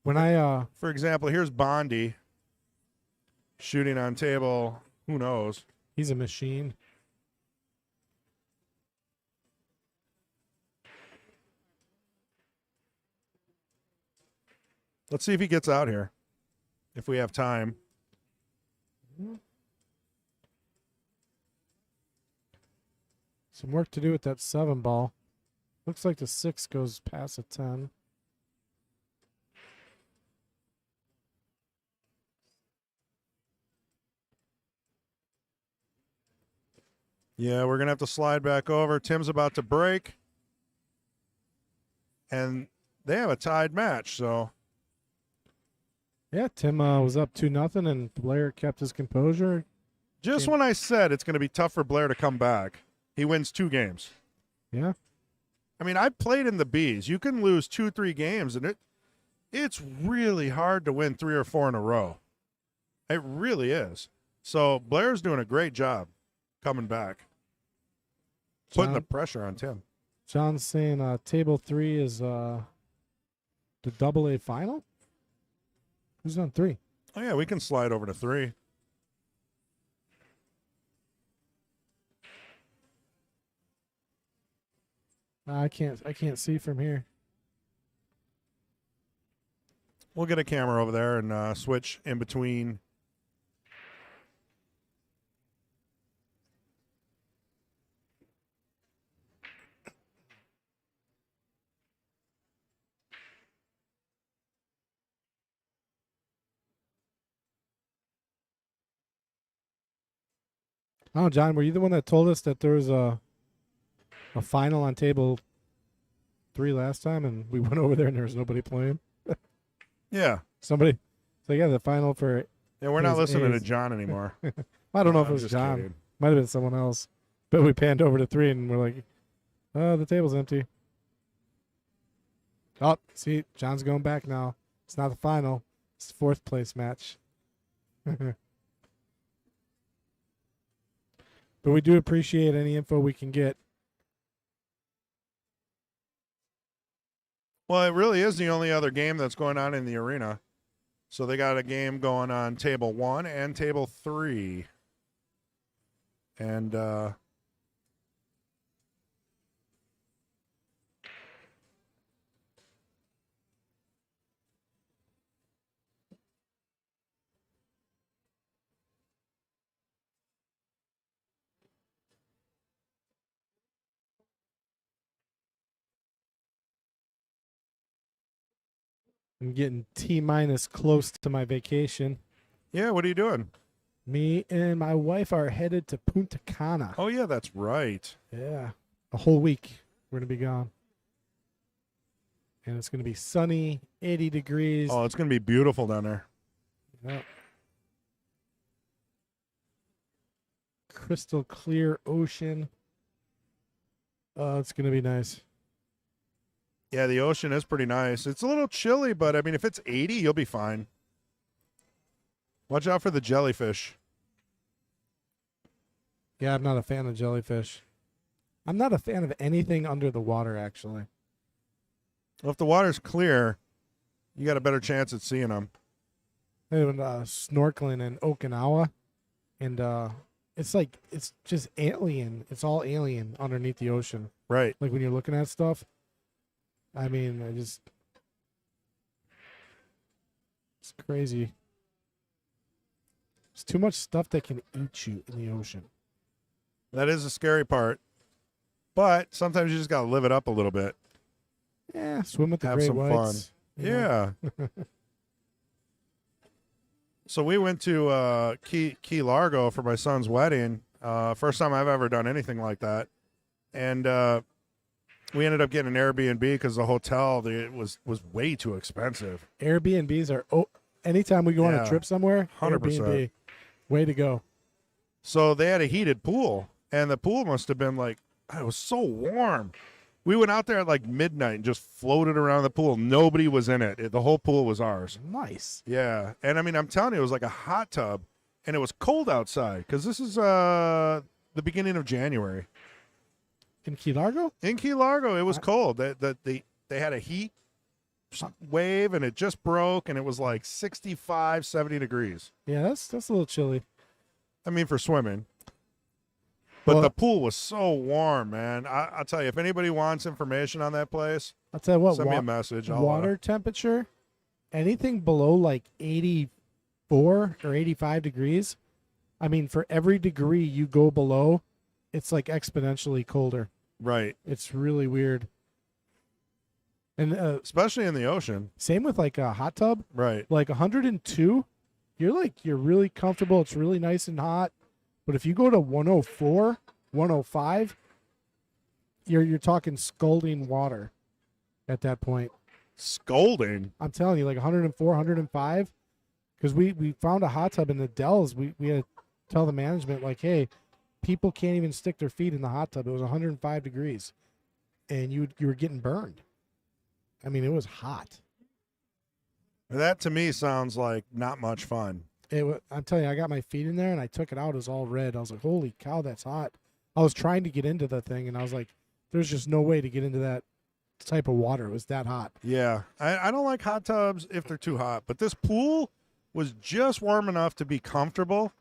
When I For example, here's Bondi shooting on table, who knows? he's a machine. Let's see if he gets out here, if we have time. Some work to do with that 7 ball. Looks like the 6 goes past a 10. Yeah, we're going to have to slide back over. Tim's about to break. And they have a tied match, so Yeah, Tim was up 2-0, and Blair kept his composure. just when I said it's going to be tough for Blair to come back, he wins 2 games. Yeah. I mean, I played in the Bs. You can lose 2-3 games, and it's really hard to win 3 or 4 in a row. It really is. So Blair's doing a great job coming back, putting the pressure on Tim. John's saying table 3 is the AA final. Who's on 3? Oh yeah, we can slide over to 3. I can't see from here. We'll get a camera over there and switch in between. Oh, John, were you the one that told us that there was a final on table 3 last time, and we went over there and there was nobody playing? Yeah. Somebody. So yeah, the final for. Yeah, we're not A's- listening A's. to John anymore. I don't know if I'm it was just John. kidding. Might have been someone else. But we panned over to 3 and we're like, oh, the table's empty. Oh, see, John's going back now. It's not the final. It's the 4th place match. But we do appreciate any info we can get. Well, it really is the only other game that's going on in the arena. So they got a game going on table 1 and table 3. And I'm getting T-minus close to my vacation. yeah, what are you doing? Me and my wife are headed to Punta Cana. Oh yeah, that's right. Yeah. A whole week we're going to be gone. And it's going to be sunny, 80 degrees. Oh, it's going to be beautiful down there. Yep. Crystal clear ocean. Oh, it's going to be nice. Yeah, the ocean is pretty nice. It's a little chilly, but I mean, if it's 80, you'll be fine. Watch out for the jellyfish. Yeah, I'm not a fan of jellyfish. I'm not a fan of anything under the water, actually. Well, if the water's clear, you got a better chance at seeing them. I went snorkeling in Okinawa, and it's just alien. It's all alien underneath the ocean. Right. Like when you're looking at stuff. I mean, it's crazy. There's too much stuff that can eat you in the ocean. That is the scary part. But sometimes you just got to live it up a little bit. Yeah, swim with the Have great some fun. whites. you know. Yeah. So we went to Key Largo for my son's wedding. First time I've ever done anything like that. And we ended up getting an Airbnb because the hotel was way too expensive. Airbnbs are anytime we go on Yeah, a trip somewhere, 100%. Airbnb. Way to go. So they had a heated pool, and the pool must have been like, it was so warm. We went out there at like midnight and just floated around the pool. Nobody was in it. The whole pool was ours. Nice. Yeah. And I mean, I'm telling you, it was like a hot tub, and it was cold outside because this is the beginning of January. In Key Largo? In Key Largo, it was cold. They had a heat wave, and it just broke, and it was like 65, 70 degrees. Yeah, that's a little chilly. I mean, for swimming. But Well- the pool was so warm, man. I'll tell you, if anybody wants information on that place, I'll tell you what, send me a message. I'll, water temperature, anything below like 84 or 85 degrees, I mean, for every degree you go below, it's like exponentially colder. right. It's really weird. And Especially in the ocean. same with like a hot tub, Right. like 102, you're really comfortable. It's really nice and hot. But if you go to 104, 105, you're talking scalding water at that point. Scolding. I'm telling you, like 104, 105, because we found a hot tub in the Dells. We had to tell the management, like, hey, people can't even stick their feet in the hot tub. It was 105 degrees, and you were getting burned. I mean, it was hot. That to me sounds like not much fun. I'm telling you, I got my feet in there, and I took it out. It was all red. I was like, holy cow, that's hot. I was trying to get into the thing, and I was like, there's just no way to get into that type of water. It was that hot. Yeah. I don't like hot tubs if they're too hot, but this pool was just warm enough to be comfortable.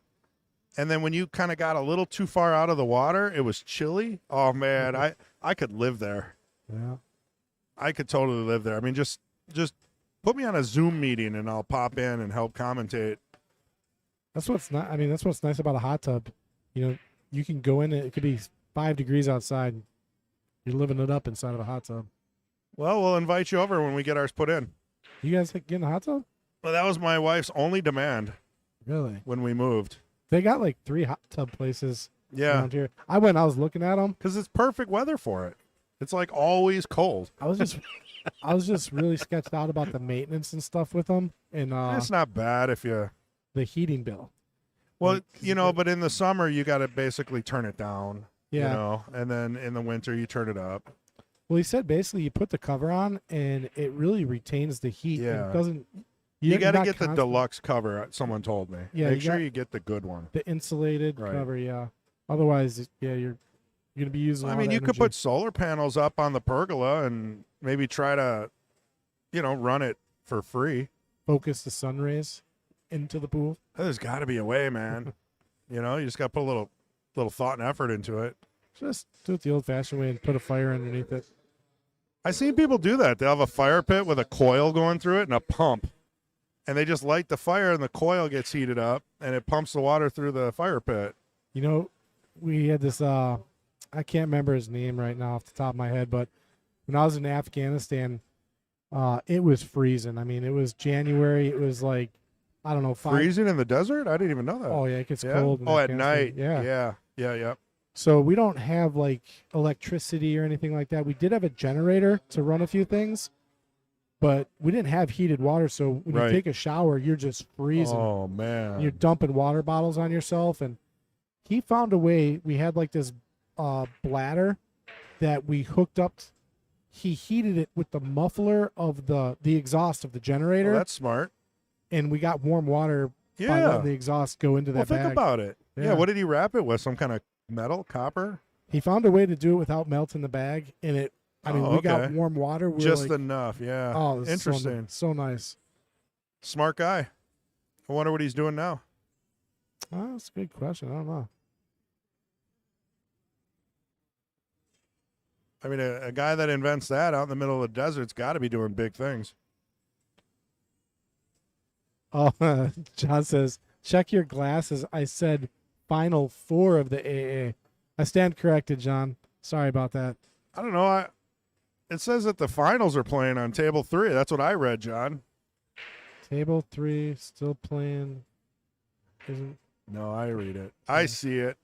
And then when you kind of got a little too far out of the water, it was chilly. Oh, man, I could live there. Yeah. I could totally live there. I mean, just put me on a Zoom meeting and I'll pop in and help commentate. That's what's not. I mean, that's what's nice about a hot tub. You know, you can go in it. It could be 5 degrees outside. You're living it up inside of a hot tub. Well, we'll invite you over when we get ours put in. You guys get in a hot tub? Well, that was my wife's only demand Really? when we moved. They got like 3 hot tub places Yeah, around here. I went. I was looking at them. because it's perfect weather for it. It's like always cold. I was just really sketched out about the maintenance and stuff with them, and It's not bad if you. the heating bill. Well, Like, you know, but in the summer you got to basically turn it down. Yeah. You know, and then in the winter you turn it up. Well, he said basically you put the cover on, and it really retains the heat. and Yeah. It doesn't. You you're got to not get the constant- deluxe cover. Someone told me. Yeah, Make you sure got- you get the good one. the insulated Right. cover. Yeah. Otherwise, yeah, you're gonna be using. I all mean, that you could energy. put solar panels up on the pergola and maybe try to, run it for free. focus the sun rays into the pool. There's got to be a way, man. You just got to put a little thought and effort into it. Just do it the old-fashioned way and put a fire underneath it. I seen people do that. They'll have a fire pit with a coil going through it and a pump, and they just light the fire and the coil gets heated up and it pumps the water through the fire pit. You know, we had this. I can't remember his name right now off the top of my head, but when I was in Afghanistan, it was freezing. I mean, it was January. It was like, I don't know, 5. Freezing in the desert? I didn't even know that. Oh yeah, it gets yeah? cold. in Oh, at Afghanistan. night. Yeah. Yeah. So we don't have like electricity or anything like that. We did have a generator to run a few things, but we didn't have heated water. So when Right. you take a shower, you're just freezing. Oh man. You're dumping water bottles on yourself. And he found a way. We had like this bladder that we hooked up. He heated it with the muffler of the exhaust of the generator, Oh, that's smart. and we got warm water by Yeah. letting the exhaust go into Well, that think bag. about it. Yeah. Yeah. What did he wrap it with? Some kind of metal, copper? He found a way to do it without melting the bag, and it. I mean, Oh, we got okay. warm water. We were Just like, enough. Yeah. oh, this is Interesting. so nice. Smart guy. I wonder what he's doing now. Oh, that's a good question. I don't know. I mean, a guy that invents that out in the middle of the desert's got to be doing big things. Oh, John says, check your glasses. I said final 4 of the AA. I stand corrected, John. Sorry about that. I don't know. It says that the finals are playing on table 3. That's what I read, John. Table 3 still playing. Isn't No, I read it. I see it.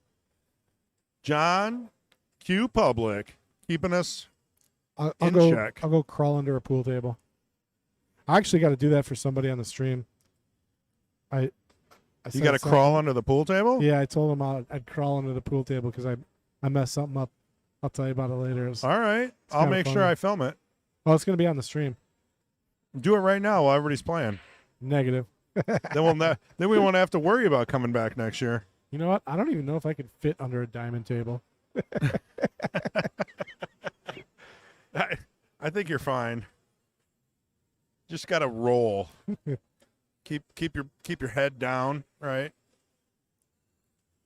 John Q Public keeping us. I'll In go. check. I'll go crawl under a pool table. I actually got to do that for somebody on the stream. I You said got to something- crawl under the pool table? Yeah, I told him I'd crawl under the pool table because I messed something up. I'll tell you about it later. All right. I'll kinda make sure funny. I film it. Oh, it's gonna be on the stream. Do it right now while everybody's playing. Negative. Then we won't have to worry about coming back next year. You know what? I don't even know if I could fit under a diamond table. think you're fine. Just got to roll. keep your head down, right?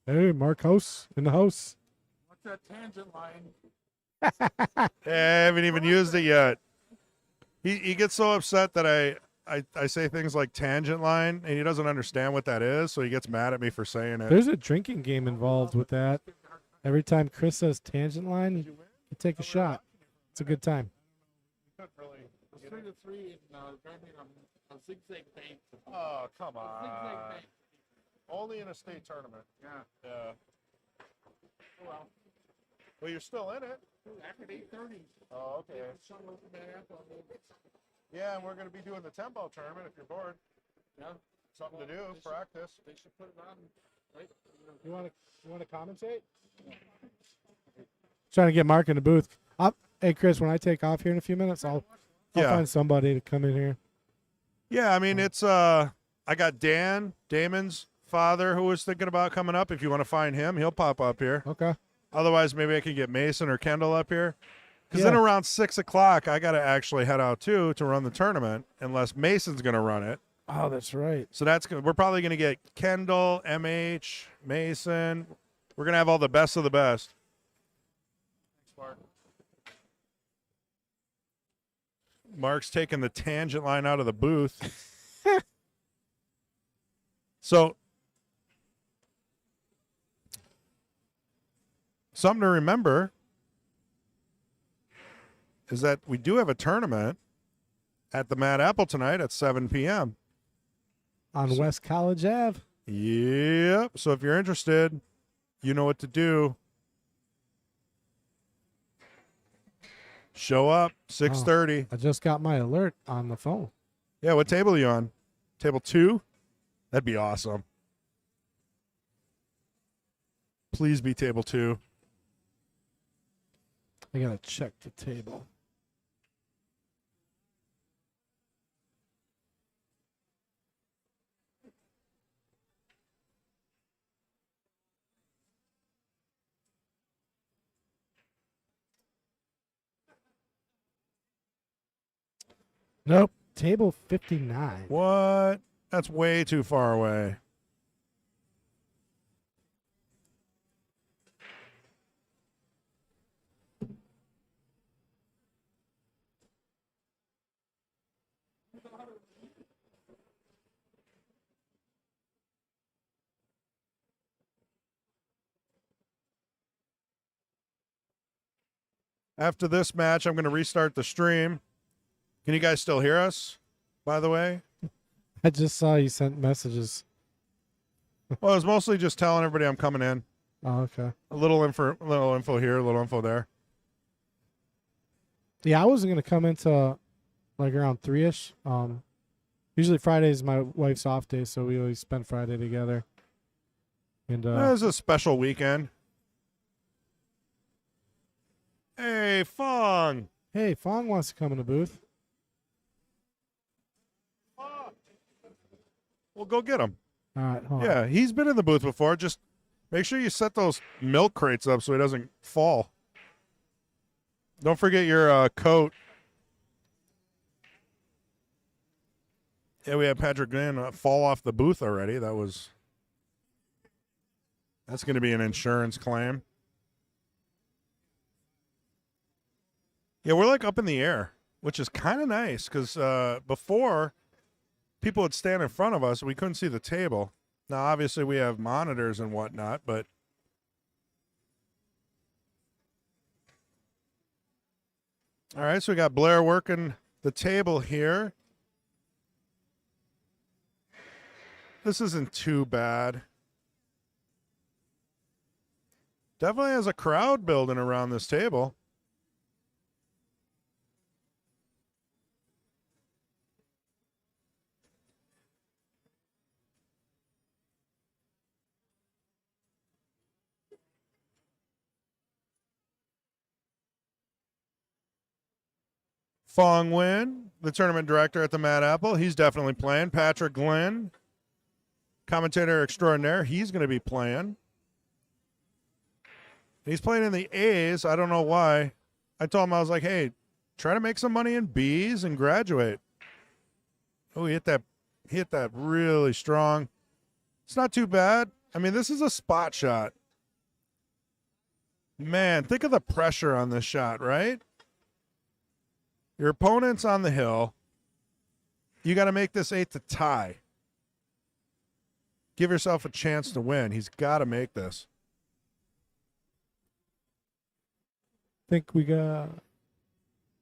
Hey, Mark House in the house. What's that tangent line? I haven't even used it yet. He gets so upset that I say things like tangent line, and he doesn't understand what that is, so he gets mad at me for saying it. There's a drinking game involved with that. Every time Chris says tangent line, you take a shot. It's a good time. It's 3-3 and driving a zigzag bank. Oh, come Zigzag on. bank. Only in a state tournament. Yeah. Yeah. Well, Well, you're still in it. after 8:30. Oh, okay. Yeah, and we're going to be doing the tempo tournament if you're bored. Yeah. Something to do, practice. They should put it on. Right? You want to commentate? Trying to get Mark in the booth. Hey, Chris, when I take off here in a few minutes, I'll Yeah. find somebody to come in here. Yeah, I mean, it's I got Damon's father, who was thinking about coming up. If you want to find him, he'll pop up here. Okay. Otherwise, maybe I could get Mason or Kendall up here. Because then Yeah. around 6 o'clock, I got to actually head out too to run the tournament, unless Mason's going to run it. Oh, that's right. So we're probably going to get Kendall, MH, Mason. We're going to have all the best of the best. Thanks, Mark. Mark's taking the tangent line out of the booth. So, something to remember is that we do have a tournament at the Mad Apple tonight at 7 p.m. On West College Ave. Yep. So if you're interested, you know what to do. Show up, 6:30. I just got my alert on the phone. Yeah, what table are you on? Table 2? That'd be awesome. Please be table 2. I got to check the table. Nope. Table 59. What? That's way too far away. After this match, I'm going to restart the stream. Can you guys still hear us, by the way? I just saw you sent messages. Well, I was mostly just telling everybody I'm coming in. Oh, okay. A little info here, a little info there. Yeah, I wasn't going to come into like around 3-ish. Usually Friday is my wife's off day, so we always spend Friday together. And It was a special weekend. Hey, Fong. hey, Fong wants to come in the booth. Well, go get him. All right, hold on. Yeah, he's been in the booth before. Just make sure you set those milk crates up so he doesn't fall. Don't forget your coat. Yeah, we had Patrick Glynn fall off the booth already. That's going to be an insurance claim. Yeah, we're like up in the air, which is kind of nice because before people would stand in front of us, we couldn't see the table. Now, obviously, we have monitors and whatnot, but all right, so we got Blair working the table here. This isn't too bad. Definitely has a crowd building around this table. Fong Win, the tournament director at the Mad Apple, he's definitely playing. Patrick Glenn, commentator extraordinaire, he's going to be playing. He's playing in the A's. I don't know why. I told him, I was like, hey, try to make some money in Bs and graduate. Oh, he hit that really strong. It's not too bad. I mean, this is a spot shot. Man, think of the pressure on this shot, right? Your opponent's on the hill. You got to make this 8 to tie. Give yourself a chance to win. He's got to make this. Think we got.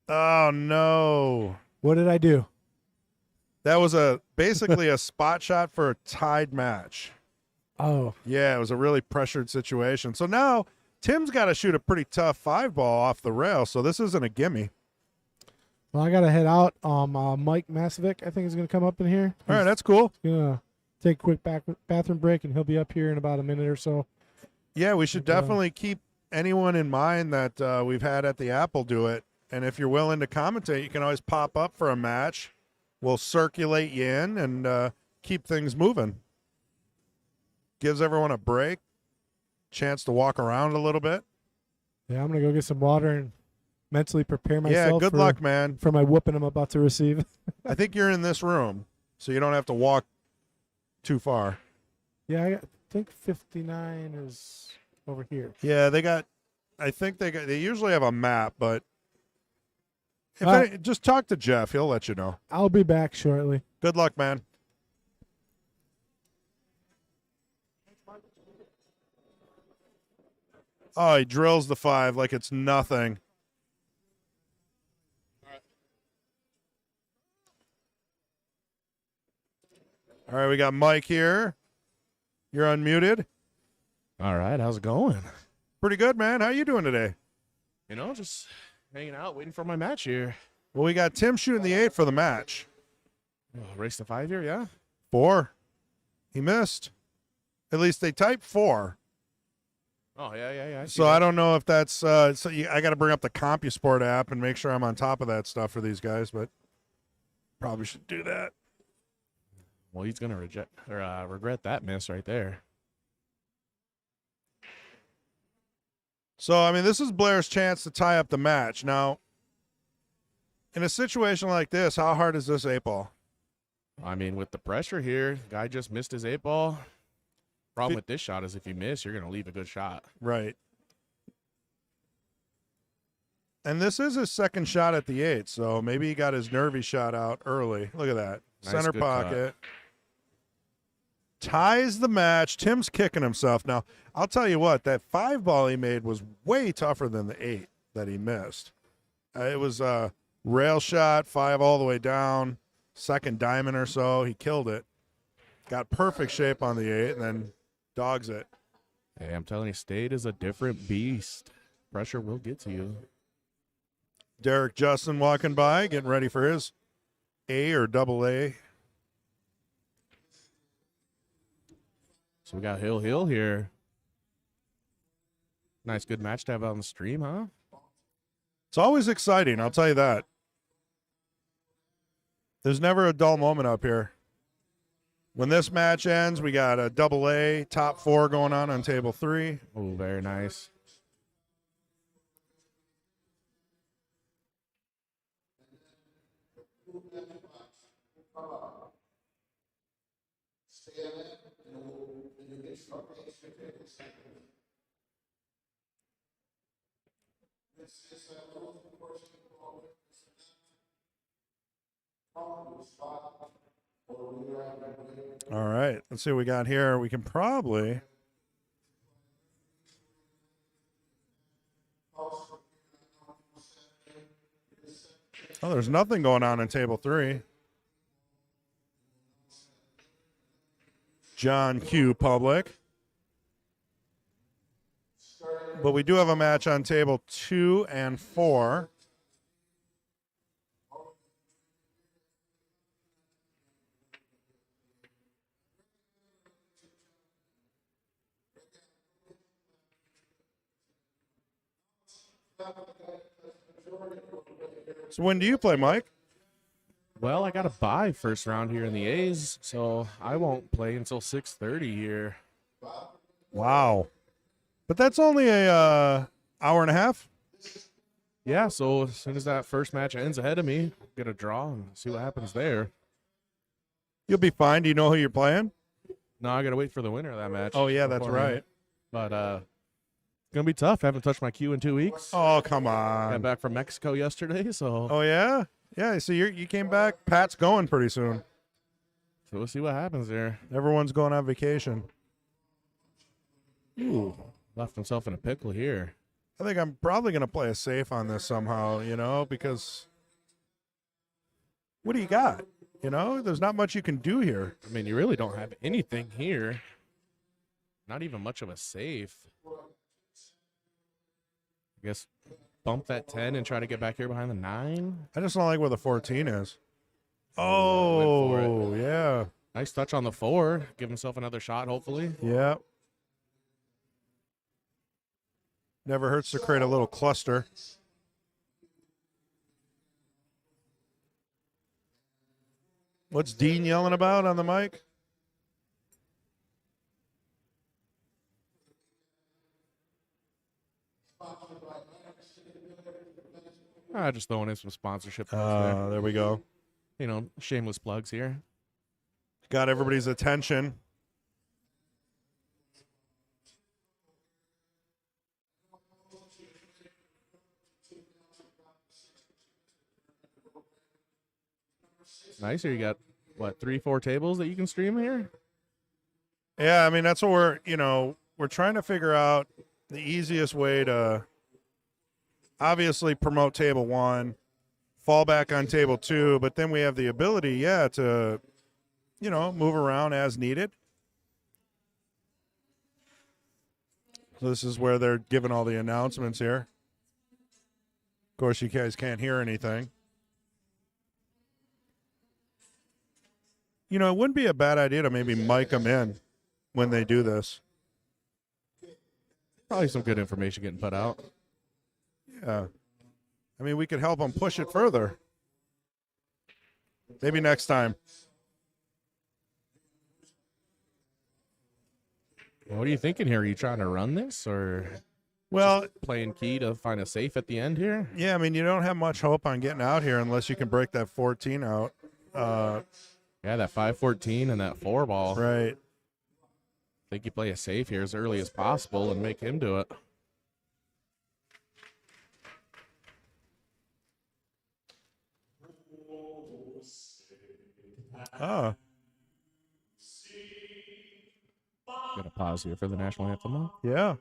Oh, no. What did I do? That was basically a spot shot for a tied match. Oh, Yeah, it was a really pressured situation. So now Tim's got to shoot a pretty tough 5-ball off the rail, so this isn't a gimme. well, I gotta head out. Mike Masovic, I think, is gonna come up in here. All right, that's cool. He's gonna take a quick bathroom break, and he'll be up here in about a minute or so. Yeah, we should But, definitely keep anyone in mind that we've had at the Apple do it. And if you're willing to commentate, you can always pop up for a match. We'll circulate you in and keep things moving. Gives everyone a break, chance to walk around a little bit. Yeah, I'm gonna go get some water and mentally prepare Yeah, myself. good for, luck, man. for my whooping I'm about to receive. I think you're in this room, so you don't have to walk too far. Yeah, I think 59 is over here. Yeah, they usually have a map, but just talk to Jeff. He'll let you know. I'll be back shortly. Good luck, man. Oh, he drills the 5 like it's nothing. All right, we got Mike here. You're unmuted. All right, how's it going? Pretty good, man. How you doing today? You know, just hanging out, waiting for my match here. Well, we got Tim shooting the 8 for the match. Oh, race to 5 here, yeah? 4. He missed. At least they typed 4. Oh, yeah. I see So that. I don't know if that's I got to bring up the CompuSport app and make sure I'm on top of that stuff for these guys, but probably should do that. Well, he's gonna regret that miss right there. So I mean, this is Blair's chance to tie up the match. Now, in a situation like this, how hard is this 8-ball? I mean, with the pressure here, guy just missed his 8-ball. Problem Fi- with this shot is if you miss, you're gonna leave a good shot. Right. And this is his second shot at the 8, so maybe he got his nervy shot out early. Look at that. Nice, Center good pocket. Ties the match. Tim's kicking himself. Now, I'll tell you what, that 5-ball he made was way tougher than the 8 that he missed. It was a rail shot, 5 all the way down, second diamond or so. He killed it. Got perfect shape on the 8 and then dogs it. Hey, I'm telling you, State is a different beast. Pressure will get to you. Derek Justin walking by, getting ready for his A or double A. So we got Hill here. Nice, good match to have on the stream, huh? It's always exciting, I'll tell you that. There's never a dull moment up here. When this match ends, we got a double A, top 4 going on table 3. Oh, very nice. All right, let's see what we got here. We can probably... Oh, there's nothing going on in table 3. John Q. Public. But we do have a match on table 2 and 4. So when do you play, Mike? Well, I got a bye first round here in the A's, so I won't play until 6:30 here. Wow. But that's only a hour and a half. Yeah, so as soon as that first match ends ahead of me, get a draw and see what happens there. You'll be fine. Do you know who you're playing? No, I got to wait for the winner of that match. Oh, yeah, that's beforehand. right. But it's going to be tough. I haven't touched my cue in 2 weeks. Oh, come Got on. back from Mexico yesterday, so, Oh, yeah? Yeah, so you came back. Pat's going pretty soon. so we'll see what happens there. Everyone's going on vacation. Ooh, left himself in a pickle here. I think I'm probably going to play a safe on this somehow, because what do you got? There's not much you can do here. I mean, you really don't have anything here. Not even much of a safe. I guess bump that 10 and try to get back here behind the 9. I just don't like where the 14 is. Went Oh, for yeah. Nice touch on the 4. Give himself another shot, hopefully. Yeah. Never hurts to create a little cluster. What's Dean yelling about on the mic? Just throwing in some sponsorship there. There we go. Shameless plugs here. Got everybody's attention. Nice. Here you got, 3-4 tables that you can stream here? Yeah, I mean, that's what we're trying to figure out the easiest way to obviously promote table 1, fall back on table 2, but then we have the ability, to, move around as needed. So this is where they're giving all the announcements here. Of course, you guys can't hear anything. It wouldn't be a bad idea to maybe mic them in when they do this. Probably some good information getting put out. Yeah. I mean, we could help them push it further. Maybe next time. What are you thinking here? Are you trying to run this or Well, playing key to find a safe at the end here? yeah, I mean, you don't have much hope on getting out here unless you can break that 14 out. Yeah, that 5-14 and that 4 ball. Right. I think you play a safe here as early as possible and make him do it. Oh. Got to pause here for the national anthem though. Yeah.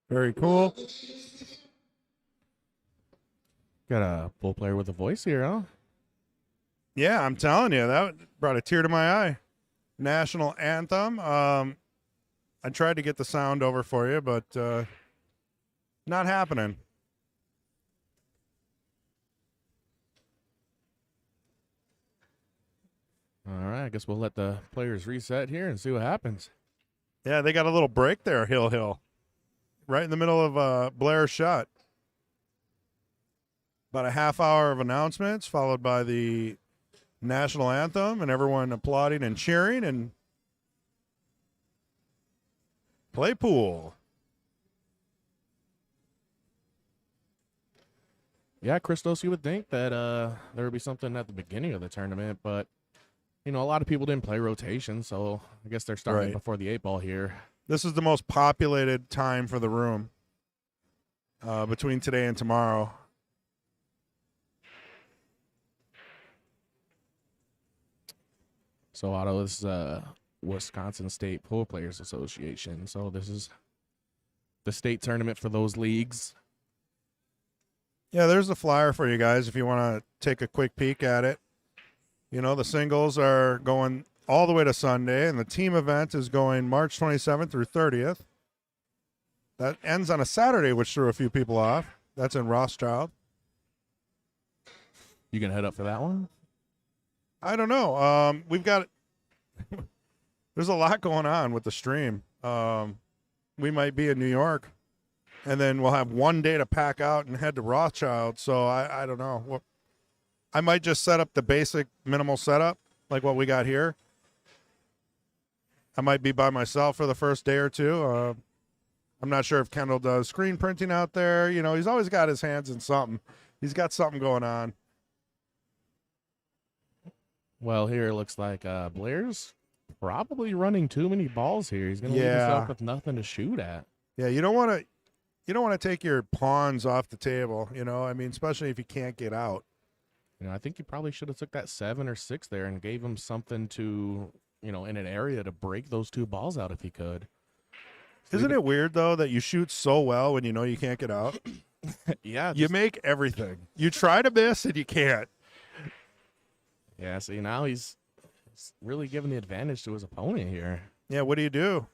Very cool. Got a full player with a voice here, huh? Yeah, I'm telling you, that brought a tear to my eye. National anthem. I tried to get the sound over for you, but not happening. All right. I guess we'll let the players reset here and see what happens. Yeah, they got a little break there, Hill. Right in the middle of Blair's shot. About a half hour of announcements, followed by the national anthem and everyone applauding and cheering and play pool. Yeah, Christos, you would think that there would be something at the beginning of the tournament, but a lot of people didn't play rotation, so I guess they're starting Right. before the 8-ball here. This is the most populated time for the room between today and tomorrow. So Otto, this is Wisconsin State Pool Players Association. So this is the state tournament for those leagues. Yeah, there's the flyer for you guys if you want to take a quick peek at it. The singles are going all the way to Sunday, and the team event is going March 27th through 30th. That ends on a Saturday, which threw a few people off. That's in Rothschild. You can head up for that one? I don't know. We've got there's a lot going on with the stream. We might be in New York, and then we'll have one day to pack out and head to Rothschild. So I don't know. I might just set up the basic minimal setup like what we got here. I might be by myself for the first day or two. I'm not sure if Kendall does screen printing out there. He's always got his hands in something. He's got something going on. Well, here it looks like Blair's probably running too many balls here. He's going to leave Yeah. himself with nothing to shoot at. Yeah, you don't want to take your pawns off the table, especially if you can't get out. I think you probably should have took that 7 or 6 there and gave him something to, in an area to break those 2 balls out if he could. Isn't it weird though that you shoot so well when you know you can't get out? Yeah. You make everything. You try to miss and you can't. Yeah, see, now he's really giving the advantage to his opponent here. Yeah, what do?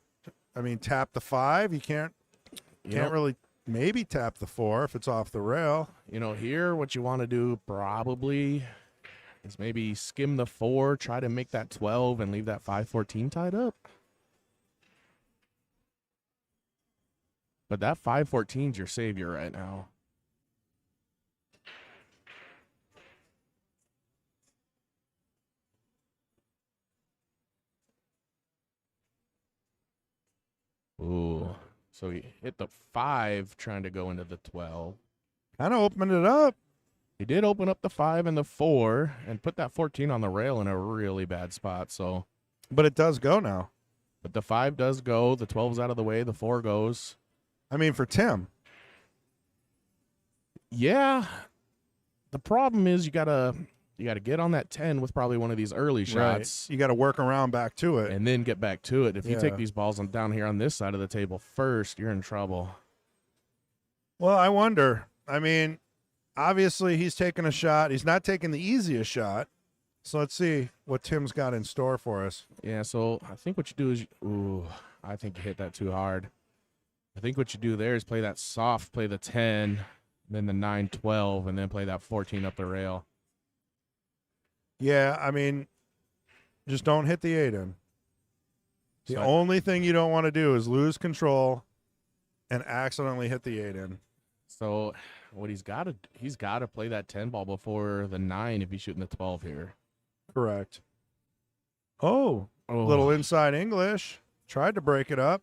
Tap the 5. You can't really maybe tap the 4 if it's off the rail. Here what you want to do probably is maybe skim the 4, try to make that 12 and leave that 5-14 tied up. But that 5-14 is your savior right now. Ooh. So he hit the 5 trying to go into the 12. Kind of opened it up. He did open up the 5 and the 4 and put that 14 on the rail in a really bad spot. So, But it does go now. but the 5 does go. The 12's out of the way. The 4 goes. For Tim. Yeah. The problem is you gotta get on that 10 with probably one of these early shots. You got to work around back to it. And then get back to it. If you take Yeah. these balls down here on this side of the table first, you're in trouble. Well, I wonder. Obviously he's taking a shot. He's not taking the easiest shot. So let's see what Tim's got in store for us. Yeah, so I think what you do is, I think you hit that too hard. I think what you do there is play that soft, play the 10, then the 9-12, and then play that 14 up the rail. Yeah, just don't hit the 8 in. The So only thing you don't want to do is lose control and accidentally hit the 8 in. So what he's got to play that 10 ball before the 9 if he's shooting the 12 here. Correct. Oh, little inside English. Tried to break it up.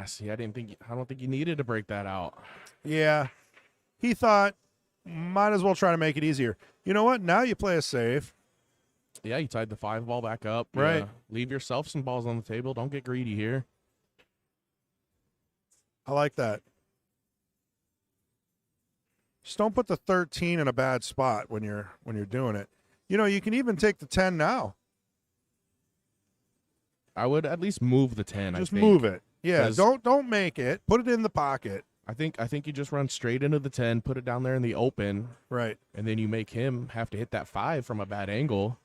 See, I don't think you needed to break that out. Yeah. He thought, might as well try to make it easier. You know what? Now you play it safe. Yeah, you tied the 5 ball back up. Right. Yeah, leave yourself some balls on the table. Don't get greedy here. I like that. Just don't put the 13 in a bad spot when you're doing it. You can even take the 10 now. I would at least move the 10. Just I think. move it. Yeah, 'Cause- don't make it. Put it in the pocket. I think you just run straight into the 10, put it down there in the open, Right. and then you make him have to hit that 5 from a bad angle.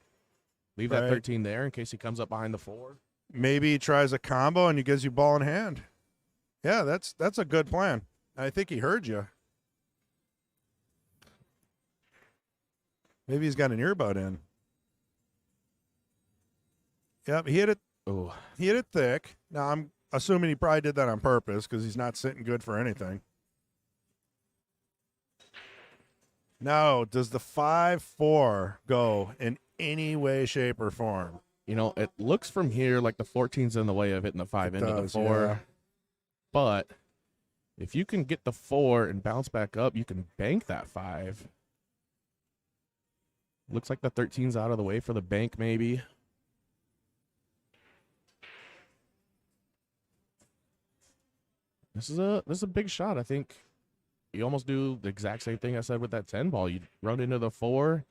Leave that Right. 13 there in case he comes up behind the 4. Maybe he tries a combo and he gives you ball in hand. Yeah, that's a good plan. I think he heard you. Maybe he's got an earbud in. Yep, he hit it. Oh, He hit it thick. Now I'm assuming he probably did that on purpose because he's not sitting good for anything. Now, does the 5-4 go in any way, shape, or form? you know, it looks from here like the 14's in the way of hitting the 5 It into the does, 4. yeah. But if you can get the 4 and bounce back up, you can bank that 5. Looks like the 13's out of the way for the bank, maybe. This is a big shot. I think you almost do the exact same thing I said with that 10 ball. You run into the 4,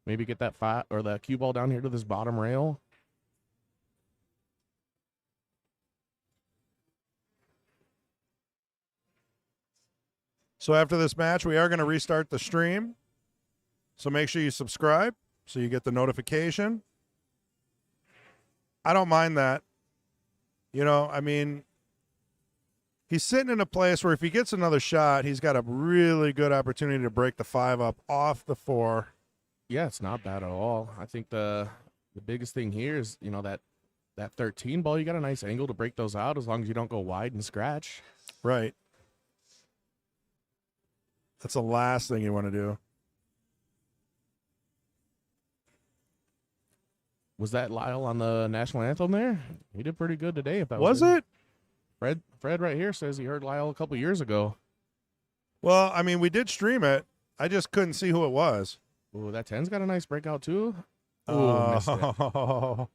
maybe get that 5 or that cue ball down here to this bottom rail. So after this match, we are going to restart the stream. So make sure you subscribe so you get the notification. I don't mind that. You know, I mean, he's sitting in a place where if he gets another shot, he's got a really good opportunity to break the 5 up off the 4. Yeah, it's not bad at all. I think the biggest thing here is, you know, that 13 ball, you got a nice angle to break those out as long as you don't go wide and scratch. Right. That's the last thing you want to do. Was that Lyle on the national anthem there? He did pretty good today. If that Was him. it? Fred right here says he heard Lyle a couple years ago. Well, I mean, we did stream it. I just couldn't see who it was. Ooh, that 10's got a nice breakout too. Ooh, missed it. Oh,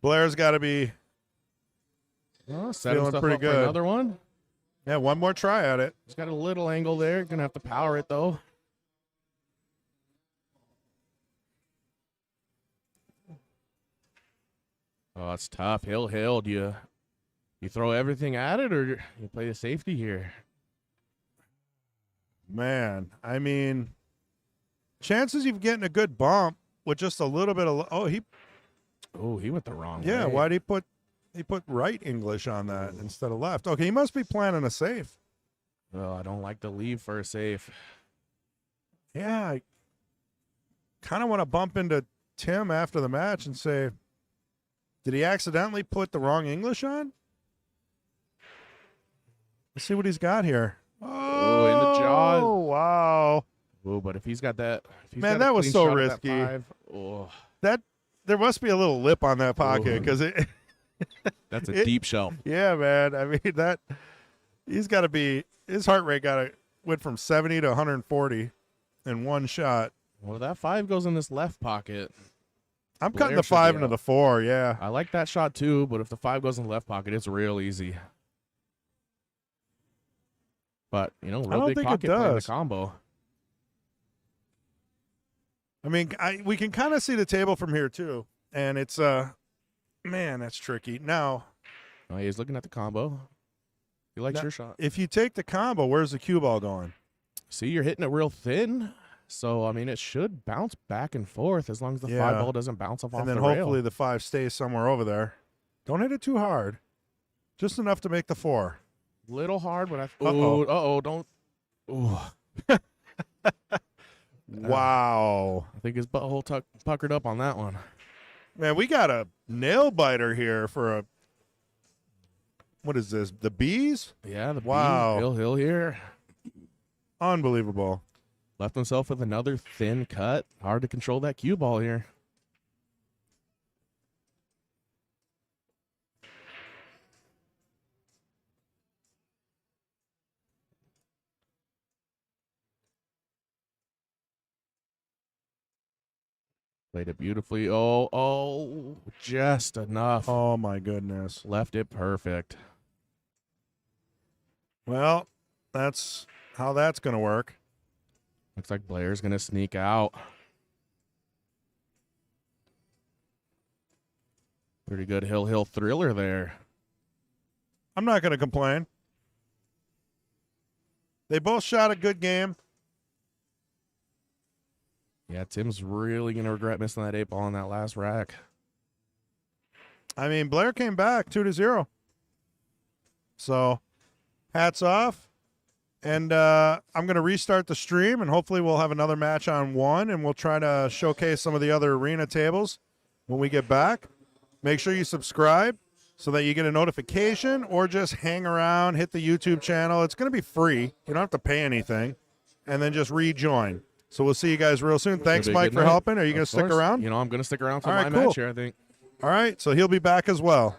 Blair's got to be Oh, setting feeling stuff pretty up good. for another one. Yeah, one more try at it. He's got a little angle there. Gonna have to power it though. Oh, it's tough. Hill. Do you throw everything at it or you play the safety here? Man, I mean, chances of getting a good bump with just a little bit of He went the wrong yeah. way. Why'd he put right English on that instead of left? Okay, he must be planning a safe. Well, I don't like to leave for a safe. Yeah, I kind of want to bump into Tim after the match and say, did he accidentally put the wrong English on? Let's see what he's got here. Oh, in the jaws. Oh, wow. Oh, but if he's got that, if he's Man, got a that was clean so shot at that risky. 5, oh, There must be a little lip on that pocket Ooh. because it. that's a deep shelf. Yeah, man. I mean he's got to be his heart rate went from 70 to 140 in one shot. Well, that 5 goes in this left pocket. I'm Blair cutting the should be 5 into out. the 4. Yeah. I like that shot too, but if the 5 goes in the left pocket, it's real easy. But you know, I real don't big think it pocket playing the does. combo. I mean, we can kind of see the table from here too, and it's man, that's tricky. Now, Oh, he's looking at the combo. He likes Now- your shot. if you take the combo, where's the cue ball going? See, you're hitting it real thin. So, I mean, it should bounce back and forth as long as the 5 Yeah. ball doesn't bounce off And then the hopefully rail. the 5 stays somewhere over there. Don't hit it too hard, just enough to make the 4. Little hard, but Uh-oh. don't. Ooh, Wow, I think his butthole puckered up on that one. man, we got a nail biter here for a. What is this? The bees? Yeah, the Wow. Hill here. Unbelievable. Left himself with another thin cut. Hard to control that cue ball here. Played it beautifully. Oh, just enough. Oh my goodness. Left it perfect. Well, that's how that's going to work. Looks like Blair's going to sneak out. Pretty good Hill thriller there. I'm not going to complain. They both shot a good game. Yeah, Tim's really going to regret missing that 8 ball on that last rack. I mean, Blair came back 2-0. So, hats off. And I'm going to restart the stream, and hopefully we'll have another match on 1, and we'll try to showcase some of the other arena tables when we get back. Make sure you subscribe so that you get a notification, or just hang around, hit the YouTube channel. It's going to be free. You don't have to pay anything. And then just rejoin. So we'll see you guys real soon. Thanks, It'll be a Mike, good for night. helping. Are you going Of to stick course. around? You know, I'm going to stick around for All right, my cool. match here, I think. All right, so he'll be back as well.